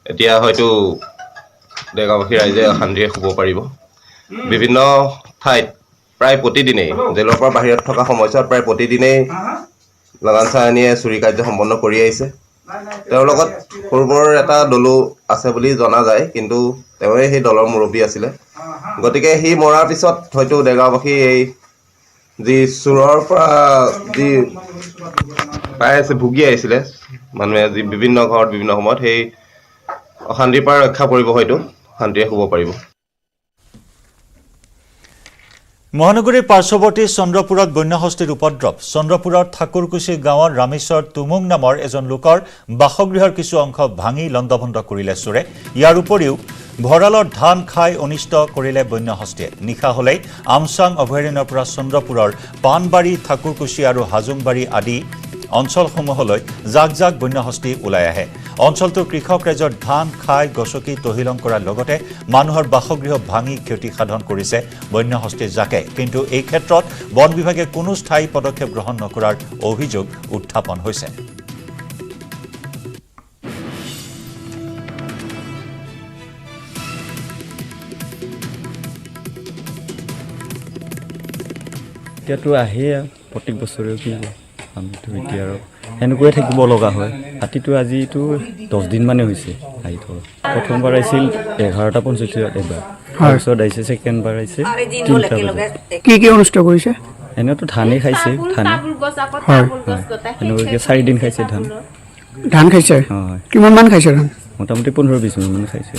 এতিয়া হয়তো ডেগাবাসী ৰাইজে শান্তিৰে শুব পাৰিব বিভিন্ন ঠাইত প্ৰায় প্ৰতিদিনেই জেলৰ পৰা বাহিৰত থকা সময়ছোৱাত প্ৰায় প্ৰতিদিনেই লাগান চাহানীয়ে চুৰি কাৰ্য সম্পন্ন কৰি আহিছে তেওঁৰ লগত সৰু বৰ এটা দলো আছে বুলি জনা যায় কিন্তু তেওঁৱে সেই দলৰ মুৰব্বী আছিলে গতিকে সি মৰাৰ পিছত হয়তো ডেগাবাসী এই যি চুৰৰ পৰা যি পাই আছে ভুগি আহিছিলে মানুহে যি বিভিন্ন ঘৰত বিভিন্ন সময়ত সেই অশান্তিৰ পৰা ৰক্ষা পৰিব হয়তো শান্তিৰে শুব পাৰিব মহানগৰীৰ পাৰ্শ্বৱৰ্তী চন্দ্ৰপুৰত বন্যহস্তীৰ উপদ্ৰৱ চন্দ্ৰপুৰৰ ঠাকুৰকুছি গাঁৱৰ ৰামেশ্বৰ তুমুং নামৰ এজন লোকৰ বাসগৃহৰ কিছু অংশ ভাঙি লণ্ডভণ্ড কৰিলে চোৰে ইয়াৰ উপৰিও ভঁৰালৰ ধান খাই অনিষ্ট কৰিলে বন্যহস্তীয়ে নিশা হলেই আমচাং অভয়াৰণ্যৰ পৰা চন্দ্ৰপুৰৰ পাণবাৰী ঠাকুৰকুছি আৰু হাজুংবাৰী আদি অঞ্চলসমূহলৈ জাক জাক বন্যহস্তী ওলাই আহে অঞ্চলটোৰ কৃষক ৰাইজৰ ধান খাই গছকি তহিলং কৰাৰ লগতে মানুহৰ বাসগৃহ ভাঙি ক্ষতি সাধন কৰিছে বন্যহস্তীৰ জাকে কিন্তু এই ক্ষেত্ৰত বন বিভাগে কোনো স্থায়ী পদক্ষেপ গ্ৰহণ নকৰাৰ অভিযোগ উত্থাপন হৈছে এতিয়াতো আহে প্ৰত্যেক বছৰে কি আমিতো এতিয়া আৰু এনেকৈয়ে থাকিব লগা হয় হাতীটো আজিতো 10 দিন মানে হৈছে আহি থকা প্ৰথমবাৰ আহিছিল 11:45 এবাৰ তাৰপিছত আহিছে ছেকেণ্ডবাৰ আহিছে 3টা কি অনিষ্ট কৰিছে এনেতো ধানে খাইছে ধানে হয় এনেকৈ 4 দিন খাইছে ধান খাইছে কিমান মান খাইছে ধান মোটামুটি 15-20 মান খাইছে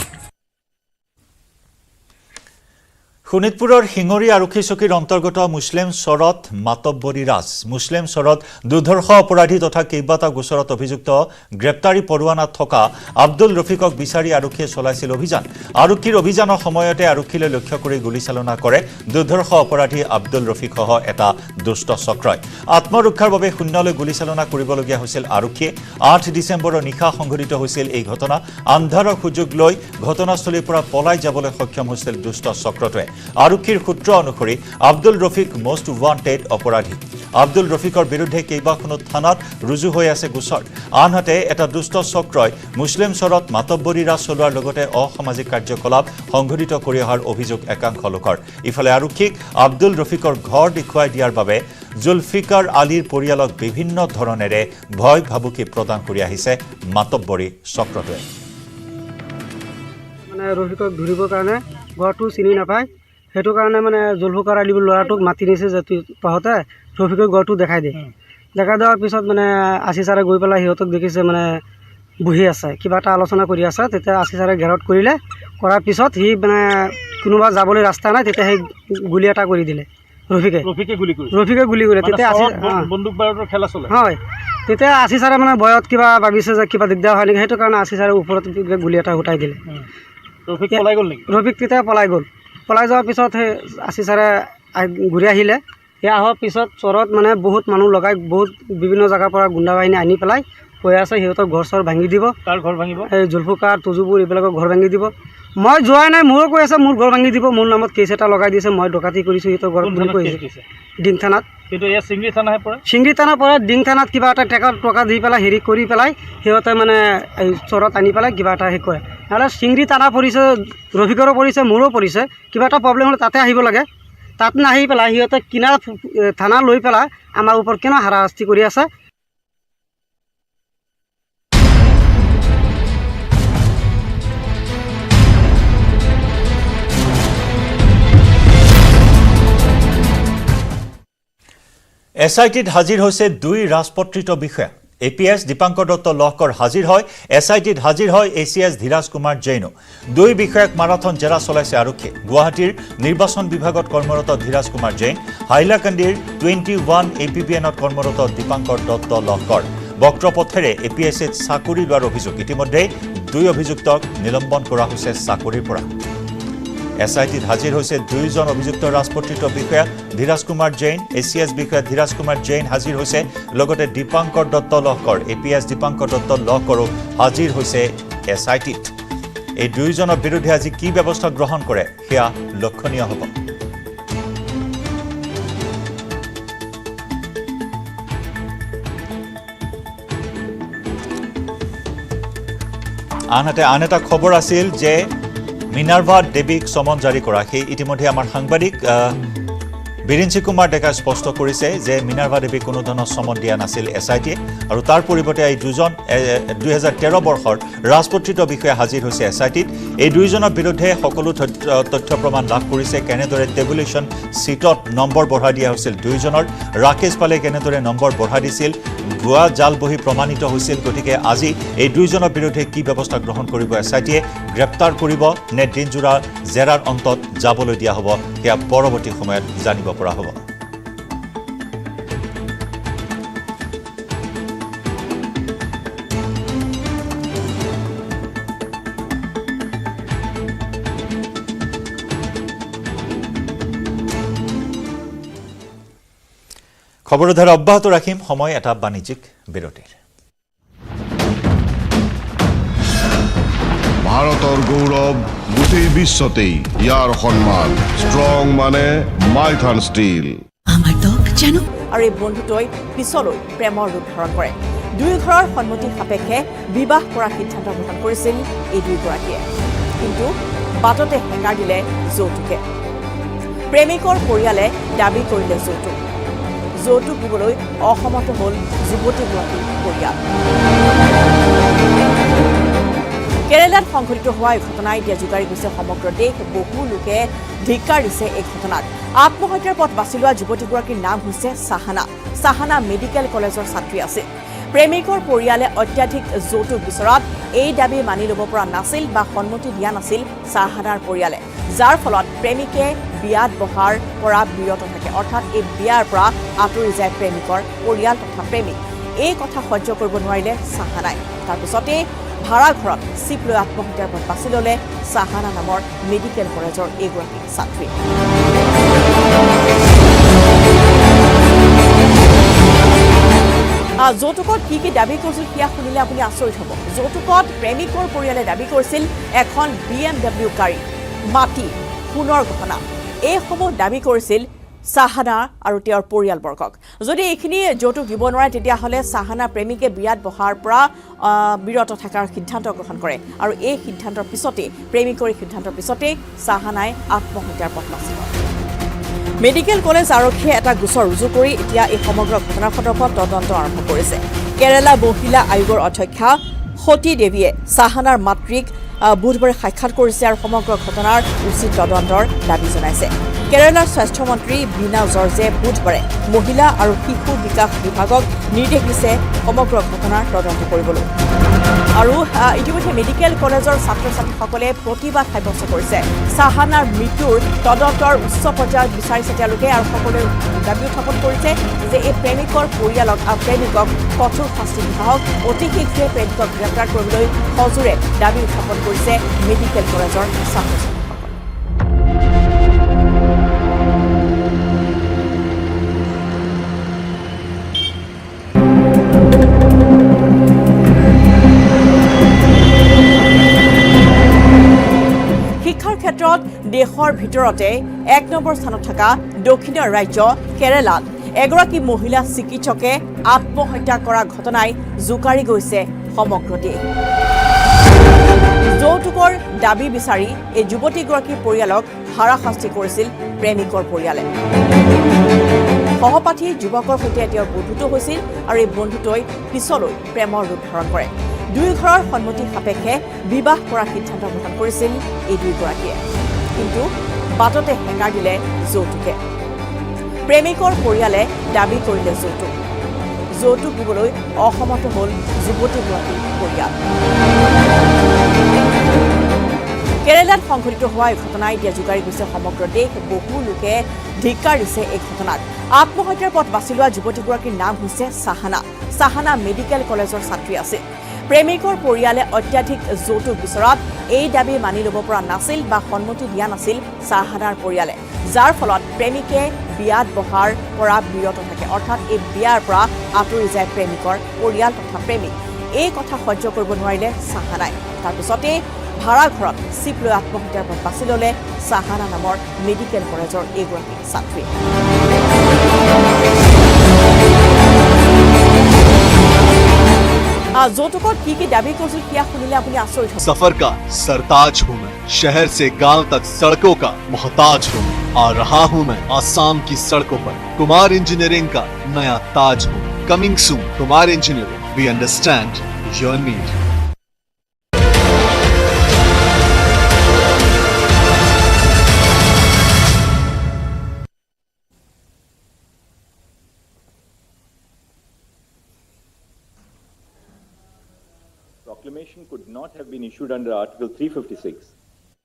শোণিতপুৰৰ শিঙৰি আৰক্ষী চকীৰ অন্তৰ্গত মুছলিম চৰত মাতব্বৰী ৰাজ মুছলিম চৰত দুৰ্ধৰ্ষ অপৰাধী তথা কেইবাটা গোচৰত অভিযুক্ত গ্ৰেপ্তাৰী পৰোৱানাত থকা আব্দুল ৰফিকক বিচাৰি আৰক্ষীয়ে চলাইছিল অভিযান আৰক্ষীৰ অভিযানৰ সময়তে আৰক্ষীলৈ লক্ষ্য কৰি গুলীচালনা কৰে দুৰ্ধৰ্ষ অপৰাধী আব্দুল ৰফিকসহ এটা দুষ্ট চক্ৰই আত্মৰক্ষাৰ বাবে শূন্যলৈ গুলীচালনা কৰিবলগীয়া হৈছিল আৰক্ষীয়ে 8 ডিচেম্বৰৰ নিশা সংঘটিত হৈছিল এই ঘটনা আন্ধাৰৰ সুযোগ লৈ ঘটনাস্থলীৰ পৰা পলাই যাবলৈ সক্ষম হৈছিল দুষ্ট চক্ৰটোৱে আৰক্ষীৰ সূত্ৰ অনুসৰি আব্দুল ৰফিক মোষ্ট ৱান্টেড অপৰাধী আব্দুল ৰফিকৰ বিৰুদ্ধে কেইবাখনো থানাত ৰুজু হৈ আছে গোচৰ আনহাতে এটা দুষ্ট চক্ৰই মুছলিম চৰত মাতব্বৰী ৰাজ চলোৱাৰ লগতে অসামাজিক কাৰ্যকলাপ সংঘটিত কৰি অহাৰ অভিযোগ একাংশ লোকৰ ইফালে আৰক্ষীক আব্দুল ৰফিকৰ ঘৰ দেখুৱাই দিয়াৰ বাবে জুলফিকাৰ আলীৰ পৰিয়ালক বিভিন্ন ধৰণেৰে ভয় ভাবুকি প্ৰদান কৰি আহিছে মাতব্বৰী চক্ৰটোৱে মানে ৰফিকক ধৰিবৰ কাৰণে ঘৰটো চিনি নাপায় সেইটো কাৰণে মানে জুলফিকাৰ আলী ল'ৰাটোক মাতি নিছে যে তহঁতে ৰফিকৰ ঘৰটো দেখাই দেওয়াৰ পিছত মানে আশী ছাৰে গৈ পেলাই সিহঁতক দেখিছে মানে বহি আছে কিবা এটা আলোচনা কৰি আছে তেতিয়া আশী ছাৰে ঘেৰত কৰিলে কৰাৰ পিছত সি মানে কোনোবা যাবলৈ ৰাস্তা নাই তেতিয়া সেই গুলি এটা কৰি দিলে ৰফিকে গুলি কৰিলে তেতিয়া বন্দুক বাৰুদৰ খেলা চলে হয় তেতিয়া আশী ছাৰে মানে ভয়ত কিবা ভাবিছে যে কিবা দিগদাৰ হয় নেকি সেইটো কাৰণে আশী ছাৰে ওপৰত গুলি এটা উঠাই দিলে ৰফিক পলাই গ'ল নেকি ৰফিক তেতিয়া পলাই যোৱাৰ পিছত সেই আশী ছাৰে ঘূৰি আহিলে সেয়া হোৱাৰ পিছত চৰত মানে বহুত মানুহ লগাই বহুত বিভিন্ন জেগাৰ পৰা গুণ্ডা বাহিনী আনি পেলাই কৈ আছে সিহঁতৰ ঘৰ চৰ ভাঙি দিব তাৰ ঘৰ ভাঙিব এই জুলফিকাৰ তুজুবুৰ এইবিলাকৰ ঘৰ ভাঙি দিব মই যোৱা নাই মোৰো কৈ আছে মোৰ ঘৰ ভাঙি দিব মোৰ নামত কেছ এটা লগাই দিছে মই ডকাতি কৰিছোঁ সিহঁতৰ ঘৰত বুলি কৈছে ডিং থানাত কিন্তু এয়া চিংৰি থানাহে পৰে চিংৰি থানাৰ পৰা ডিং থানাত কিবা এটা টকা দি পেলাই হেৰি কৰি পেলাই সিহঁতে মানে এই চৰত আনি পেলাই কিবা এটা হেৰি কৰে নহ'লে চিংৰি থানা পৰিছে ৰফিকৰো পৰিছে মোৰো পৰিছে কিবা এটা প্ৰব্লেম হ'লে তাতে আহিব লাগে তাত নাহি পেলাই সিহঁতে কিনা থানা লৈ পেলাই আমাৰ ওপৰত কিনা হাৰাশাস্তি কৰি আছে SITত হাজিৰ হৈছে 2 ৰাজপত্ৰিত বিষয়া APS দীপাংকৰ দত্ত লহকৰ হাজিৰ হয় SITত হাজিৰ হয় ACS ধীৰাজ কুমাৰ জৈনো 2 বিষয়াক মাৰাথন জেৰা চলাইছে আৰক্ষীয়ে গুৱাহাটীৰ নিৰ্বাচন বিভাগত কৰ্মৰত ধীৰাজ কুমাৰ জৈন হাইলাকান্দিৰ 21 APBNত কৰ্মৰত দীপাংকৰ দত্ত লহকৰ বক্ৰপথেৰে APSত চাকৰি লোৱাৰ অভিযোগ ইতিমধ্যে 2 অভিযুক্তক নিলম্বন কৰা হৈছে চাকৰিৰ পৰা SITত হাজিৰ হৈছে 2 জন অভিযুক্ত ৰাজপত্ৰিত বিষয়া ধীৰাজ কুমাৰ জৈন ACS বিষয়া ধীৰাজ কুমাৰ জৈন হাজিৰ হৈছে লগতে দীপাংকৰ দত্ত লহকৰ APS দীপাংকৰ দত্ত লহকৰো হাজিৰ হৈছে SITত এই 2 জনৰ বিৰুদ্ধে আজি কি ব্যৱস্থা গ্ৰহণ কৰে সেয়া লক্ষণীয় হ'ব আনহাতে আন এটা খবৰ আছিল যে মিনাৰ্ভা দেৱীক সমন জাৰি কৰা সেই ইতিমধ্যে আমাৰ সাংবাদিক বিৰিঞ্চি কুমাৰ ডেকাই স্পষ্ট কৰিছে যে মিনাৰ্ভা দেৱীক কোনো ধৰণৰ সমন দিয়া নাছিল SIT আৰু তাৰ পৰিৱৰ্তে এই দুজন 2013 বৰ্ষৰ ৰাজপত্ৰিত বিষয়া হাজিৰ হৈছে SIT এই দুইজনৰ বিৰুদ্ধে সকলো তথ্য প্ৰমাণ লাভ কৰিছে কেনেদৰে টেবুলেশ্যন সিটত নম্বৰ বঢ়াই দিয়া হৈছিল দুইজনৰ ৰাকেশ পালে কেনেদৰে নম্বৰ বঢ়াই দিছিল ভুৱা জাল বহি প্ৰমাণিত হৈছিল গতিকে আজি এই দুইজনৰ বিৰুদ্ধে কি ব্যৱস্থা গ্ৰহণ কৰিব SIT গ্ৰেপ্তাৰ কৰিব নে দিনজোৰা জেৰাৰ অন্তত যাবলৈ দিয়া হ'ব সেয়া পৰৱৰ্তী সময়ত জানিব পৰা হ'ব খবৰৰ ধাৰা অব্যাহত ৰাখিম সময় এটা বাণিজ্যিক বিৰতিৰ ভাৰতৰ গৌৰৱ গোটেই বিশ্বতেই ইয়াৰ সন্মান ষ্ট্ৰং মানে মাইথান ষ্টীল আমাৰ টক জানো আৰু এই বন্ধুটোই পিছলৈ প্ৰেমৰ ৰূপ ধাৰণ কৰে দুই ঘৰৰ সন্মতি সাপেক্ষে বিবাহ কৰাৰ সিদ্ধান্ত গ্ৰহণ কৰিছিল এই দুয়োগৰাকীয়ে কিন্তু বাটতে হেঙাৰ দিলে যৌতুকে প্ৰেমিকৰ পৰিয়ালে দাবী কৰিলে যৌতুক দিবলৈ অসমৰ্থ হ'ল যুৱতীগৰাকীৰ পৰিয়াল কেৰালাত সংঘটিত হোৱা এই ঘটনাই এতিয়া জোকাৰি গৈছে সমগ্ৰ দেশ বহু লোকে ধিক্কাৰ দিছে এই ঘটনাক আত্মহত্যাৰ পথ বাছি লোৱা যুৱতীগৰাকীৰ নাম হৈছে সাহানা মেডিকেল কলেজৰ ছাত্ৰী আছিল প্ৰেমিকৰ পৰিয়ালে অত্যাধিক যৌতুক বিচৰাত এই দাবী মানি ল'ব পৰা নাছিল বা সন্মতি দিয়া নাছিল সাহানাৰ পৰিয়ালে যাৰ ফলত প্ৰেমিকে বিয়াত বহাৰ পৰা বিৰত থাকে অৰ্থাৎ এই বিয়াৰ পৰা আঁতৰি যায় প্ৰেমিকৰ পৰিয়াল তথা প্ৰেমিক এই কথা সহ্য কৰিব নোৱাৰিলে সাহানাই তাৰপিছতে ভাড়া ঘৰত চিপ লৈ আত্মহত্যাৰ পথ বাছি ল'লে সাহানা নামৰ মেডিকেল কলেজৰ এগৰাকী ছাত্ৰী যৌতুকত কি দাবী কৰিছিল সেয়া শুনিলে আপুনি আচৰিত হ'ব যৌতুকত প্ৰেমিকৰ পৰিয়ালে দাবী কৰিছিল এখন BMW গাড়ী মাটি সোণৰ গহনা এইসমূহ দাবী কৰিছিল সাহানা আৰু তেওঁৰ পৰিয়ালবৰ্গক যদি এইখিনি যৌতুক দিব নোৱাৰে তেতিয়াহ'লে সাহানা প্ৰেমিকে বিয়াত বহাৰ পৰা বিৰত থকাৰ সিদ্ধান্ত গ্ৰহণ কৰে আৰু এই সিদ্ধান্তৰ পিছতে প্ৰেমিকৰ সিদ্ধান্তৰ পিছতে সাহানাই আত্মহত্যাৰ পথ বাছি লয় মেডিকেল কলেজ আৰক্ষীয়ে এটা গোচৰ ৰুজু কৰি এতিয়া এই সমগ্ৰ ঘটনাৰ সন্দৰ্ভত তদন্ত আৰম্ভ কৰিছে কেৰালা মহিলা আয়োগৰ অধ্যক্ষা সতী দেৱীয়ে সাহানাৰ মাতৃক বুধবাৰে সাক্ষাৎ কৰিছে আৰু সমগ্ৰ ঘটনাৰ উচিত তদন্তৰ দাবী জনাইছে কেৰালাৰ স্বাস্থ্য মন্ত্ৰী বীণা জৰ্জে বুধবাৰে মহিলা আৰু শিশু বিকাশ বিভাগক নিৰ্দেশ দিছে সমগ্ৰ ঘটনাৰ তদন্ত কৰিবলৈ আৰু ইতিমধ্যে মেডিকেল কলেজৰ ছাত্ৰ ছাত্ৰীসকলে প্ৰতিবাদ সাব্যস্ত কৰিছে সাহানাৰ মৃত্যুৰ তদন্তৰ উচ্চ পৰ্যায়ত বিচাৰিছে তেওঁলোকে আৰু সকলোৱে দাবী উত্থাপন কৰিছে যে এই প্ৰেমিকৰ পৰিয়ালক প্ৰেমিকক কঠোৰ শাস্তি দিয়া হওক অতি শীঘ্ৰে প্ৰেমিকক গ্ৰেপ্তাৰ কৰিবলৈ সজোৰে দাবী উত্থাপন কৰিছে মেডিকেল কলেজৰ ছাত্ৰ ছাত্ৰী ক্ষেত্ৰত দেশৰ ভিতৰতে 1 নম্বৰ স্থানত থকা দক্ষিণৰ ৰাজ্য কেৰালাত এগৰাকী মহিলা চিকিৎসকে আত্মহত্যা কৰা ঘটনাই জোকাৰি গৈছে সমগ্ৰ দেশ যৌতুকৰ দাবী বিচাৰি এই যুৱতীগৰাকীৰ পৰিয়ালক হাৰাশাস্তি কৰিছিল প্ৰেমিকৰ পৰিয়ালে সহপাঠী যুৱকৰ সৈতে তেওঁৰ বন্ধুত্ব হৈছিল আৰু এই বন্ধুত্বই পিছলৈ প্ৰেমৰ ৰূপ ধাৰণ কৰে দুই ঘৰৰ সন্মতি সাপেক্ষে বিবাহ কৰাৰ সিদ্ধান্ত গ্ৰহণ কৰিছিল এই দুয়োগৰাকীয়ে কিন্তু বাটতে হেঙাৰ দিলে যৌতুকে প্ৰেমিকৰ পৰিয়ালে দাবী কৰিলে যৌতুক দিবলৈ অসমৰ্থ হ'ল যুৱতীগৰাকীৰ পৰিয়াল কেৰালাত সংঘটিত হোৱা এই ঘটনাই এতিয়া জোকাৰি গৈছে সমগ্ৰ দেশ বহু লোকে ধিক্কাৰ দিছে এই ঘটনাক আত্মহত্যাৰ পথ বাছি লোৱা যুৱতীগৰাকীৰ নাম হৈছে সাহানা মেডিকেল কলেজৰ ছাত্ৰী আছিল প্ৰেমিকৰ পৰিয়ালে অত্যাধিক যৌতুক বিচৰাত এই দাবী মানি ল'ব পৰা নাছিল বা সন্মতি দিয়া নাছিল সাহানাৰ পৰিয়ালে যাৰ ফলত প্ৰেমিকে বিয়াত বহাৰ পৰা বিৰত থাকে অৰ্থাৎ এই বিয়াৰ পৰা আঁতৰি যায় প্ৰেমিকৰ পৰিয়াল তথা প্ৰেমিক এই কথা সহ্য কৰিব নোৱাৰিলে সাহানাই তাৰপিছতে ভাড়া ঘৰত চিপ লৈ আত্মহত্যাৰ পথ বাছি ল'লে সাহানা নামৰ মেডিকেল কলেজৰ এগৰাকী ছাত্ৰী যৌতুকত কি দাবী কৰিছিল সেয়া শুনিলে আপুনি আচৰিত হ'ব। सफर का सरताज हूँ मैं, शहर से गांव तक सड़कों का मोहताज हूँ मैं। आ रहा हूँ मैं आसाम की सड़कों पर, कुमार इंजीनियरिंग का नया ताज हूँ। Coming soon, Kumar engineering, we understand your need. Proclamation could not have been issued under Article 356.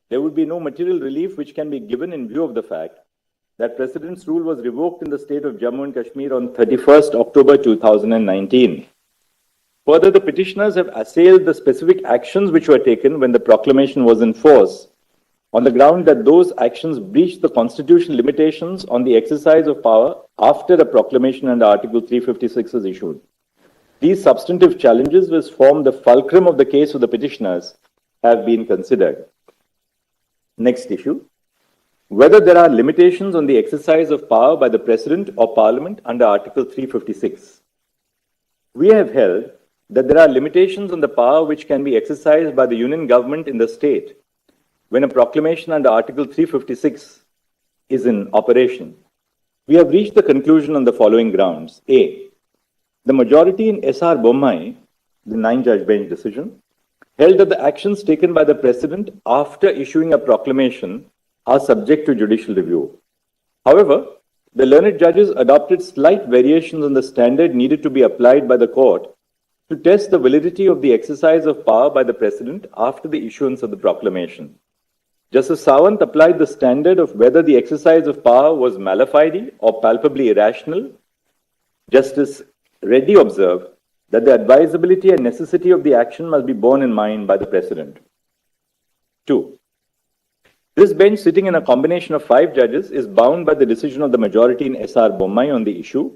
There would be no material relief which can be given in view of the fact that President's rule was revoked in the state of Jammu and Kashmir on 31st October 2019. Further, the petitioners have assailed the specific actions which were taken when the proclamation was in force on the ground that those actions breached the constitutional limitations on the exercise of power after a proclamation under Article 356 is issued. These substantive challenges, which form the fulcrum of the case of the petitioners, have been considered. Next issue, whether there are limitations on the exercise of power by the President or Parliament under Article 356. We have held that there are limitations on the power which can be exercised by the Union Government in the state when a proclamation under Article 356 is in operation. We have reached the conclusion on the following grounds. A. The majority in S.R. Bommai, the 9-judge bench decision, held that the actions taken by the President after issuing a proclamation are subject to judicial review. However, the learned judges adopted slight variations on the standard needed to be applied by the court to test the validity of the exercise of power by the President after the issuance of the proclamation. Justice Sawant applied the standard of whether the exercise of power was mala fide or palpably irrational. Justice Reddy observed that the advisability and necessity of the action must be borne in mind by the President. 2. This bench, sitting in a combination of 5 judges, is bound by the decision of the majority in S.R. Bommai on the issue.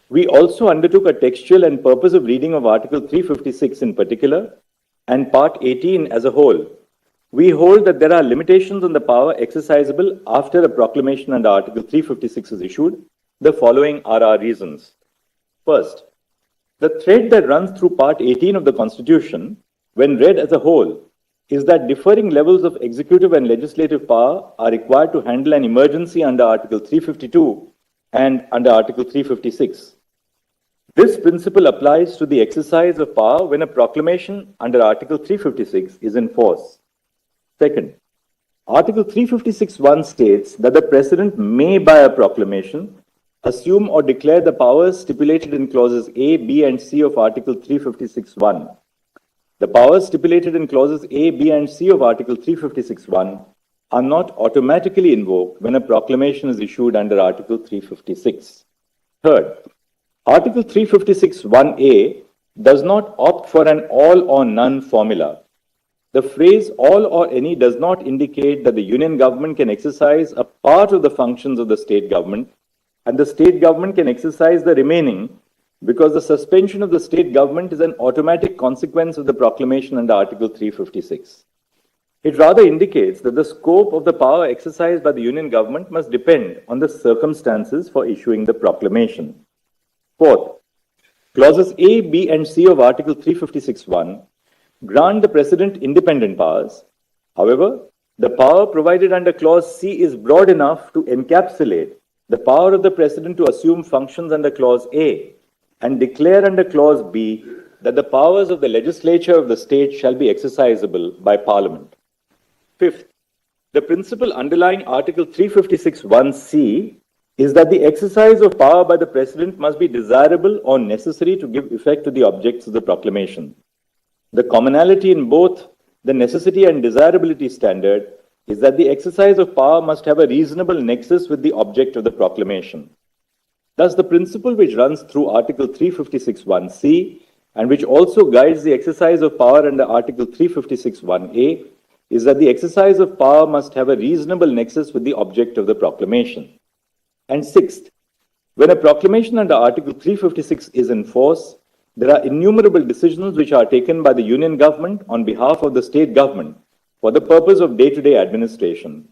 We also undertook a textual and purposive reading of Article 356 in particular and Part 18 as a whole. We hold that there are limitations on the power exercisable after a proclamation under Article 356 is issued. The following are our reasons. First, the thread that runs through Part 18 of the Constitution, when read as a whole, is that differing levels of executive and legislative power are required to handle an emergency under Article 352 and under Article 356. This principle applies to the exercise of power when a proclamation under Article 356 is in force. Second, Article 356(1) states that the President may, by a proclamation, assume or declare the powers stipulated in clauses A, B, and C of Article 356(1). The powers stipulated in clauses A, B, and C of Article 356(1) are not automatically invoked when a proclamation is issued under Article 356. Third, Article 356(1)A does not opt for an all or none formula. The phrase all or any does not indicate that the Union government can exercise a part of the functions of the state government and the state government can exercise the remaining because the suspension of the state government is an automatic consequence of the proclamation under Article 356. It rather indicates that the scope of the power exercised by the Union government must depend on the circumstances for issuing the proclamation. Fourth, clauses A, B, and C of Article 356(1) grant the President independent powers. However, the power provided under Clause C is broad enough to encapsulate the power of the President to assume functions under Clause A and declare under Clause B that the powers of the legislature of the state shall be exercisable by Parliament. Fifth, the principle underlying Article 356(1)(c) is that the exercise of power by the President must be desirable or necessary to give effect to the objects of the proclamation. The commonality in both the necessity and desirability standard is that the exercise of power must have a reasonable nexus with the object of the proclamation. Thus, the principle which runs through Article 356(1)(c) and which also guides the exercise of power under Article 356(1)(a) is that the exercise of power must have a reasonable nexus with the object of the proclamation. And sixth, when a proclamation under Article 356 is in force, there are innumerable decisions which are taken by the Union government on behalf of the state government for the purpose of day-to-day administration.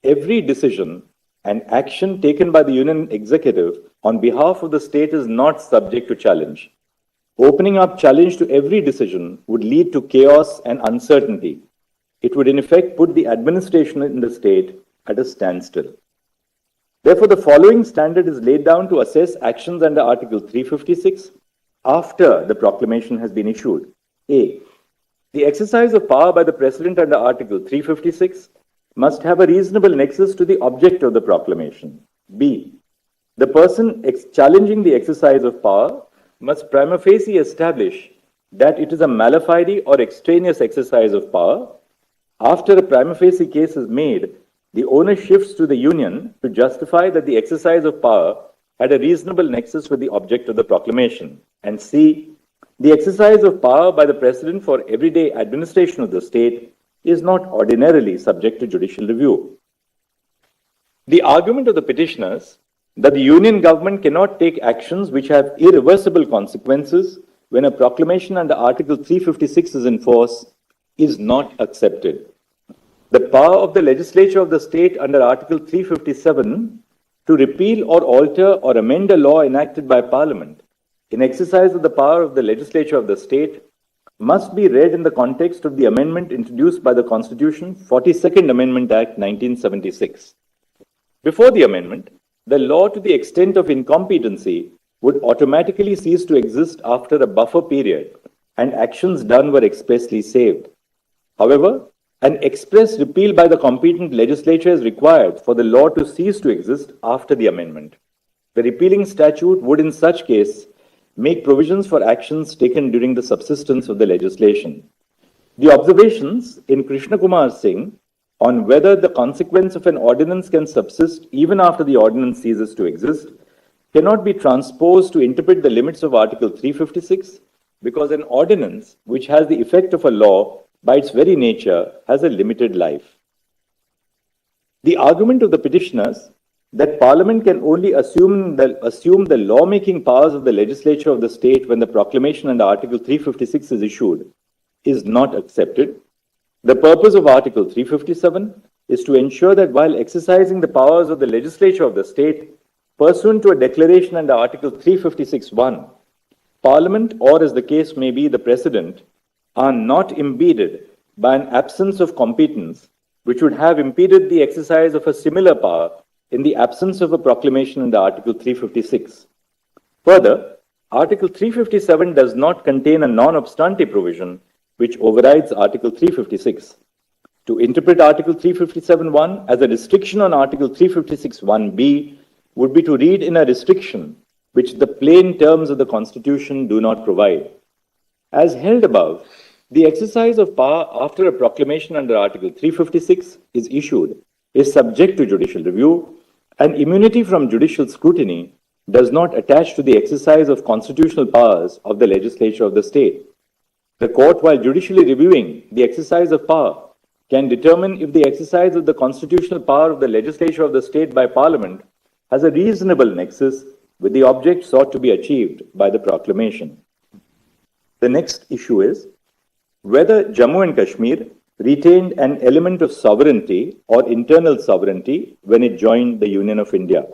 Every decision and action taken by the Union executive on behalf of the state is not subject to challenge. Opening up challenge to every decision would lead to chaos and uncertainty. It would in effect put the administration in the state at a standstill. Therefore, the following standard is laid down to assess actions under Article 356 after the proclamation has been issued. A. The exercise of power by the President under Article 356 must have a reasonable nexus to the object of the proclamation. B. The person challenging the exercise of power must prima facie establish that it is a mala fide or extraneous exercise of power. After a prima facie case is made, the onus shifts to the Union to justify that the exercise of power had a reasonable nexus with the object of the proclamation. And C. The exercise of power by the President for everyday administration of the state is not ordinarily subject to judicial review. The argument of the petitioners that the Union government cannot take actions which have irreversible consequences when a proclamation under Article 356 is in force is not accepted. The power of the legislature of the state under Article 357 to repeal or alter or amend a law enacted by Parliament in exercise of the power of the legislature of the state must be read in the context of the amendment introduced by the Constitution, 42nd Amendment Act 1976. Before the amendment, the law to the extent of incompetency would automatically cease to exist after a buffer period and actions done were expressly saved. However, an express repeal by the competent legislature is required for the law to cease to exist after the amendment. The repealing statute would in such case make provisions for actions taken during the subsistence of the legislation. The observations in Krishna Kumar Singh on whether the consequence of an ordinance can subsist even after the ordinance ceases to exist cannot be transposed to interpret the limits of Article 356 because an ordinance which has the effect of a law by its very nature has a limited life. The argument of the petitioners that Parliament can only assume the lawmaking powers of the legislature of the state when the proclamation under Article 356 is issued is not accepted. The purpose of Article 357 is to ensure that while exercising the powers of the legislature of the state, pursuant to a declaration under Article 356(1), Parliament, or as the case may be, the President, are not impeded by an absence of competence which would have impeded the exercise of a similar power in the absence of a proclamation under Article 356. Further, Article 357 does not contain a non-obstante provision which overrides Article 356. To interpret Article 357(1) as a restriction on Article 356(1)(b would be to read in a restriction which the plain terms of the Constitution do not provide. As held above, the exercise of power after a proclamation under Article 356 is issued is subject to judicial review, and immunity from judicial scrutiny does not attach to the exercise of constitutional powers of the legislature of the state. The court, while judicially reviewing the exercise of power, can determine if the exercise of the constitutional power of the legislature of the state by Parliament has a reasonable nexus with the object sought to be achieved by the proclamation. The next issue is whether Jammu and Kashmir retained an element of sovereignty or internal sovereignty when it joined the Union of India.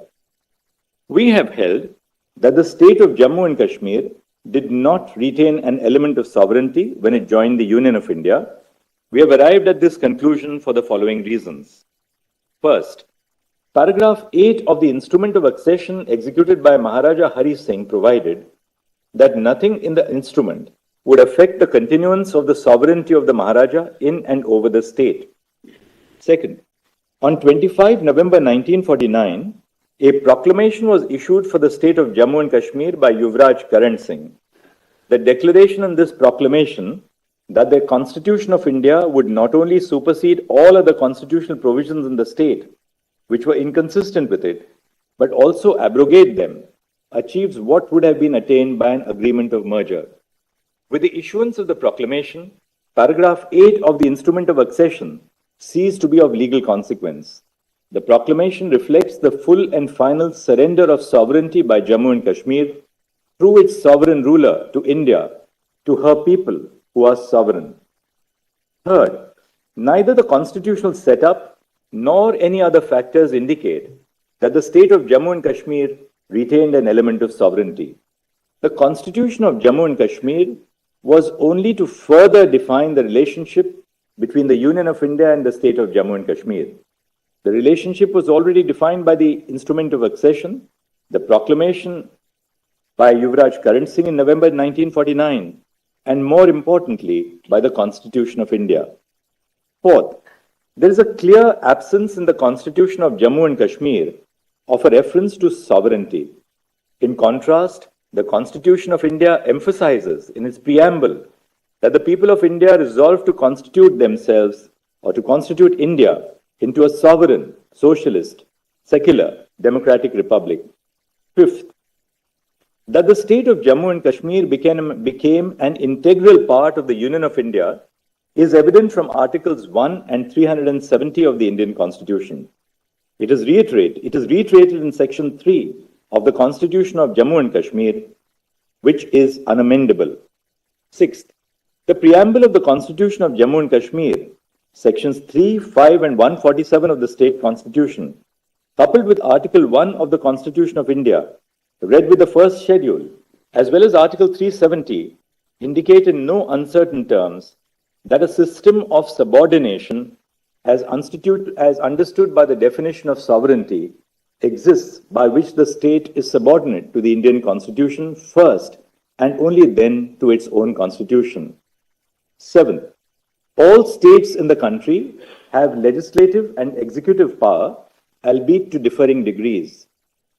We have held that the state of Jammu and Kashmir did not retain an element of sovereignty when it joined the Union of India. We have arrived at this conclusion for the following reasons. First, paragraph 8 of the instrument of accession executed by Maharaja Hari Singh provided that nothing in the instrument would affect the continuance of the sovereignty of the Maharaja in and over the state. Second, on 25 November 1949, a proclamation was issued for the state of Jammu and Kashmir by Yuvraj Karan Singh. The declaration in this proclamation that the Constitution of India would not only supersede all other constitutional provisions in the state which were inconsistent with it, but also abrogate them, achieves what would have been attained by an agreement of merger. With the issuance of the proclamation, paragraph 8 of the instrument of accession ceased to be of legal consequence. The proclamation reflects the full and final surrender of sovereignty by Jammu and Kashmir through its sovereign ruler to India, to her people who are sovereign. Third, neither the constitutional setup nor any other factors indicate that the state of Jammu and Kashmir retained an element of sovereignty. the Constitution of Jammu and Kashmir was only to further define the relationship between the Union of India and the state of Jammu and Kashmir. The relationship was already defined by the instrument of accession, the proclamation by Yuvraj Karan Singh in November 1949, and more importantly, by the Constitution of India. Fourth, there is a clear absence in the Constitution of Jammu and Kashmir of a reference to sovereignty. In contrast, the Constitution of India emphasizes in its preamble that the people of India resolve to constitute themselves or to constitute India into a sovereign, socialist, secular, democratic republic. Fifth, that the state of Jammu and Kashmir became an integral part of the Union of India is evident from Articles 1 and 370 of the Indian Constitution. It is reiterated in Section 3 of the Constitution of Jammu and Kashmir, which is unamendable. Sixth, the preamble of the Constitution of Jammu and Kashmir, Sections 3, 5 and 147 of the State Constitution, coupled with Article 1 of the Constitution of India, read with the first schedule, as well as Article 370, indicate in no uncertain terms that a system of subordination as understood by the definition of sovereignty exists by which the state is subordinate to the Indian Constitution first and only then to its own constitution. Seventh, all states in the country have legislative and executive power, albeit to differing degrees.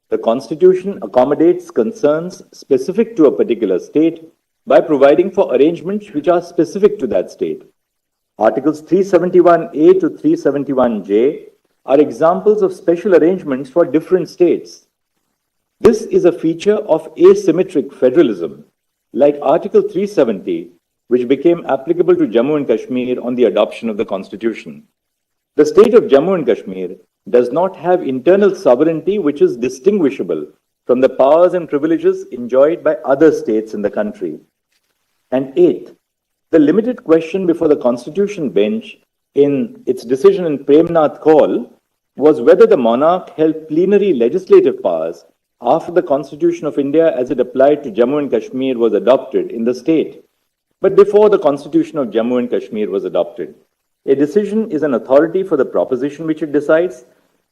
The Constitution accommodates concerns specific to a particular state by providing for arrangements which are specific to that state. Articles 371A to 371J are examples of special arrangements for different states. This is a feature of asymmetric federalism, like Article 370, which became applicable to Jammu and Kashmir on the adoption of the Constitution. The state of Jammu and Kashmir does not have internal sovereignty which is distinguishable from the powers and privileges enjoyed by other states in the country. And eighth, the limited question before the Constitution bench in its decision in Premnath Kaul was whether the monarch held plenary legislative powers after the Constitution of India as it applied to Jammu and Kashmir was adopted in the state, but before the Constitution of Jammu and Kashmir was adopted. A decision is an authority for the proposition which it decides.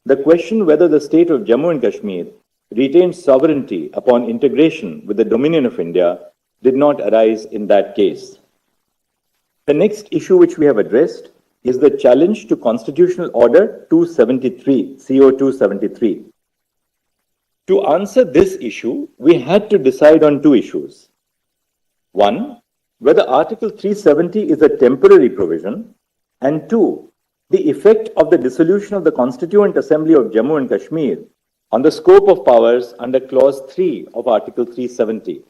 The question whether the state of Jammu and Kashmir retains sovereignty upon integration with the dominion of India did not arise in that case. The next issue which we have addressed is the challenge to Constitutional Order 273, CO 273. To answer this issue, we had to decide on two issues. One, whether Article 370 is a temporary provision, and two, the effect of the dissolution of the Constituent Assembly of Jammu and Kashmir on the scope of powers under Clause 3 of Article 370.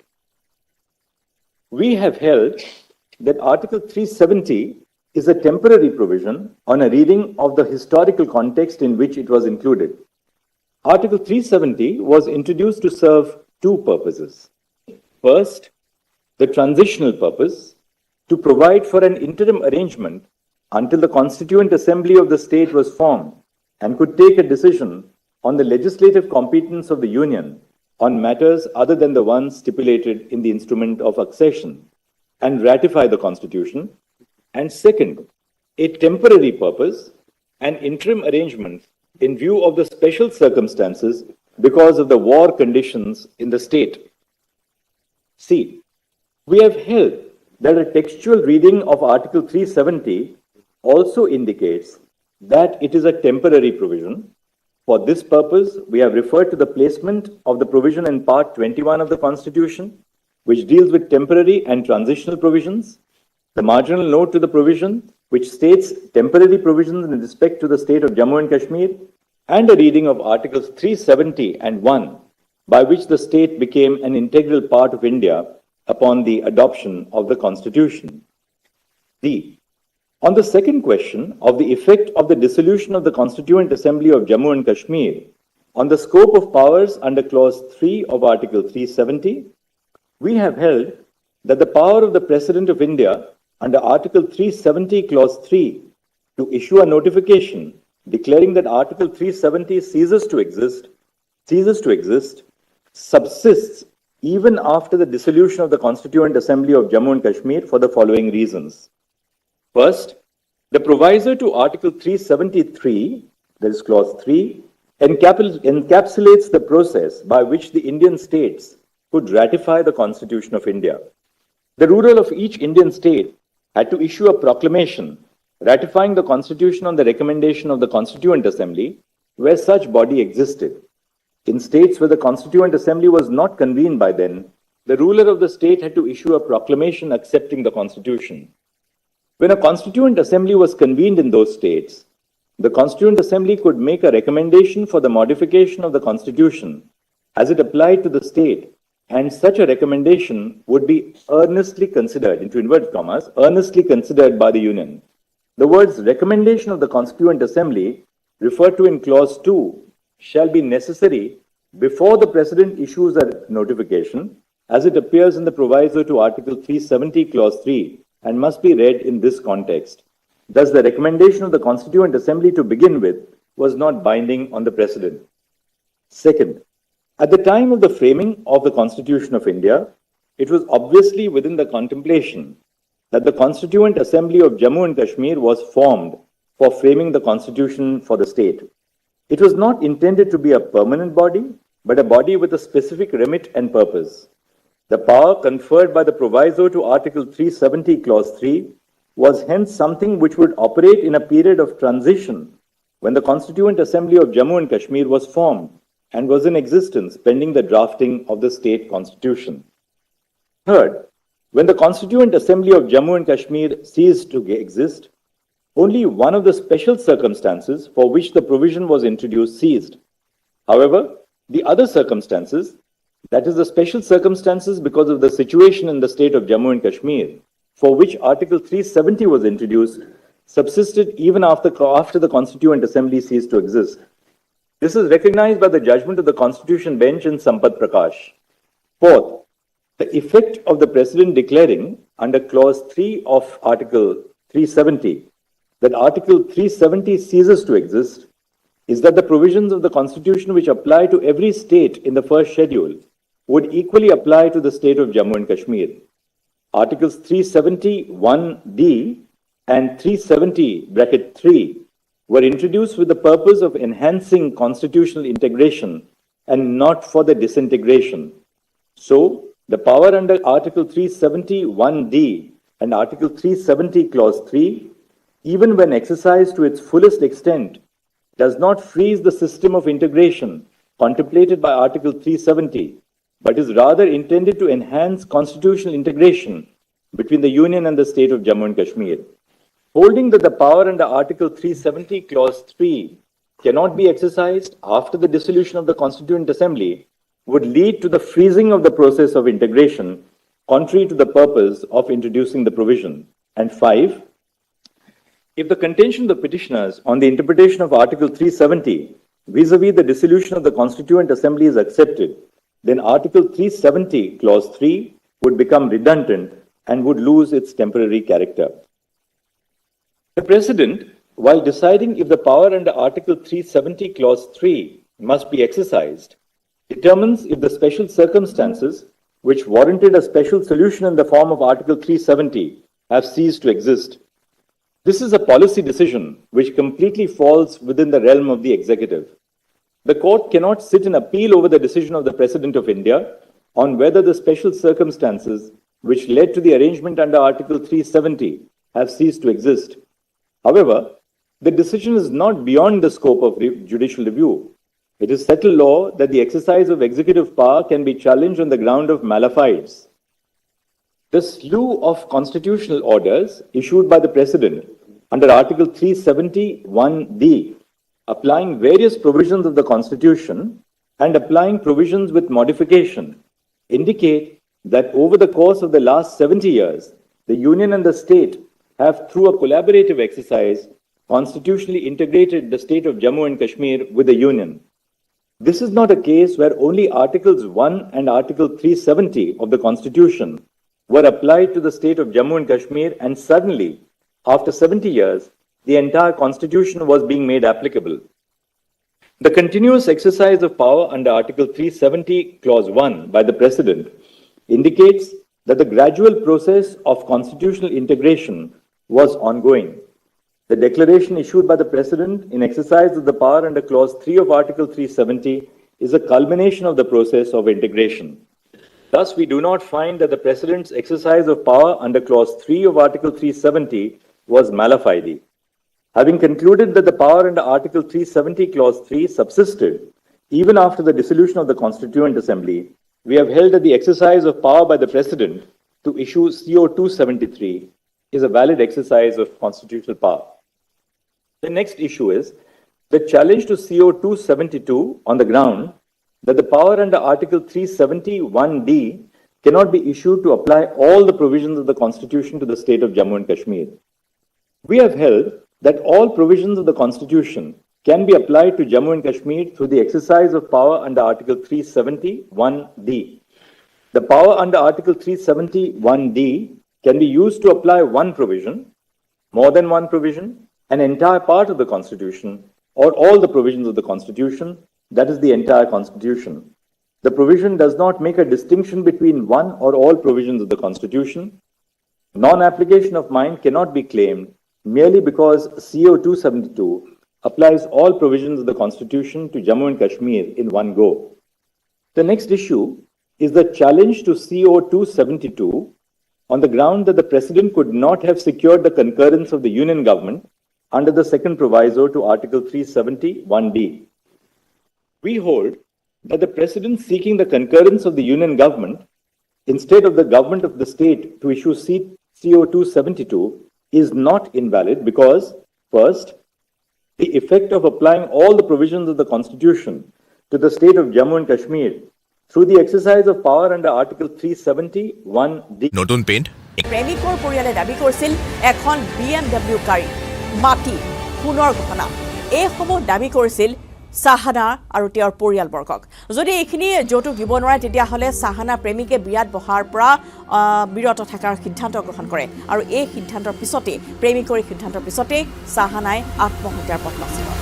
We have held that Article 370 is a temporary provision on a reading of the historical context in which it was included. Article 370 was introduced to serve two purposes. First, the transitional purpose to provide for an interim arrangement until the Constituent Assembly of the state was formed and could take a decision on the legislative competence of the Union on matters other than the ones stipulated in the instrument of accession and ratify the Constitution. And second, a temporary purpose, an interim arrangement in view of the special circumstances because of the war conditions in the state. C. We have held that a textual reading of Article 370 also indicates that it is a temporary provision. For this purpose, we have referred to the placement of the provision in Part 21 of the Constitution, which deals with temporary and transitional provisions, the marginal note to the provision, which states temporary provisions in respect to the state of Jammu and Kashmir, and a reading of Articles 370 and 1, by which the state became an integral part of India upon the adoption of the Constitution. D. On the second question of the effect of the dissolution of the Constituent Assembly of Jammu and Kashmir on the scope of powers under Clause 3 of Article 370, we have held that the power of the President of India under Article 370, Clause 3, to issue a notification declaring that Article 370 ceases to exist, subsists even after the dissolution of the Constituent Assembly of Jammu and Kashmir for the following reasons. First, the proviso to Article 373, that is Clause 3, encapsulates the process by which the Indian states could ratify the Constitution of India. The ruler of each Indian state had to issue a proclamation ratifying the Constitution on the recommendation of the Constituent Assembly, where such body existed. In states where the Constituent Assembly was not convened by then, the ruler of the state had to issue a proclamation accepting the Constitution. When a Constituent Assembly was convened in those states, the Constituent Assembly could make a recommendation for the modification of the Constitution as it applied to the state, and such a recommendation would be earnestly considered, into inverted commas, earnestly considered by the Union. The words recommendation of the Constituent Assembly referred to in Clause 2 shall be necessary before the President issues a notification, as it appears in the proviso to Article 370, Clause 3, and must be read in this context. Thus, the recommendation of the Constituent Assembly to begin with was not binding on the President. Second, at the time of the framing of the Constitution of India, it was obviously within the contemplation that the Constituent Assembly of Jammu and Kashmir was formed for framing the Constitution for the state. It was not intended to be a permanent body, but a body with a specific remit and purpose. The power conferred by the proviso to Article 370, Clause 3, was hence something which would operate in a period of transition when the Constituent Assembly of Jammu and Kashmir was formed and was in existence pending the drafting of the state constitution. Third, when the Constituent Assembly of Jammu and Kashmir ceased to exist, only one of the special circumstances for which the provision was introduced ceased. However, the other circumstances, that is the special circumstances because of the situation in the state of Jammu and Kashmir, for which Article 370 was introduced, subsisted even after the Constituent Assembly ceased to exist. This is recognized by the judgment of the Constitution Bench in Sampat Prakash. Fourth, the effect of the President declaring under Clause 3 of Article 370 that Article 370 ceases to exist is that the provisions of the Constitution which apply to every state in the first schedule would equally apply to the state of Jammu and Kashmir. Articles 370(1)(d) and 370(3) were introduced with the purpose of enhancing constitutional integration and not for the disintegration. So, the power under Article 370(1)(d) and Article 370 Clause 3, even when exercised to its fullest extent, does not freeze the system of integration contemplated by Article 370, but is rather intended to enhance constitutional integration between the Union and the state of Jammu and Kashmir. Holding that the power under Article 370 Clause 3 cannot be exercised after the dissolution of the Constituent Assembly would lead to the freezing of the process of integration, contrary to the purpose of introducing the provision. And 5, if the contention of the petitioners on the interpretation of Article 370 vis-a-vis the dissolution of the Constituent Assembly is accepted, then Article 370 Clause 3 would become redundant and would lose its temporary character. The President, while deciding if the power under Article 370 Clause 3 must be exercised, determines if the special circumstances which warranted a special solution in the form of Article 370 have ceased to exist. This is a policy decision which completely falls within the realm of the executive. The court cannot sit and appeal over the decision of the President of India on whether the special circumstances which led to the arrangement under Article 370 have ceased to exist. However, the decision is not beyond the scope of judicial review. It is settled law that the exercise of executive power can be challenged on the ground of malefides. The slew of constitutional orders issued by the President under Article 370(1)(d), applying various provisions of the Constitution and applying provisions with modification, indicate that over the course of the last 70 years, the Union and the state have, through a collaborative exercise, constitutionally integrated the state of Jammu and Kashmir with the Union. This is not a case where only Articles 1 and Article 370 of the Constitution were applied to the state of Jammu and Kashmir, and suddenly, after 70 years, the entire Constitution was being made applicable. The continuous exercise of power under Article 370, Clause 1 by the President indicates that the gradual process of constitutional integration was ongoing. The declaration issued by the President in exercise of the power under Clause 3 of Article 370 is a culmination of the process of integration. Thus, we do not find that the President's exercise of power under Clause 3 of Article 370 was mala fide. Having concluded that the power under Article 370, Clause 3 subsisted even after the dissolution of the Constituent Assembly, we have held that the exercise of power by the President to issue CO 273 is a valid exercise of constitutional power. The next issue is the challenge to CO 272 on the ground that the power under Article 371D cannot be issued to apply all the provisions of the Constitution to the state of Jammu and Kashmir. We have held that all provisions of the Constitution can be applied to Jammu and Kashmir through the exercise of power under Article 371D. The power under Article 371D can be used to apply one provision, more than one provision, an entire part of the Constitution, or all the provisions of the Constitution, that is the entire Constitution. The provision does not make a distinction between one or all provisions of the Constitution. Non-application of mine cannot be claimed merely because CO 272 applies all provisions of the Constitution to Jammu and Kashmir in one go. The next issue is the challenge to CO 272 on the ground that the President could not have secured the concurrence of the Union Government under the second proviso to Article 371D. We hold that the President seeking the concurrence of the Union Government instead of the Government of the state to issue CO 272 is not invalid because, first, the effect of applying all the provisions of the Constitution to the state of Jammu and Kashmir through the exercise of power under Article 371D. নতুন paint প্ৰেমিকৰ পৰিয়ালে দাবী কৰিছিল এখন BMW গাড়ী মাটি পুনৰ ঘটনা এইসমূহ দাবী কৰিছিল সাহানা আৰু তেওঁৰ পৰিয়ালবৰ্গক যদি এইখিনি যৌতুক দিব নোৱাৰে তেতিয়াহ'লে সাহানা প্ৰেমিকে বিয়াত বহাৰ পৰা বিৰত থকাৰ সিদ্ধান্ত গ্ৰহণ কৰে আৰু এই সিদ্ধান্তৰ পিছতে প্ৰেমিকৰ সিদ্ধান্তৰ পিছতে সাহানাই আত্মহত্যাৰ পথ বাছি লয়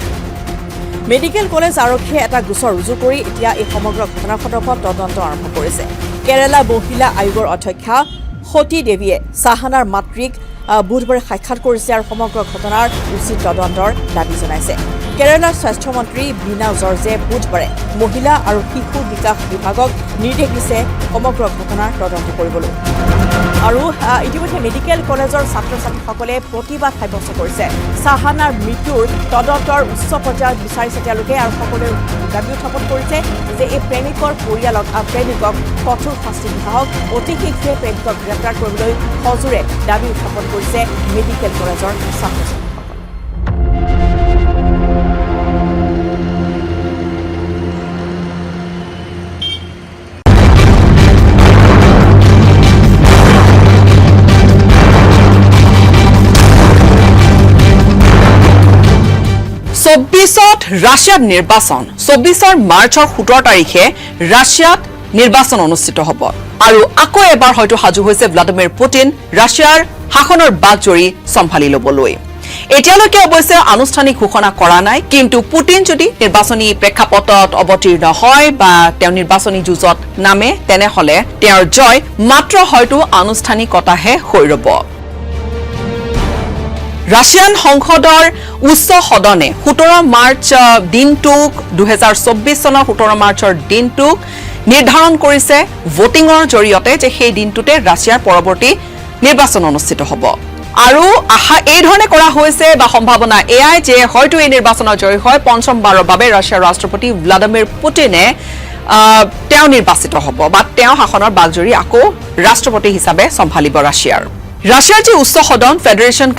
মেডিকেল কলেজ আৰক্ষীয়ে এটা গোচৰ ৰুজু কৰি এতিয়া এই সমগ্ৰ ঘটনাৰ সন্দৰ্ভত তদন্ত আৰম্ভ কৰিছে কেৰালা মহিলা আয়োগৰ অধ্যক্ষা সতী দেৱীয়ে সাহানাৰ মাতৃক বুধবাৰে সাক্ষাৎ কৰিছে আৰু সমগ্ৰ ঘটনাৰ উচিত তদন্তৰ দাবী জনাইছে কেৰালাৰ স্বাস্থ্যমন্ত্ৰী বীণা জৰ্জে বুধবাৰে মহিলা আৰু শিশু বিকাশ বিভাগক নিৰ্দেশ দিছে সমগ্ৰ ঘটনাৰ তদন্ত কৰিবলৈ আৰু ইতিমধ্যে মেডিকেল কলেজৰ ছাত্ৰ ছাত্ৰীসকলে প্ৰতিবাদ সাব্যস্ত কৰিছে সাহানাৰ মৃত্যুৰ তদন্তৰ উচ্চ পৰ্যায়ত বিচাৰিছে তেওঁলোকে আৰু সকলোৱে দাবী উত্থাপন কৰিছে যে এই প্ৰেমিকৰ পৰিয়ালক প্ৰেমিকক কঠোৰ শাস্তি দিয়া হওক অতি শীঘ্ৰে প্ৰেমিকক গ্ৰেপ্তাৰ কৰিবলৈ সজোৰে দাবী উত্থাপন কৰিছে মেডিকেল কলেজৰ ছাত্ৰ ছাত্ৰী ৰাছিয়াত নিৰ্বাচন 24 মাৰ্চৰ 17 তাৰিখে ৰাছিয়াত নিৰ্বাচন অনুষ্ঠিত হ'ব আৰু আকৌ এবাৰ হয়তো সাজু হৈছে ভ্লাদিমিৰ পুটিন ৰাছিয়াৰ শাসনৰ বাগজৰি সম্ভালি ল'বলৈ এতিয়ালৈকে অৱশ্যে আনুষ্ঠানিক ঘোষণা কৰা নাই কিন্তু পুটিন যদি নিৰ্বাচনী প্ৰেক্ষাপটত অৱতীৰ্ণ হয় বা তেওঁ নিৰ্বাচনী যুঁজত নামে তেনেহলে তেওঁৰ জয় মাত্ৰ হয়তো আনুষ্ঠানিকতাহে হৈ ৰব ৰাছিয়ান সংসদৰ উচ্চ সদনে 17 মাৰ্চ দিনটোক 2024 চনৰ 17 মাৰ্চৰ দিনটোক নিৰ্ধাৰণ কৰিছে ভোটিংৰ জৰিয়তে যে সেই দিনটোতে ৰাছিয়াৰ পৰৱৰ্তী নিৰ্বাচন অনুষ্ঠিত হ'ব আৰু আশা এই ধৰণে কৰা হৈছে বা সম্ভাৱনা এয়াই যে হয়তো এই নিৰ্বাচনৰ জয় হয় পঞ্চমবাৰৰ বাবে ৰাছিয়াৰ ৰাষ্ট্ৰপতি ভ্লাদিমিৰ পুটিনে তেওঁ নিৰ্বাচিত হ'ব বা তেওঁ শাসনৰ বাগজৰি আকৌ ৰাষ্ট্ৰপতি হিচাপে সম্ভালিব ৰাছিয়াৰ যি উচ্চ সদন ফেডাৰেশ্যন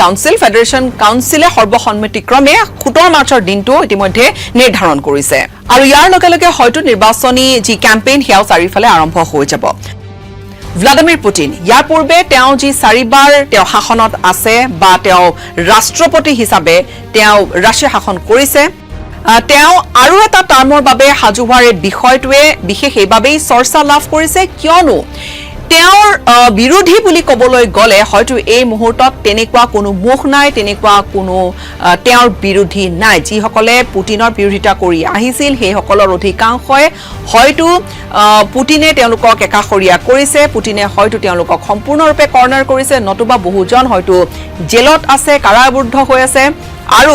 কাউন্সিলে সৰ্বসন্মতিক্ৰমে 17 মাৰ্চৰ দিনটো ইতিমধ্যে নিৰ্ধাৰণ কৰিছে আৰু ইয়াৰ লগে লগে হয়তো নিৰ্বাচনী যি কেম্পেইন সেয়াও চাৰিফালে আৰম্ভ হৈ যাব ভ্লাদিমিৰ পুটিন ইয়াৰ পূৰ্বে তেওঁ যি চাৰিবাৰ তেওঁ শাসনত আছে বা তেওঁ ৰাষ্ট্ৰপতি হিচাপে তেওঁ ৰাষ্ট্ৰীয় শাসন কৰিছে তেওঁ আৰু এটা টাৰ্মৰ বাবে সাজু হোৱাৰ বিষয়টোৱে বিশেষ এইবাবেই চৰ্চা লাভ কৰিছে কিয়নো তেওঁৰ বিৰোধী বুলি ক'বলৈ গ'লে হয়তো এই মুহূৰ্তত তেনেকুৱা কোনো মুখ নাই, তেনেকুৱা কোনো তেওঁৰ বিৰোধী নাই। যিসকলে পুটিনৰ বিৰোধিতা কৰি আহিছিল সেইসকলৰ অধিকাংশই হয়তো পুটিনে তেওঁলোকক একাষৰীয়া কৰিছে, পুটিনে হয়তো তেওঁলোকক সম্পূৰ্ণৰূপে কৰ্ণাৰ কৰিছে, নতুবা বহুজন হয়তো জেলত আছে, কাৰাবদ্ধ হৈ আছে, আৰু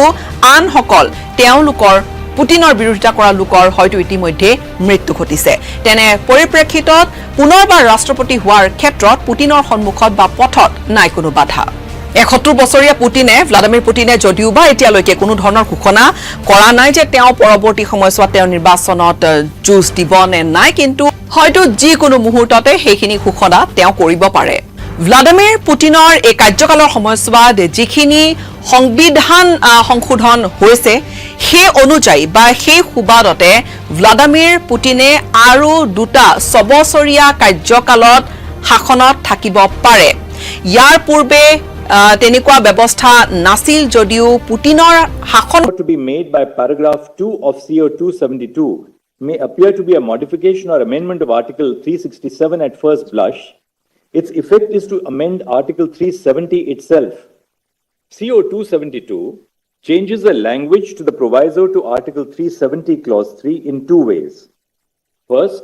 আনসকল তেওঁলোকৰ পুটিনৰ বিৰোধিতা কৰা লোকৰ হয়তো ইতিমধ্যে মৃত্যু ঘটিছে। তেনে পৰিপ্ৰেক্ষিতত পুনৰবাৰ ৰাষ্ট্ৰপতি হোৱাৰ ক্ষেত্ৰত পুটিনৰ সন্মুখত বা পথত নাই কোনো বাধা। ৭১ বছৰীয়া ভ্লাডিমিৰ পুটিনে যদিও বা এতিয়ালৈকে কোনো ধৰণৰ ঘোষণা কৰা নাই যে তেওঁ পৰৱৰ্তী সময়ছোৱাত তেওঁ নিৰ্বাচনত যুঁজ দিব নে নাই, কিন্তু হয়তো যিকোনো মুহূৰ্ততে সেইখিনি ঘোষণা তেওঁ কৰিব পাৰে। ভ্লাডিমিৰ পুটিনৰ এই কাৰ্যকালৰ সময়ছোৱাত যিখিনি সংবিধান সংশোধন হৈছে সেই অনুযায়ী বা সেই সুবাদতে ভ্লাডিমিৰ পুটিনে আৰু 2টা 6 বছৰীয়া কাৰ্যকালত শাসনত থাকিব পাৰে। ইয়াৰ পূৰ্বে তেনেকুৱা ব্যৱস্থা নাছিল যদিও পুটিনৰ শাসন to be made by paragraph 2 of CO 272 may appear to be a modification or amendment of Article 367 at first blush. Its effect is to amend Article 370 itself. CO 272 changes the language to the proviso to Article 370 Clause 3 in 2 ways. First,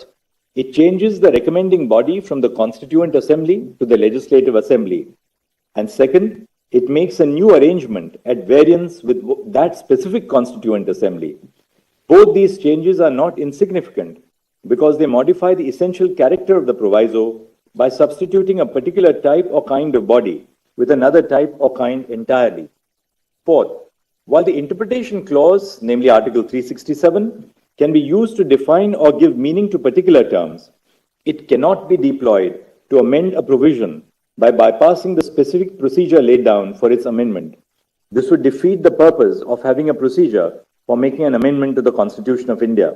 it changes the recommending body from the Constituent Assembly to the Legislative Assembly. And second, it makes a new arrangement at variance with that specific Constituent Assembly. Both these changes are not insignificant because they modify the essential character of the proviso by substituting a particular type or kind of body with another type or kind entirely. Fourth, while the interpretation clause, namely Article 367, can be used to define or give meaning to particular terms, it cannot be deployed to amend a provision by bypassing the specific procedure laid down for its amendment. This would defeat the purpose of having a procedure for making an amendment to the Constitution of India.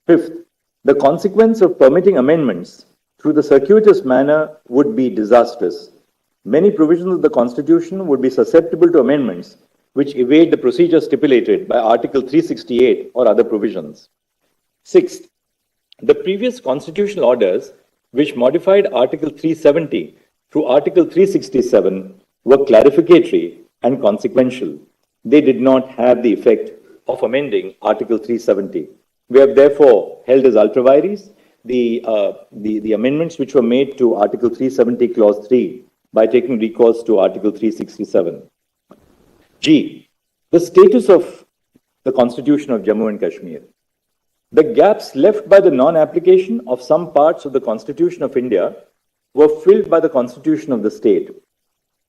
Fifth, the consequence of permitting amendments through the circuitous manner would be disastrous. Many provisions of the Constitution would be susceptible to amendments which evade the procedure stipulated by Article 368 or other provisions. Sixth, the previous constitutional orders which modified Article 370 through Article 367 were clarificatory and consequential. They did not have the effect of amending Article 370. We have therefore held as ultra vires the amendments which were made to Article 370 Clause 3 by taking recourse to Article 367. G. The status of the Constitution of Jammu and Kashmir. The gaps left by the non-application of some parts of the Constitution of India were filled by the Constitution of the state.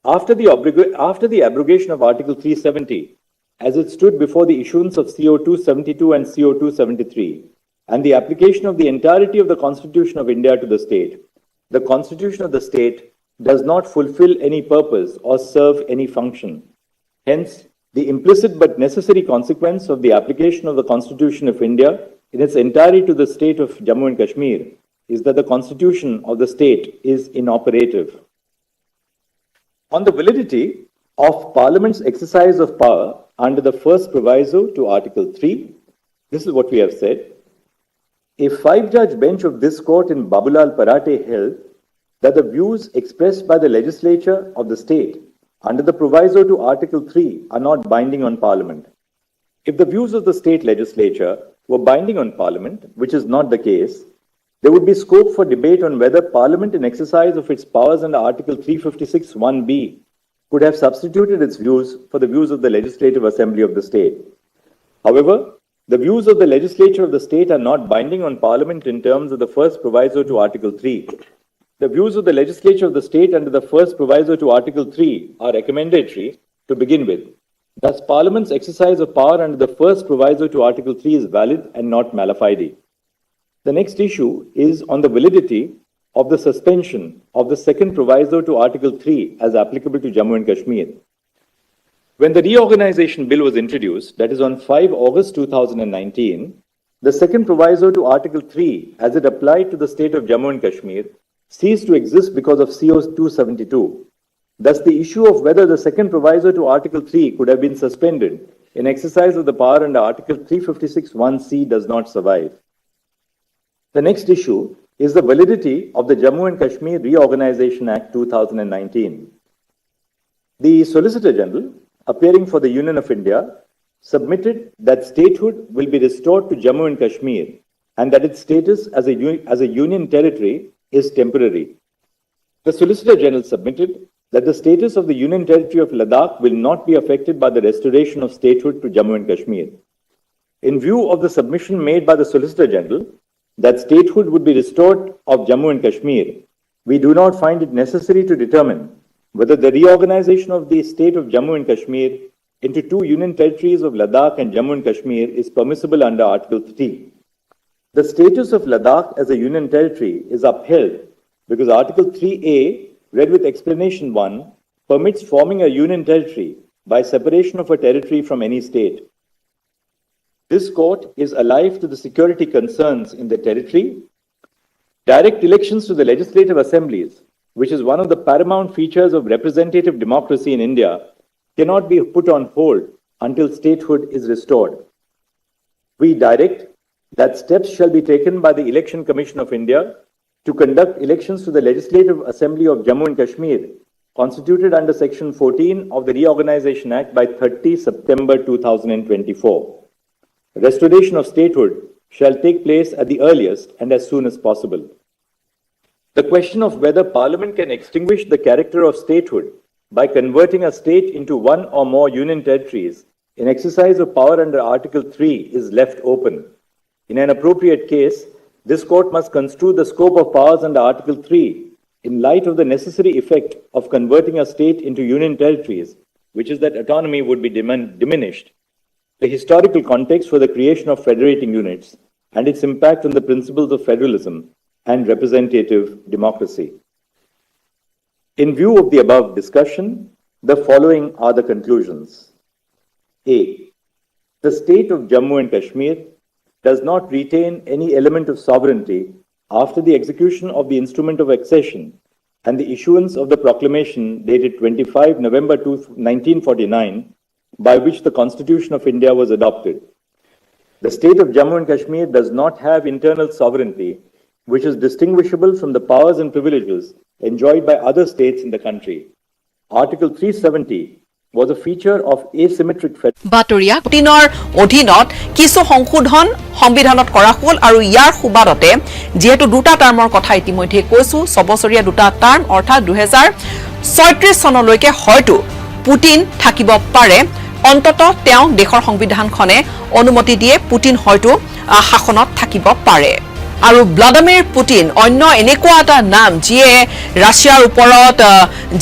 After the abrogation of Article 370, as it stood before the issuance of CO 272 and CO 273, and the application of the entirety of the Constitution of India to the state, the Constitution of the state does not fulfill any purpose or serve any function. Hence, the implicit but necessary consequence of the application of the Constitution of India in its entirety to the state of Jammu and Kashmir is that the Constitution of the state is inoperative. On the validity of Parliament's exercise of power under the first proviso to Article 3, this is what we have said. A 5-judge bench of this court in Babulal Parate held that the views expressed by the legislature of the state under the proviso to Article 3 are not binding on Parliament. If the views of the state legislature were binding on Parliament, which is not the case, there would be scope for debate on whether Parliament in exercise of its powers under Article 356(1)(b) could have substituted its views for the views of the Legislative Assembly of the state. However, the views of the legislature of the state are not binding on Parliament in terms of the first proviso to Article 3. The views of the legislature of the state under the first proviso to Article 3 are recommendatory to begin with. Thus, Parliament's exercise of power under the first proviso to Article 3 is valid and not mala fide. The next issue is on the validity of the suspension of the second proviso to Article 3 as applicable to Jammu and Kashmir. When the reorganization bill was introduced, that is on 5 August 2019, the second proviso to Article 3 as it applied to the state of Jammu and Kashmir ceased to exist because of CO 272. Thus, the issue of whether the second proviso to Article 3 could have been suspended in exercise of the power under Article 356(1)(c) does not survive. The next issue is the validity of the Jammu and Kashmir Reorganization Act 2019. The Solicitor General, appearing for the Union of India, submitted that statehood will be restored to Jammu and Kashmir and that its status as a union territory is temporary. The Solicitor General submitted that the status of the Union Territory of Ladakh will not be affected by the restoration of statehood to Jammu and Kashmir. In view of the submission made by the Solicitor General that statehood would be restored of Jammu and Kashmir, we do not find it necessary to determine whether the reorganization of the state of Jammu and Kashmir into two Union Territories of Ladakh and Jammu and Kashmir is permissible under Article 3. The status of Ladakh as a Union Territory is upheld because Article 3A, read with Explanation 1, permits forming a Union Territory by separation of a territory from any state. This court is alive to the security concerns in the territory. Direct elections to the legislative assemblies, which is one of the paramount features of representative democracy in India, cannot be put on hold until statehood is restored. We direct that steps shall be taken by the Election Commission of India to conduct elections to the Legislative Assembly of Jammu and Kashmir, constituted under Section 14 of the Reorganization Act by 30 September 2024. Restoration of statehood shall take place at the earliest and as soon as possible. The question of whether Parliament can extinguish the character of statehood by converting a state into one or more union territories in exercise of power under Article 3 is left open. In an appropriate case, this court must construe the scope of powers under Article 3 in light of the necessary effect of converting a state into union territories, which is that autonomy would be diminished, the historical context for the creation of federating units, and its impact on the principles of federalism and representative democracy. In view of the above discussion, the following are the conclusions. A. The state of Jammu and Kashmir does not retain any element of sovereignty after the execution of the instrument of accession and the issuance of the proclamation dated 25 November 1949, by which the Constitution of India was adopted. The state of Jammu and Kashmir does not have internal sovereignty, which is distinguishable from the powers and privileges enjoyed by other states in the country. Article 370 was a feature of asymmetric বাতৰিয়া পুটিনৰ অধীনত কিছু সংশোধন সংবিধানত কৰা হ'ল আৰু ইয়াৰ সুবাদতে যেহেতু দুটা টাৰ্মৰ কথা ইতিমধ্যে কৈছো সবছৰীয়া দুটা টাৰ্ম অৰ্থাৎ 2036 চনলৈকে হয়তো পুটিন থাকিব পাৰে অন্তত তেওঁ দেশৰ সংবিধানখনে অনুমতি দিয়ে পুটিন হয়তো শাসনত থাকিব পাৰে আৰু ভ্লাদিমিৰ পুটিন অন্য এনেকুৱা এটা নাম যিয়ে ৰাছিয়াৰ ওপৰত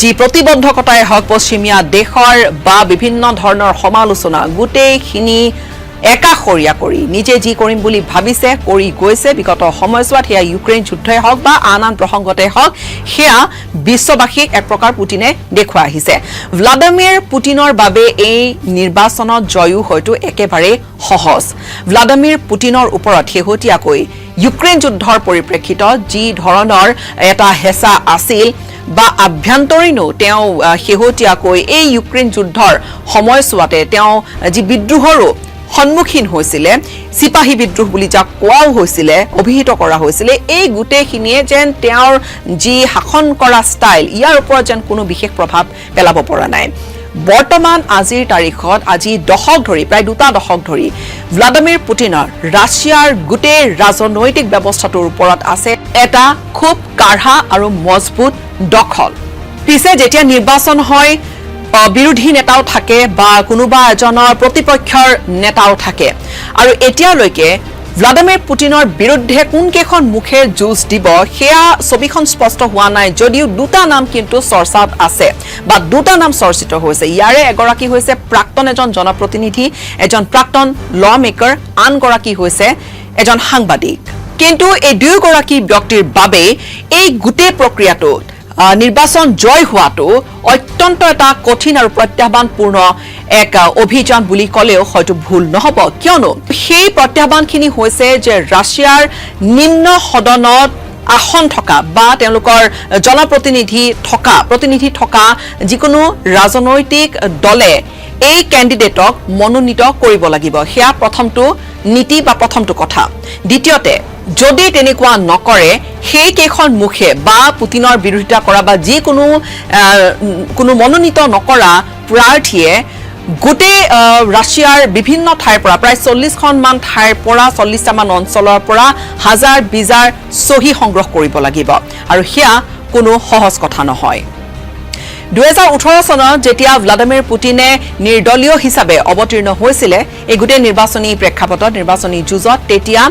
যি প্ৰতিবন্ধকতাই হওক পশ্চিমীয়া দেশৰ বা বিভিন্ন ধৰণৰ সমালোচনা গোটেইখিনি একাশৰীয়া কৰি নিজে যি কৰিম বুলি ভাবিছে কৰি গৈছে বিগত সময়ছোৱাত হেয়া ইউক্ৰেইন যুদ্ধই হওক বা আন প্ৰসংগতে হওক হেয়া বিশ্ববাসীক এক প্ৰকাৰ পুটিনে দেখুৱাই আহিছে ভ্লাদিমিৰ পুটিনৰ বাবে এই নিৰ্বাচনত জয়ো হয়তো একেবাৰে সহজ ভ্লাদিমিৰ পুটিনৰ ওপৰত শেহতীয়াকৈ ইউক্ৰেইন যুদ্ধৰ পৰিপ্ৰেক্ষিতত যি ধৰণৰ এটা হেঁচা আছিল বা আভ্যন্তৰীণো তেওঁ শেহতীয়াকৈ এই ইউক্ৰেইন যুদ্ধৰ সময়ছোৱাতে তেওঁ যি বিদ্ৰোহৰো সন্মুখীন হৈছিলে সিপাহী বিদ্ৰোহ বুলি যাক কোৱাও হৈছিলে অভিহিত কৰা হৈছিলে এই গোটেইখিনিয়ে যেন তেওঁৰ যি শাসন কৰা ষ্টাইল ইয়াৰ ওপৰত যেন কোনো বিশেষ প্ৰভাৱ পেলাব পৰা নাই বৰ্তমান আজিৰ তাৰিখত আজি দশক ধৰি প্ৰায় দুটা দশক ধৰি ভ্লাদিমিৰ পুটিনৰ ৰাছিয়াৰ গোটেই ৰাজনৈতিক ব্যৱস্থাটোৰ ওপৰত আছে এটা খুব কাঢ়া আৰু মজবুত দখল পিছে যেতিয়া নিৰ্বাচন হয় বিৰোধী নেতাও থাকে বা কোনোবা এজনৰ প্ৰতিপক্ষৰ নেতাও থাকে আৰু এতিয়ালৈকে ভ্লাদিমিৰ পুটিনৰ বিৰুদ্ধে কোনকেইখন মুখে যুঁজ দিব সেয়া ছবিখন স্পষ্ট হোৱা নাই যদিও দুটা নাম কিন্তু চৰ্চাত আছে বা দুটা নাম চৰ্চিত হৈছে ইয়াৰে এগৰাকী হৈছে প্ৰাক্তন এজন জনপ্ৰতিনিধি এজন প্ৰাক্তন ল মেকাৰ আনগৰাকী হৈছে এজন সাংবাদিক কিন্তু এই দুয়োগৰাকী ব্যক্তিৰ বাবে এই গোটেই প্ৰক্ৰিয়াটোত নিৰ্বাচন জয় হোৱাটো অত্যন্ত এটা কঠিন আৰু প্ৰত্যাহ্বানপূৰ্ণ এক অভিযান বুলি ক'লেও হয়তো ভুল নহব কিয়নো সেই প্ৰত্যাহ্বানখিনি হৈছে যে ৰাছিয়াৰ নিম্ন সদনত আসন থকা বা তেওঁলোকৰ জনপ্ৰতিনিধি থকা যিকোনো ৰাজনৈতিক দলে এই ক্যান্ডিডেটক মনোনীত কৰিব লাগিব হেয়া প্ৰথমটো নীতি বা প্ৰথমটো কথা দ্বিতীয়তে যদি তেনেকুৱা নকৰে সেই কেইখন মুখে বা পুতিনৰ বিৰোধিতা কৰা বা যিকোনো কোনো মনোনীত নকৰা প্ৰাৰ্থীয়ে গোটেই ৰাছিয়াৰ বিভিন্ন ঠাইৰ পৰা প্ৰায় 40খন মান ঠাইৰ পৰা 40টা মান অঞ্চলৰ পৰা হাজাৰ বিজাৰ সহি সংগ্ৰহ কৰিব লাগিব আৰু হিয়া কোনো সহজ কথা নহয় 2018 চনত যেতিয়া ভ্লাদিমিৰ পুটিনে নিৰ্দলীয় হিচাপে অৱতীৰ্ণ হৈছিল এই গোটেই নিৰ্বাচনী প্ৰেক্ষাপটত নিৰ্বাচনী যুঁজত তেতিয়া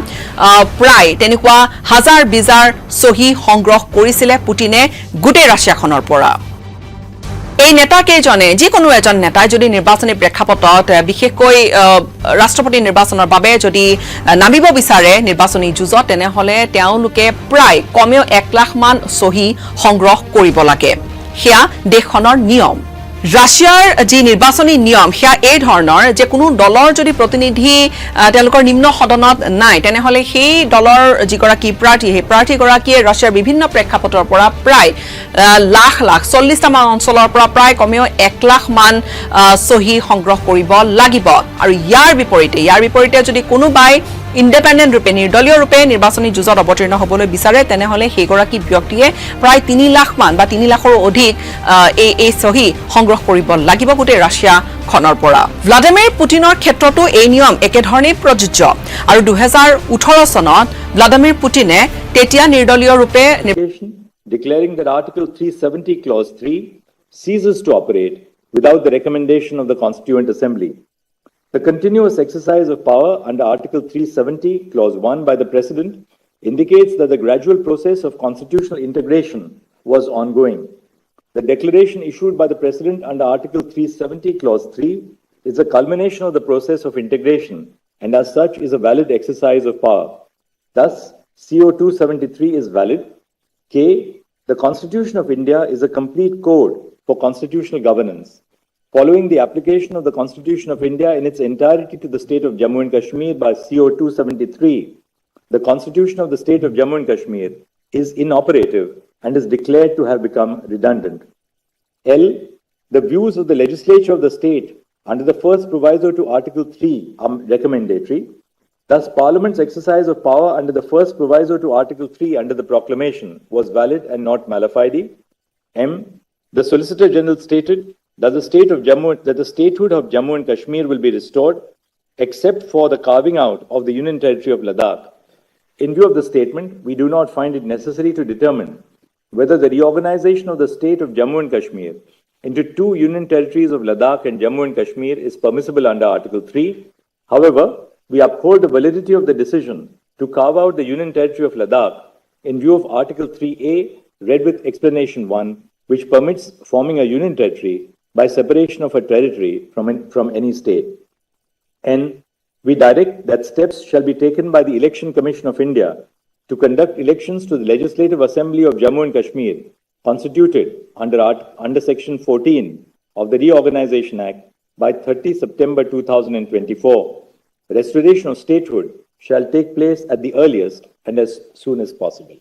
প্ৰায় তেনেকুৱা হাজাৰ বিজাৰ সহি সংগ্ৰহ কৰিছিল পুটিনে গোটেই ৰাছিয়াখনৰ পৰা এই নেতা কেইজনে যিকোনো এজন নেতাই যদি নিৰ্বাচনী প্ৰেক্ষাপটত বিশেষকৈ ৰাষ্ট্ৰপতি নিৰ্বাচনৰ বাবে যদি নামিব বিচাৰে নিৰ্বাচনী যুঁজত তেনেহলে তেওঁলোকে প্ৰায় কমেও 1 লাখ মান সহি সংগ্ৰহ কৰিব লাগে হিয়া দেশখনৰ নিয়ম ৰাছিয়াৰ যি নিৰ্বাচনী নিয়ম হিয়া এই ধৰণৰ যে কোনো দলৰ যদি প্ৰতিনিধি তেওঁলোকৰ নিম্ন সদনত নাই তেনেহলে সেই দলৰ যিগৰাকী প্ৰাৰ্থী সেই প্ৰাৰ্থীগৰাকীয়ে ৰাছিয়াৰ বিভিন্ন প্ৰেক্ষাপটৰ পৰা প্ৰায় লাখ লাখ 40টা মান অঞ্চলৰ পৰা প্ৰায় কমেও 1 লাখ মান সহি সংগ্ৰহ কৰিব লাগিব আৰু ইয়াৰ বিপৰীতে যদি কোনোবাই ইন্ডিপেন্ডেন্ট ৰূপে নিৰ্দলীয় ৰূপে নিৰ্বাচনী যুঁজত অৱতীৰ্ণ হ'বলৈ বিচাৰে তেনেহলে সেইগৰাকী ব্যক্তিয়ে প্ৰায় 3 লাখ মান বা 3 লাখৰো অধিক এই সহি সংগ্ৰহ কৰিব লাগিব গোটেই ৰাছিয়া খনৰ পৰা ভ্লাদিমিৰ পুটিনৰ ক্ষেত্ৰতো এই নিয়ম একেধৰণেই প্ৰযোজ্য আৰু 2018 চনত ভ্লাদিমিৰ পুটিনে তেতিয়া নিৰ্দলীয় ৰূপে declaring that Article 370 Clause 3 ceases to operate without the recommendation of the Constituent Assembly. The continuous exercise of power under Article 370 Clause 1 by the President indicates that the gradual process of constitutional integration was ongoing. The declaration issued by the President under Article 370 Clause 3 is a culmination of the process of integration and as such is a valid exercise of power. Thus, CO 273 is valid. K. The Constitution of India is a complete code for constitutional governance. Following the application of the Constitution of India in its entirety to the state of Jammu and Kashmir by CO 273, the Constitution of the state of Jammu and Kashmir is inoperative and is declared to have become redundant. L. The views of the legislature of the state under the first proviso to Article 3 are recommendatory. Thus, Parliament's exercise of power under the first proviso to Article 3 under the proclamation was valid and not malafide. M. The Solicitor General stated that the statehood of Jammu and Kashmir will be restored, except for the carving out of the Union Territory of Ladakh. In view of the statement, we do not find it necessary to determine whether the reorganization of the state of Jammu and Kashmir into 2 Union Territories of Ladakh and Jammu and Kashmir is permissible under Article 3. However, we uphold the validity of the decision to carve out the Union Territory of Ladakh in view of Article 3A, read with Explanation 1, which permits forming a Union Territory by separation of a territory from any state. And we direct that steps shall be taken by the Election Commission of India to conduct elections to the Legislative Assembly of Jammu and Kashmir, constituted under Section 14 of the Reorganization Act by 30 September 2024. Restoration of statehood shall take place at the earliest and as soon as possible.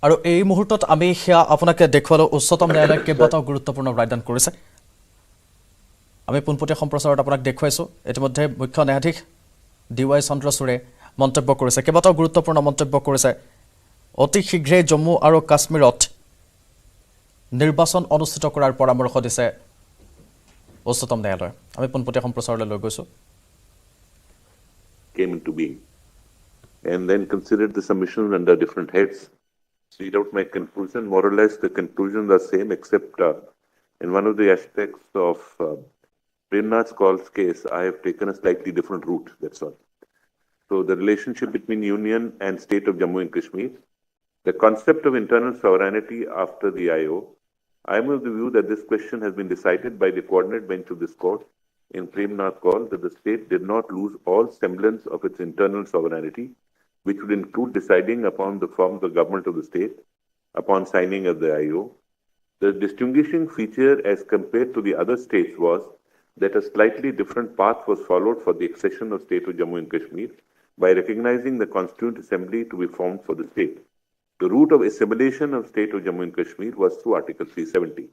আৰু এই মুহূৰ্তত আমি সেয়া আপোনাকে দেখুৱালো উচ্চতম ন্যায়ালয়ে কেইবাটাও গুৰুত্বপূৰ্ণ ৰায়দান কৰিছে আমি পোনপটীয়া সম্প্ৰচাৰত আপোনাক দেখুৱাইছো ইতিমধ্যে মুখ্য ন্যায়াধীশ DY চন্দ্ৰচূড়ে মন্তব্য কৰিছে কেইবাটাও গুৰুত্বপূৰ্ণ মন্তব্য কৰিছে অতি শীঘ্ৰে জম্মু আৰু কাশ্মীৰত নিৰ্বাচন অনুষ্ঠিত কৰাৰ পৰামৰ্শ দিছে উচ্চতম ন্যায়ালয়ে আমি পোনপটীয়া সম্প্ৰচাৰলৈ লৈ গৈছো came into being and then considered the submissions under different heads. Read out my conclusion. More or less, the conclusions are same, except in one of the aspects of Premnath's Kaul's case, I have taken a slightly different route. That's all. So the relationship between Union and State of Jammu and Kashmir, the concept of internal sovereignty after the IO, I am of the view that this question has been decided by the coordinate bench of this court in Premnath Kaul that the state did not lose all semblance of its internal sovereignty, which would include deciding upon the forms of government of the state upon signing of the IO. The distinguishing feature as compared to the other states was that a slightly different path was followed for the accession of state of Jammu and Kashmir by recognizing the Constituent Assembly to be formed for the state. The route of assimilation of state of Jammu and Kashmir was through Article 370.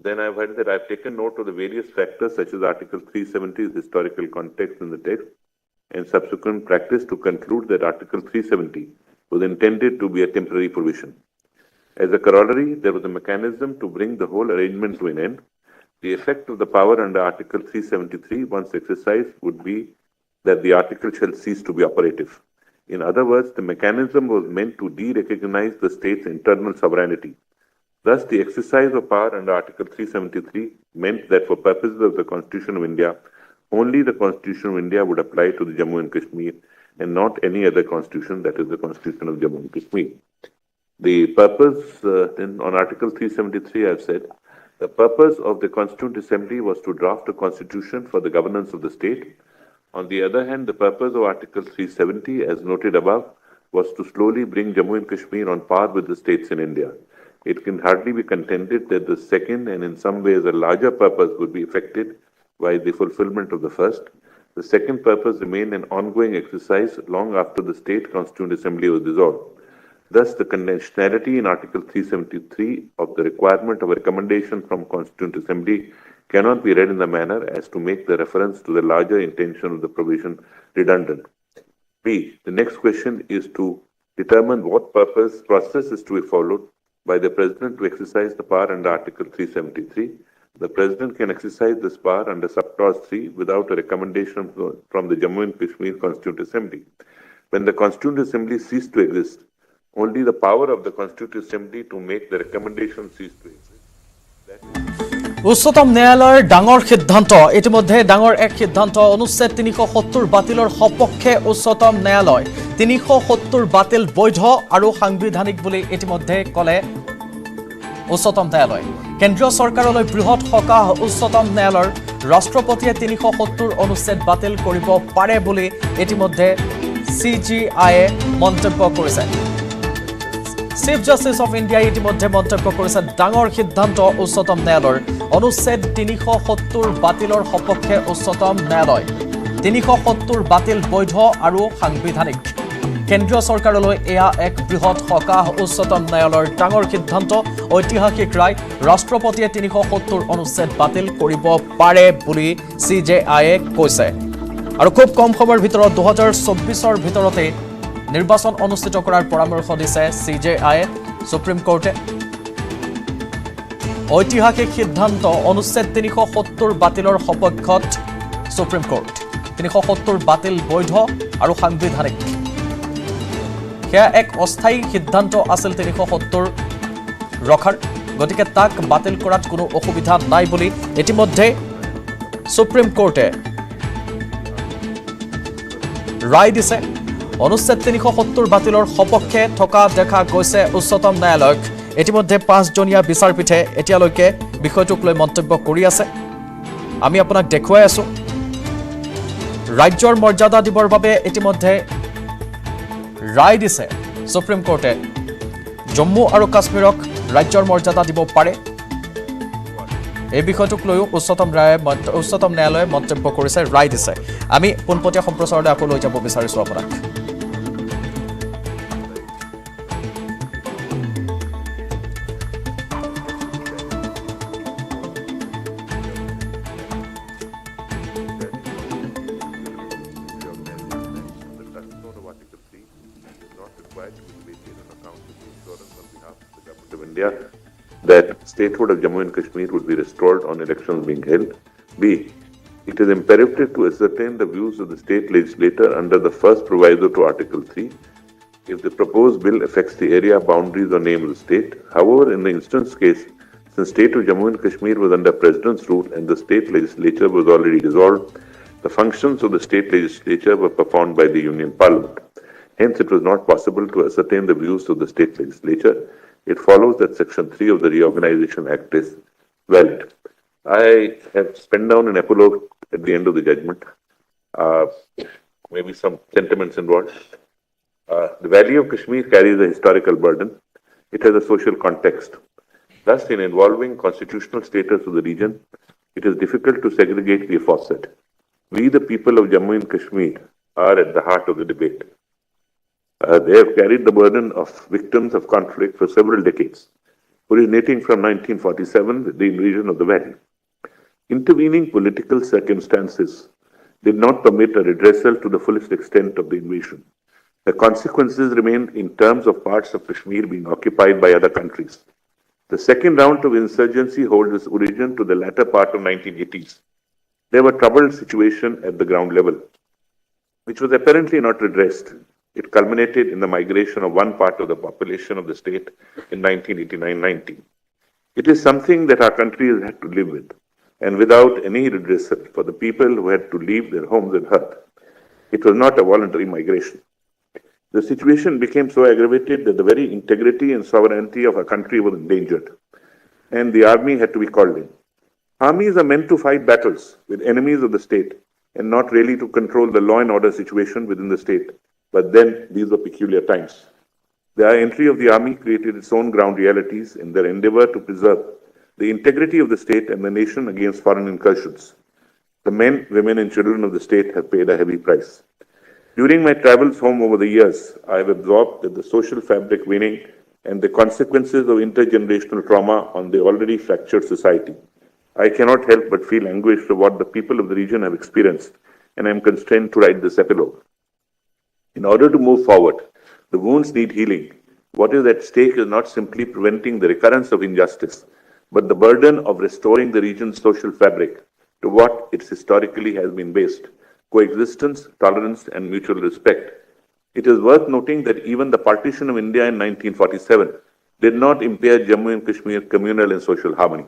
Then I've heard that I've taken note of the various factors such as Article 370's historical context in the text and subsequent practice to conclude that Article 370 was intended to be a temporary provision. As a corollary, there was a mechanism to bring the whole arrangement to an end. The effect of the power under Article 373, once exercised, would be that the article shall cease to be operative. In other words, the mechanism was meant to de-recognize the state's internal sovereignty. Thus, the exercise of power under Article 373 meant that for purposes of the Constitution of India, only the Constitution of India would apply to the Jammu and Kashmir and not any other constitution, that is the Constitution of Jammu and Kashmir. The purpose, then on Article 373, I have said, the purpose of the Constituent Assembly was to draft a constitution for the governance of the state. On the other hand, the purpose of Article 370, as noted above, was to slowly bring Jammu and Kashmir on par with the states in India. It can hardly be contended that the second and in some ways a larger purpose would be effected by the fulfillment of the first. The second purpose remained an ongoing exercise long after the State Constituent Assembly was dissolved. Thus, the conditionality in Article 373 of the requirement of a recommendation from Constituent Assembly cannot be read in the manner as to make the reference to the larger intention of the provision redundant. B. The next question is to determine what process is to be followed by the President to exercise the power under Article 373. The President can exercise this power under Subclause 3 without a recommendation from the Jammu and Kashmir Constituent Assembly. When the Constituent Assembly ceased to exist, only the power of the Constituent Assembly to make the recommendation ceased to exist. উচ্চতম ন্যায়ালয়ৰ ডাঙৰ সিদ্ধান্ত ইতিমধ্যে ডাঙৰ এক সিদ্ধান্ত অনুচ্ছেদ 370 বাতিলৰ সপক্ষে উচ্চতম ন্যায়ালয় 370 বাতিল বৈধ আৰু সাংবিধানিক বুলি ইতিমধ্যে কলে উচ্চতম ন্যায়ালয় কেন্দ্ৰীয় চৰকাৰলৈ বৃহৎ সকাহ উচ্চতম ন্যায়ালয়ৰ ৰাষ্ট্ৰপতিয়ে 370 অনুচ্ছেদ বাতিল কৰিব পাৰে বুলি ইতিমধ্যে CJI মন্তব্য কৰিছে Chief Justice of India ইতিমধ্যে মন্তব্য কৰিছে ডাঙৰ সিদ্ধান্ত উচ্চতম ন্যায়ালয়ৰ অনুচ্ছেদ 370 বাতিলৰ সপক্ষে উচ্চতম ন্যায়ালয় 370 বাতিল বৈধ আৰু সাংবিধানিক কেন্দ্ৰীয় চৰকাৰলৈ এয়া এক বৃহৎ সকাহ উচ্চতম ন্যায়ালয়ৰ ডাঙৰ সিদ্ধান্ত ঐতিহাসিক ৰায় ৰাষ্ট্ৰপতিয়ে 370 অনুচ্ছেদ বাতিল কৰিব পাৰে বুলি CJI কৈছে আৰু খুব কম সময়ৰ ভিতৰত 2024ৰ ভিতৰতে নিৰ্বাচন অনুষ্ঠিত কৰাৰ পৰামৰ্শ দিছে CJI সুপ্ৰিম কোৰ্টে ঐতিহাসিক সিদ্ধান্ত অনুচ্ছেদ 370 বাতিলৰ সপক্ষত সুপ্ৰিম কোৰ্ট 370 বাতিল বৈধ আৰু সাংবিধানিক সেয়া এক অস্থায়ী সিদ্ধান্ত আছিল 370 ৰখাৰ গতিকে তাক বাতিল কৰাত কোনো অসুবিধা নাই বুলি ইতিমধ্যে সুপ্ৰিম কোৰ্টে ৰায় দিছে অনুচ্ছেদ 370 বাতিলৰ সপক্ষে থকা দেখা গৈছে উচ্চতম ন্যায়ালয়ক ইতিমধ্যে 5 জনীয়া বিচাৰপীঠে এতিয়ালৈকে বিষয়টোক লৈ মন্তব্য কৰি আছে আমি আপোনাক দেখুৱাই আছো ৰাজ্যৰ মৰ্যাদা দিবৰ বাবে ইতিমধ্যে ৰায় দিছে সুপ্ৰিম কোৰ্টে জম্মু আৰু কাশ্মীৰক ৰাজ্যৰ মৰ্যাদা দিব পাৰে এই বিষয়টোক লৈ উচ্চতম ন্যায়ালয়ে মন্তব্য কৰিছে ৰায় দিছে আমি পোনপটীয়া সম্প্ৰচাৰলৈ আকৌ লৈ যাব বিচাৰিছো আপোনাক India that statehood of Jammu and Kashmir would be restored on elections being held. B. It is imperative to ascertain the views of the state legislature under the first proviso to Article 3 if the proposed bill affects the area, boundaries or name of the state. However, in the instance case, since state of Jammu and Kashmir was under President's rule and the state legislature was already dissolved, the functions of the state legislature were performed by the Union Parliament. Hence, it was not possible to ascertain the views of the state legislature. It follows that Section 3 of the Reorganization Act is valid. I have penned down an epilogue at the end of the judgment, maybe some sentiments involved. The Valley of Kashmir carries a historical burden. It has a social context. Thus, in involving constitutional status of the region, it is difficult to segregate the aforesaid. We, the people of Jammu and Kashmir, are at the heart of the debate. They have carried the burden of victims of conflict for several decades, originating from 1947 with the invasion of the valley. Intervening political circumstances did not permit a redressal to the fullest extent of the invasion. The consequences remained in terms of parts of Kashmir being occupied by other countries. The second round of insurgency holds its origin to the latter part of 1980s. There were troubled situation at the ground level, which was apparently not redressed. It culminated in the migration of one part of the population of the state in 1989-90. It is something that our country has had to live with, and without any redressal for the people who had to leave their homes and hearth. It was not a voluntary migration. The situation became so aggravated that the very integrity and sovereignty of our country was endangered, and the army had to be called in. Armies are meant to fight battles with enemies of the state and not really to control the law and order situation within the state. But then, these were peculiar times. The entry of the army created its own ground realities in their endeavor to preserve the integrity of the state and the nation against foreign incursions. The men, women, and children of the state have paid a heavy price. During my travels home over the years, I have absorbed that the social fabric waning and the consequences of intergenerational trauma on the already fractured society. I cannot help but feel anguish for what the people of the region have experienced, and I am constrained to write this epilogue. In order to move forward, the wounds need healing. What is at stake is not simply preventing the recurrence of injustice, but the burden of restoring the region's social fabric to what it historically has been based: coexistence, tolerance, and mutual respect. It is worth noting that even the partition of India in 1947 did not impair Jammu and Kashmir communal and social harmony.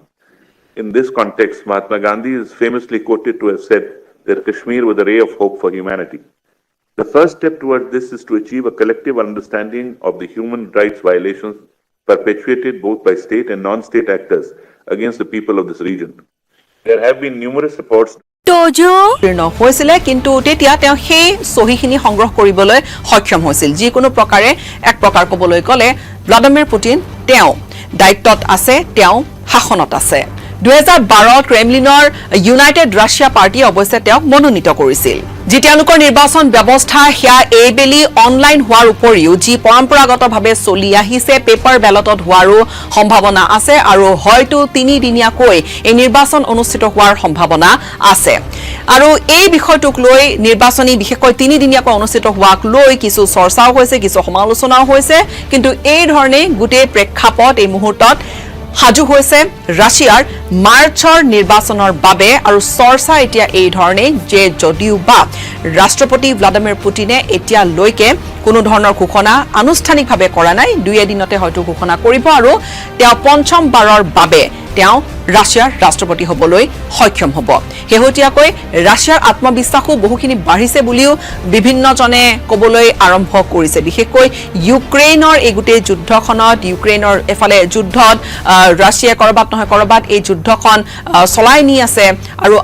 In this context, Mahatma Gandhi is famously quoted to have said that Kashmir was a ray of hope for humanity. The first step towards this is to achieve a collective understanding of the human rights violations perpetuated both by state and non-state actors against the people of this region. There have been numerous reports হৈছিলে, কিন্তু তেতিয়া তেওঁ সেই সহিখিনি সংগ্ৰহ কৰিবলৈ সক্ষম হৈছিল। যিকোনো প্ৰকাৰে এক প্ৰকাৰ ক'বলৈ গ'লে ভ্লাদিমিৰ পুটিন তেওঁ দায়িত্বত আছে, তেওঁ শাসনত আছে। 2012 ক্ৰেমলিনৰ ইউনাইটেড ৰাছিয়া পাৰ্টি অৱশ্যে তেওঁক মনোনীত কৰিছিল। যি তেওঁলোকৰ নিৰ্বাচন ব্যৱস্থা সেয়া এইবেলি অনলাইন হোৱাৰ উপৰিও যি পৰম্পৰাগতভাৱে চলি আহিছে পেপাৰ বেলটত হোৱাৰো সম্ভাৱনা আছে, আৰু হয়তো 3 দিনীয়াকৈ এই নিৰ্বাচন অনুষ্ঠিত হোৱাৰ সম্ভাৱনা আছে। আৰু এই বিষয়টোক লৈ নিৰ্বাচনী বিশেষকৈ 3 দিনীয়াকৈ অনুষ্ঠিত হোৱাক লৈ কিছু চৰ্চাও হৈছে, কিছু সমালোচনাও হৈছে, কিন্তু এই ধৰণে গোটেই প্ৰেক্ষাপট এই মুহূৰ্তত সাজু হৈছে ৰাছিয়াৰ মাৰ্চৰ নিৰ্বাচনৰ বাবে। আৰু চৰ্চা এতিয়া এই ধৰণে যে যদিও বা ৰাষ্ট্ৰপতি ভ্লাদিমিৰ পুটিনে এতিয়ালৈকে কোনো ধৰণৰ ঘোষণা আনুষ্ঠানিকভাৱে কৰা নাই, 2 এদিনতে হয়তো ঘোষণা কৰিব আৰু তেওঁ পঞ্চমবাৰৰ বাবে তেওঁ ৰাছিয়াৰ ৰাষ্ট্ৰপতি হ'বলৈ সক্ষম হ'ব। শেহতীয়াকৈ ৰাছিয়াৰ আত্মবিশ্বাসো বহুখিনি বাঢ়িছে বুলিও বিভিন্নজনে ক'বলৈ আৰম্ভ কৰিছে। বিশেষকৈ ইউক্ৰেইনৰ এই গোটেই যুদ্ধখনত, ইউক্ৰেইনৰ এফালে যুদ্ধত ৰাছিয়াই কৰবাত নহয় কৰবাত এই যুদ্ধখন চলাই নি আছে, আৰু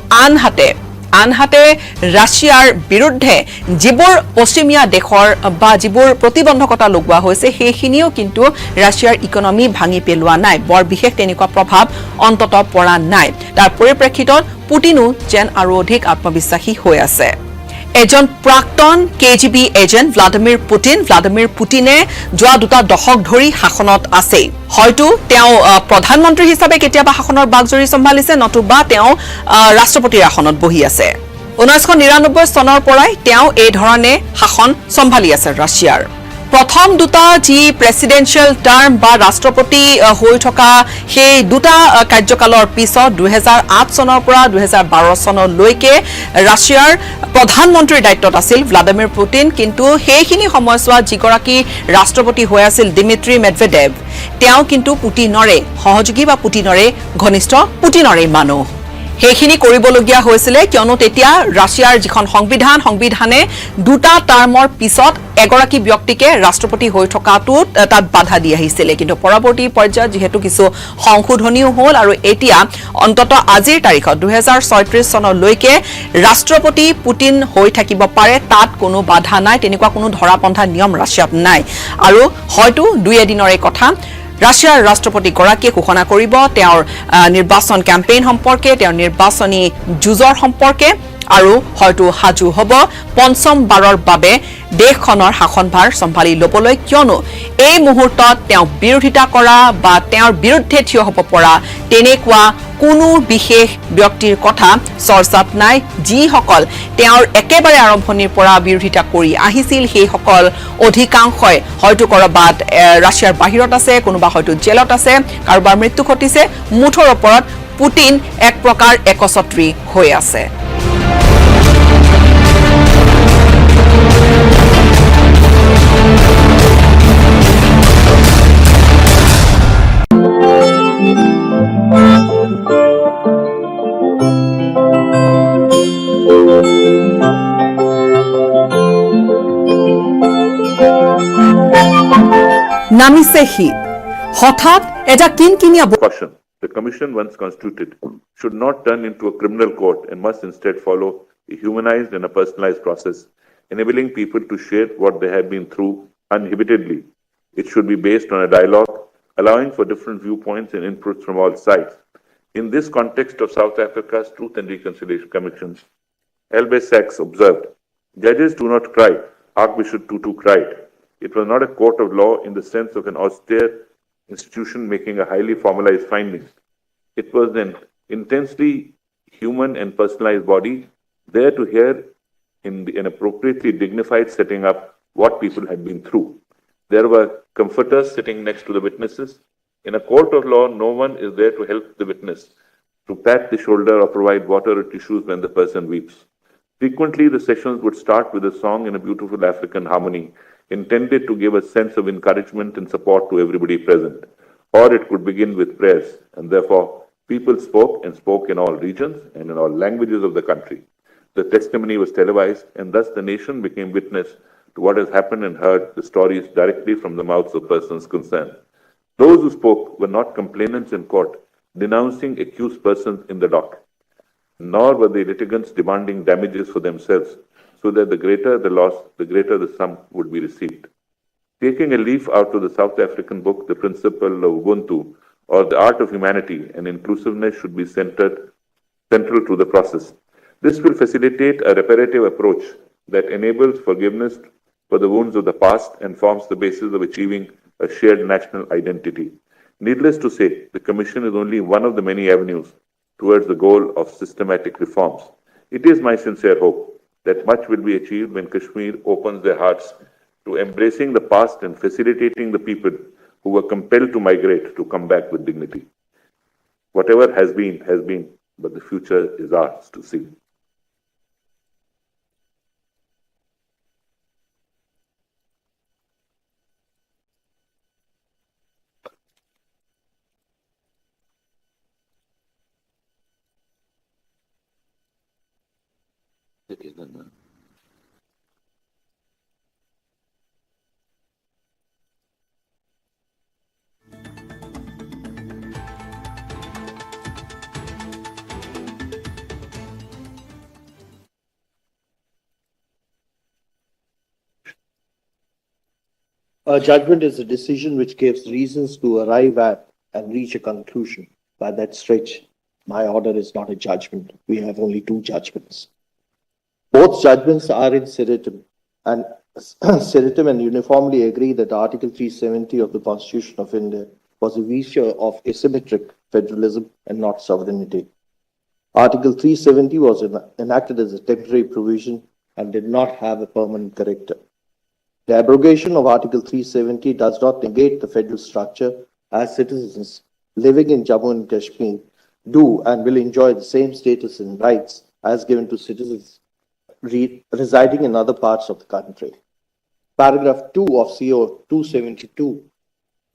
আনহাতে ৰাছিয়াৰ বিৰুদ্ধে যিবোৰ পশ্চিমীয়া দেশৰ বা যিবোৰ প্ৰতিবন্ধকতা লগোৱা হৈছে সেইখিনিও কিন্তু ৰাছিয়াৰ ইকনমি ভাঙি পেলোৱা নাই, বৰ বিশেষ তেনেকুৱা প্ৰভাৱ অন্তত পৰা নাই। তাৰ পৰিপ্ৰেক্ষিতত পুটিনো যেন আৰু অধিক আত্মবিশ্বাসী হৈ আছে। এজন প্ৰাক্তন KGB এজেণ্ট ভ্লাদিমিৰ পুটিনে যোৱা 2 দশক ধৰি শাসনত আছে। হয়তো তেওঁ প্ৰধানমন্ত্ৰী হিচাপে কেতিয়াবা শাসনৰ বাগজৰি চম্ভালিছে, নতুবা তেওঁ ৰাষ্ট্ৰপতিৰ আসনত বহি আছে। 1999 চনৰ পৰাই তেওঁ এই ধৰণে শাসন চম্ভালি আছে ৰাছিয়াৰ। প্ৰথম দুটা যি প্ৰেসিডেন্সিয়েল টাৰ্ম বা ৰাষ্ট্ৰপতি হৈ থকা সেই দুটা কাৰ্যকালৰ পিছত 2008 চনৰ পৰা 2012 চনলৈকে ৰাছিয়াৰ প্ৰধানমন্ত্ৰীৰ দায়িত্বত আছিল ভ্লাদিমিৰ পুটিন কিন্তু সেইখিনি সময়ছোৱাত যিগৰাকী ৰাষ্ট্ৰপতি হৈ আছিল দিমিত্ৰী মেডভেডেভ তেওঁ কিন্তু পুটিনৰে সহযোগী বা পুটিনৰে ঘনিষ্ঠ পুটিনৰে মানুহ সেইখিনি কৰিবলগীয়া হৈছিল কিয়নো তেতিয়া ৰাছিয়াৰ যিখন সংবিধানে দুটা টাৰ্মৰ পিছত এগৰাকী ব্যক্তিকে ৰাষ্ট্ৰপতি হৈ থকাটো তাত বাধা দি আহিছিল কিন্তু পৰৱৰ্তী পৰ্যায়ত যেহেতু কিছু সংশোধনীও হ'ল আৰু এতিয়া অন্তত আজিৰ তাৰিখত 2036 চনলৈকে ৰাষ্ট্ৰপতি পুটিন হৈ থাকিব পাৰে তাত কোনো বাধা নাই তেনেকুৱা কোনো ধৰাপন্থা নিয়ম ৰাছিয়াত নাই আৰু হয়তো দুই এদিনৰে কথা ৰাছিয়াৰ ৰাষ্ট্ৰপতি গৰাকীয়ে ঘোষণা কৰিব তেওঁৰ নিৰ্বাচন কেম্পেইন সম্পৰ্কে তেওঁৰ নিৰ্বাচনী যুঁজৰ সম্পৰ্কে আৰু হয়তো হাজু হ'ব পঞ্চম বাৰৰ বাবে দেশখনৰ শাসনভাৰ সম্ভালি ল'বলৈ কিয়নো এই মুহূৰ্তত তেওঁ বিৰোধিতা কৰা বা তেওঁৰ বিৰুদ্ধে থিয় হ'ব পৰা তেনেকুৱা কোনো বিশেষ ব্যক্তিৰ কথা চৰ্চাত নাই যিসকল তেওঁৰ একেবাৰে আৰম্ভণিৰ পৰা বিৰোধিতা কৰি আহিছিল সেইসকল অধিকাংশই হয়তো কৰবাত ৰাছিয়াৰ বাহিৰত আছে কোনোবা হয়তো জেলত আছে কাৰোবাৰ মৃত্যু ঘটিছে মুঠৰ ওপৰত পুটিন এক প্ৰকাৰ একছত্ৰী হৈ আছে নামিছে হি হঠাৎ এটা কিনকিনিয়া Caution. The Commission, once constituted, should not turn into a criminal court and must instead follow a humanized and a personalized process, enabling people to share what they have been through uninhibitedly. It should be based on a dialogue, allowing for different viewpoints and inputs from all sides. In this context of South Africa's Truth and Reconciliation Commissions, Elbe Sachs observed, "Judges do not cry. Archbishop Tutu cried. It was not a court of law in the sense of an austere institution making a highly formalized findings. It was an intensely human and personalized body there to hear in an appropriately dignified setting up what people had been through. There were comforters sitting next to the witnesses. In a court of law, no one is there to help the witness, to pat the shoulder or provide water or tissues when the person weeps. Frequently, the sessions would start with a song in a beautiful African harmony, intended to give a sense of encouragement and support to everybody present. Or it could begin with prayers, and therefore, people spoke and spoke in all regions and in all languages of the country. The testimony was televised, and thus the nation became witness to what has happened and heard the stories directly from the mouths of persons concerned. Those who spoke were not complainants in court, denouncing accused persons in the dock, nor were the litigants demanding damages for themselves, so that the greater the loss, the greater the sum would be received. Taking a leaf out of the South African book, The Principle of Ubuntu, or The Art of Humanity and Inclusiveness should be central to the process. This will facilitate a reparative approach that enables forgiveness for the wounds of the past and forms the basis of achieving a shared national identity. Needless to say, the Commission is only one of the many avenues towards the goal of systematic reforms. It is my sincere hope that much will be achieved when Kashmir opens their hearts to embracing the past and facilitating the people who were compelled to migrate to come back with dignity. Whatever has been, but the future is ours to see. A judgment is a decision which gives reasons to arrive at and reach a conclusion. By that stretch, my order is not a judgment. We have only two judgments. Both judgments are in seritum and uniformly agree that Article 370 of the Constitution of India was a feature of asymmetric federalism and not sovereignty. Article 370 was enacted as a temporary provision and did not have a permanent character. The abrogation of Article 370 does not negate the federal structure, as citizens living in Jammu and Kashmir do and will enjoy the same status and rights as given to citizens residing in other parts of the country. Paragraph 2 of CO 272,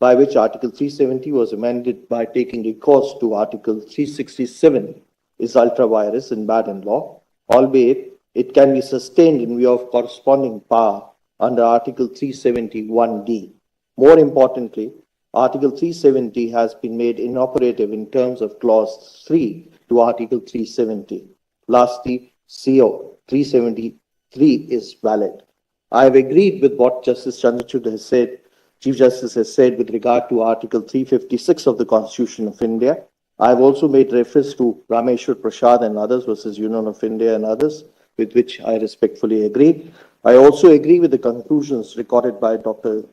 by which Article 370 was amended by taking recourse to Article 367, is ultra-virus and bad in law, albeit it can be sustained in view of corresponding power under Article 371D. More importantly, Article 370 has been made inoperative in terms of Clause 3 to Article 370. Lastly, CO 373 is valid. I have agreed with what Justice Chandrachud has said, Chief Justice has said with regard to Article 356 of the Constitution of India. I have also made reference to Rameshwar Prasad and others versus Union of India and others, with which I respectfully agree. I also agree with the conclusions recorded by Dr.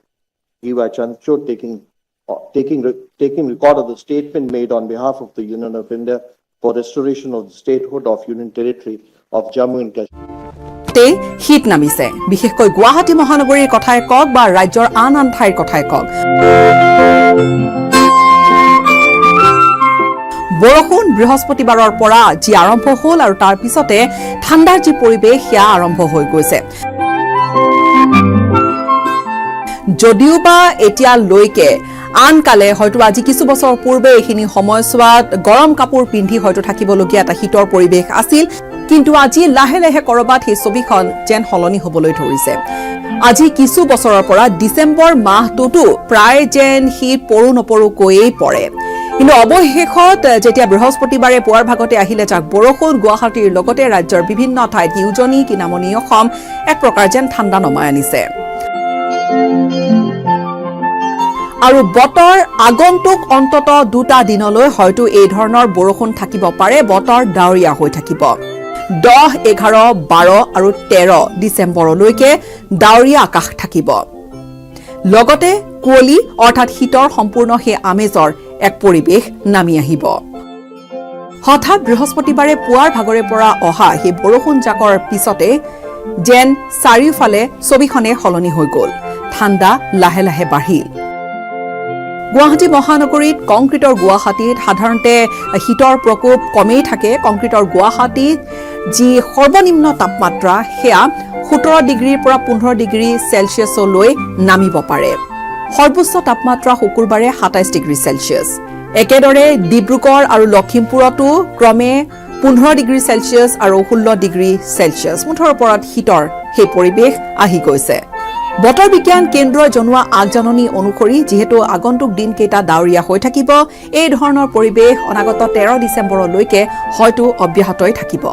G.Y. Chandrachud, taking record of the statement made on behalf of the Union of India for restoration of the statehood of Union Territory of Jammu and Kashmir. শীত নামিছে বিশেষকৈ গুৱাহাটী মহানগৰীৰ কথাই কক বা ৰাজ্যৰ আন আন ঠাইৰ কথাই কক বৰষুণ বৃহস্পতিবাৰৰ পৰা যি আৰম্ভ হ'ল আৰু তাৰ পিছতে ঠাণ্ডাৰ যি পৰিৱেশ সেয়া আৰম্ভ হৈ গৈছে যদিও বা এতিয়া লৈকে আনকালে হয়তো আজি কিছু বছৰ পূৰ্বে এইখিনি সময়ছোৱাত গৰম কাপোৰ পিন্ধি হয়তো থাকিবলগীয়া এটা শীতৰ পৰিৱেশ আছিল কিন্তু আজি লাহে লাহে কৰবাত সেই ছবিখন যেন হলনি হ'বলৈ ধৰিছে আজি কিছু বছৰৰ পৰা ডিসেম্বৰ মাহটোতো প্ৰায় যেন শীত পৰু নপৰু কৈয়ে পৰে কিন্তু অৱশেষত যেতিয়া বৃহস্পতিবাৰে পুৱাৰ ভাগতে আহিলে যাক বৰষুণ গুৱাহাটীৰ লগতে ৰাজ্যৰ বিভিন্ন ঠাইত ইউজনি কিনামনি অসম এক প্ৰকাৰ যেন ঠাণ্ডা নমাই আনিছে আৰু বতৰ আগন্তুক অন্তত দুটা দিনলৈ হয়তো এই ধৰণৰ বৰষুণ থাকিব পাৰে বতৰ ডাৱৰীয়া হৈ থাকিব 10, 11, 12 আৰু 13 ডিসেম্বৰলৈকে ডাৱৰীয়া আকাশ থাকিব লগতে কুঁৱলী অৰ্থাৎ শীতৰ সম্পূৰ্ণ সেই আমেজৰ এক পৰিৱেশ নামি আহিব হঠাৎ বৃহস্পতিবাৰে পুৱাৰ ভাগৰে পৰা অহা সেই বৰষুণ জাকৰ পিছতে যেন চাৰিওফালে ছবিখনে হলনি হৈ গ'ল ঠাণ্ডা লাহে লাহে বাঢ়িল গুৱাহাটী মহানগৰীত কংক্ৰিটৰ গুৱাহাটীত সাধাৰণতে শীতৰ প্ৰকোপ কমেই থাকে কংক্ৰিটৰ গুৱাহাটীত যি সৰ্বনিম্ন তাপমাত্ৰা সেয়া 17 ডিগ্ৰীৰ পৰা 15 ডিগ্ৰী সেলসিয়াছলৈ নামিব পাৰে সৰ্বোচ্চ তাপমাত্ৰা শুকুৰবাৰে 27 ডিগ্ৰী সেলসিয়াছ একেদৰে ডিব্ৰুগড় আৰু লখিমপুৰতো ক্ৰমে 15 ডিগ্ৰী সেলসিয়াছ আৰু 16 ডিগ্ৰী সেলসিয়াছ মুঠৰ ওপৰত শীতৰ সেই পৰিৱেশ আহি গৈছে বতৰ বিজ্ঞান কেন্দ্ৰই জনোৱা আগজাননী অনুসৰি যেহেতু আগন্তুক দিন কেইটা ডাৱৰীয়া হৈ থাকিব এই ধৰণৰ পৰিৱেশ অনাগত 13 ডিসেম্বৰলৈকে হয়তো অব্যাহতই থাকিব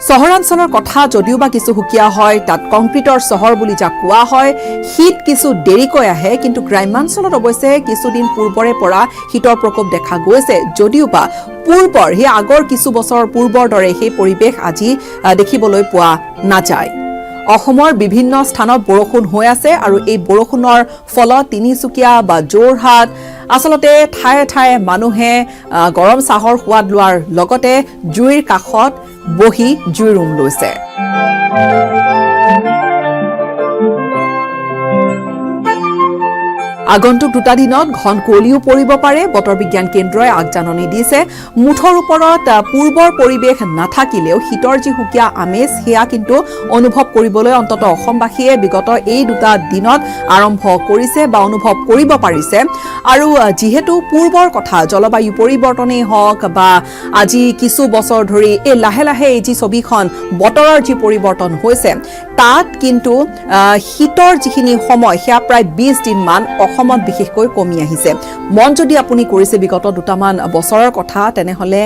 চহৰাঞ্চলৰ কথা যদিও বা কিছু হুকিয়া হয় তাত কংক্ৰিটৰ চহৰ বুলি যাক কোৱা হয় শীত কিছু দেৰিকৈ আহে কিন্তু গ্ৰামাঞ্চলত অৱশ্যে কিছুদিন পূৰ্বৰে পৰা শীতৰ প্ৰকোপ দেখা গৈছে যদিও বা পূৰ্বৰ সেই আগৰ কিছু বছৰ পূৰ্বৰ দৰে সেই পৰিৱেশ আজি দেখিবলৈ পোৱা নাযায় অসমৰ বিভিন্ন স্থানত বৰষুণ হৈ আছে আৰু এই বৰষুণৰ ফলত তিনিচুকীয়া বা জোৰহাট আসলতে ঠায়ে ঠায়ে মানুহে গৰম চাহৰ সোৱাদ লোৱাৰ লগতে জুইৰ কাষত বহি জুইৰ ৰুম লৈছে আগন্তুক দুটা দিনত ঘন কুঁৱলীও পৰিব পাৰে বতৰ বিজ্ঞান কেন্দ্ৰই আগজাননী দিছে মুঠৰ ওপৰত পূৰ্বৰ পৰিৱেশ নাথাকিলেও শীতৰ যি হুকিয়া আমেজ সেয়া কিন্তু অনুভৱ কৰিবলৈ অন্তত অসমবাসীয়ে বিগত এই দুটা দিনত আৰম্ভ কৰিছে বা অনুভৱ কৰিব পাৰিছে আৰু যেহেতু পূৰ্বৰ কথা জলবায়ু পৰিৱৰ্তনেই হওক বা আজি কিছু বছৰ ধৰি এই লাহে লাহে এই যি ছবিখন বতৰৰ যি পৰিৱৰ্তন হৈছে তাত কিন্তু শীতৰ যিখিনি সময় সেয়া প্ৰায় 20 দিন মান অসমত বিশেষকৈ কমি আহিছে মন যদি আপুনি কৰিছে বিগত দুটামান বছৰৰ কথা তেনেহলে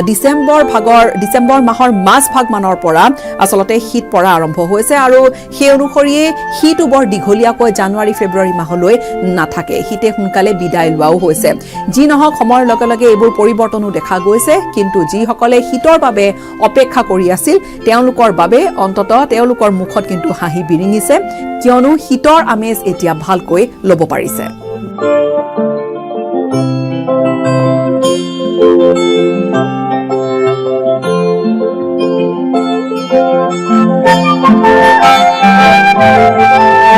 ডিসেম্বৰ মাহৰ মাজ ভাগ মানৰ পৰা আসলতে শীত পৰা আৰম্ভ হৈছে আৰু সেই অনুসৰি শীতটো বৰ দীঘলীয়াকৈ জানুৱাৰী ফেব্ৰুৱাৰী মাহলৈ নাথাকে শীতে সোনকালে বিদায় লোৱাও হৈছে যি নহওক সময়ৰ লগে লগে এইবোৰ পৰিৱৰ্তনো দেখা গৈছে কিন্তু যিসকলে শীতৰ বাবে অপেক্ষা কৰি আছিল তেওঁলোকৰ বাবে অন্তত তেওঁলোকৰ মুখত কিন্তু হাঁহি বিৰিঙিছে কিয়নো শীতৰ আমেজ এতিয়া ভালকৈ ল'ব পাৰিছে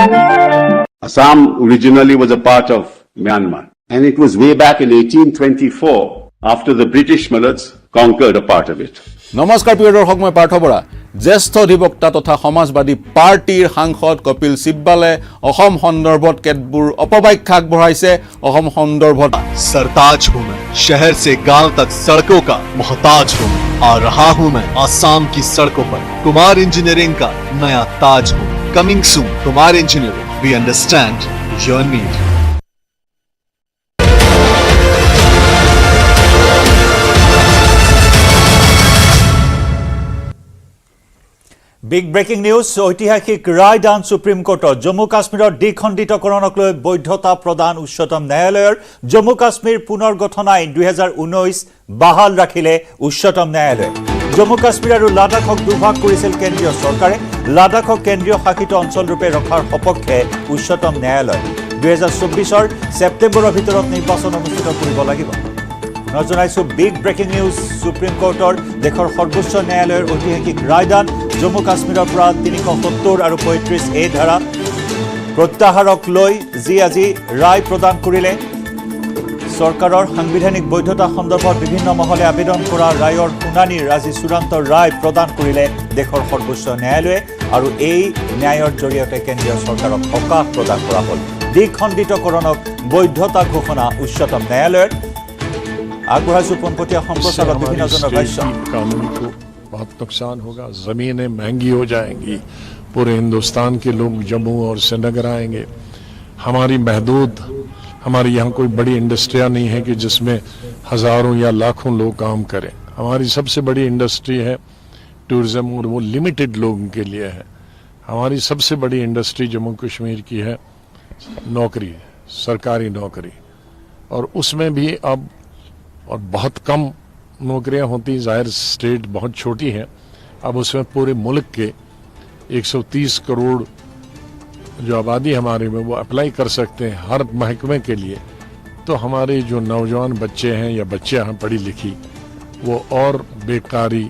Thank you. Assam originally was a part of Myanmar. And it was way back in 1824 after the British Mullahs conquered a part of it. নমস্কাৰ প্ৰিয় দৰ্শক, মই পাৰ্থ বৰা। জ্যেষ্ঠ অধিবক্তা তথা সমাজবাদী পাৰ্টিৰ সাংসদ কপিল সিব্বালে অসম সন্দৰ্ভত কেতবোৰ অপব্যাখ্যা আগবঢ়াইছে। অসম সন্দৰ্ভত सरताज हूँ मैं, शहर से गांव तक सड़कों का मोहताज हूँ मैं। आ रहा हूँ मैं आसाम की सड़कों पर, कुमार इंजीनियरिंग का नया ताज हूँ। Coming soon, Kumar engineering, we understand your need. Big breaking news. ঐতিহাসিক ৰায় দান সুপ্ৰিম কোৰ্টত। জম্মু কাশ্মীৰৰ দ্বিখণ্ডিতকৰণক লৈ বৈধতা প্ৰদান উচ্চতম ন্যায়ালয়ৰ। জম্মু কাশ্মীৰ পুনৰ গঠন আইন 2019 বাহাল ৰাখিলে উচ্চতম ন্যায়ালয়ে। জম্মু কাশ্মীৰ আৰু লাডাখক দুভাগ কৰিছিল কেন্দ্ৰীয় চৰকাৰে। লাডাখক কেন্দ্ৰীয় শাসিত অঞ্চলৰূপে ৰখাৰ সপক্ষে উচ্চতম ন্যায়ালয় 2024 ছেপ্টেম্বৰৰ ভিতৰত নিৰ্বাচন অনুষ্ঠিত কৰিব লাগিব। জনাইছো বিগ ব্ৰেকিং নিউজ। সুপ্ৰিম কোৰ্টৰ দেশৰ সৰ্বোচ্চ ন্যায়ালয়ৰ ঐতিহাসিক ৰায়দান। জম্মু কাশ্মীৰৰ পৰা 370 আৰু 35A ধাৰা প্ৰত্যাহাৰক লৈ যি আজি ৰায় প্ৰদান কৰিলে। চৰকাৰৰ সাংবিধানিক বৈধতা সন্দৰ্ভত বিভিন্ন মহলে আবেদন কৰা ৰায়ৰ শুনানিৰ আজি চূড়ান্ত ৰায় প্ৰদান কৰিলে দেশৰ সৰ্বোচ্চ ন্যায়ালয়ে। আৰু এই ন্যায়ৰ জৰিয়তে কেন্দ্ৰীয় চৰকাৰক সকাহ প্ৰদান কৰা হ'ল। দ্বিখণ্ডিতকৰণক বৈধতা ঘোষণা উচ্চতম ন্যায়ালয়ৰ। আগবঢ়াইছো পোনপটীয়া সম্প্ৰচাৰত বিভিন্নজনৰ ভাষ্য। कानून को बहुत नुकसान होगा, ज़मीनें महंगी हो जाएंगी, पूरे हिंदुस्तान के लोग जम्मू और श्रीनगर आएंगे। हमारी महदूद, हमारी यहाँ कोई बड़ी इंडस्ट्रियाँ नहीं है कि जिसमें हज़ारों या लाखों लोग काम करें। हमारी सबसे बड़ी इंडस्ट्री है टूरिज़्म, और वो लिमिटेड लोगों के लिए है। हमारी सबसे बड़ी इंडस्ट्री जम्मू कश्मीर की है नौकरी, सरकारी नौकरी, और उसमें भी अब और बहुत कम नौकरियां होती, ज़ाहिर स्टेट बहुत छोटी है। अब उसमें पूरे मुल्क के 130 करोड़ जो आबादी हमारे में वो अप्लाई कर सकते हैं हर महकमे के लिए। तो हमारे जो नौजवान बच्चे हैं या बच्चियां हैं पढ़ी लिखी, वो और बेकारी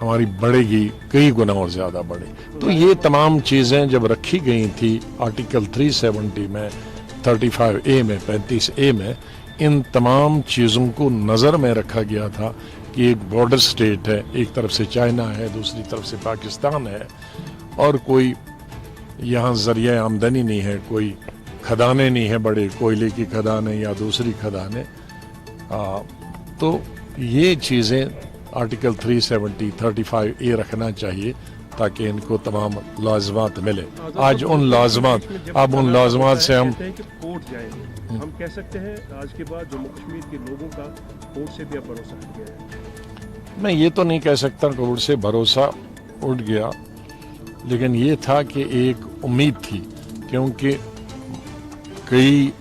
हमारी बढ़ेगी, कई गुना और ज़्यादा बढ़े। तो ये तमाम चीज़ें जब रखी गई थी आर्टिकल 370 में, 35A में, 35A में, इन तमाम चीज़ों को नज़र में रखा गया था कि एक बॉर्डर स्टेट है, एक तरफ से चाइना है, दूसरी तरफ से पाकिस्तान है, और कोई यहाँ ज़रिया आमदनी नहीं है, कोई खदाने नहीं है, बड़े कोयले की खदानें या दूसरी खदानें। तो ये चीज़ें आर्टिकल 370, 35A रखना चाहिए ताकि इनको तमाम लाजमात मिले। आज उन लाजमात, अब उन लाजमात से हम कह सकते हैं आज के बाद जम्मू कश्मीर के लोगों का कोर्ट से भी अब भरोसा उठ गया है। मैं ये तो नहीं कह सकता कोर्ट से भरोसा उठ गया, लेकिन ये था कि एक उम्मीद थी, क्योंकि कई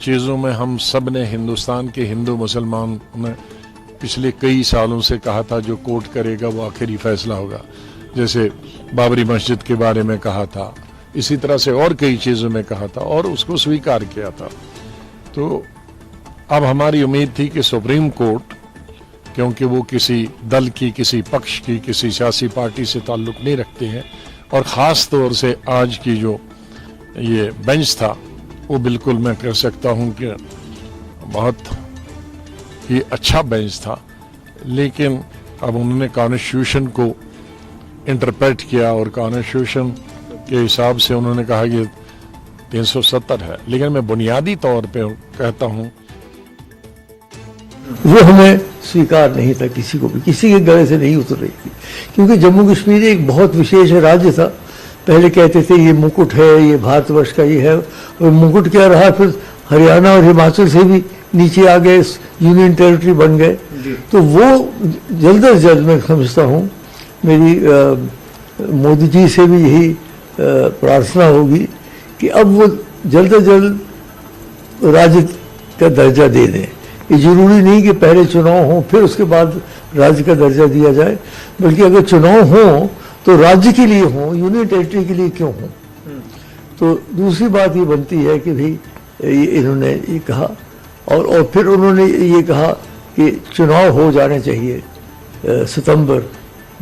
चीज़ों में हम सब ने, हिंदुस्तान के हिंदू मुसलमान ने पिछले कई सालों से कहा था जो कोर्ट करेगा वो आखिरी फैसला होगा। जैसे बाबरी मस्जिद के बारे में कहा था, इसी तरह से और कई चीज़ों में कहा था और उसको स्वीकार किया था। तो अब हमारी उम्मीद थी कि सुप्रीम कोर्ट, क्योंकि वो किसी दल की, किसी पक्ष की, किसी सियासी पार्टी से ताल्लुक़ नहीं रखते हैं, और ख़ास तौर से आज की जो ये बेंच था वो बिल्कुल मैं कह सकता हूँ कि बहुत ही अच्छा बेंच था। लेकिन अब उन्होंने कॉन्स्टिट्यूशन को इंटरप्रेट किया और कॉन्स्टिट्यूशन के हिसाब से उन्होंने कहा कि 370 है, लेकिन मैं बुनियादी तौर पे कहता हूँ वो हमें स्वीकार नहीं था, किसी को भी, किसी के गले से नहीं उतर रही थी, क्योंकि जम्मू कश्मीर एक बहुत विशेष राज्य था। पहले कहते थे ये मुकुट है, ये भारतवर्ष का ये है, और मुकुट क्या रहा, फिर हरियाणा और हिमाचल से भी नीचे आ गए, यूनियन टेरिटरी बन गए। तो वो जल्द अज जल्द मैं समझता हूँ, मेरी मोदी जी से भी यही प्रार्थना होगी कि अब वो जल्द अज जल्द राज्य का दर्जा दे दें। ये जरूरी नहीं कि पहले चुनाव हो फिर उसके बाद राज्य का दर्जा दिया जाए, बल्कि अगर चुनाव हो तो राज्य के लिए हो, यूनियन टेरिटरी के लिए क्यों हो। तो दूसरी बात ये बनती है कि भाई इन्होंने ये कहा, और फिर उन्होंने ये कहा कि चुनाव हो जाने चाहिए सितंबर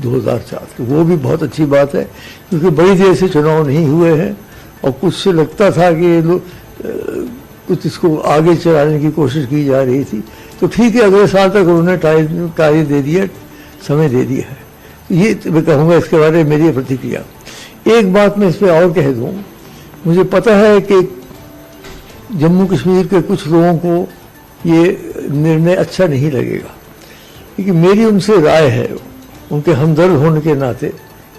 2004। वो भी बहुत अच्छी बात है, क्योंकि बड़ी देर से चुनाव नहीं हुए हैं और कुछ से लगता था कि ये लोग कुछ इसको आगे चलाने की कोशिश की जा रही थी। तो ठीक है, अगले साल तक उन्होंने कार्य दे दिया, समय दे दिया है। ये मैं कहूँगा इसके बारे में मेरी प्रतिक्रिया। एक बात मैं इस पर और कह दूँ, मुझे पता है कि जम्मू कश्मीर के कुछ लोगों को ये निर्णय अच्छा नहीं लगेगा, क्योंकि मेरी उनसे राय है, उनके हमदर्द होने के नाते,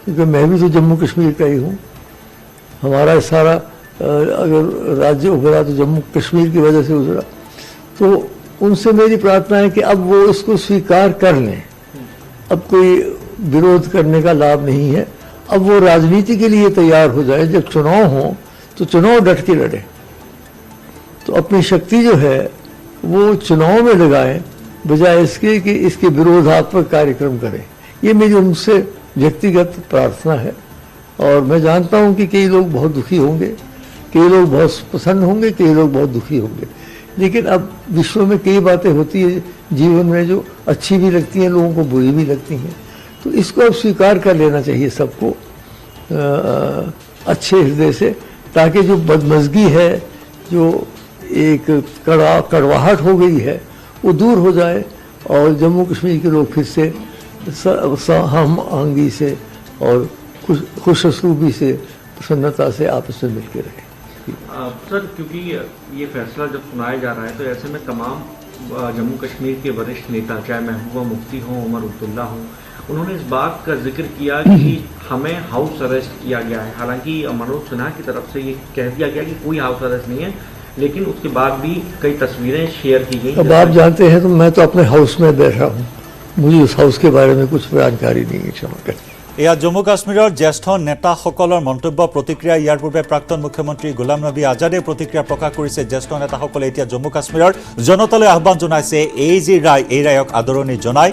क्योंकि मैं भी तो जम्मू कश्मीर का ही हूँ। हमारा सारा अगर राज्य उभरा तो जम्मू कश्मीर की वजह से उभरा। तो उनसे मेरी प्रार्थना है कि अब वो इसको स्वीकार कर लें। अब कोई विरोध करने का लाभ नहीं है। अब वो राजनीति के लिए तैयार हो जाए। जब चुनाव हो तो चुनाव डट के लड़े। तो अपनी शक्ति जो है वो चुनाव में लगाएं, बजाय इसके कि इसके विरोधात्मक कार्यक्रम करें। ये मेरी उनसे व्यक्तिगत प्रार्थना है। और मैं जानता हूं कि कई लोग बहुत दुखी होंगे, कई लोग बहुत प्रसन्न होंगे, कई लोग बहुत दुखी होंगे। लेकिन अब विश्व में कई बातें होती है जीवन में जो अच्छी भी लगती हैं, लोगों को बुरी भी लगती हैं। तो इसको अब स्वीकार कर लेना चाहिए सबको अच्छे हृदय से, ताकि जो बदमज़गी है, जो एक कड़वाहट हो गई है, वो दूर हो जाए और जम्मू कश्मीर के लोग फिर से हम आहंगी से और खुश असलूबी से, प्रसन्नता से आपस में मिलकर रहे। सर, क्योंकि ये फैसला जब सुनाया जा रहा है तो ऐसे में तमाम जम्मू कश्मीर के वरिष्ठ नेता, चाहे महबूबा मुफ्ती हों, उमर अब्दुल्ला हों, उन्होंने इस बात का जिक्र किया कि हमें हाउस अरेस्ट किया गया है। हालांकि मनोज सिन्हा की तरफ से ये कह दिया गया कि कोई हाउस अरेस्ट नहीं है, लेकिन उसके बाद भी कई तस्वीरें शेयर की गई। अब आप जानते हैं, तो मैं तो अपने हाउस में बैठा हूँ, मुझे उस हाउस के बारे में कुछ जानकारी नहीं है। क्षमा करें। এয়া জম্মু কাশ্মীৰৰ জ্যেষ্ঠ নেতাসকলৰ মন্তব্য প্ৰতিক্ৰিয়া। ইয়াৰ পূৰ্বে প্ৰাক্তন মুখ্যমন্ত্ৰী গোলাম নবী আজাদে প্ৰতিক্ৰিয়া প্ৰকাশ কৰিছে। জ্যেষ্ঠ নেতাসকলে এতিয়া জম্মু কাশ্মীৰৰ জনতালৈ আহ্বান জনাইছে, এই যি ৰায়, এই ৰায়ক আদৰণি জনাই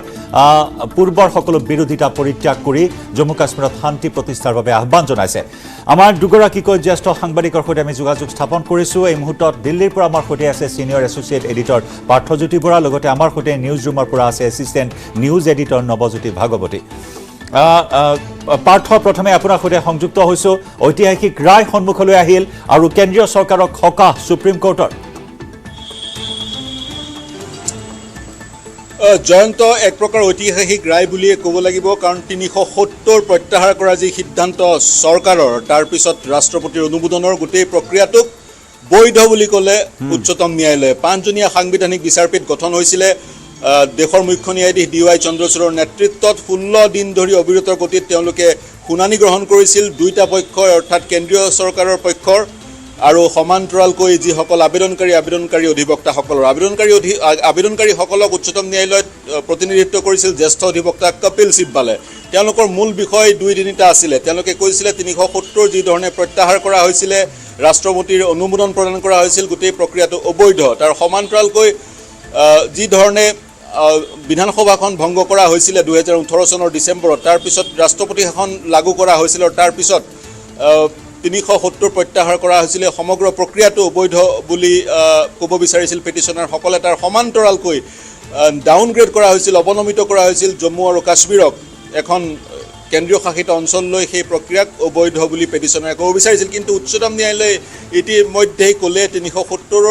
পূৰ্বৰ সকলো বিৰোধিতা পৰিত্যাগ কৰি জম্মু কাশ্মীৰত শান্তি প্ৰতিষ্ঠাৰ বাবে আহ্বান জনাইছে। আমাৰ দুগৰাকীকৈ জ্যেষ্ঠ সাংবাদিকৰ সৈতে আমি যোগাযোগ স্থাপন কৰিছোঁ। এই মুহূৰ্তত দিল্লীৰ পৰা আমাৰ সৈতে আছে senior associate editor Parthajyoti Bora, লগতে আমাৰ সৈতে নিউজ ৰুমৰ পৰা আছে এছিষ্টেণ্ট নিউজ এডিটৰ নৱজ্যোতি ভাগৱতী। পাৰ্থ, প্ৰথমে আপোনাৰ সৈতে সংযুক্ত হৈছোঁ। ঐতিহাসিক ৰায় সন্মুখলৈ আহিল আৰু কেন্দ্ৰীয় চৰকাৰক সকাহ সুপ্ৰিম কোৰ্টৰ। জয়ন্ত, এক প্ৰকাৰ ঐতিহাসিক ৰায় বুলিয়ে ক'ব লাগিব, কাৰণ ৩৭০ প্ৰত্যাহাৰ কৰা যি সিদ্ধান্ত চৰকাৰৰ, তাৰ পিছত ৰাষ্ট্ৰপতিৰ অনুমোদনৰ গোটেই প্ৰক্ৰিয়াটোক বৈধ বুলি ক'লে উচ্চতম ন্যায়ালয়ে। 5জনীয়া সাংবিধানিক বিচাৰপীঠ গঠন হৈছিলে দেশৰ মুখ্য ন্যায়াধীশ DY চন্দ্ৰচূড়ৰ নেতৃত্বত। 16 দিন ধৰি অবিৰত গতিত তেওঁলোকে শুনানি গ্ৰহণ কৰিছিল। দুইটা পক্ষৰ, অৰ্থাৎ কেন্দ্ৰীয় চৰকাৰৰ পক্ষৰ আৰু সমান্তৰালকৈ যিসকল আবেদনকাৰী অধিবক্তাসকলৰ আবেদনকাৰীসকলক উচ্চতম ন্যায়ালয়ত প্ৰতিনিধিত্ব কৰিছিল জ্যেষ্ঠ অধিবক্তা কপিল সিব্বালে। তেওঁলোকৰ মূল বিষয় 2-3টা আছিলে। তেওঁলোকে কৈছিলে 370 যি ধৰণে প্ৰত্যাহাৰ কৰা হৈছিলে, ৰাষ্ট্ৰপতিৰ অনুমোদন প্ৰদান কৰা হৈছিল, গোটেই প্ৰক্ৰিয়াটো অবৈধ। তাৰ সমান্তৰালকৈ যি ধৰণে বিধানসভাখন ভংগ কৰা হৈছিলে 2018 চনৰ ডিচেম্বৰত, তাৰপিছত ৰাষ্ট্ৰপতি শাসন লাগু কৰা হৈছিল, তাৰপিছত 370 প্ৰত্যাহাৰ কৰা হৈছিলে। সমগ্ৰ প্ৰক্ৰিয়াটো অবৈধ বুলি ক'ব বিচাৰিছিল পিটিশ্যনাৰসকলে। তাৰ সমান্তৰালকৈ ডাউনগ্ৰেড কৰা হৈছিল, অৱনমিত কৰা হৈছিল জম্মু আৰু কাশ্মীৰক এখন কেন্দ্ৰীয় শাসিত অঞ্চললৈ। সেই প্ৰক্ৰিয়াক অবৈধ বুলি পিটিশ্যনাৰে ক'ব বিচাৰিছিল। কিন্তু উচ্চতম ন্যায়ালয়ে ইতিমধ্যেই ক'লে 370ৰ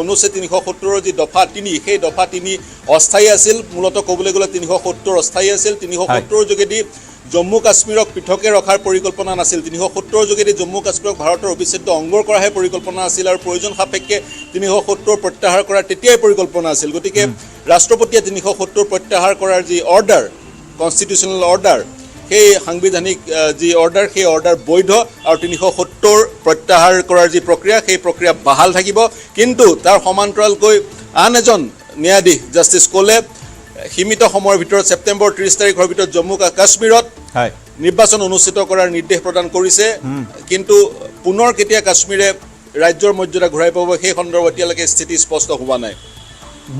অনুচ্ছেদ 370ৰ যি দফা 3, সেই দফা 3 অস্থায়ী আছিল। মূলতঃ ক'বলৈ গ'লে 370 অস্থায়ী আছিল। 370ৰ যোগেদি জম্মু কাশ্মীৰক পৃথকে ৰখাৰ পৰিকল্পনা নাছিল। 370ৰ যোগেদি জম্মু কাশ্মীৰক ভাৰতৰ অবিচ্ছেদ্য অংগৰ কৰাহে পৰিকল্পনা আছিল আৰু প্ৰয়োজন সাপেক্ষে 370 প্ৰত্যাহাৰ কৰাৰ তেতিয়াই পৰিকল্পনা আছিল। গতিকে ৰাষ্ট্ৰপতিয়ে 370 প্ৰত্যাহাৰ কৰাৰ যি অৰ্ডাৰ, কনষ্টিটিউশ্যনেল অৰ্ডাৰ, সেই সাংবিধানিক যি অৰ্ডাৰ, সেই অৰ্ডাৰ বৈধ আৰু 370 প্ৰত্যাহাৰ কৰাৰ যি প্ৰক্ৰিয়া, সেই প্ৰক্ৰিয়া বাহাল থাকিব। কিন্তু তাৰ সমান্তৰালকৈ আন এজন ন্যায়াধীশ জাষ্টিছ ক'লে সীমিত সময়ৰ ভিতৰত ছেপ্টেম্বৰ 30 তাৰিখৰ ভিতৰত জম্মু কাশ্মীৰত নিৰ্বাচন অনুষ্ঠিত কৰাৰ নিৰ্দেশ প্ৰদান কৰিছে। কিন্তু পুনৰ কেতিয়া কাশ্মীৰে ৰাজ্যৰ মৰ্যাদা ঘূৰাই পাব সেই সন্দৰ্ভত এতিয়ালৈকে স্থিতি স্পষ্ট হোৱা নাই।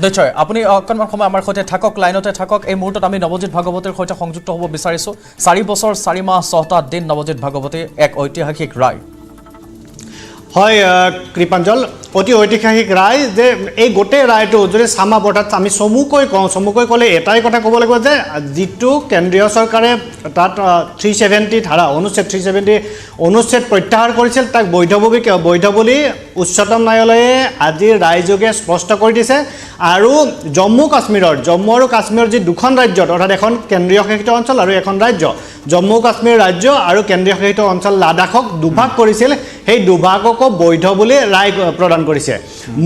নিশ্চয়, আপুনি অকণমান সময় আমাৰ সৈতে থাকক, লাইনতে থাকক। এই মুহূৰ্তত আমি নৱজিৎ ভাগৱতীৰ সৈতে সংযুক্ত হ'ব বিচাৰিছোঁ। 4 বছৰ 4 মাহ 6টা দিন নৱজিৎ ভাগৱতী, এক ঐতিহাসিক ৰায়। হয় কৃপাঞ্জল অতি ঐতিহাসিক ৰায় যে এই গোটেই ৰায়টো যদি চামা অৰ্থাৎ আমি চমুকৈ ক'লে এটাই কথা ক'ব লাগিব যে যিটো কেন্দ্ৰীয় চৰকাৰে তাত 370 ধাৰা অনুচ্ছেদ 370 অনুচ্ছেদ প্ৰত্যাহাৰ কৰিছিল তাক বৈধ বুলি উচ্চতম ন্যায়ালয়ে আজি ৰায়যোগে স্পষ্ট কৰি দিছে আৰু জম্মু আৰু কাশ্মীৰৰ যি দুখন ৰাজ্যত অৰ্থাৎ এখন কেন্দ্ৰীয় শাসিত অঞ্চল আৰু এখন ৰাজ্য জম্মু কাশ্মীৰ ৰাজ্য আৰু কেন্দ্ৰীয় শাসিত অঞ্চল লাডাখক দুভাগ কৰিছিল সেই দুভাগকো বৈধ বুলি ৰায় প্ৰদান কৰিছে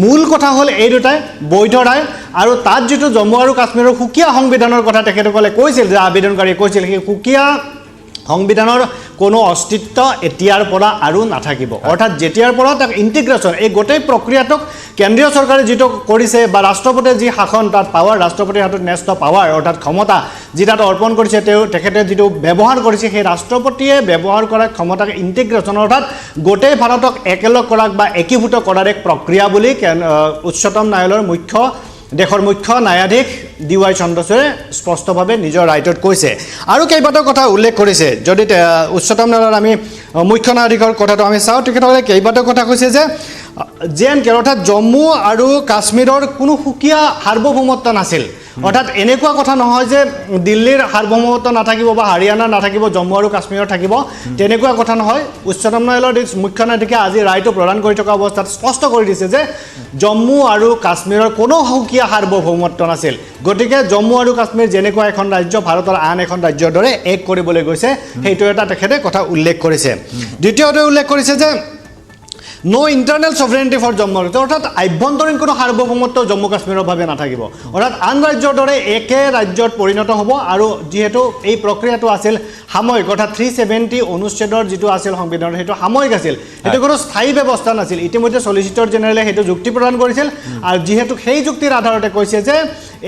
মূল কথা হ'ল এই দুটাই বৈধ ৰায় আৰু তাত যেটো জম্মু আৰু কাশ্মীৰৰ সুকীয়া সংবিধানৰ কথা তেখেতসকলে কৈছিল যে আবেদনকাৰী কৈছিল সেই সুকীয়া সংবিধানৰ কোনো অস্তিত্ব এতিয়াৰ পৰা আৰু নাথাকিব অৰ্থাৎ যেতিয়াৰ পৰা তাক ইন্টিগ্ৰেশ্যন এই গোটেই প্ৰক্ৰিয়াটোক কেন্দ্ৰীয় চৰকাৰে যেটো কৰিছে বা ৰাষ্ট্ৰপতিয়ে যি শাসন তাত পাৱাৰ ৰাষ্ট্ৰপতিৰ হাতত ন্যস্ত পাৱাৰ অৰ্থাৎ ক্ষমতা যেটা অৰ্পণ কৰিছে তেখেতে যেটো ব্যৱহাৰ কৰিছে সেই ৰাষ্ট্ৰপতিয়ে ব্যৱহাৰ কৰা ক্ষমতাক ইন্টিগ্ৰেশ্যন অৰ্থাৎ গোটেই ভাৰতক একেলগ কৰাক বা একীভূত কৰাৰ এক প্ৰক্ৰিয়া বুলি উচ্চতম ন্যায়ালয়ৰ দেশৰ মুখ্য ন্যায়াধীশ DY চন্দ্ৰচূড়ে স্পষ্টভাৱে নিজৰ ৰায়টোত কৈছে আৰু কেইবাটাও কথা উল্লেখ কৰিছে যদি উচ্চতম ন্যায়ালয়ৰ আমি মুখ্য ন্যায়াধীশৰ কথাটো আমি চাওঁ তেখেতসকলে কেইবাটাও কথা কৈছে যে অৰ্থাৎ জম্মু আৰু কাশ্মীৰৰ কোনো সুকীয়া সাৰ্বভৌমত্ব নাছিল অৰ্থাৎ এনেকুৱা কথা নহয় যে দিল্লীৰ সাৰ্বভৌমত্ব নাথাকিব বা হাৰিয়ানা নাথাকিব জম্মু আৰু কাশ্মীৰৰ থাকিব তেনেকুৱা কথা নহয় উচ্চতম ন্যায়ালয়ৰ মুখ্য ন্যায়াধীশে আজি ৰায়টো প্ৰদান কৰি থকা অৱস্থাত স্পষ্ট কৰি দিছে যে জম্মু আৰু কাশ্মীৰৰ কোনো সুকীয়া সাৰ্বভৌমত্ব নাছিল গতিকে জম্মু আৰু কাশ্মীৰ যেনেকুৱা এখন ৰাজ্য ভাৰতৰ আন এখন ৰাজ্যৰ দৰে এক কৰিবলৈ গৈছে সেইটো এটা তেখেতে কথা উল্লেখ কৰিছে দ্বিতীয়তে উল্লেখ কৰিছে যে নো ইন্টাৰনেল সভৰেনিটি ফৰ জম্মু অৰ্থাৎ আভ্যন্তৰীণ কোনো সাৰ্বভৌমত্ব জম্মু কাশ্মীৰৰ ভাৱে নাথাকিব অৰ্থাৎ আন ৰাজ্যৰ দৰে একে ৰাজ্যত পৰিণত হ'ব আৰু যিহেতু এই প্ৰক্ৰিয়াটো আছিল সাময়িক অৰ্থাৎ 370 অনুচ্ছেদৰ যেটো আছিল সংবিধানৰ সেইটো সাময়িক আছিল সেইটো কোনো স্থায়ী ব্যৱস্থা নাছিল ইতিমধ্যে সলিচিটৰ জেনেৰেলে সেইটো যুক্তি প্ৰদান কৰিছিল আৰু যিহেতু সেই যুক্তিৰ আধাৰতে কৈছে যে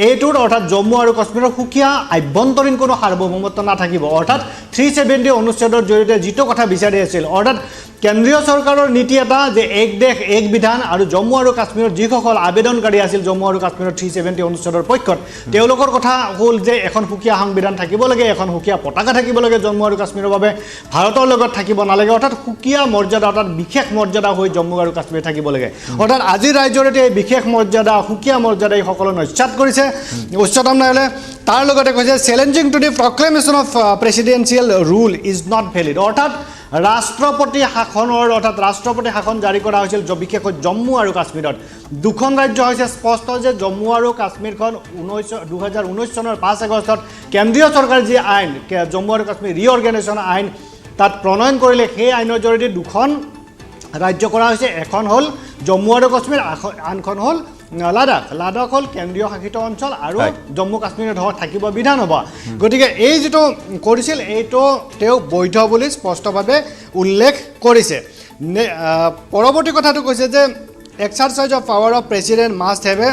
এইটোৰ অৰ্থাৎ জম্মু আৰু কাশ্মীৰৰ সুকীয়া আভ্যন্তৰীণ কোনো সাৰ্বভৌমত্ব নাথাকিব অৰ্থাৎ 370 অনুচ্ছেদৰ জৰিয়তে যেটো কথা বিচাৰি আছিল অৰ্থাৎ কেন্দ্ৰীয় চৰকাৰৰ নীতি এটা যে এক দেশ এক বিধান আৰু জম্মু আৰু কাশ্মীৰৰ যিসকল আবেদনকাৰী আছিল জম্মু আৰু কাশ্মীৰৰ 370 অনুচ্ছেদৰ পক্ষত তেওঁলোকৰ কথা হ'ল যে এখন সুকীয়া সংবিধান থাকিব লাগে এখন সুকীয়া পতাকা থাকিব লাগে জম্মু আৰু কাশ্মীৰৰ বাবে ভাৰতৰ লগত থাকিব নালাগে অৰ্থাৎ সুকীয়া মৰ্যাদা অৰ্থাৎ বিশেষ মৰ্যাদা হৈ জম্মু আৰু কাশ্মীৰ থাকিব লাগে অৰ্থাৎ আজি ৰাজ্যৰ এই বিশেষ মৰ্যাদা সুকীয়া মৰ্যাদা এই সকলো নস্যাৎ কৰিছে উচ্চতম ন্যায়ালয়ে তাৰ লগতে কৈছে challenging to the proclamation of presidential rule is not valid অৰ্থাৎ ৰাষ্ট্ৰপতি শাসন জাৰি কৰা হৈছিল বিশেষকৈ জম্মু আৰু কাশ্মীৰত দুখন ৰাজ্য হৈছে স্পষ্ট যে জম্মু আৰু কাশ্মীৰখন 2019 চনৰ 5 আগষ্টত কেন্দ্ৰীয় চৰকাৰে যি আইন জম্মু আৰু কাশ্মীৰ ৰিঅৰ্গেনাইজেশ্যন আইন তাত প্ৰণয়ন কৰিলে সেই আইনৰ জৰিয়তে দুখন ৰাজ্য কৰা হৈছে এখন হ'ল জম্মু আৰু কাশ্মীৰ আনখন হ'ল লাডাখ হ'ল কেন্দ্ৰীয় শাসিত অঞ্চল আৰু জম্মু কাশ্মীৰত থাকিব বিধানসভা গতিকে এই যেটো কৰিছিল এইটো তেওঁ বৈধ বুলি স্পষ্টভাৱে উল্লেখ কৰিছে পৰৱৰ্তী কথাটো কৈছে যে exercise of power of president must have a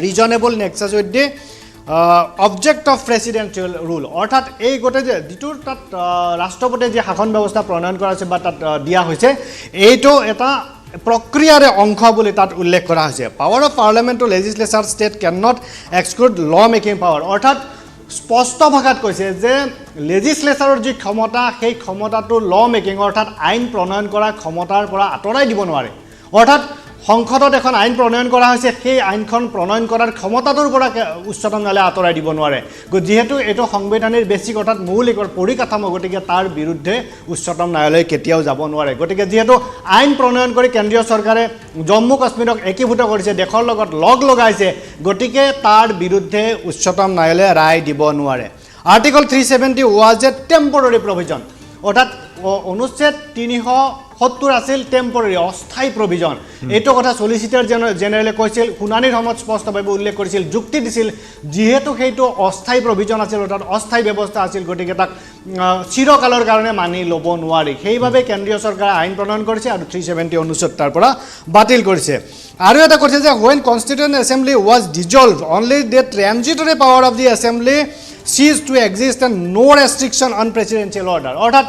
reasonable nexus with the object of presidential rule অৰ্থাৎ এই গোটেই যে যিটো তাত ৰাষ্ট্ৰপতিয়ে যে শাসন ব্যৱস্থা প্ৰণয়ন কৰা হৈছে বা তাত দিয়া হৈছে এইটো এটা প্ৰক্ৰিয়াৰে অংশ বুলি তাত উল্লেখ কৰা হৈছে power of parliament to legislature state can not exclude law making power অৰ্থাৎ স্পষ্ট ভাষাত কৈছে যে লেজিসলেচাৰৰ যি ক্ষমতা সেই ক্ষমতাটো ল মেকিং অৰ্থাৎ আইন প্ৰণয়ন কৰা ক্ষমতাৰ পৰা আঁতৰাই দিব নোৱাৰে অৰ্থাৎ সংসদত এখন আইন প্ৰণয়ন কৰা হৈছে সেই আইনখন প্ৰণয়ন কৰাৰ ক্ষমতাটোৰ পৰা উচ্চতম ন্যায়ালয়ে আঁতৰাই দিব নোৱাৰে যেহেতু এইটো সংবিধানৰ বেছিক অৰ্থাৎ মৌলিক পৰিকাঠামো গতিকে তাৰ বিৰুদ্ধে উচ্চতম ন্যায়ালয়ে কেতিয়াও যাব নোৱাৰে গতিকে যেহেতু আইন প্ৰণয়ন কৰি কেন্দ্ৰীয় চৰকাৰে জম্মু কাশ্মীৰক একীভূত কৰিছে দেশৰ লগত লগাইছে গতিকে তাৰ বিৰুদ্ধে উচ্চতম ন্যায়ালয়ে ৰায় দিব নোৱাৰে article 370 was a temporary provision অৰ্থাৎ অনুচ্ছেদ 370 আছিল টেম্পৰাৰী অস্থায়ী প্ৰভিজন এইটো কথা সলিচিটৰ জেনেৰেলে কৈছিল শুনানিৰ সময়ত স্পষ্টভাৱে উল্লেখ কৰিছিল যুক্তি দিছিল যেহেতু সেইটো অস্থায়ী প্ৰভিজন আছিল অৰ্থাৎ অস্থায়ী ব্যৱস্থা আছিল গতিকে তাক চিৰকালৰ কাৰণে মানি ল'ব নোৱাৰি সেইভাৱে কেন্দ্ৰীয় চৰকাৰে আইন প্ৰণয়ন কৰিছে আৰু 370 অনুচ্ছেদ তাৰ পৰা বাতিল কৰিছে আৰু এটা কৈছে যে when constituent assembly was dissolved only the transitory power of the assembly ceased to exist and no restriction on presidential order অৰ্থাৎ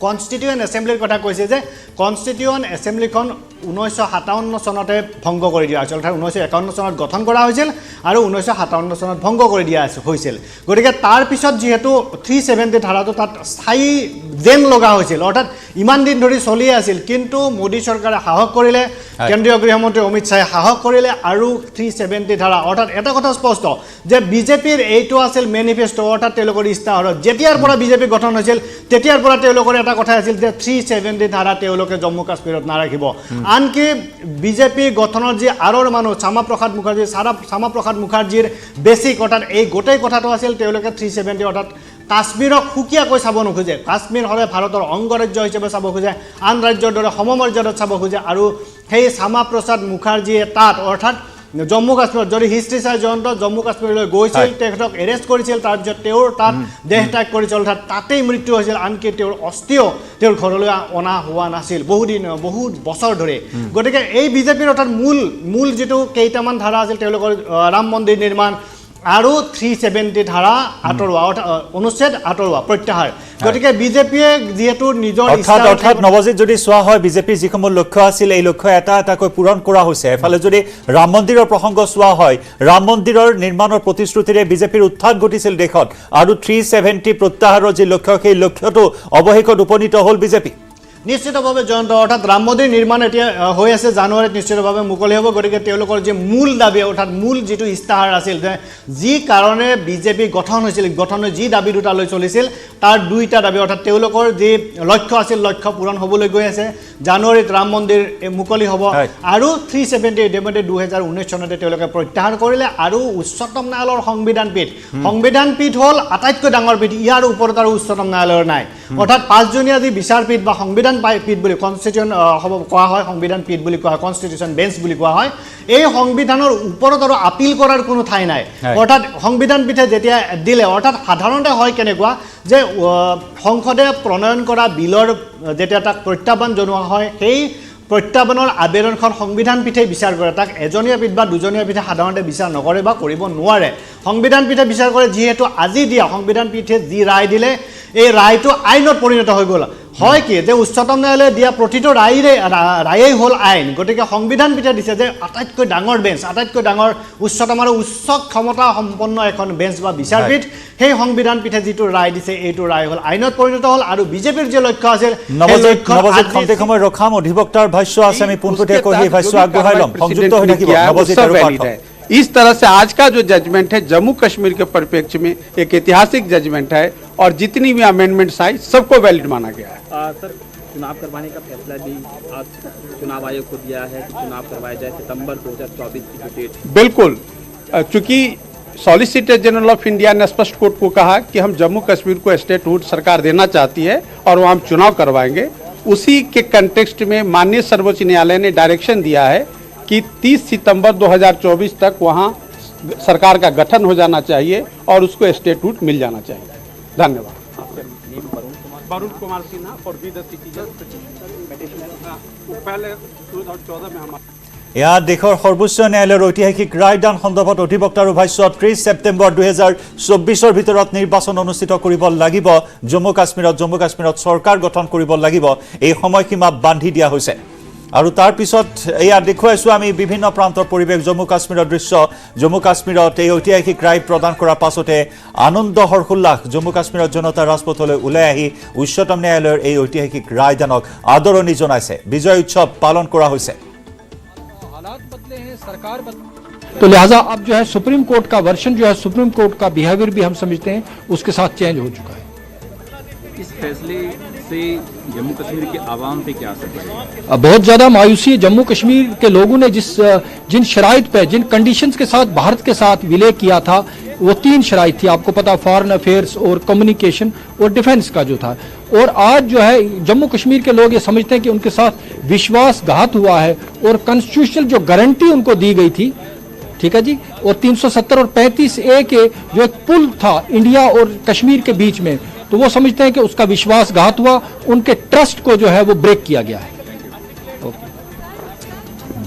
কনষ্টিটিউয়েণ্ট এছেম্বলিৰ কথা কৈছে যে কনষ্টিটিউয়েণ্ট এছেম্বলিখন 1957 চনতে ভংগ কৰি দিয়া হৈছিল, অৰ্থাৎ 1951 চনত গঠন কৰা হৈছিল আৰু 1957 চনত ভংগ কৰি দিয়া হৈছিল। গতিকে তাৰ পিছত যিহেতু 370 ধাৰাটো তাত স্থায়ী যেন লগা হৈছিল, অৰ্থাৎ ইমান দিন ধৰি চলি আছিল, কিন্তু মোদী চৰকাৰে সাহস কৰিলে, কেন্দ্ৰীয় গৃহমন্ত্ৰী অমিত শ্বাহে সাহস কৰিলে আৰু 370 ধাৰা, অৰ্থাৎ এটা কথা স্পষ্ট যে বিজেপিৰ এইটো আছিল মেনিফেষ্টো, অৰ্থাৎ তেওঁলোকৰ ইস্তাহাৰত যেতিয়াৰ পৰা বিজেপি গঠন হৈছিল তেতিয়াৰ পৰা তেওঁলোকৰ এটা কথা আছিল যে 370 ধাৰা তেওঁলোকে জম্মু কাশ্মীৰত নাৰাখিব। আনকি বিজেপি গঠনৰ যি আৰৰ মানুহ শ্যামা প্ৰসাদ মুখাৰ্জীৰ বেছিক, অৰ্থাৎ এই গোটেই কথাটো আছিল তেওঁলোকে 370, অৰ্থাৎ কাশ্মীৰক সুকীয়াকৈ চাব নোখোজে, কাশ্মীৰ হ'লে ভাৰতৰ অংগৰাজ্য হিচাপে চাব খোজে, আন ৰাজ্যৰ দৰে সমমৰ্যাদাত চাব খোজে। আৰু সেই শ্যামা প্ৰসাদ মুখাৰ্জীয়ে তাত অৰ্থাৎ জম্মু কাশ্মীৰত যদি হিষ্ট্ৰী চাই জয়ন্ত জম্মু কাশ্মীৰলৈ গৈছিল, তেখেতক এৰেষ্ট কৰিছিল, তাৰপিছত তেওঁৰ তাত দেহ ত্যাগ কৰিছিল, অৰ্থাৎ তাতেই মৃত্যু হৈছিল। আনকি তেওঁৰ অস্থিও তেওঁৰ ঘৰলৈ অনা হোৱা নাছিল বহুত বছৰ ধৰি। গতিকে এই বিজেপিৰ অৰ্থাৎ মূল যিটো কেইটামান ধাৰা আছিল তেওঁলোকৰ ৰাম মন্দিৰ নিৰ্মাণ আৰু 370 ধাৰা আঁতৰোৱা, অনুচ্ছেদ আঁতৰোৱা, প্ৰত্যাহাৰ। গতিকে বিজেপিয়ে যিহেতু নিজৰ অৰ্থাৎ নৱজিৎ যদি চোৱা হয় বিজেপিৰ যিসমূহ লক্ষ্য আছিল এই লক্ষ্য এটা এটাকৈ পূৰণ কৰা হৈছে। এফালে যদি ৰাম মন্দিৰৰ প্ৰসংগ চোৱা হয়, ৰাম মন্দিৰৰ নিৰ্মাণৰ প্ৰতিশ্ৰুতিৰে বিজেপিৰ উত্থান ঘটিছিল দেশত, আৰু 370 প্ৰত্যাহাৰৰ যি লক্ষ্য সেই লক্ষ্যটো অৱশেষত উপনীত হ'ল বিজেপি। নিশ্চিতভাৱে জয়ন্ত, অৰ্থাৎ ৰাম মন্দিৰ নিৰ্মাণ এতিয়া হৈ আছে, জানুৱাৰীত নিশ্চিতভাৱে মুকলি হ'ব। গতিকে তেওঁলোকৰ যি মূল দাবী, অৰ্থাৎ মূল যিটো ইস্তাহাৰ আছিল যে যি কাৰণে বিজেপি গঠন হৈছিল, গঠনৰ যি দাবী দুটা লৈ চলিছিল তাৰ দুইটা দাবী, অৰ্থাৎ তেওঁলোকৰ যি লক্ষ্য আছিল লক্ষ্য পূৰণ হ'বলৈ গৈ আছে। জানুৱাৰীত ৰাম মন্দিৰ মুকলি হ'ব আৰু 370 ইতিমধ্যে 2019 চনতে তেওঁলোকে প্ৰত্যাহাৰ কৰিলে। আৰু উচ্চতম ন্যায়ালয়ৰ সংবিধান পীঠ হ'ল আটাইতকৈ ডাঙৰ পীঠ, ইয়াৰ ওপৰত আৰু উচ্চতম ন্যায়ালয়ৰ নাই। অৰ্থাৎ 5জনীয়া যি বিচাৰপীঠ বা সংবিধান পীঠ বুলি কনষ্টিটিউশ্যন কোৱা হয়, সংবিধান পীঠ বুলি কোৱা হয়, কনষ্টিটিউশ্যন বেঞ্চ বুলি কোৱা হয়, এই সংবিধানৰ ওপৰত আৰু আপিল কৰাৰ কোনো ঠাই নাই। অৰ্থাৎ সংবিধান পীঠে যেতিয়া দিলে, অৰ্থাৎ সাধাৰণতে হয় কেনেকুৱা যে সংসদে প্ৰণয়ন কৰা বিলৰ যেতিয়া তাক প্ৰত্যাহ্বান জনোৱা হয়, সেই প্ৰত্যাহ্বানৰ আবেদনখন সংবিধান পীঠে বিচাৰ কৰে, তাক এজনীয়া পীঠ বা দুজনীয়া পীঠে সাধাৰণতে বিচাৰ নকৰে বা কৰিব নোৱাৰে। সংবিধান পীঠে বিচাৰ কৰে, যিহেতু আজি দিয়া সংবিধান পীঠে যি ৰায় দিলে এই ৰায়টো আইনত পৰিণত হৈ গ'ল। হয় কি যে উচ্চতম ন্যায়ালয়ে দিয়া প্ৰতিটো ৰায়েই হ'ল আইন। গতিকে সংবিধান পীঠে দিছে যে আটাইতকৈ ডাঙৰ বেঞ্চ, আটাইতকৈ ডাঙৰ উচ্চতম আৰু উচ্চ ক্ষমতা সম্পন্ন এখন বেঞ্চ বা বিচাৰপীঠ, সেই সংবিধান পীঠে যিটো ৰায় দিছে এইটো ৰায় হ'ল আইনত পৰিণত হ'ল। আৰু বিজেপিৰ যে লক্ষ্য আছিল নৱজিৎ সময় ৰখাম, অধিবক্তাৰ ভাষ্য আছে, আমি পোনপটীয়াকৈ সেই ভাষ্য আগবঢ়াই ল'ম, সংযুক্ত হৈ থাকিব নৱজিৎ আৰু পাৰ্থ। इस तरह से आज का जो जजमेंट है जम्मू कश्मीर के परिप्रेक्ष्य में एक ऐतिहासिक जजमेंट है और जितनी भी अमेंडमेंट्स आई सबको वैलिड माना गया है। सर, चुनाव करवाने का फैसला भी आज चुनाव आयोग को दिया है कि चुनाव करवाया जाए सितंबर 2024 की डेट। बिल्कुल, चूंकि सॉलिसिटर जनरल ऑफ इंडिया ने स्पष्ट कोर्ट को कहा कि हम जम्मू कश्मीर को स्टेटहुड सरकार देना चाहती है और वहाँ हम चुनाव करवाएंगे। उसी के कंटेक्स्ट में माननीय सर्वोच्च न्यायालय ने डायरेक्शन दिया है कि 30 सितंबर 2024 तक वहाँ सरकार का गठन हो जाना चाहिए और उसको स्टेटहुड मिल जाना चाहिए। धन्यवाद। Varun Kumar Sinha for be the citizen पहले 2014 में हमारा এয়া দেশৰ সৰ্বোচ্চ ন্যায়ালয়ৰ ঐতিহাসিক ৰায়দান সন্দৰ্ভত অধিবক্তাৰ ভাষ্য 30 ছেপ্টেম্বৰ 2024 ভিতৰত নিৰ্বাচন অনুষ্ঠিত কৰিব লাগিব, জম্মু কাশ্মীৰত চৰকাৰ গঠন কৰিব লাগিব, এই সময়সীমা বান্ধি দিয়া হৈছে। আৰু তাৰ পিছত এয়া দেখুৱাইছো আমি বিভিন্ন প্ৰান্তৰ পৰিৱেশ, জম্মু কাশ্মীৰৰ দৃশ্য। জম্মু কাশ্মীৰত এই ঐতিহাসিক ৰায় প্ৰদান কৰাৰ পাছতে আনন্দ হৰ্ষোল্লাস, জম্মু কাশ্মীৰৰ জনতা ৰাজপথলৈ ওলাই আহি উচ্চতম ন্যায়ালয়ৰ এই ঐতিহাসিক ৰায়দানক আদৰণি জনাইছে। বিজয় উৎসৱ পালন কৰা হৈছে। तो लिहाजा अब जो है सुप्रीम कोर्ट का वर्षन जो है, सुप्रीम कोर्ट का बिहेवियर भी हम समझते हैं उसके साथ चेंज हो चुका है। इस फैसले से जम्मू कश्मीर के आवाम पे क्या असर पड़ेगा? बहुत ज़्यादा मायूसी है। जम्मू कश्मीर के लोगों ने जिन शराइत पे, जिन कंडीशंस के साथ भारत के साथ विलय किया था, वो 3 शराइत थी, आपको पता, फॉरेन अफेयर्स और कम्युनिकेशन और डिफेंस का जो था। और आज जो है जम्मू कश्मीर के लोग ये समझते हैं कि उनके साथ विश्वासघात हुआ है और कॉन्स्टिट्यूशनल जो गारंटी उनको दी गई थी, ठीक है जी, और 370 और 35A के जो एक पुल था इंडिया और कश्मीर के बीच में, तो वो समझते हैं कि उसका विश्वासघात हुआ, उनके ट्रस्ट को जो है वो ब्रेक किया गया है।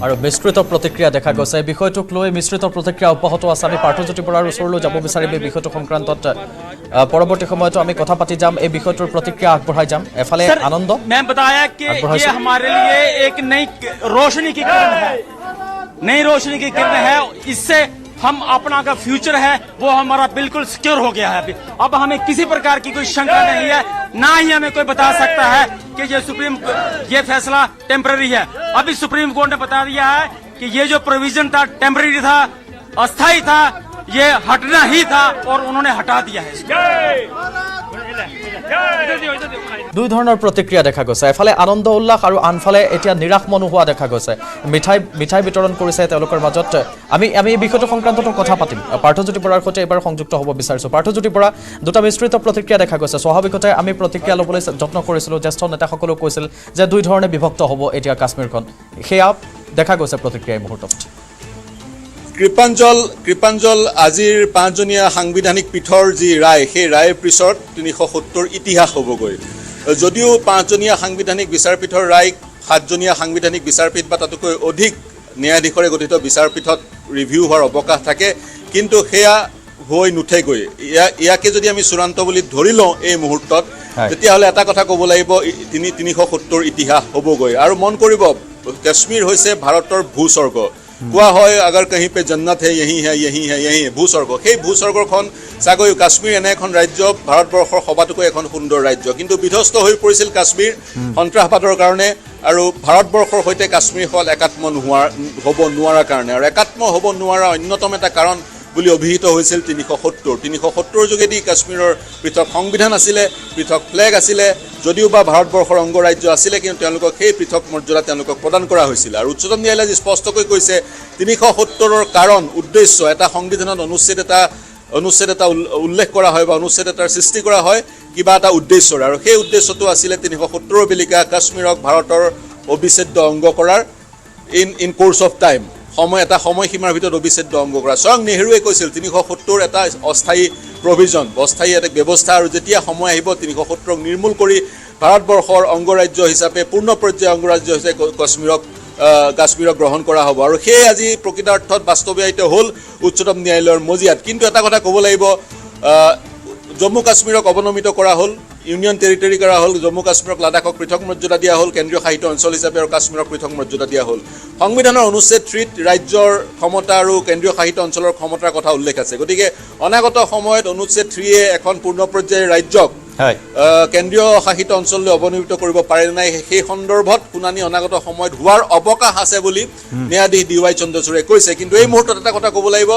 আৰু মিশ্ৰিত প্ৰতিক্ৰিয়া দেখা গৈছে বিষয়টোক লৈ মিশ্ৰিত প্ৰতিক্ৰিয়া অব্যাহত আছে আমি পাৰ্থজ্যোতি বৰাৰ ওচৰলৈ যাব বিচাৰিম এই বিষয়টো সংক্ৰান্তত পৰৱৰ্তী সময়তো আমি কথা পাতি যাম এই বিষয়টোৰ প্ৰতিক্ৰিয়া আগবঢ়াই যাম এফালে আনন্দ मैं बताया कि ये हमारे लिए एक नई रोशनी की किरण है नई रोशनी की किरण है इससे हम अपना का फ्यूचर है वो हमारा बिल्कुल सिक्योर हो गया है अभी अब हमें किसी प्रकार की कोई शंका नहीं है ना ही हमें कोई बता सकता है कि ये फैसला टेम्पररी है अभी सुप्रीम कोर्ट ने बता दिया है कि ये जो प्रोविजन था टेम्पररी था अस्थायी था ये हटना ही था और उन्होंने हटा दिया है দুই ধৰণৰ প্ৰতিক্ৰিয়া দেখা গৈছে এফালে আনন্দ উল্লাস আৰু আনফালে এতিয়া নিৰাশ মনো হোৱা দেখা গৈছে মিঠাই বিতৰণ কৰিছে তেওঁলোকৰ মাজত আমি এই বিষয়টো সংক্ৰান্তত কথা পাতিম পাৰ্থজ্যোতি বৰাৰ সৈতে এবাৰ সংযুক্ত হ'ব বিচাৰিছো পাৰ্থজ্যোতি বৰা দুটা মিশ্ৰিত প্ৰতিক্ৰিয়া দেখা গৈছে স্বাভাৱিকতে আমি প্ৰতিক্ৰিয়া ল'বলৈ যত্ন কৰিছিলো জ্যেষ্ঠ নেতাসকলেও কৈছিল যে দুই ধৰণে বিভক্ত হ'ব এতিয়া কাশ্মীৰখন সেয়া দেখা গৈছে প্ৰতিক্ৰিয়া এই মুহূৰ্তত কৃপাঞ্জল আজিৰ 5জনীয়া সাংবিধানিক পীঠৰ যি ৰায় সেই ৰায়ৰ পিছত 370 ইতিহাস হ'বগৈ যদিও 5জনীয়া সাংবিধানিক বিচাৰপীঠৰ ৰায় 7জনীয়া সাংবিধানিক বিচাৰপীঠ বা তাতকৈ অধিক ন্যায়াধীশৰে গঠিত বিচাৰপীঠত ৰিভিউ হোৱাৰ অৱকাশ থাকে কিন্তু সেয়া হৈ নুঠেগৈ ইয়াকে যদি আমি চূড়ান্ত বুলি ধৰি লওঁ এই মুহূৰ্তত তেতিয়াহ'লে এটা কথা ক'ব লাগিব 370 ইতিহাস হ'বগৈ আৰু মন কৰিব কাশ্মীৰ হৈছে ভাৰতৰ ভূস্বৰ্গ কোৱা হয় अगर कहीं पे जन्नत है यही है ভূস্বৰ্গ সেই ভূস্বৰ্গখন চাগৈ কাশ্মীৰ এনে এখন ৰাজ্য ভাৰতবৰ্ষৰ সবাতোকৈ এখন সুন্দৰ ৰাজ্য কিন্তু বিধ্বস্ত হৈ পৰিছিল কাশ্মীৰ সন্ত্ৰাসবাদৰ কাৰণে আৰু ভাৰতবৰ্ষৰ সৈতে কাশ্মীৰ হল একাত্ম হ'ব নোৱাৰাৰ কাৰণে আৰু একাত্ম হ'ব নোৱাৰা অন্যতম এটা কাৰণ বুলি অভিহিত হৈছিল 370 যোগেদি কাশ্মীৰৰ পৃথক সংবিধান আছিলে পৃথক ফ্লেগ আছিলে যদিও বা ভাৰতবৰ্ষৰ অংগৰাজ্য আছিলে কিন্তু তেওঁলোকক সেই পৃথক মৰ্যাদা তেওঁলোকক প্ৰদান কৰা হৈছিল আৰু উচ্চতম ন্যায়ালয়ে স্পষ্টকৈ কৈছে 370ৰ কাৰণ উদ্দেশ্য এটা সংবিধানত অনুচ্ছেদ এটা উল্লেখ কৰা হয় বা অনুচ্ছেদ এটাৰ সৃষ্টি কৰা হয় কিবা এটা উদ্দেশ্যৰ আৰু সেই উদ্দেশ্যটো আছিলে 370 বেলিকা কাশ্মীৰক ভাৰতৰ অবিচ্ছেদ্য অংগ কৰাৰ ইন কোৰ্স অফ টাইম এটা সময়সীমাৰ ভিতৰত অবিচ্ছেদ্য অংগ কৰা স্বয়ং নেহৰুৱে কৈছিল 370 এটা অস্থায়ী প্ৰভিজন অস্থায়ী এটা ব্যৱস্থা আৰু যেতিয়া সময় আহিব 370ক নিৰ্মূল কৰি ভাৰতবৰ্ষৰ অংগৰাজ্য হিচাপে পূৰ্ণ পৰ্যায়ৰ অংগৰাজ্য হিচাপে কাশ্মীৰক গ্ৰহণ কৰা হ'ব আৰু সেই আজি প্ৰকৃতাৰ্থত বাস্তৱায়িত হ'ল উচ্চতম ন্যায়ালয়ৰ মজিয়াত কিন্তু এটা কথা ক'ব লাগিব জম্মু কাশ্মীৰক অৱনমিত কৰা হ'ল ইউনিয়ন টেৰিটৰি কৰা হ'ল জম্মু কাশ্মীৰক লাডাখক পৃথক মৰ্যাদা দিয়া হ'ল কেন্দ্ৰীয় শাসিত অঞ্চল হিচাপে আৰু কাশ্মীৰক পৃথক মৰ্যাদা দিয়া হ'ল সংবিধানৰ অনুচ্ছেদ 3ত ৰাজ্যৰ ক্ষমতা আৰু কেন্দ্ৰীয় শাসিত অঞ্চলৰ ক্ষমতাৰ কথা উল্লেখ আছে গতিকে অনাগত সময়ত অনুচ্ছেদ 3এ এখন পূৰ্ণ পৰ্যায়ৰ ৰাজ্যক কেন্দ্ৰীয় শাসিত অঞ্চললৈ অৱনমিত কৰিব পাৰে নাই সেই সন্দৰ্ভত শুনানি অনাগত সময়ত হোৱাৰ অৱকাশ আছে বুলি ন্যায়াধীশ DY চন্দ্ৰচূড়ে কৈছে কিন্তু এই মুহূৰ্তত এটা কথা ক'ব লাগিব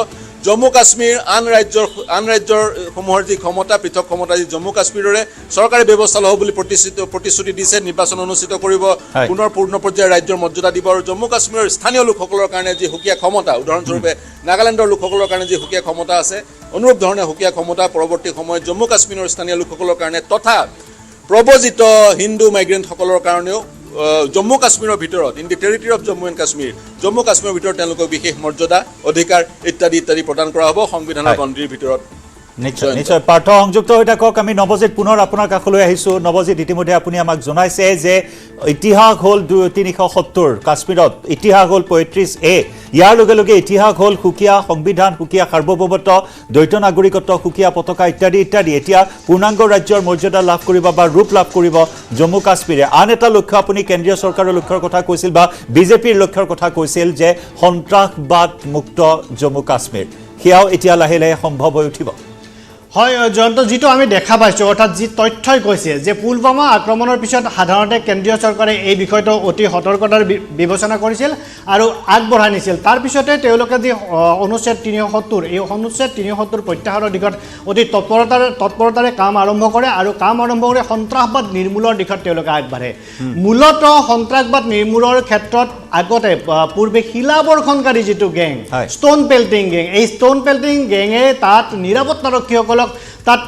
জম্মু কাশ্মীৰ আন ৰাজ্যৰ সমূহৰ যি ক্ষমতা পৃথক ক্ষমতা যি জম্মু কাশ্মীৰৰে চৰকাৰী ব্যৱস্থা লব বুলি প্ৰতিশ্ৰুতি দিছে নিৰ্বাচন অনুষ্ঠিত কৰিব পুনৰ পূৰ্ণ পৰ্যায়ৰ ৰাজ্যৰ মৰ্যাদা দিব আৰু জম্মু কাশ্মীৰৰ স্থানীয় লোকসকলৰ কাৰণে যি সুকীয়া ক্ষমতা উদাহৰণস্বৰূপে নাগালেণ্ডৰ লোকসকলৰ কাৰণে যি সুকীয়া ক্ষমতা আছে অনুৰূপ ধৰণে সুকীয়া ক্ষমতা পৰৱৰ্তী সময়ত জম্মু কাশ্মীৰৰ স্থানীয় লোকসকলৰ কাৰণে তথা প্ৰব্ৰজিত হিন্দু মাইগ্ৰেণ্টসকলৰ কাৰণেও জম্মু কাশ্মীৰৰ ভিতৰত in the territory of Jammu and Kashmir Jammu কাশ্মীৰৰ ভিতৰত তেওঁলোকক বিশেষ মৰ্যাদা অধিকাৰ ইত্যাদি প্ৰদান কৰা হ'ব সংবিধানৰ বাউণ্ডাৰীৰ ভিতৰত নিশ্চয় পাৰ্থ সংযুক্ত হৈ থাকক আমি নৱজিত পুনৰ আপোনাৰ কাষলৈ আহিছোঁ নৱজিত ইতিমধ্যে আপুনি আমাক জনাইছে যে ইতিহাস হ'ল 370 কাশ্মীৰত ইতিহাস হ'ল 35A ইয়াৰ লগে লগে ইতিহাস হ'ল সুকীয়া সংবিধান সুকীয়া সাৰ্বভৌমত্ব দ্বৈত নাগৰিকত্ব সুকীয়া পতাকা ইত্যাদি এতিয়া পূৰ্ণাংগ ৰাজ্যৰ মৰ্যাদা লাভ কৰিব বা ৰূপ লাভ কৰিব জম্মু কাশ্মীৰে আন এটা লক্ষ্য আপুনি কেন্দ্ৰীয় চৰকাৰৰ লক্ষ্যৰ কথা কৈছিল বা বিজেপিৰ লক্ষ্যৰ কথা কৈছিল যে সন্ত্ৰাসবাদ মুক্ত জম্মু কাশ্মীৰ সেয়াও এতিয়া লাহে লাহে সম্ভৱ হৈ উঠিব হয় জয়ন্ত যেটো আমি দেখা পাইছো অৰ্থাৎ যি তথ্যই কৈছে যে পুলৱামা আক্ৰমণৰ পিছত সাধাৰণতে কেন্দ্ৰীয় চৰকাৰে এই বিষয়টো অতি সতৰ্কতাৰ বিবেচনা কৰিছিল আৰু আগবঢ়াই নিছিল তাৰ পিছতে তেওঁলোকে যি অনুচ্ছেদ 370 এই অনুচ্ছেদ 370 প্ৰত্যাহাৰৰ দিশত অতি তৎপৰতাৰে কাম আৰম্ভ কৰে আৰু কাম আৰম্ভ কৰি সন্ত্ৰাসবাদ নিৰ্মূলৰ দিশত তেওঁলোকে আগবাঢ়ে মূলত সন্ত্ৰাসবাদ নিৰ্মূলৰ ক্ষেত্ৰত আগতে পূৰ্বে শিলাবৰ্ষণকাৰী যেটো গেং ষ্টোন পেল্টিং গেং এই ষ্টোন পেল্টিং গেঙে তাত নিৰাপত্তাৰক্ষীসকলক তাত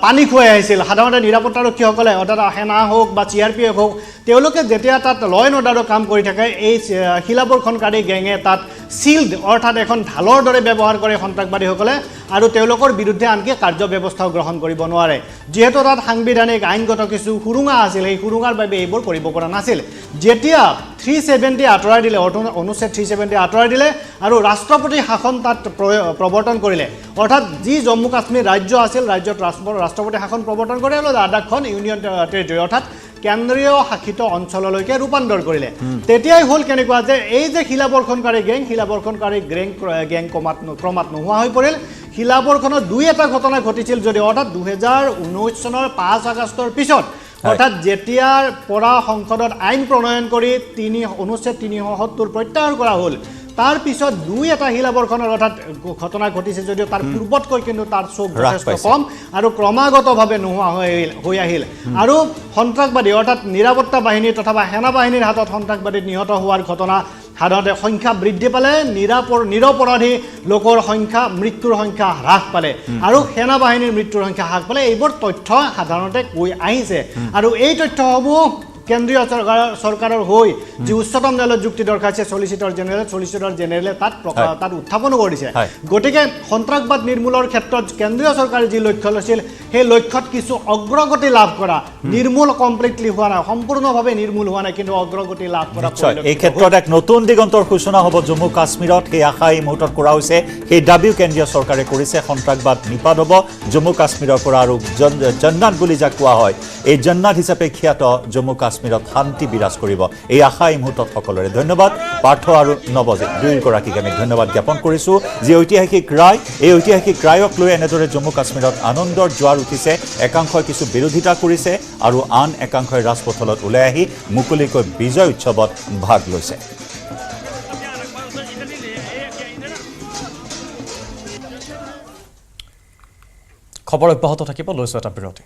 পানী খুৱাই আহিছিল সাধাৰণতে নিৰাপত্তাৰক্ষীসকলে অৰ্থাৎ সেনা হোক বা CRPF হোক তেওঁলোকে যেতিয়া তাত ল এণ্ড অৰ্ডাৰৰ কাম কৰি থাকে এই শিলাবৰ্ষণকাৰী গেঙে তাত চিল্ড অৰ্থাৎ এখন ঢালৰ দৰে ব্যৱহাৰ কৰে সন্ত্ৰাসবাদীসকলে আৰু তেওঁলোকৰ বিৰুদ্ধে আনকি কাৰ্য ব্যৱস্থাও গ্ৰহণ কৰিব নোৱাৰে যিহেতু তাত সাংবিধানিক আইনগত কিছু সুৰুঙা আছিল সেই সুৰুঙাৰ বাবে এইবোৰ কৰিব পৰা নাছিল যেতিয়া 370 আঁতৰাই দিলে অনুচ্ছেদ 370 আঁতৰাই দিলে আৰু ৰাষ্ট্ৰপতি শাসন তাত প্ৰৱৰ্তন কৰিলে অৰ্থাৎ যি জম্মু কাশ্মীৰ ৰাজ্য আছিল ৰাজ্যত ৰাষ্ট্ৰপতি শাসন প্ৰৱৰ্তন কৰে আৰু লাডাখখন ইউনিয়ন টেৰিটৰি অৰ্থাৎ কেন্দ্ৰীয় শাসিত অঞ্চললৈকে ৰূপান্তৰ কৰিলে তেতিয়াই হ'ল কেনেকুৱা যে এই যে শিলাবৰ্ষণকাৰী গেং ক্ৰমাৎ নোহোৱা হৈ পৰিল শিলাবৰ্ষণৰ দুই এটা ঘটনা ঘটিছিল যদি অৰ্থাৎ 2019 চনৰ 5 আগষ্টৰ পিছত অৰ্থাৎ যেতিয়াৰ পৰা সংসদত আইন প্ৰণয়ন কৰি অনুচ্ছেদ 370 প্ৰত্যাহাৰ কৰা হ'ল তাৰ পিছত দুই এটা শিলাবৰ্ষণৰ অৰ্থাৎ ঘটনা ঘটিছে যদিও তাৰ পূৰ্বতকৈ কিন্তু তাৰ চোক যথেষ্ট কম আৰু ক্ৰমাগতভাৱে নোহোৱা হৈ আহিল আৰু সন্ত্ৰাসবাদী অৰ্থাৎ নিৰাপত্তা বাহিনী তথা সেনা বাহিনীৰ হাতত সন্ত্ৰাসবাদী নিহত হোৱাৰ ঘটনা সাধাৰণতে সংখ্যা বৃদ্ধি পালে নিৰপৰাধী লোকৰ সংখ্যা মৃত্যুৰ সংখ্যা হ্ৰাস পালে আৰু সেনা বাহিনীৰ মৃত্যুৰ সংখ্যা হ্ৰাস পালে এইবোৰ তথ্য সাধাৰণতে কৈ আহিছে আৰু এই তথ্যসমূহ কেন্দ্ৰীয় চৰকাৰৰ হৈ যি উচ্চতম ন্যায়ালয়ত যুক্তি দৰ্শাইছে চলিচিটৰ জেনেৰেলে তাত উত্থাপন কৰিছে গতিকে সন্ত্ৰাসবাদ নিৰ্মূলৰ ক্ষেত্ৰত কেন্দ্ৰীয় চৰকাৰে যি লক্ষ্য লৈছিল সেই লক্ষ্যত কিছু অগ্ৰগতি লাভ কৰা নিৰ্মূল কমপ্লিটলি হোৱা নাই সম্পূৰ্ণভাৱে নিৰ্মূল হোৱা নাই কিন্তু অগ্ৰগতি লাভ কৰা এই ক্ষেত্ৰত এক নতুন দিগন্তৰ সূচনা হ'ব জম্মু কাশ্মীৰত সেই আশা এই মুহূৰ্তত কৰা হৈছে সেই দাবীও কেন্দ্ৰীয় চৰকাৰে কৰিছে সন্ত্ৰাসবাদ নিপাত হ'ব জম্মু কাশ্মীৰৰ পৰা আৰু জন্নাত বুলি যাক কোৱা হয় এই জন্নাত হিচাপে খ্যাত জম্মু কাশ্মীৰত শান্তি বিৰাজ কৰিব এই আশা এই মুহূৰ্তত সকলোৰে ধন্যবাদ পাৰ্থ আৰু নৱজিৎ দুয়োগৰাকীক আমি ধন্যবাদ জ্ঞাপন কৰিছোঁ যি ঐতিহাসিক ৰায় এই ঐতিহাসিক ৰায়ক লৈ এনেদৰে জম্মু কাশ্মীৰত আনন্দৰ জোৱাৰ উঠিছে একাংশই কিছু বিৰোধিতা কৰিছে আৰু আন একাংশই ৰাজপথলত ওলাই আহি মুকলিকৈ বিজয় উৎসৱত ভাগ লৈছে খবৰ অব্যাহত থাকিব লৈছোঁ এটা বিৰতি